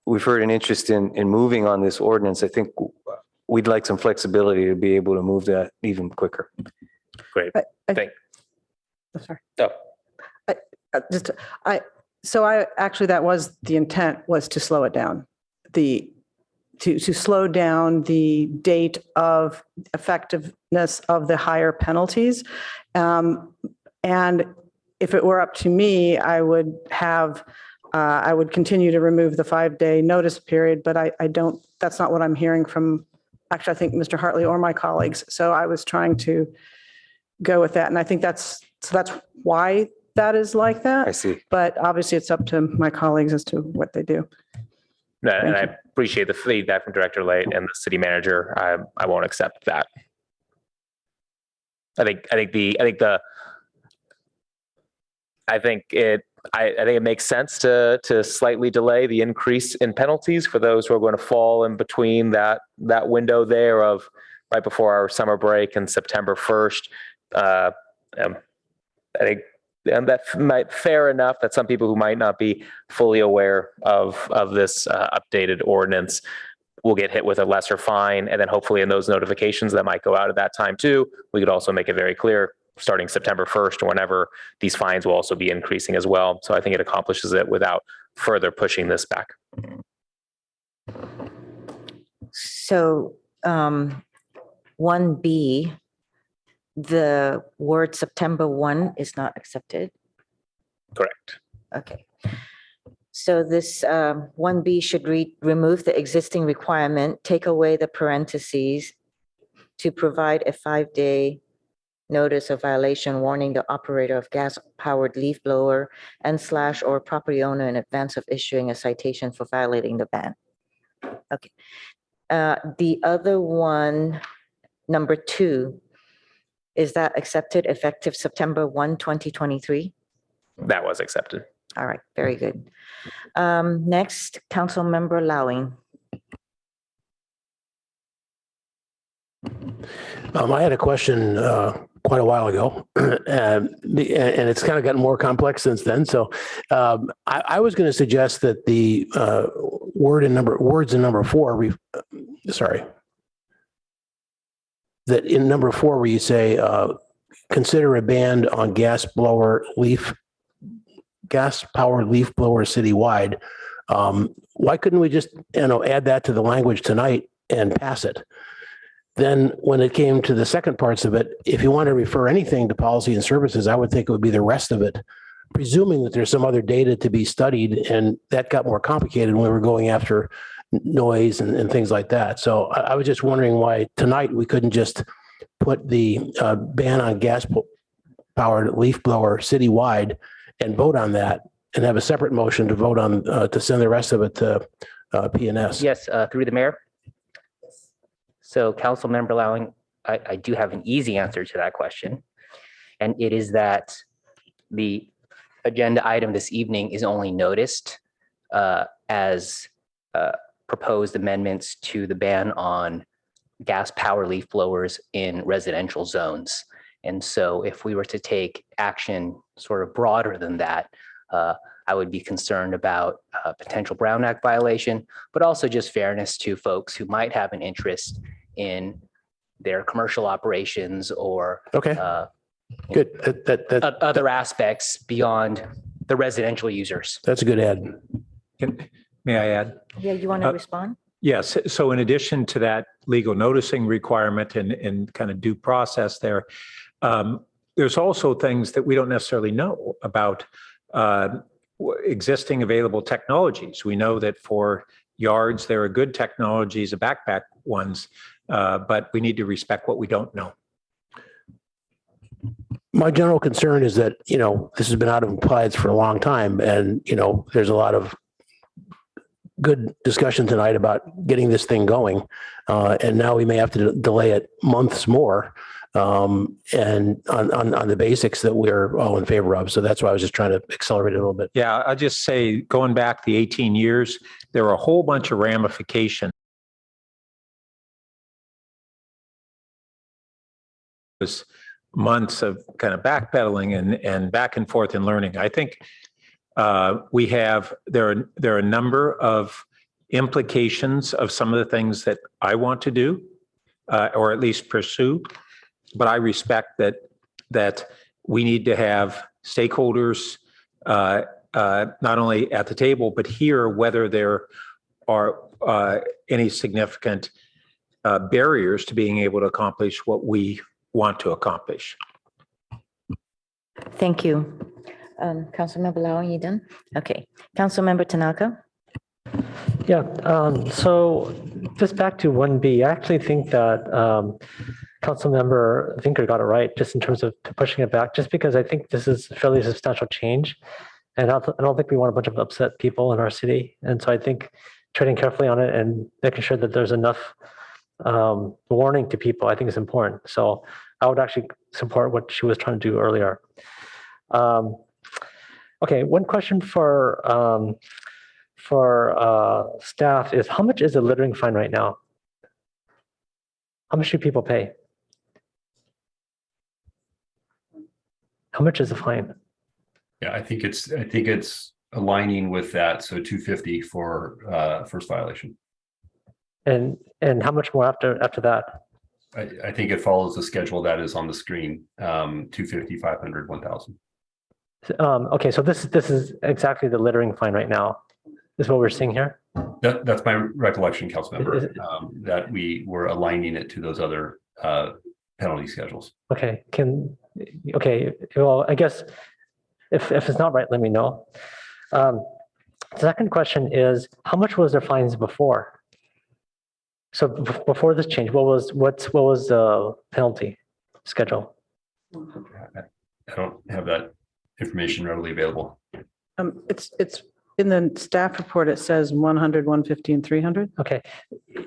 we've heard an interest in moving on this ordinance, I think we'd like some flexibility to be able to move that even quicker. Great. Sorry. Oh. So actually, that was the intent, was to slow it down. To slow down the date of effectiveness of the higher penalties. And if it were up to me, I would continue to remove the 5-day notice period, but I don't, that's not what I'm hearing from, actually, I think Mr. Hartley or my colleagues. So I was trying to go with that. And I think that's why that is like that. I see. But obviously it's up to my colleagues as to what they do. No, and I appreciate the feedback from Director Late and the city manager. I won't accept that. I think it makes sense to slightly delay the increase in penalties for those who are going to fall in between that window there of right before our summer break and September 1st. I think that might fair enough that some people who might not be fully aware of this updated ordinance will get hit with a lesser fine. And then hopefully in those notifications that might go out at that time too, we could also make it very clear starting September 1st or whenever these fines will also be increasing as well. So I think it accomplishes it without further pushing this back. So 1B, the word September 1 is not accepted. Correct. Okay. So this 1B should read, remove the existing requirement, take away the parentheses to provide a 5-day notice of violation warning the operator of gas-powered leaf blower and / or property owner in advance of issuing a citation for violating the ban. Okay. The other one, number 2, is that accepted effective September 1, 2023? That was accepted. All right, very good. Next, Councilmember Lowing. I had a question quite a while ago, and it's kind of gotten more complex since then. So I was going to suggest that the words in number 4, that in number 4 where you say consider a ban on gas-powered leaf blower citywide. Why couldn't we just add that to the language tonight and pass it? Then when it came to the second parts of it, if you want to refer anything to policy and services, I would think it would be the rest of it, presuming that there's some other data to be studied, and that got more complicated when we were going after noise and things like that. So I was just wondering why tonight we couldn't just put the ban on gas-powered leaf blower citywide and vote on that and have a separate motion to vote on to send the rest of it to P&S. Yes, through the mayor. So Councilmember Lowing, I do have an easy answer to that question. And it is that the agenda item this evening is only noticed as proposed amendments to the ban on gas power leaf blowers in residential zones. And so if we were to take action sort of broader than that, I would be concerned about potential Brown Act violation, but also just fairness to folks who might have an interest in their commercial operations or good. Other aspects beyond the residential users. That's a good add. May I add? Yeah, you want to respond? Yes. So in addition to that legal noticing requirement and kind of due process there, there's also things that we don't necessarily know about existing available technologies. We know that for yards, there are good technologies, the backpack ones, but we need to respect what we don't know. My general concern is that, this has been out of compliance for a long time, and, there's a lot of good discussion tonight about getting this thing going. And now we may have to delay it months more, and on the basics that we're all in favor of. So that's why I was just trying to accelerate it a little bit. Yeah, I'll just say, going back the 18 years, there were a whole bunch of ramifications. Months of kind of backpedaling and back and forth and learning. I think there are a number of implications of some of the things that I want to do, or at least pursue. But I respect that we need to have stakeholders not only at the table, but hear whether there are any significant barriers to being able to accomplish what we want to accomplish. Thank you. Councilmember Lau, are you done? Okay. Councilmember Tanaka? Yeah, so just back to 1B, I actually think that Councilmember Vinker got it right, just in terms of pushing it back, just because I think this is a fairly substantial change. And I don't think we want a bunch of upset people in our city. And so I think treading carefully on it and making sure that there's enough warning to people, I think is important. So I would actually support what she was trying to do earlier. Okay, one question for staff is, how much is the littering fine right now? How much do people pay? How much is the fine? Yeah, I think it's aligning with that. So 250 for first violation. And how much more after that? I think it follows the schedule that is on the screen. 250, 500, 1,000. Okay, so this is exactly the littering fine right now. Is what we're seeing here? That's my recollection, Councilmember, that we were aligning it to those other penalty schedules. Okay, well, I guess if it's not right, let me know. The second question is, how much was their fines before? So before this change, what was the penalty schedule? I don't have that information readily available. It's in the staff report, it says 100, 150, and 300. Okay,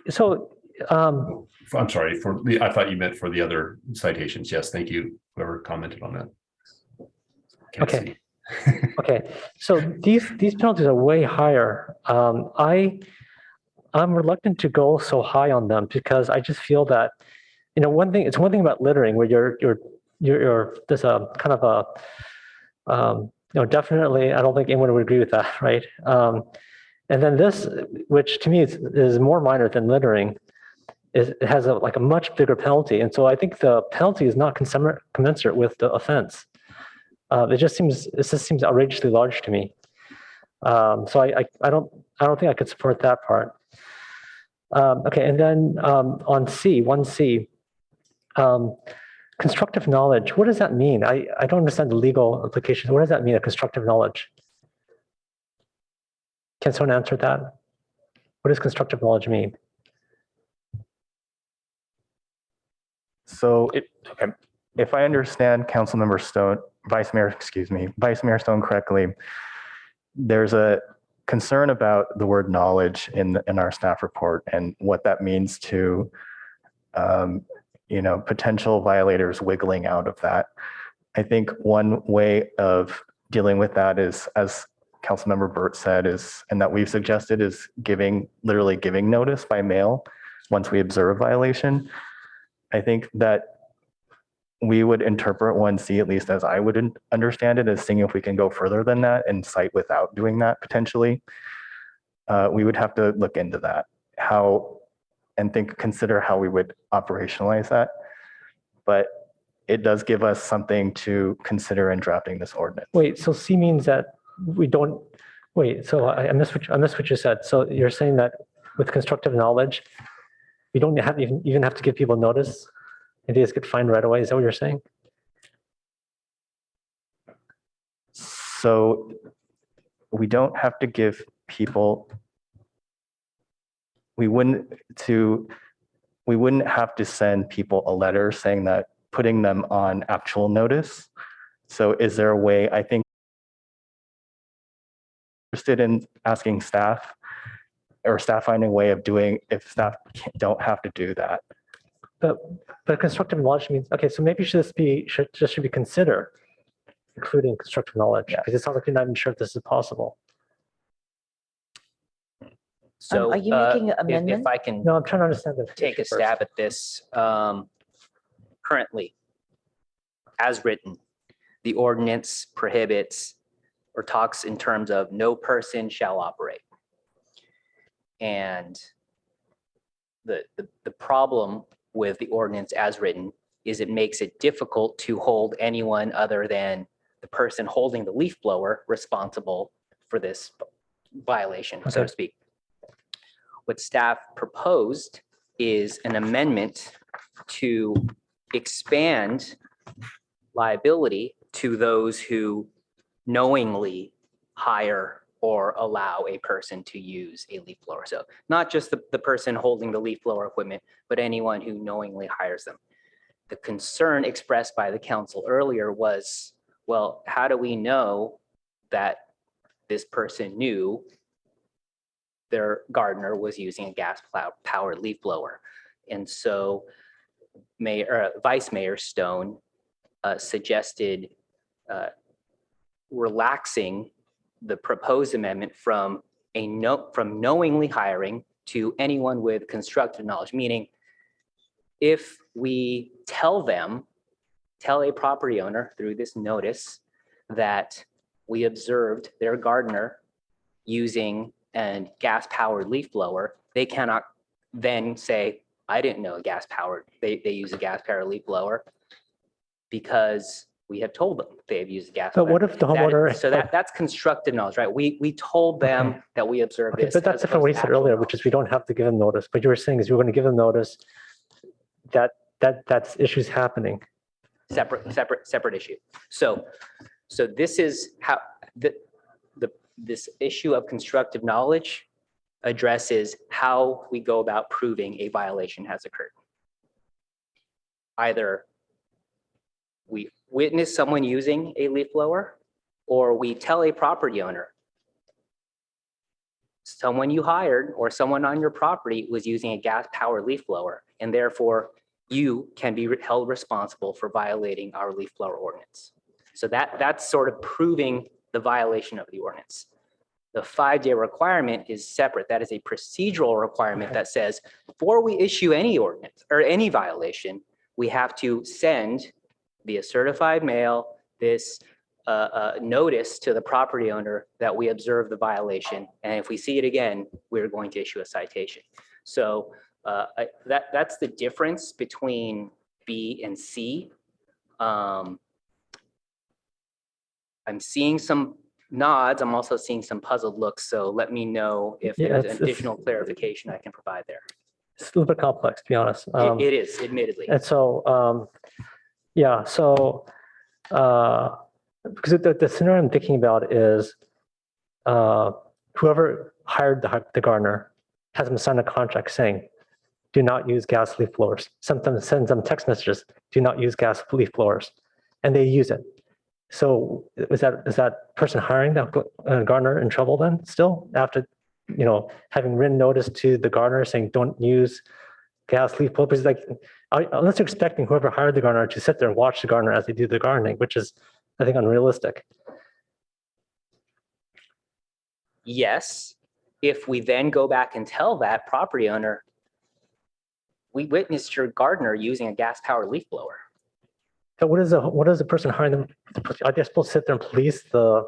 so I'm sorry, I thought you meant for the other citations. Yes, thank you, whoever commented on that. Can't okay. Okay, so these penalties are way higher. I'm reluctant to go so high on them because I just feel that, one thing about littering where you're there's a kind of a definitely, I don't think anyone would agree with that, right? And then this, which to me is more minor than littering, it has a much bigger penalty, and so I think the penalty is not commensurate with the offense. It just seems outrageously large to me. So I don't think I could support that part. Okay, and then on 1C, constructive knowledge. What does that mean? I don't understand the legal implications. What does that mean, a constructive knowledge? Can someone answer that? What does constructive knowledge mean? So if I understand Councilmember Stone, Vice Mayor Stone correctly, there's a concern about the word knowledge in our staff report and what that means to potential violators wiggling out of that. I think one way of dealing with that is, as Councilmember Burt said, and that we've suggested, is literally giving notice by mail once we observe a violation. I think that we would interpret 1C, at least as I would understand it, as seeing if we can go further than that and cite without doing that potentially. We would have to look into that, consider how we would operationalize that. But it does give us something to consider in drafting this ordinance. Wait, so C means that we don't, so I missed what you said. So you're saying that with constructive knowledge, we don't even have to give people notice and they just get fined right away? Is that what you're saying? So we don't have to give people, we wouldn't have to send people a letter saying that, putting them on actual notice. So is there a way, I think, interested in asking staff or staff finding a way of doing if staff don't have to do that. But constructive knowledge means, okay, so maybe should be considered including constructive knowledge, because it sounds like you're not even sure if this is possible. So are you making an amendment? If I can No, I'm trying to understand take a stab at this. Currently, as written, the ordinance prohibits or talks in terms of no person shall operate. And the problem with the ordinance as written is it makes it difficult to hold anyone other than the person holding the leaf blower responsible for this violation, so to speak. What staff proposed is an amendment to expand liability to those who knowingly hire or allow a person to use a leaf blower. So not just the person holding the leaf blower equipment, but anyone who knowingly hires them. The concern expressed by the council earlier was, well, how do we know that this person knew their gardener was using a gas-powered leaf blower? And so Vice Mayor Stone suggested relaxing the proposed amendment from knowingly hiring to anyone with constructive knowledge, meaning if we tell a property owner through this notice that we observed their gardener using a gas-powered leaf blower, they cannot then say, I didn't know they use a gas-powered leaf blower, because we have told them they have used gas. But what if the homeowner? That's constructive knowledge, right? We told them that we observed this. But that's different what you said earlier, which is we don't have to give them notice. But you were saying is you're going to give them notice that's issues happening. Separate issue. So this is how this issue of constructive knowledge addresses how we go about proving a violation has occurred. Either we witness someone using a leaf blower, or we tell a property owner, someone you hired or someone on your property was using a gas-powered leaf blower, and therefore you can be held responsible for violating our leaf blower ordinance. So that's sort of proving the violation of the ordinance. The 5-day requirement is separate. That is a procedural requirement that says before we issue any ordinance or any violation, we have to send via certified mail this notice to the property owner that we observe the violation. And if we see it again, we're going to issue a citation. So that's the difference between B and C. I'm seeing some nods. I'm also seeing some puzzled looks. So let me know if there's additional clarification I can provide there. It's a little bit complex, to be honest. It is, admittedly. And so, yeah, so because the scenario I'm thinking about is whoever hired the gardener has them sign a contract saying, do not use gas leaf blowers. Sometimes sends them text messages, do not use gas leaf blowers, and they use it. So is that person hiring that gardener in trouble then still after, having written notice to the gardener saying don't use gas leaf blowers? Like, unless you're expecting whoever hired the gardener to sit there and watch the gardener as they do the gardening, which is, I think, unrealistic. Yes, if we then go back and tell that property owner, we witnessed your gardener using a gas-powered leaf blower. So what is the person hiring them? Are they supposed to sit there and police the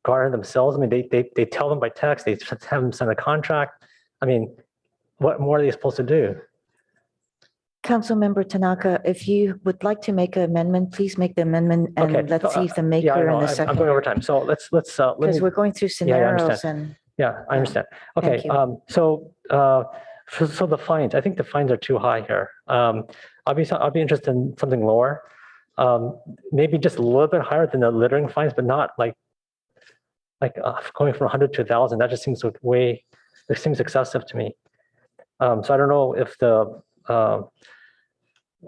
gardener themselves? I mean, they tell them by text, they have them sign a contract. I mean, what more are they supposed to do? Councilmember Tanaka, if you would like to make an amendment, please make the amendment, and let's see if the maker and the second. I'm going over time, so let's because we're going through scenarios and. Yeah, I understand. Okay, so the fines, I think the fines are too high here. I'll be interested in something lower. Maybe just a little bit higher than the littering fines, but not like going from 100 to 1,000. That just seems it seems excessive to me. So I don't know if the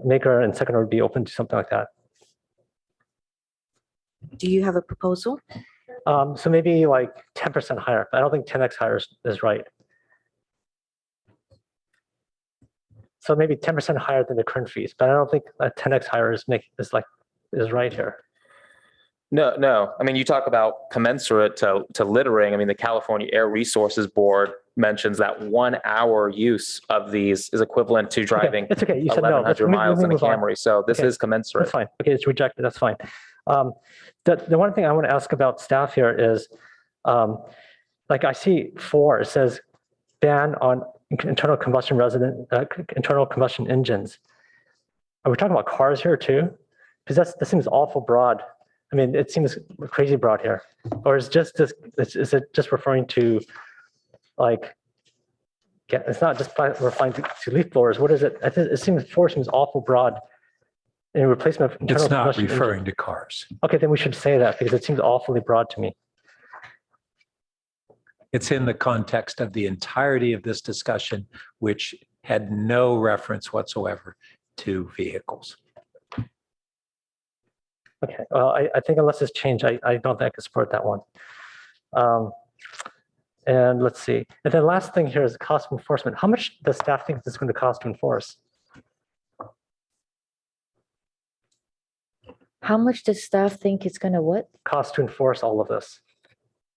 maker and seconder would be open to something like that. Do you have a proposal? So maybe like 10% higher. I don't think 10x higher is right. So maybe 10% higher than the current fees, but I don't think a 10x higher is right here. No. I mean, you talk about commensurate to littering. I mean, the California Air Resources Board mentions that 1 hour use of these is equivalent to driving it's okay. You said no. 1,100 miles in a Camry. So this is commensurate. That's fine. Okay, it's rejected. That's fine. The one thing I want to ask about staff here is, like I see 4, it says ban on internal combustion engines. Are we talking about cars here too? Because that seems awful broad. I mean, it seems crazy broad here. Or is it just referring to like, it's not just referring to leaf blowers. What is it? It seems 4 seems awful broad. In replacement of internal It's not combustion engine. referring to cars. Okay, then we should say that because it seems awfully broad to me. It's in the context of the entirety of this discussion, which had no reference whatsoever to vehicles. Okay, well, I think unless it's changed, I don't think I can support that one. And let's see. And then last thing here is the cost of enforcement. How much does staff think this is going to cost to enforce? How much does staff think it's gonna what? Cost to enforce all of this?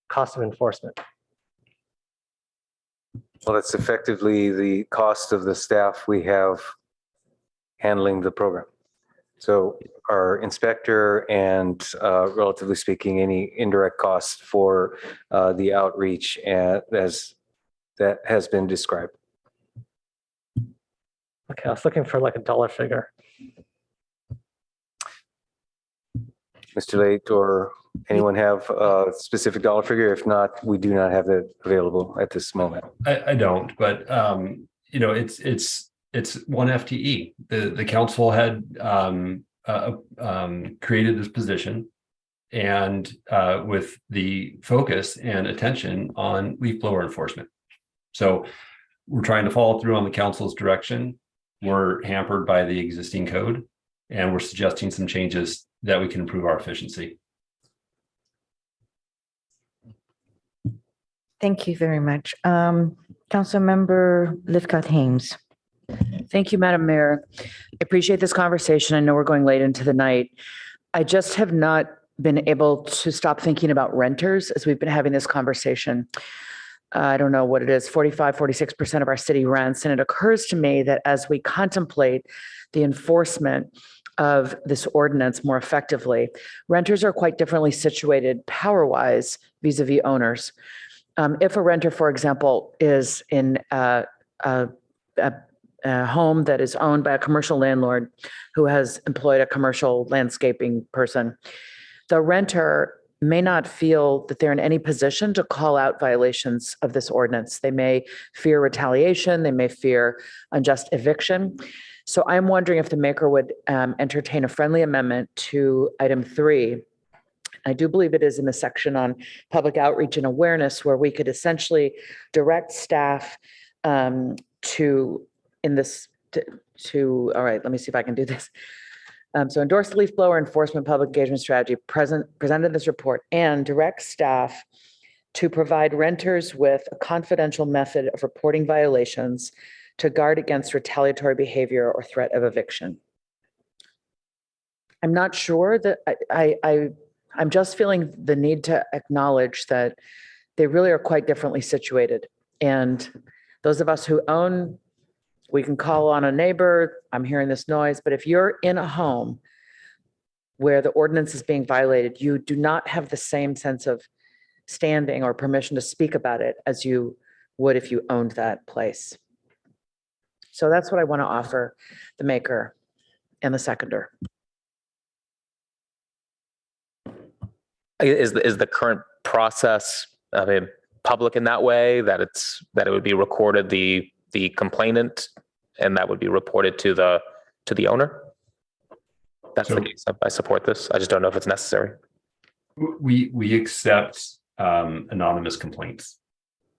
Cost of enforcement. Well, it's effectively the cost of the staff we have handling the program. So our inspector and relatively speaking, any indirect costs for the outreach as that has been described. Okay, I was looking for like a dollar figure. Mr. Late or anyone have a specific dollar figure? If not, we do not have it available at this moment. I don't, but you know, it's 1 FTE. The council had created this position and with the focus and attention on leaf blower enforcement. So we're trying to follow through on the council's direction. We're hampered by the existing code, and we're suggesting some changes that we can improve our efficiency. Thank you very much. Councilmember Lifkat-Hames. Thank you, Madam Mayor. I appreciate this conversation. I know we're going late into the night. I just have not been able to stop thinking about renters as we've been having this conversation. I don't know what it is, 45, 46% of our city rents. And it occurs to me that as we contemplate the enforcement of this ordinance more effectively, renters are quite differently situated power-wise vis-a-vis owners. If a renter, for example, is in a home that is owned by a commercial landlord who has employed a commercial landscaping person, the renter may not feel that they're in any position to call out violations of this ordinance. They may fear retaliation, they may fear unjust eviction. So I'm wondering if the maker would entertain a friendly amendment to item 3. I do believe it is in the section on public outreach and awareness where we could essentially direct staff all right, let me see if I can do this. So endorse the leaf blower enforcement public engagement strategy presented in this report and direct staff to provide renters with a confidential method of reporting violations to guard against retaliatory behavior or threat of eviction. I'm not sure that I'm just feeling the need to acknowledge that they really are quite differently situated. And those of us who own, we can call on a neighbor, I'm hearing this noise, but if you're in a home where the ordinance is being violated, you do not have the same sense of standing or permission to speak about it as you would if you owned that place. So that's what I want to offer the maker and the seconder. Is the current process public in that way that it would be recorded the complainant and that would be reported to the owner? That's the case. I support this. I just don't know if it's necessary. We accept anonymous complaints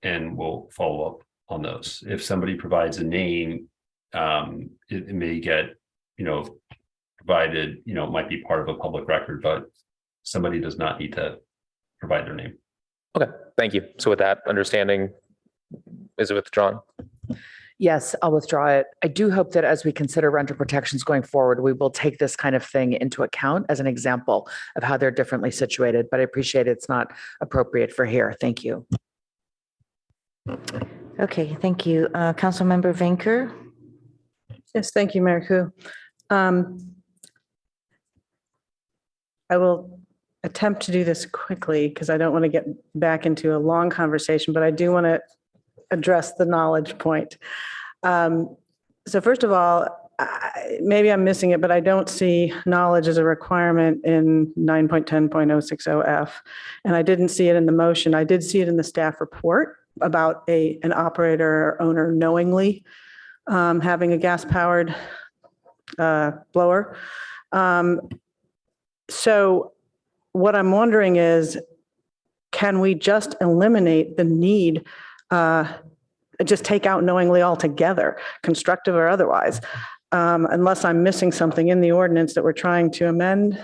and we'll follow up on those. If somebody provides a name, it may get, provided, it might be part of a public record, but somebody does not need to provide their name. Okay, thank you. So with that understanding, is it withdrawn? Yes, I'll withdraw it. I do hope that as we consider renter protections going forward, we will take this kind of thing into account as an example of how they're differently situated, but I appreciate it's not appropriate for here. Thank you. Okay, thank you. Councilmember Venker. Yes, thank you, Mayor Koo. I will attempt to do this quickly because I don't want to get back into a long conversation, but I do want to address the knowledge point. So first of all, maybe I'm missing it, but I don't see knowledge as a requirement in 9.10.060F. And I didn't see it in the motion. I did see it in the staff report about an operator or owner knowingly having a gas-powered blower. So what I'm wondering is, can we just eliminate the need, just take out knowingly altogether, constructive or otherwise? Unless I'm missing something in the ordinance that we're trying to amend.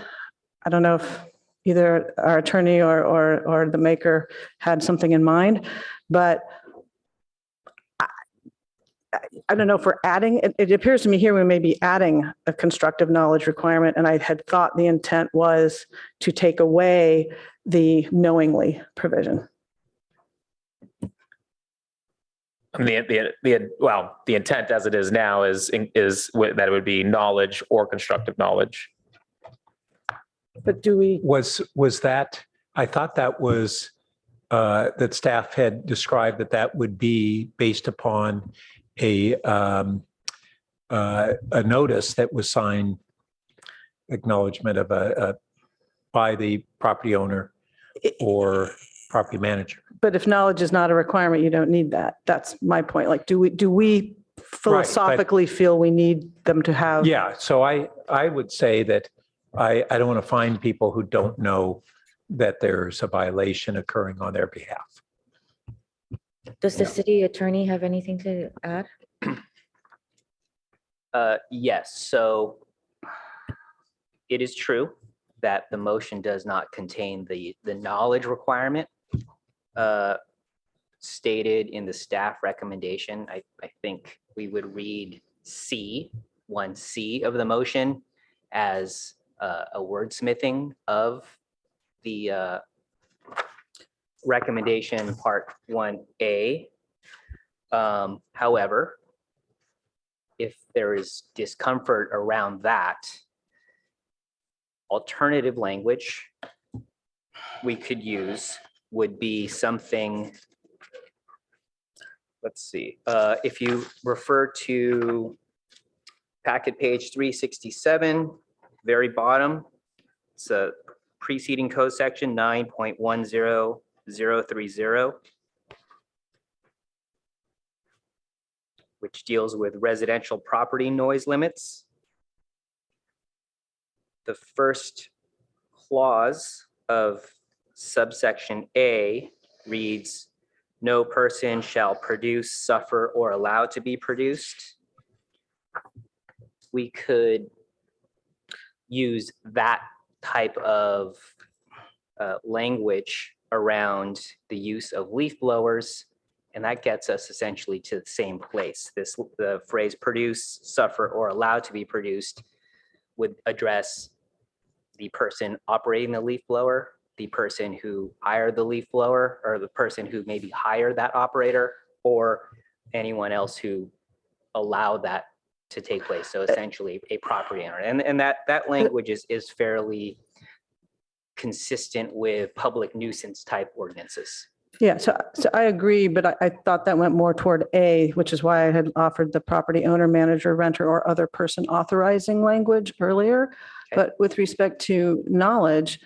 I don't know if either our attorney or the maker had something in mind, but I don't know if we're adding, it appears to me here we may be adding a constructive knowledge requirement, and I had thought the intent was to take away the knowingly provision. The intent as it is now is that it would be knowledge or constructive knowledge. But do we? Was that, I thought that was, that staff had described that would be based upon a notice that was signed, acknowledgement of by the property owner or property manager. But if knowledge is not a requirement, you don't need that. That's my point. Like, do we philosophically feel we need them to have? Yeah. So I would say that I don't want to find people who don't know that there's a violation occurring on their behalf. Does the city attorney have anything to add? Yes, so it is true that the motion does not contain the knowledge requirement stated in the staff recommendation. I think we would read C, 1C of the motion as a wordsmithing of the recommendation part 1A. However, if there is discomfort around that, alternative language we could use would be something, let's see, if you refer to packet page 367, very bottom, it's a preceding code section 9.10030, which deals with residential property noise limits. The first clause of subsection A reads, "No person shall produce, suffer, or allow to be produced." We could use that type of language around the use of leaf blowers, and that gets us essentially to the same place. The phrase produce, suffer, or allow to be produced would address the person operating the leaf blower, the person who hired the leaf blower, or the person who maybe hired that operator, or anyone else who allowed that to take place. So essentially a property owner. And that language is fairly consistent with public nuisance type ordinances. Yeah, so I agree, but I thought that went more toward A, which is why I had offered the property owner, manager, renter, or other person authorizing language earlier. Okay. But with respect to knowledge,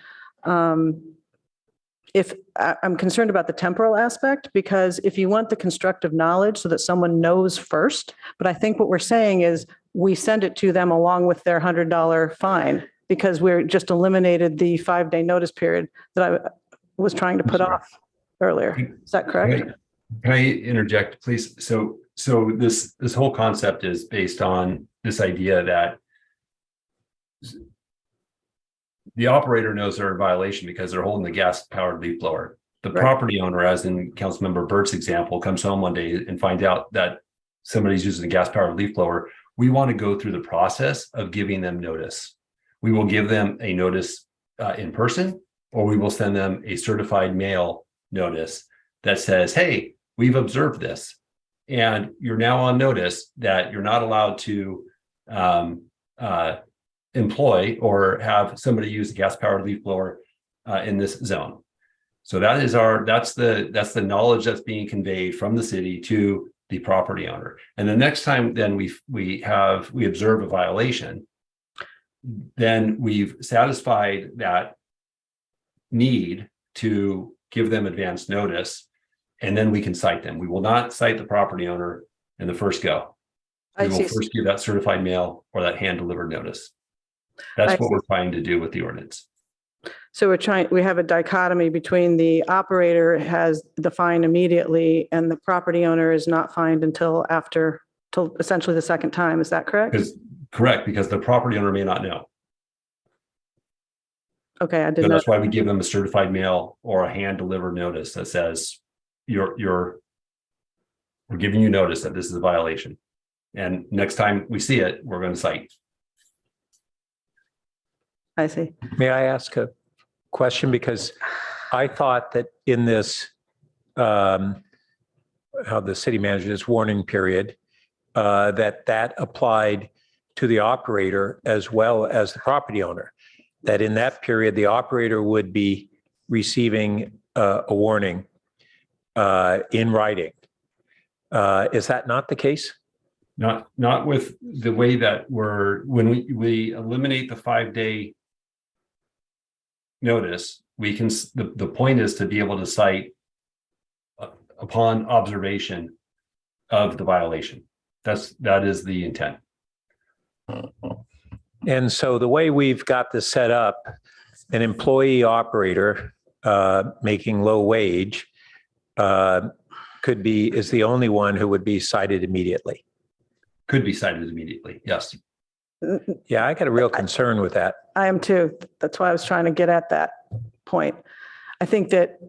if I'm concerned about the temporal aspect, because if you want the constructive knowledge so that someone knows first, but I think what we're saying is we send it to them along with their $100 fine, because we're just eliminated the 5-day notice period that I was trying to put off earlier. Is that correct? Can I interject, please? So this whole concept is based on this idea that the operator knows they're in violation because they're holding the gas-powered leaf blower. The property owner, as in Councilmember Burt's example, comes home one day and finds out that somebody's using a gas-powered leaf blower. We want to go through the process of giving them notice. We will give them a notice in person, or we will send them a certified mail notice that says, hey, we've observed this, and you're now on notice that you're not allowed to employ or have somebody use a gas-powered leaf blower in this zone. So that's the knowledge that's being conveyed from the city to the property owner. And the next time then we observe a violation, then we've satisfied that need to give them advance notice, and then we can cite them. We will not cite the property owner in the first go. We will first give that certified mail or that hand-delivered notice. That's I what see. we're trying to do with the ordinance. So we have a dichotomy between the operator has the fine immediately and the property owner is not fined till essentially the second time. Is that correct? Correct, because the property owner may not know. Okay, I So did not. that's why we give them a certified mail or a hand delivered notice that says we're giving you notice that this is a violation. And next time we see it, we're going to cite. I see. May I ask a question? Because I thought that in this, how the city manager's warning period, that applied to the operator as well as the property owner. That in that period, the operator would be receiving a warning in writing. Is that not the case? Not with the way that when we eliminate the 5-day notice, we can, the point is to be able to cite upon observation of the violation. That is the intent. And so the way we've got this set up, an employee operator making low wage is the only one who would be cited immediately. Could be cited immediately, yes. Yeah, I got a real concern with that. I am too. That's why I was trying to get at that point. I think that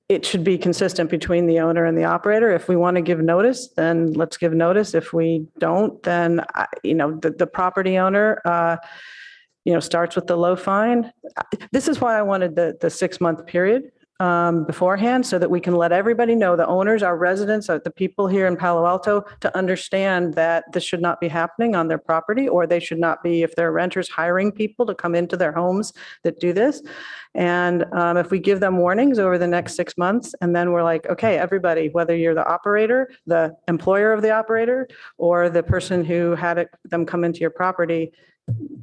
it should be consistent between the owner and the operator. If we want to give notice, then let's give notice. If we don't, then, the property owner, starts with the low fine. This is why I wanted the 6-month period beforehand, so that we can let everybody know, the owners, our residents, the people here in Palo Alto, to understand that this should not be happening on their property, or they should not be, if they're renters, hiring people to come into their homes that do this. And if we give them warnings over the next 6 months, and then we're like, okay, everybody, whether you're the operator, the employer of the operator, or the person who had them come into your property,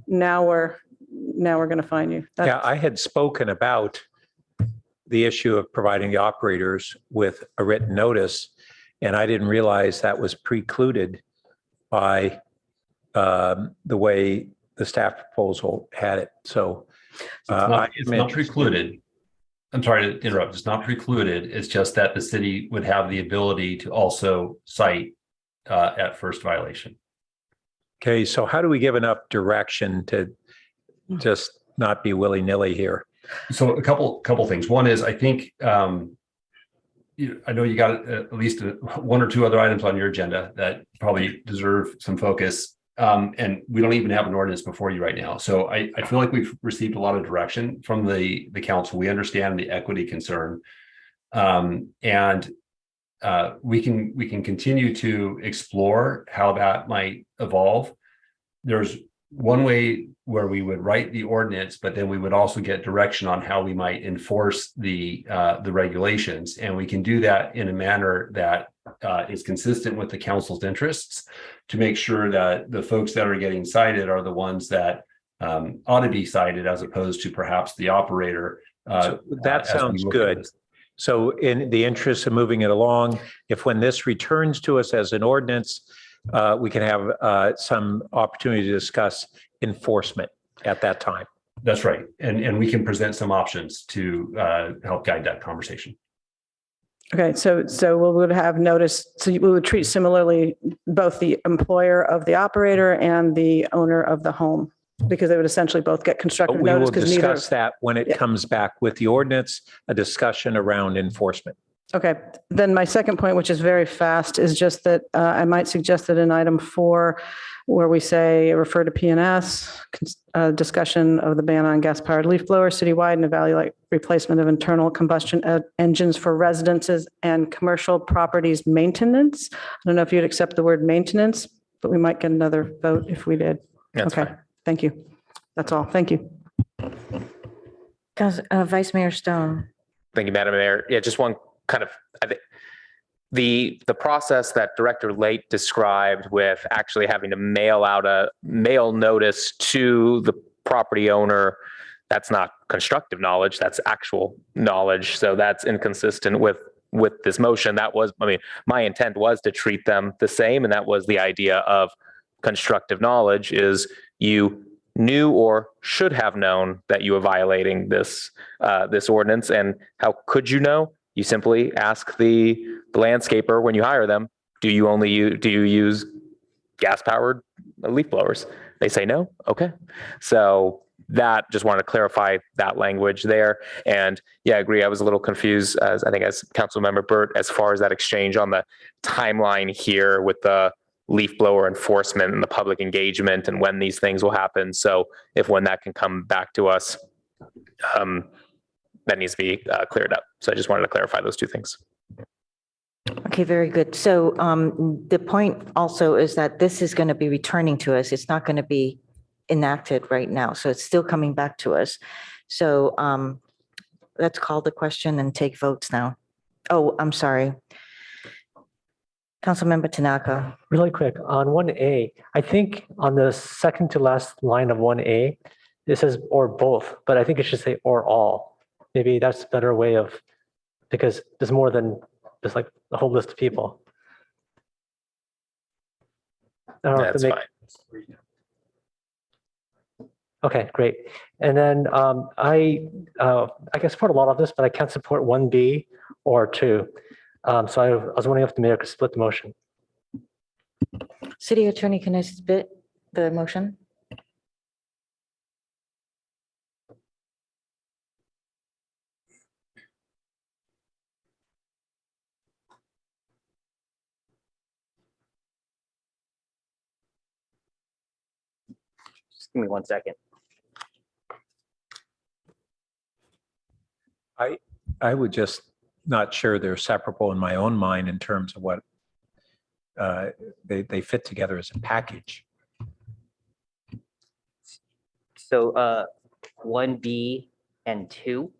now we're going to fine you. Yeah, I had spoken about the issue of providing the operators with a written notice, and I didn't realize that was precluded by the way the staff proposal had it. So it's not precluded. I'm sorry to interrupt. It's not precluded. It's just that the city would have the ability to also cite at first violation. Okay, so how do we give enough direction to just not be willy-nilly here? So a couple things. One is, I think, I know you got at least 1 or 2 other items on your agenda that probably deserve some focus. And we don't even have an ordinance before you right now. So I feel like we've received a lot of direction from the council. We understand the equity concern. And we can continue to explore how that might evolve. There's one way where we would write the ordinance, but then we would also get direction on how we might enforce the regulations, and we can do that in a manner that is consistent with the council's interests, to make sure that the folks that are getting cited are the ones that ought to be cited, as opposed to perhaps the operator. So that sounds good. So in the interest of moving it along, if when this returns to us as an ordinance, we can have some opportunity to discuss enforcement at that time. That's right. And we can present some options to help guide that conversation. Okay, so we would have notice, so we would treat similarly both the employer of the operator and the owner of the home, because they would essentially both get constructive We notice. will discuss that when it comes back with the ordinance, a discussion around enforcement. Okay, then my second point, which is very fast, is just that I might suggest that in item 4, where we say refer to PNS, discussion of the ban on gas-powered leaf blowers citywide and evaluate replacement of internal combustion engines for residences and commercial properties maintenance. I don't know if you'd accept the word maintenance, but we might get another vote if we did. That's okay, fine. Thank you. That's all. Thank you. Vice Mayor Stone. Thank you, Madam Mayor. Yeah, just one kind of, I think the process that Director Late described with actually having to mail out a mail notice to the property owner, that's not constructive knowledge, that's actual knowledge. So that's inconsistent with this motion. That was, I mean, my intent was to treat them the same, and that was the idea of constructive knowledge, is you knew or should have known that you were violating this ordinance. And how could you know? You simply ask the landscaper when you hire them, do you use gas powered leaf blowers? They say no. Okay. So that, just wanted to clarify that language there. And yeah, I agree. I was a little confused, as Councilmember Burt, as far as that exchange on the timeline here with the leaf blower enforcement and the public engagement and when these things will happen. So when that can come back to us, that needs to be cleared up. So I just wanted to clarify those two things. Okay, very good. So the point also is that this is going to be returning to us. It's not going to be enacted right now. So it's still coming back to us. So let's call the question and take votes now. Oh, I'm sorry. Councilmember Tanaka. Really quick, on 1A, I think on the second to last line of 1A, it says or both, but I think it should say or all. Maybe that's a better way of, because there's more than just like a whole list of people. I don't know if That's to fine. Okay, great. And then I can support a lot of this, but I can't support 1B or 2. So I was wondering if the mayor could split the motion. City Attorney, can I split the motion? Just give me 1 second. I would just not sure they're separable in my own mind in terms of what they fit together as a package. So 1B and 2.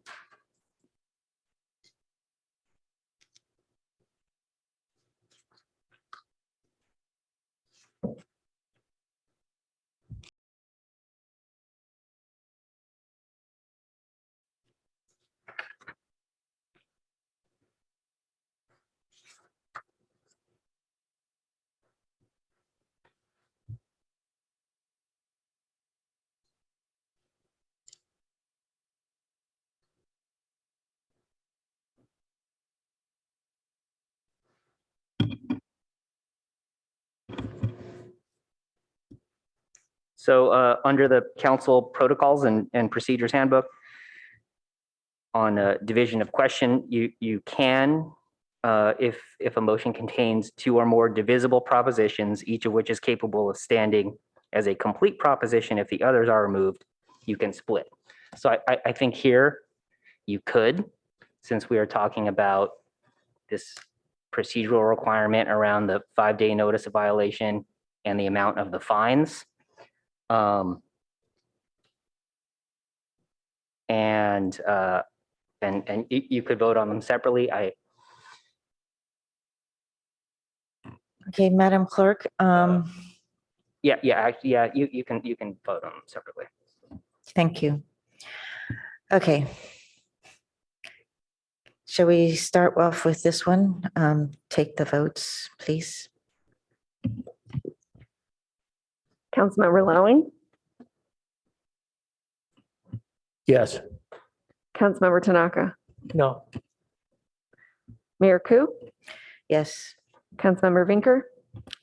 So under the council protocols and procedures handbook, on division of question, you can, if a motion contains 2 or more divisible propositions, each of which is capable of standing as a complete proposition, if the others are removed, you can split. So I think here you could, since we are talking about this procedural requirement around the 5-day notice of violation and the amount of the fines. And you could vote on them separately. Okay, Madam Clerk. You can vote on them separately. Thank you. Okay. Shall we start off with this one? Take the votes, please. Councilmember Lowing, Yes. Councilmember Tanaka, No. Mayor Ku, Yes. Councilmember Vinker,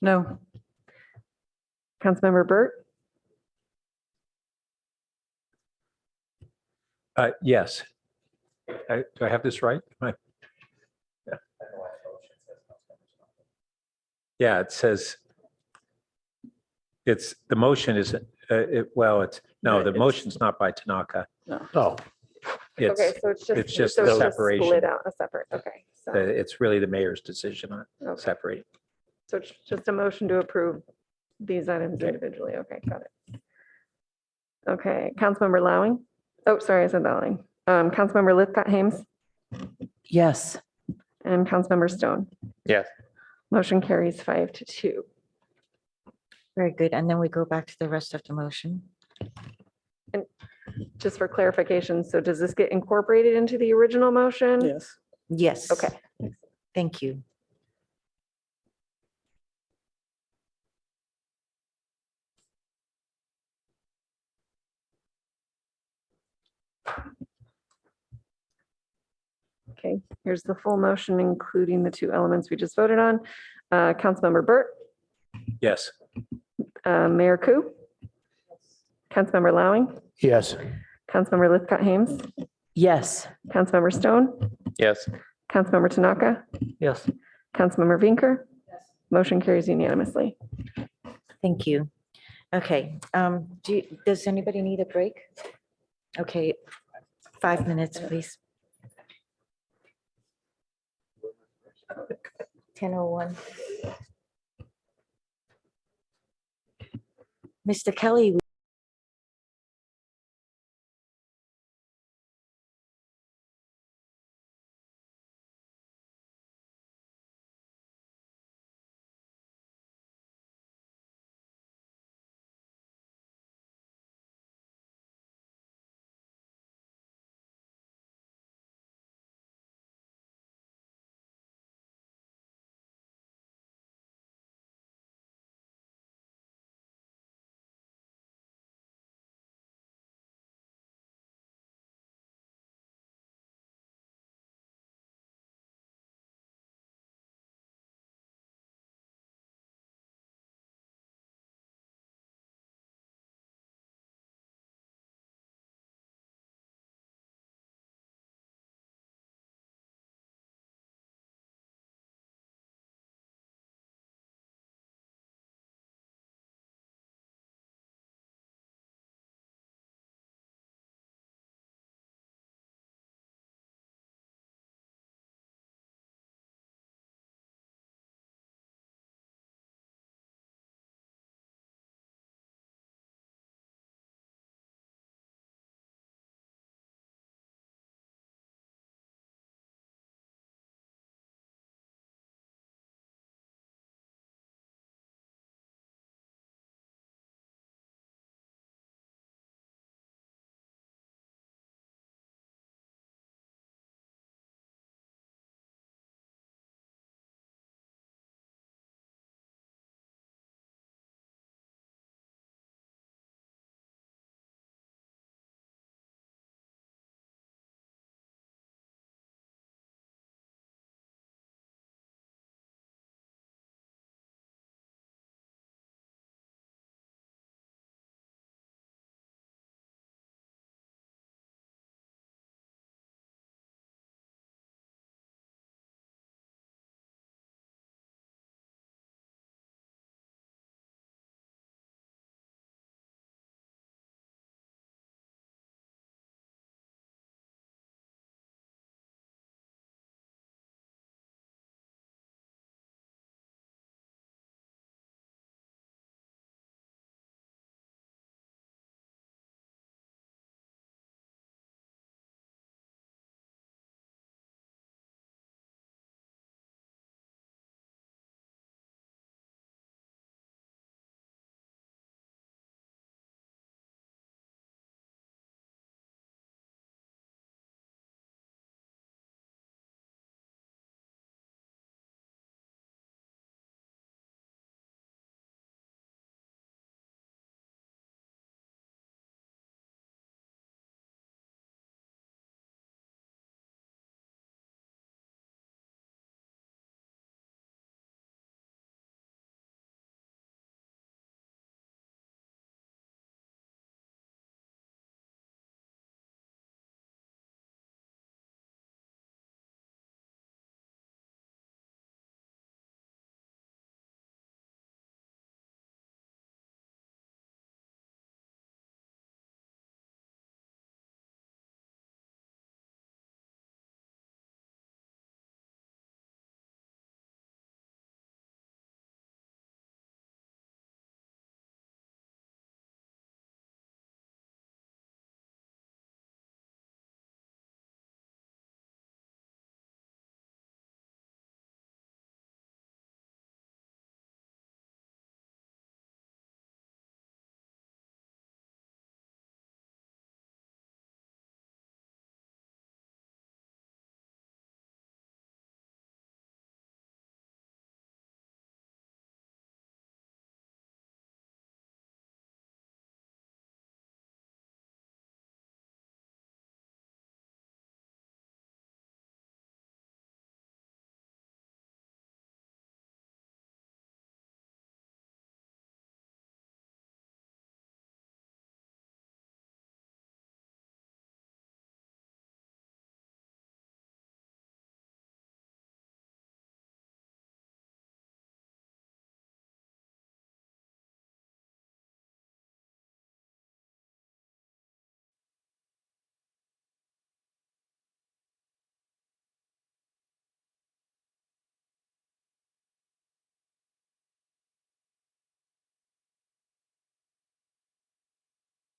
No. Councilmember Burt, Yes. Do I have this right? Yeah, it says the motion is, the motion's not by Tanaka. Oh, okay, so it's just so the it's separation. split out a separate, okay. So It's really the mayor's decision on Okay. separating. so it's just a motion to approve these items Okay. individually. Okay, got it. Okay, Councilmember Lowing. Oh, sorry, I said Lowing. Councilmember Lithcott Hames Yes. and Councilmember Stone. Yes. Motion carries 5-2. Very good. And then we go back to the rest of the motion. And just for clarification, so does this get incorporated into the original motion? Yes. Yes. Okay. Thank you. Okay, here's the full motion, including the two elements we just voted on. Councilmember Burt, Yes. Mayor Ku, Councilmember Lowing, Yes. Councilmember Lithcott Hames, Yes. Councilmember Stone, Yes. Councilmember Tanaka, Yes. Councilmember Vinker. Motion carries unanimously. Thank you. Okay, does anybody need a break? Okay, 5 minutes, please. 10:01. Mr. Kelly,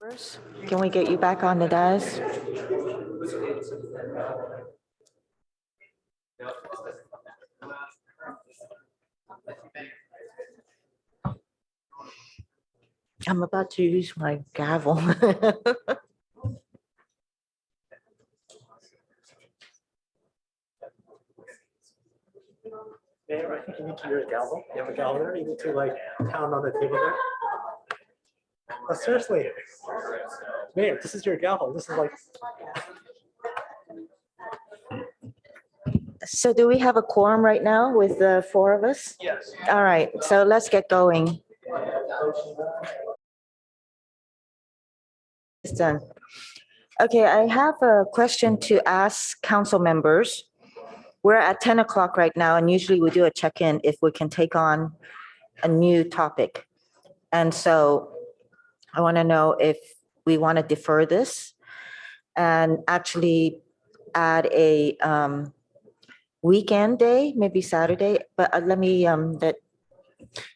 Members, can we get you back on the dais? I'm about to use my gavel. Mayor, I think you need to use a gavel. You have a gavel there. You need to like pound on the table there. Oh, seriously. Mayor, this is your gavel. This is like. So do we have a quorum right now with the four of us? Yes. All right, so let's get going. It's done. Okay, I have a question to ask council members. We're at 10 o'clock right now, and usually we do a check-in if we can take on a new topic. And so I want to know if we want to defer this and actually add a weekend day, maybe Saturday, but let me let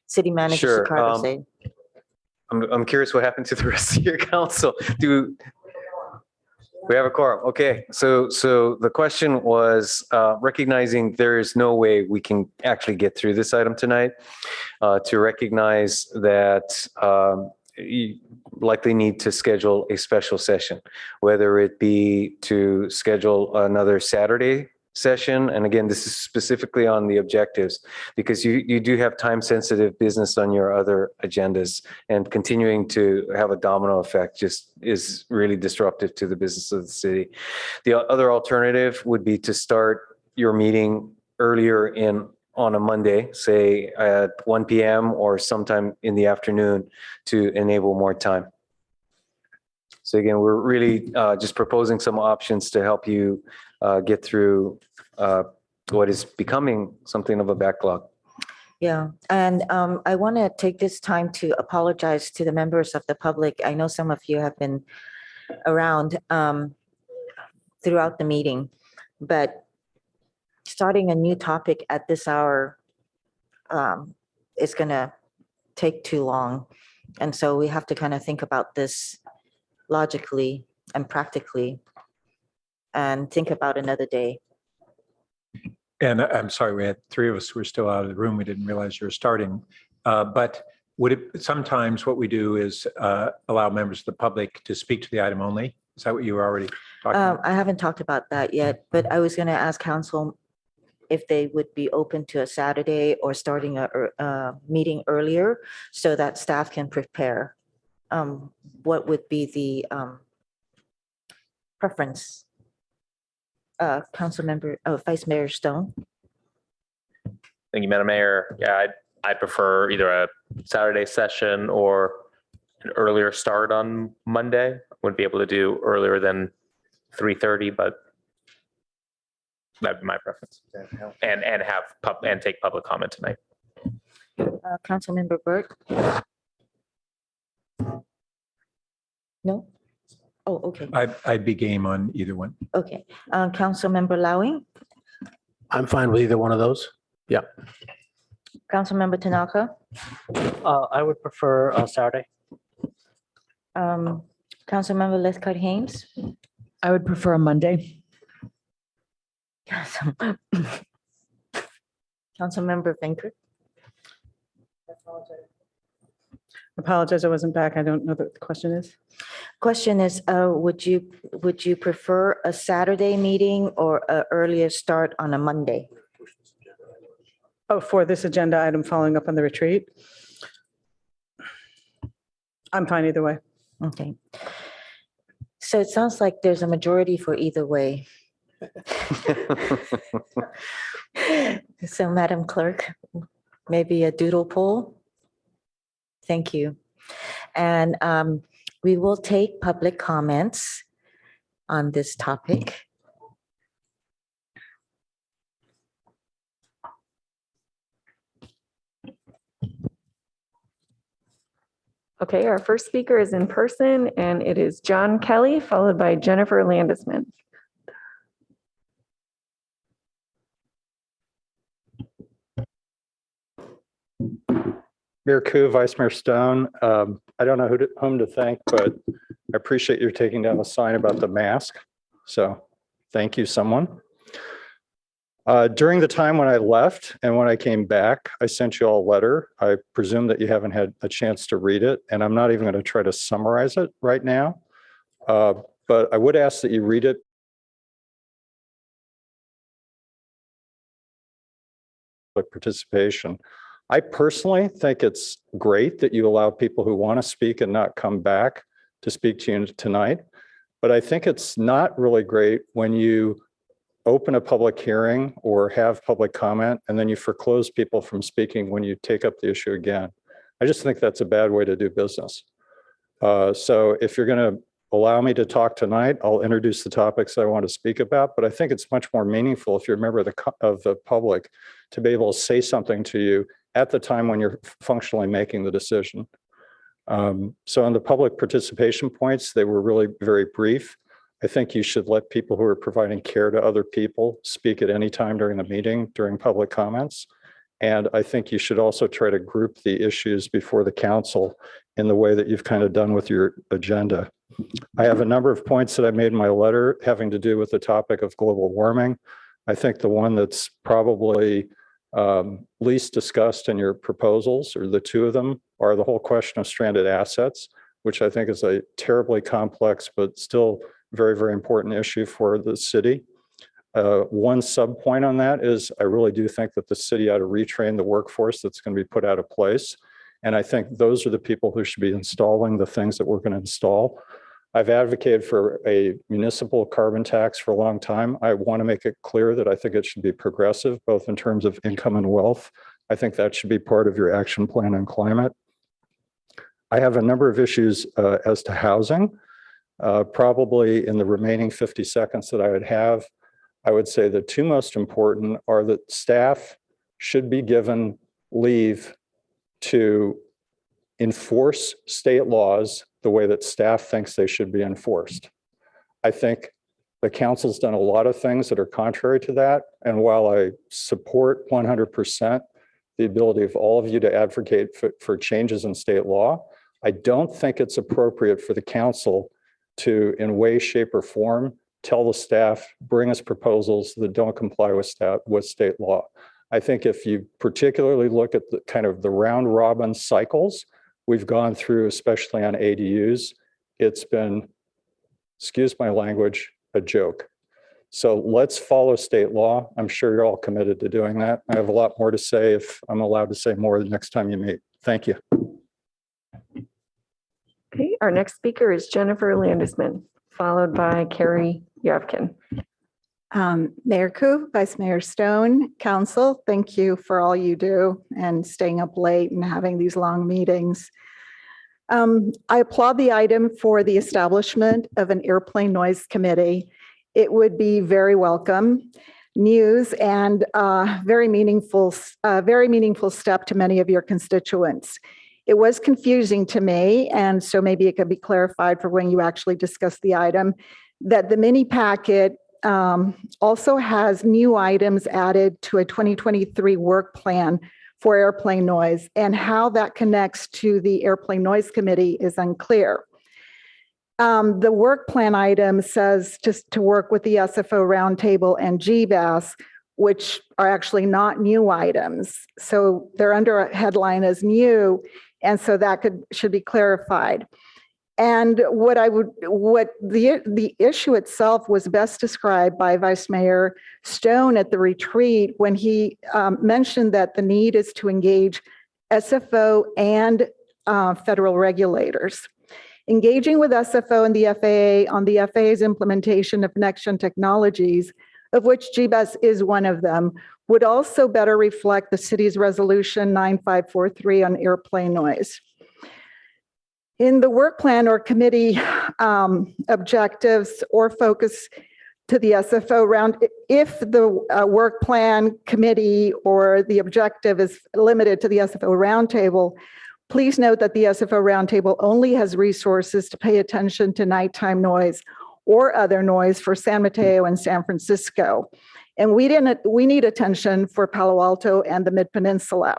city manager Sure, Sicardo say. I'm curious what happened to the rest of your council. We have a quorum. Okay, so the question was recognizing there is no way we can actually get through this item tonight. To recognize that you likely need to schedule a special session, whether it be to schedule another Saturday session. And again, this is specifically on the objectives because you do have time sensitive business on your other agendas, and continuing to have a domino effect just is really disruptive to the business of the city. The other alternative would be to start your meeting earlier on a Monday, say at 1 p.m. or sometime in the afternoon to enable more time. So again, we're really just proposing some options to help you get through what is becoming something of a backlog. Yeah, and I want to take this time to apologize to the members of the public. I know some of you have been around throughout the meeting, but starting a new topic at this hour is going to take too long. And so we have to kind of think about this logically and practically and think about another day. And I'm sorry, we had three of us who were still out of the room. We didn't realize you were starting. But sometimes what we do is allow members of the public to speak to the item only. Is that what you were already talking about? I haven't talked about that yet, but I was going to ask council if they would be open to a Saturday or starting a meeting earlier so that staff can prepare. What would be the preference? Council member, Vice Mayor Stone. Thank you, Madam Mayor. Yeah, I prefer either a Saturday session or an earlier start on Monday. Wouldn't be able to do earlier than 3:30, but that'd be my preference. And take public comment tonight. Council member Burt. No? Oh, okay. I'd be game on either one. Okay. Council member Lowing, I'm fine with either one of those. Yeah. Council member Tanaka, I would prefer Saturday. Council member Lethcott Haynes. I would prefer a Monday. Council member Finker. Apologize, I wasn't back. I don't know what the question is. Question is, would you prefer a Saturday meeting or an earlier start on a Monday? Oh, for this agenda item following up on the retreat? I'm fine either way. Okay. So it sounds like there's a majority for either way. So Madam Clerk, maybe a doodle poll? Thank you. And we will take public comments on this topic. Okay, our first speaker is in person, and it is John Kelly, followed by Jennifer Landisman. Mayor Koo, Vice Mayor Stone, I don't know whom to thank, but I appreciate your taking down the sign about the mask. So thank you, someone. During the time when I left and when I came back, I sent you all a letter. I presume that you haven't had a chance to read it, and I'm not even going to try to summarize it right now. But I would ask that you read it. Participation. I personally think it's great that you allow people who want to speak and not come back to speak to you tonight. But I think it's not really great when you open a public hearing or have public comment and then you foreclose people from speaking when you take up the issue again. I just think that's a bad way to do business. So if you're going to allow me to talk tonight, I'll introduce the topics I want to speak about, but I think it's much more meaningful if you're a member of the public to be able to say something to you at the time when you're functionally making the decision. So on the public participation points, they were really very brief. I think you should let people who are providing care to other people speak at any time during the meeting, during public comments. And I think you should also try to group the issues before the council in the way that you've kind of done with your agenda. I have a number of points that I made in my letter having to do with the topic of global warming. I think the one that's probably least discussed in your proposals, or the two of them, are the whole question of stranded assets, which I think is a terribly complex but still very, very important issue for the city. One sub point on that is I really do think that the city ought to retrain the workforce that's going to be put out of place. And I think those are the people who should be installing the things that we're going to install. I've advocated for a municipal carbon tax for a long time. I want to make it clear that I think it should be progressive, both in terms of income and wealth. I think that should be part of your action plan on climate. I have a number of issues as to housing. Probably in the remaining 50 seconds that I would have, I would say the two most important are that staff should be given leave to enforce state laws the way that staff thinks they should be enforced. I think the council's done a lot of things that are contrary to that. And while I support 100% the ability of all of you to advocate for changes in state law, I don't think it's appropriate for the council to, in way, shape, or form, tell the staff, bring us proposals that don't comply with state law. I think if you particularly look at the kind of the round robin cycles we've gone through, especially on ADUs, it's been, excuse my language, a joke. So let's follow state law. I'm sure you're all committed to doing that. I have a lot more to say if I'm allowed to say more the next time you meet. Thank you. Okay, our next speaker is Jennifer Landisman, followed by Carrie Yavkin. Mayor Koo, Vice Mayor Stone, Council, thank you for all you do and staying up late and having these long meetings. I applaud the item for the establishment of an airplane noise committee. It would be very welcome news and very meaningful step to many of your constituents. It was confusing to me, and so maybe it could be clarified for when you actually discuss the item, that the mini packet also has new items added to a 2023 work plan for airplane noise, and how that connects to the Airplane Noise Committee is unclear. The work plan item says just to work with the SFO Roundtable and GBAS, which are actually not new items. So they're under a headline as new, and so that should be clarified. And the issue itself was best described by Vice Mayor Stone at the retreat when he mentioned that the need is to engage SFO and federal regulators. Engaging with SFO and the FAA on the FAA's implementation of next-gen technologies, of which GBAS is one of them, would also better reflect the city's resolution 9543 on airplane noise. In the work plan or committee objectives or focus to the SFO round, if the work plan committee or the objective is limited to the SFO roundtable, please note that the SFO roundtable only has resources to pay attention to nighttime noise or other noise for San Mateo and San Francisco. And we need attention for Palo Alto and the Mid-Peninsula.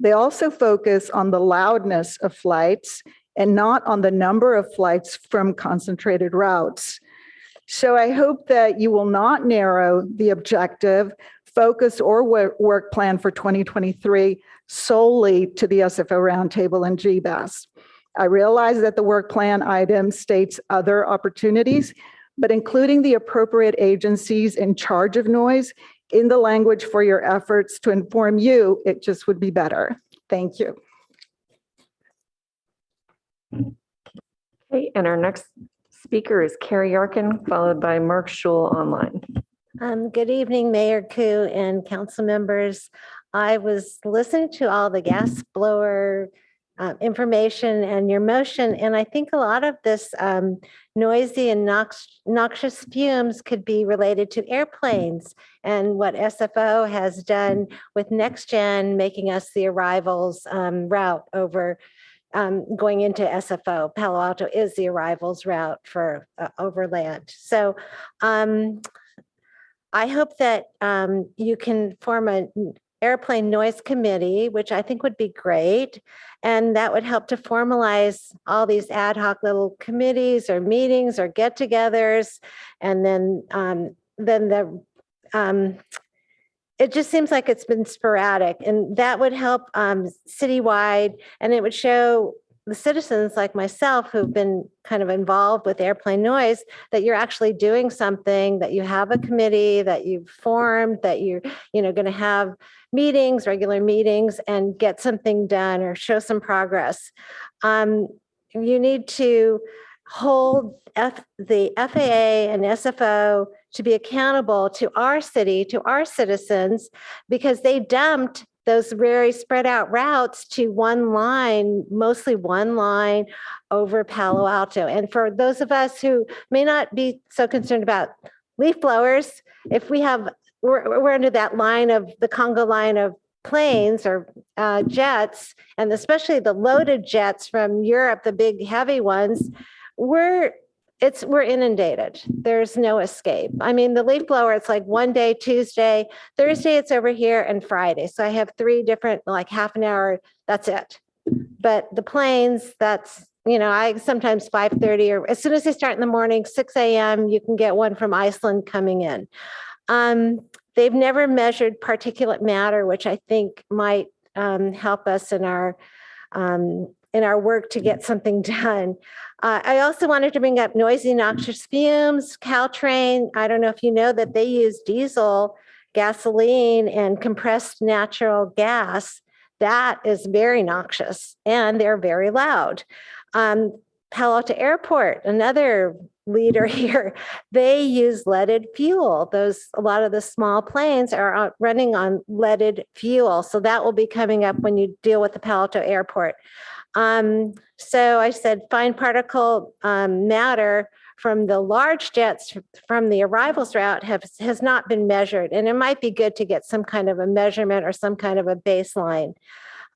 They also focus on the loudness of flights and not on the number of flights from concentrated routes. So I hope that you will not narrow the objective, focus, or work plan for 2023 solely to the SFO Roundtable and GBAS. I realize that the work plan item states other opportunities, but including the appropriate agencies in charge of noise in the language for your efforts to inform you, it just would be better. Thank you. Okay, and our next speaker is Carrie Yarkin, followed by Mark Schul online. Good evening, Mayor Koo and council members. I was listening to all the gas blower information and your motion, and I think a lot of this noisy and noxious fumes could be related to airplanes and what SFO has done with NextGen, making us the arrivals route over going into SFO. Palo Alto is the arrivals route for overland. So I hope that you can form an airplane noise committee, which I think would be great. And that would help to formalize all these ad hoc little committees or meetings or get-togethers. And then it just seems like it's been sporadic, and that would help citywide, and it would show the citizens like myself who've been kind of involved with airplane noise that you're actually doing something, that you have a committee that you've formed, that you're going to have meetings, regular meetings, and get something done or show some progress. You need to hold the FAA and SFO to be accountable to our city, to our citizens, because they dumped those very spread out routes to one line, mostly one line over Palo Alto. And for those of us who may not be so concerned about leaf blowers, if we're under that line of the Congo line of planes or jets, and especially the loaded jets from Europe, the big heavy ones, we're inundated. There's no escape. I mean, the leaf blower, it's like one day, Tuesday, Thursday, it's over here, and Friday. So I have 3 different, like half an hour, that's it. But the planes, that's, I sometimes 5:30, or as soon as they start in the morning, 6 a.m., you can get one from Iceland coming in. They've never measured particulate matter, which I think might help us in our work to get something done. I also wanted to bring up noisy, noxious fumes. Caltrain, I don't know if you know that they use diesel, gasoline, and compressed natural gas. That is very noxious, and they're very loud. Palo Alto Airport, another leader here, they use leaded fuel. A lot of the small planes are running on leaded fuel. So that will be coming up when you deal with the Palo Alto Airport. So I said fine particle matter from the large jets from the arrivals route has not been measured. And it might be good to get some kind of a measurement or some kind of a baseline.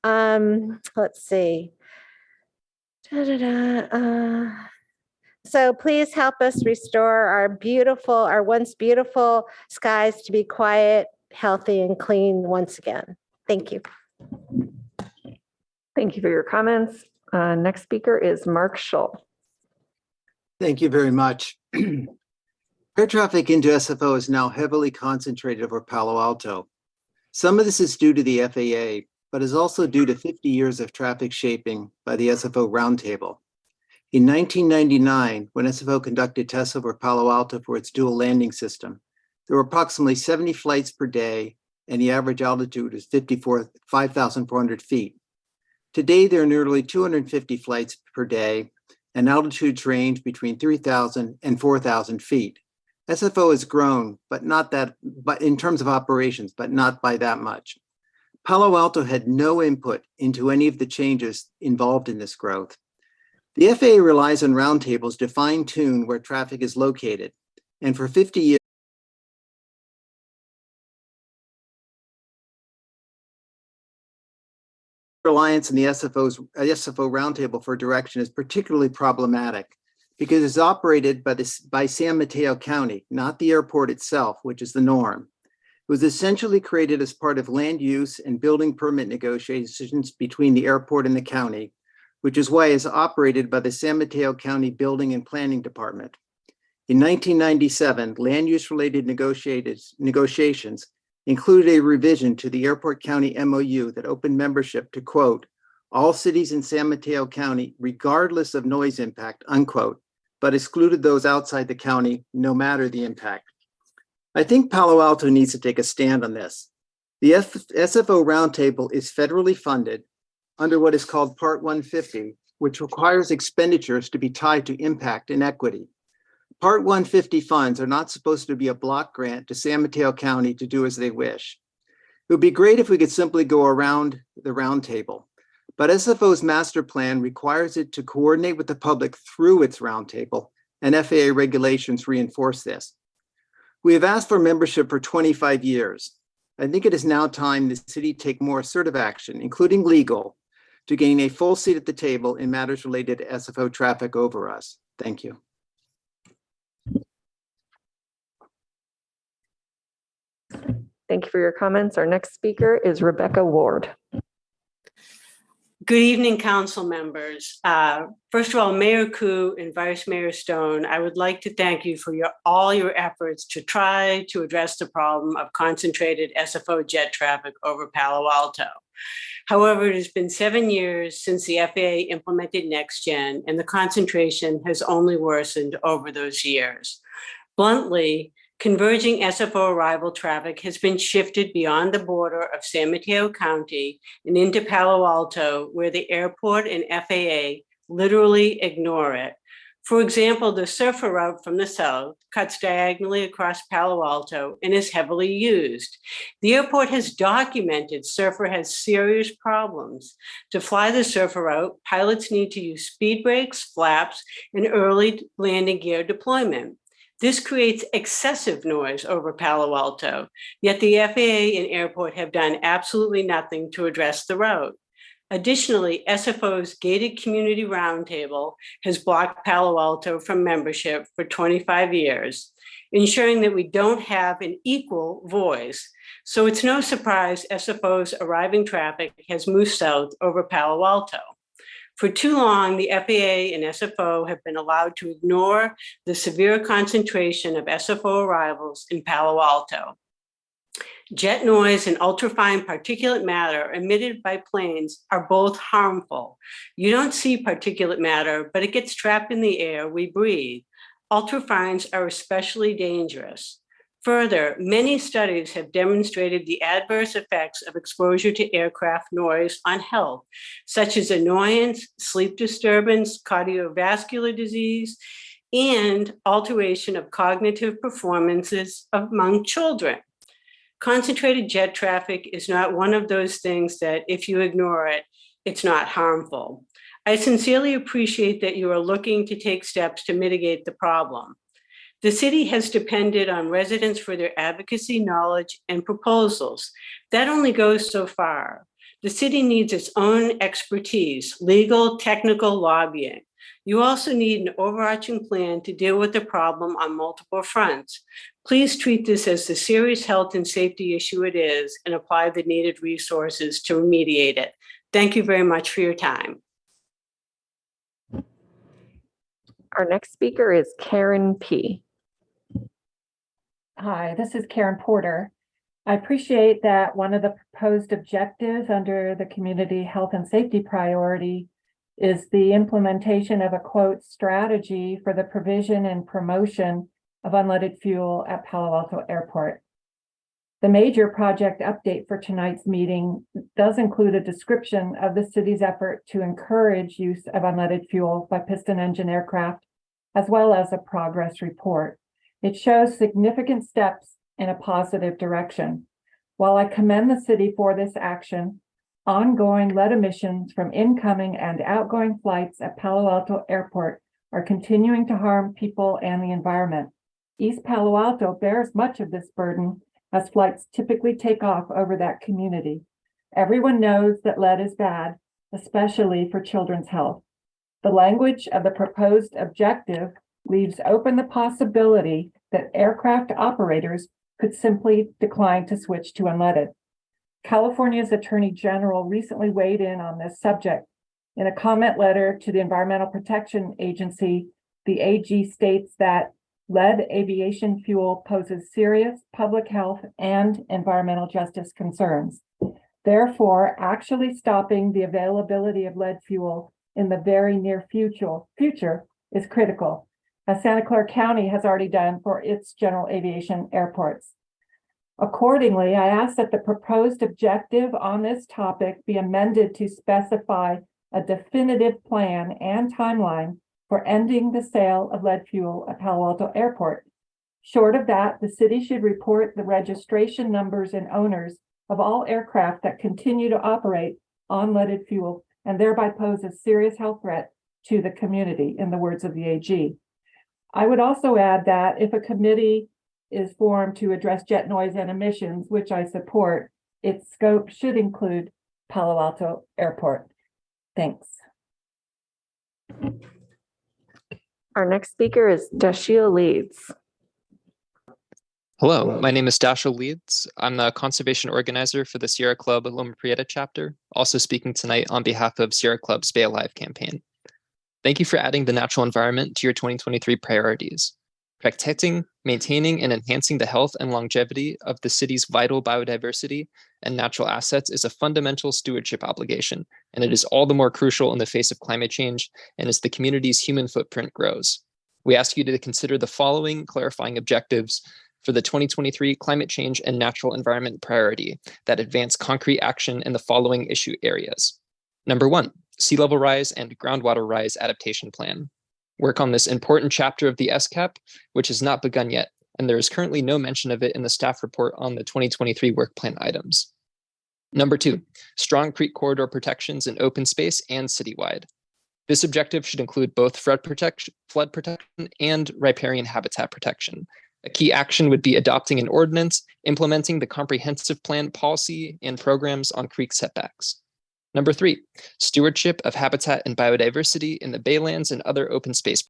Let's see. So please help us restore our once beautiful skies to be quiet, healthy, and clean once again. Thank you. Thank you for your comments. Next speaker is Mark Schul. Thank you very much. Air traffic into SFO is now heavily concentrated over Palo Alto. Some of this is due to the FAA, but is also due to 50 years of traffic shaping by the SFO Roundtable. In 1999, when SFO conducted tests over Palo Alto for its dual landing system, there were approximately 70 flights per day, and the average altitude is 5,400 feet. Today, there are nearly 250 flights per day, and altitudes range between 3,000 and 4,000 feet. SFO has grown, but in terms of operations, but not by that much. Palo Alto had no input into any of the changes involved in this growth. The FAA relies on roundtables to fine-tune where traffic is located, and for 50 years, reliance on the SFO roundtable for direction is particularly problematic because it's operated by San Mateo County, not the airport itself, which is the norm. was essentially created as part of land use and building permit negotiations between the airport and the county, which is why it's operated by the San Mateo County Building and Planning Department. In 1997, land use related negotiations included a revision to the Airport County MOU that opened membership to, quote, all cities in San Mateo County, regardless of noise impact, unquote, but excluded those outside the county, no matter the impact. I think Palo Alto needs to take a stand on this. The SFO roundtable is federally funded under what is called Part 150, which requires expenditures to be tied to impact and equity. Part 150 funds are not supposed to be a block grant to San Mateo County to do as they wish. It would be great if we could simply go around the roundtable, but SFO's master plan requires it to coordinate with the public through its roundtable, and FAA regulations reinforce this. We have asked for membership for 25 years. I think it is now time the city take more assertive action, including legal, to gain a full seat at the table in matters related to SFO traffic over us. Thank you. Thank you for your comments. Our next speaker is Rebecca Ward. Good evening, council members. First of all, Mayor Koo and Vice Mayor Stone, I would like to thank you for all your efforts to try to address the problem of concentrated SFO jet traffic over Palo Alto. However, it has been 7 years since the FAA implemented NextGen, and the concentration has only worsened over those years. Bluntly, converging SFO arrival traffic has been shifted beyond the border of San Mateo County and into Palo Alto, where the airport and FAA literally ignore it. For example, the surfer route from the south cuts diagonally across Palo Alto and is heavily used. The airport has documented surfer has serious problems. To fly the surfer route, pilots need to use speed brakes, flaps, and early landing gear deployment. This creates excessive noise over Palo Alto, yet the FAA and airport have done absolutely nothing to address the route. Additionally, SFO's Gated Community Roundtable has blocked Palo Alto from membership for 25 years, ensuring that we don't have an equal voice. So it's no surprise SFO's arriving traffic has moved south over Palo Alto. For too long, the FAA and SFO have been allowed to ignore the severe concentration of SFO arrivals in Palo Alto. Jet noise and ultrafine particulate matter emitted by planes are both harmful. You don't see particulate matter, but it gets trapped in the air we breathe. Ultrafines are especially dangerous. Further, many studies have demonstrated the adverse effects of exposure to aircraft noise on health, such as annoyance, sleep disturbance, cardiovascular disease, and alteration of cognitive performances among children. Concentrated jet traffic is not one of those things that if you ignore it, it's not harmful. I sincerely appreciate that you are looking to take steps to mitigate the problem. The city has depended on residents for their advocacy, knowledge, and proposals. That only goes so far. The city needs its own expertise, legal, technical, lobbying. You also need an overarching plan to deal with the problem on multiple fronts. Please treat this as the serious health and safety issue it is and apply the needed resources to remediate it. Thank you very much for your time. Our next speaker is Karen P. Hi, this is Karen Porter. I appreciate that one of the proposed objectives under the community health and safety priority is the implementation of a quote strategy for the provision and promotion of unleaded fuel at Palo Alto Airport. The major project update for tonight's meeting does include a description of the city's effort to encourage use of unleaded fuel by piston engine aircraft, as well as a progress report. It shows significant steps in a positive direction. While I commend the city for this action, ongoing lead emissions from incoming and outgoing flights at Palo Alto Airport are continuing to harm people and the environment. East Palo Alto bears much of this burden as flights typically take off over that community. Everyone knows that lead is bad, especially for children's health. The language of the proposed objective leaves open the possibility that aircraft operators could simply decline to switch to unleaded. California's Attorney General recently weighed in on this subject. In a comment letter to the Environmental Protection Agency, the AG states that lead aviation fuel poses serious public health and environmental justice concerns. Therefore, actually stopping the availability of lead fuel in the very near future is critical, as Santa Clara County has already done for its general aviation airports. Accordingly, I ask that the proposed objective on this topic be amended to specify a definitive plan and timeline for ending the sale of lead fuel at Palo Alto Airport. Short of that, the city should report the registration numbers and owners of all aircraft that continue to operate on leaded fuel and thereby pose a serious health threat to the community, in the words of the AG. I would also add that if a committee is formed to address jet noise and emissions, which I support, its scope should include Palo Alto Airport. Thanks. Our next speaker is Dashiell Leeds. Hello, my name is Dashiell Leeds. I'm the conservation organizer for the Sierra Club Loma Prieta chapter, also speaking tonight on behalf of Sierra Club's Bay Alive campaign. Thank you for adding the natural environment to your 2023 priorities. Protecting, maintaining, and enhancing the health and longevity of the city's vital biodiversity and natural assets is a fundamental stewardship obligation, and it is all the more crucial in the face of climate change and as the community's human footprint grows. We ask you to consider the following clarifying objectives for the 2023 climate change and natural environment priority that advance concrete action in the following issue areas. Number 1, sea level rise and groundwater rise adaptation plan. Work on this important chapter of the SCAP, which has not begun yet, and there is currently no mention of it in the staff report on the 2023 work plan items. Number 2, strong creek corridor protections in open space and citywide. This objective should include both flood protection and riparian habitat protection. A key action would be adopting an ordinance implementing the comprehensive plan policy and programs on creek setbacks. Number 3, stewardship of habitat and biodiversity in the baylands and other open space.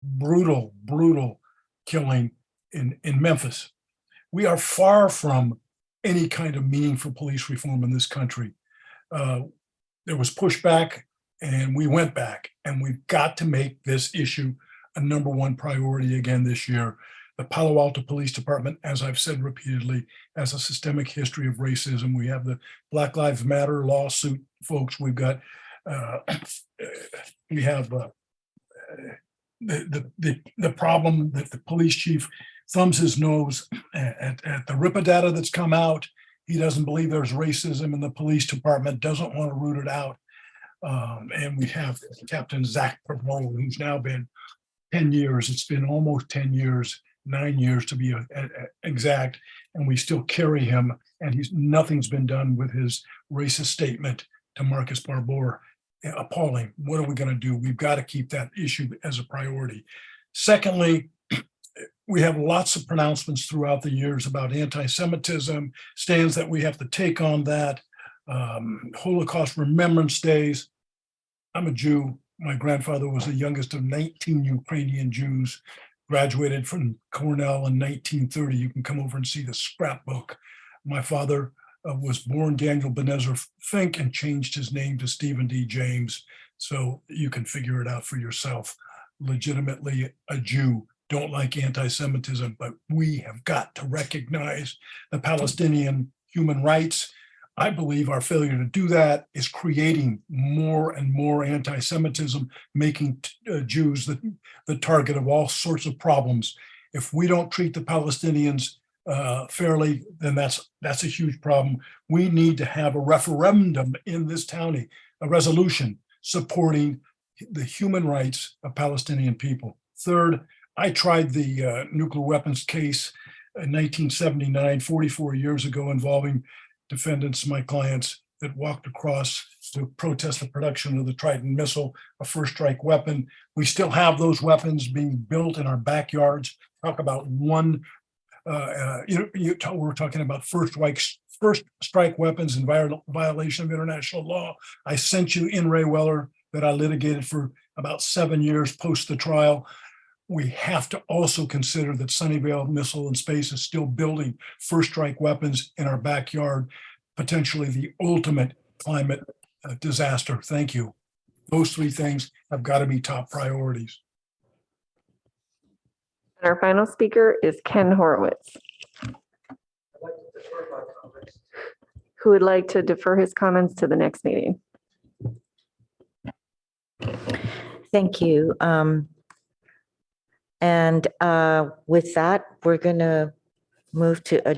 Brutal killing in Memphis. We are far from any kind of meaningful police reform in this country. There was pushback and we went back, and we've got to make this issue a number one priority again this year. The Palo Alto Police Department, as I've said repeatedly, has a systemic history of racism. We have the Black Lives Matter lawsuit folks. We've got, we have the problem that the police chief thumbs his nose at the RIPA data that's come out. He doesn't believe there's racism in the police department, doesn't want to root it out. And we have Captain Zach Pavone, who's now been 10 years. It's been almost 10 years, 9 years to be exact, and we still carry him, and nothing's been done with his racist statement to Marcus Barbour. Appalling. What are we going to do? We've got to keep that issue as a priority. Secondly, we have lots of pronouncements throughout the years about anti-Semitism, stands that we have to take on that, Holocaust Remembrance Days. I'm a Jew. My grandfather was the youngest of 19 Ukrainian Jews graduated from Cornell in 1930. You can come over and see the scrapbook. My father was born Daniel Benezer Fink and changed his name to Stephen D. James. So you can figure it out for yourself. Legitimately a Jew. Don't like anti-Semitism, but we have got to recognize the Palestinian human rights. I believe our failure to do that is creating more and more anti-Semitism, making Jews the target of all sorts of problems. If we don't treat the Palestinians fairly, then that's a huge problem. We need to have a referendum in this county, a resolution supporting the human rights of Palestinian people. Third, I tried the nuclear weapons case in 1979, 44 years ago, involving defendants, my clients, that walked across to protest the production of the Trident missile, a first strike weapon. We still have those weapons being built in our backyards. Talk about one, we're talking about first strike weapons in violation of international law. I sent you in Ray Weller that I litigated for about 7 years post the trial. We have to also consider that Sunnyvale Missile and Space is still building first strike weapons in our backyard, potentially the ultimate climate disaster. Thank you. Those three things have got to be top priorities. Our final speaker is Ken Horowitz, who would like to defer his comments to the next meeting. Thank you. And with that, we're going to move to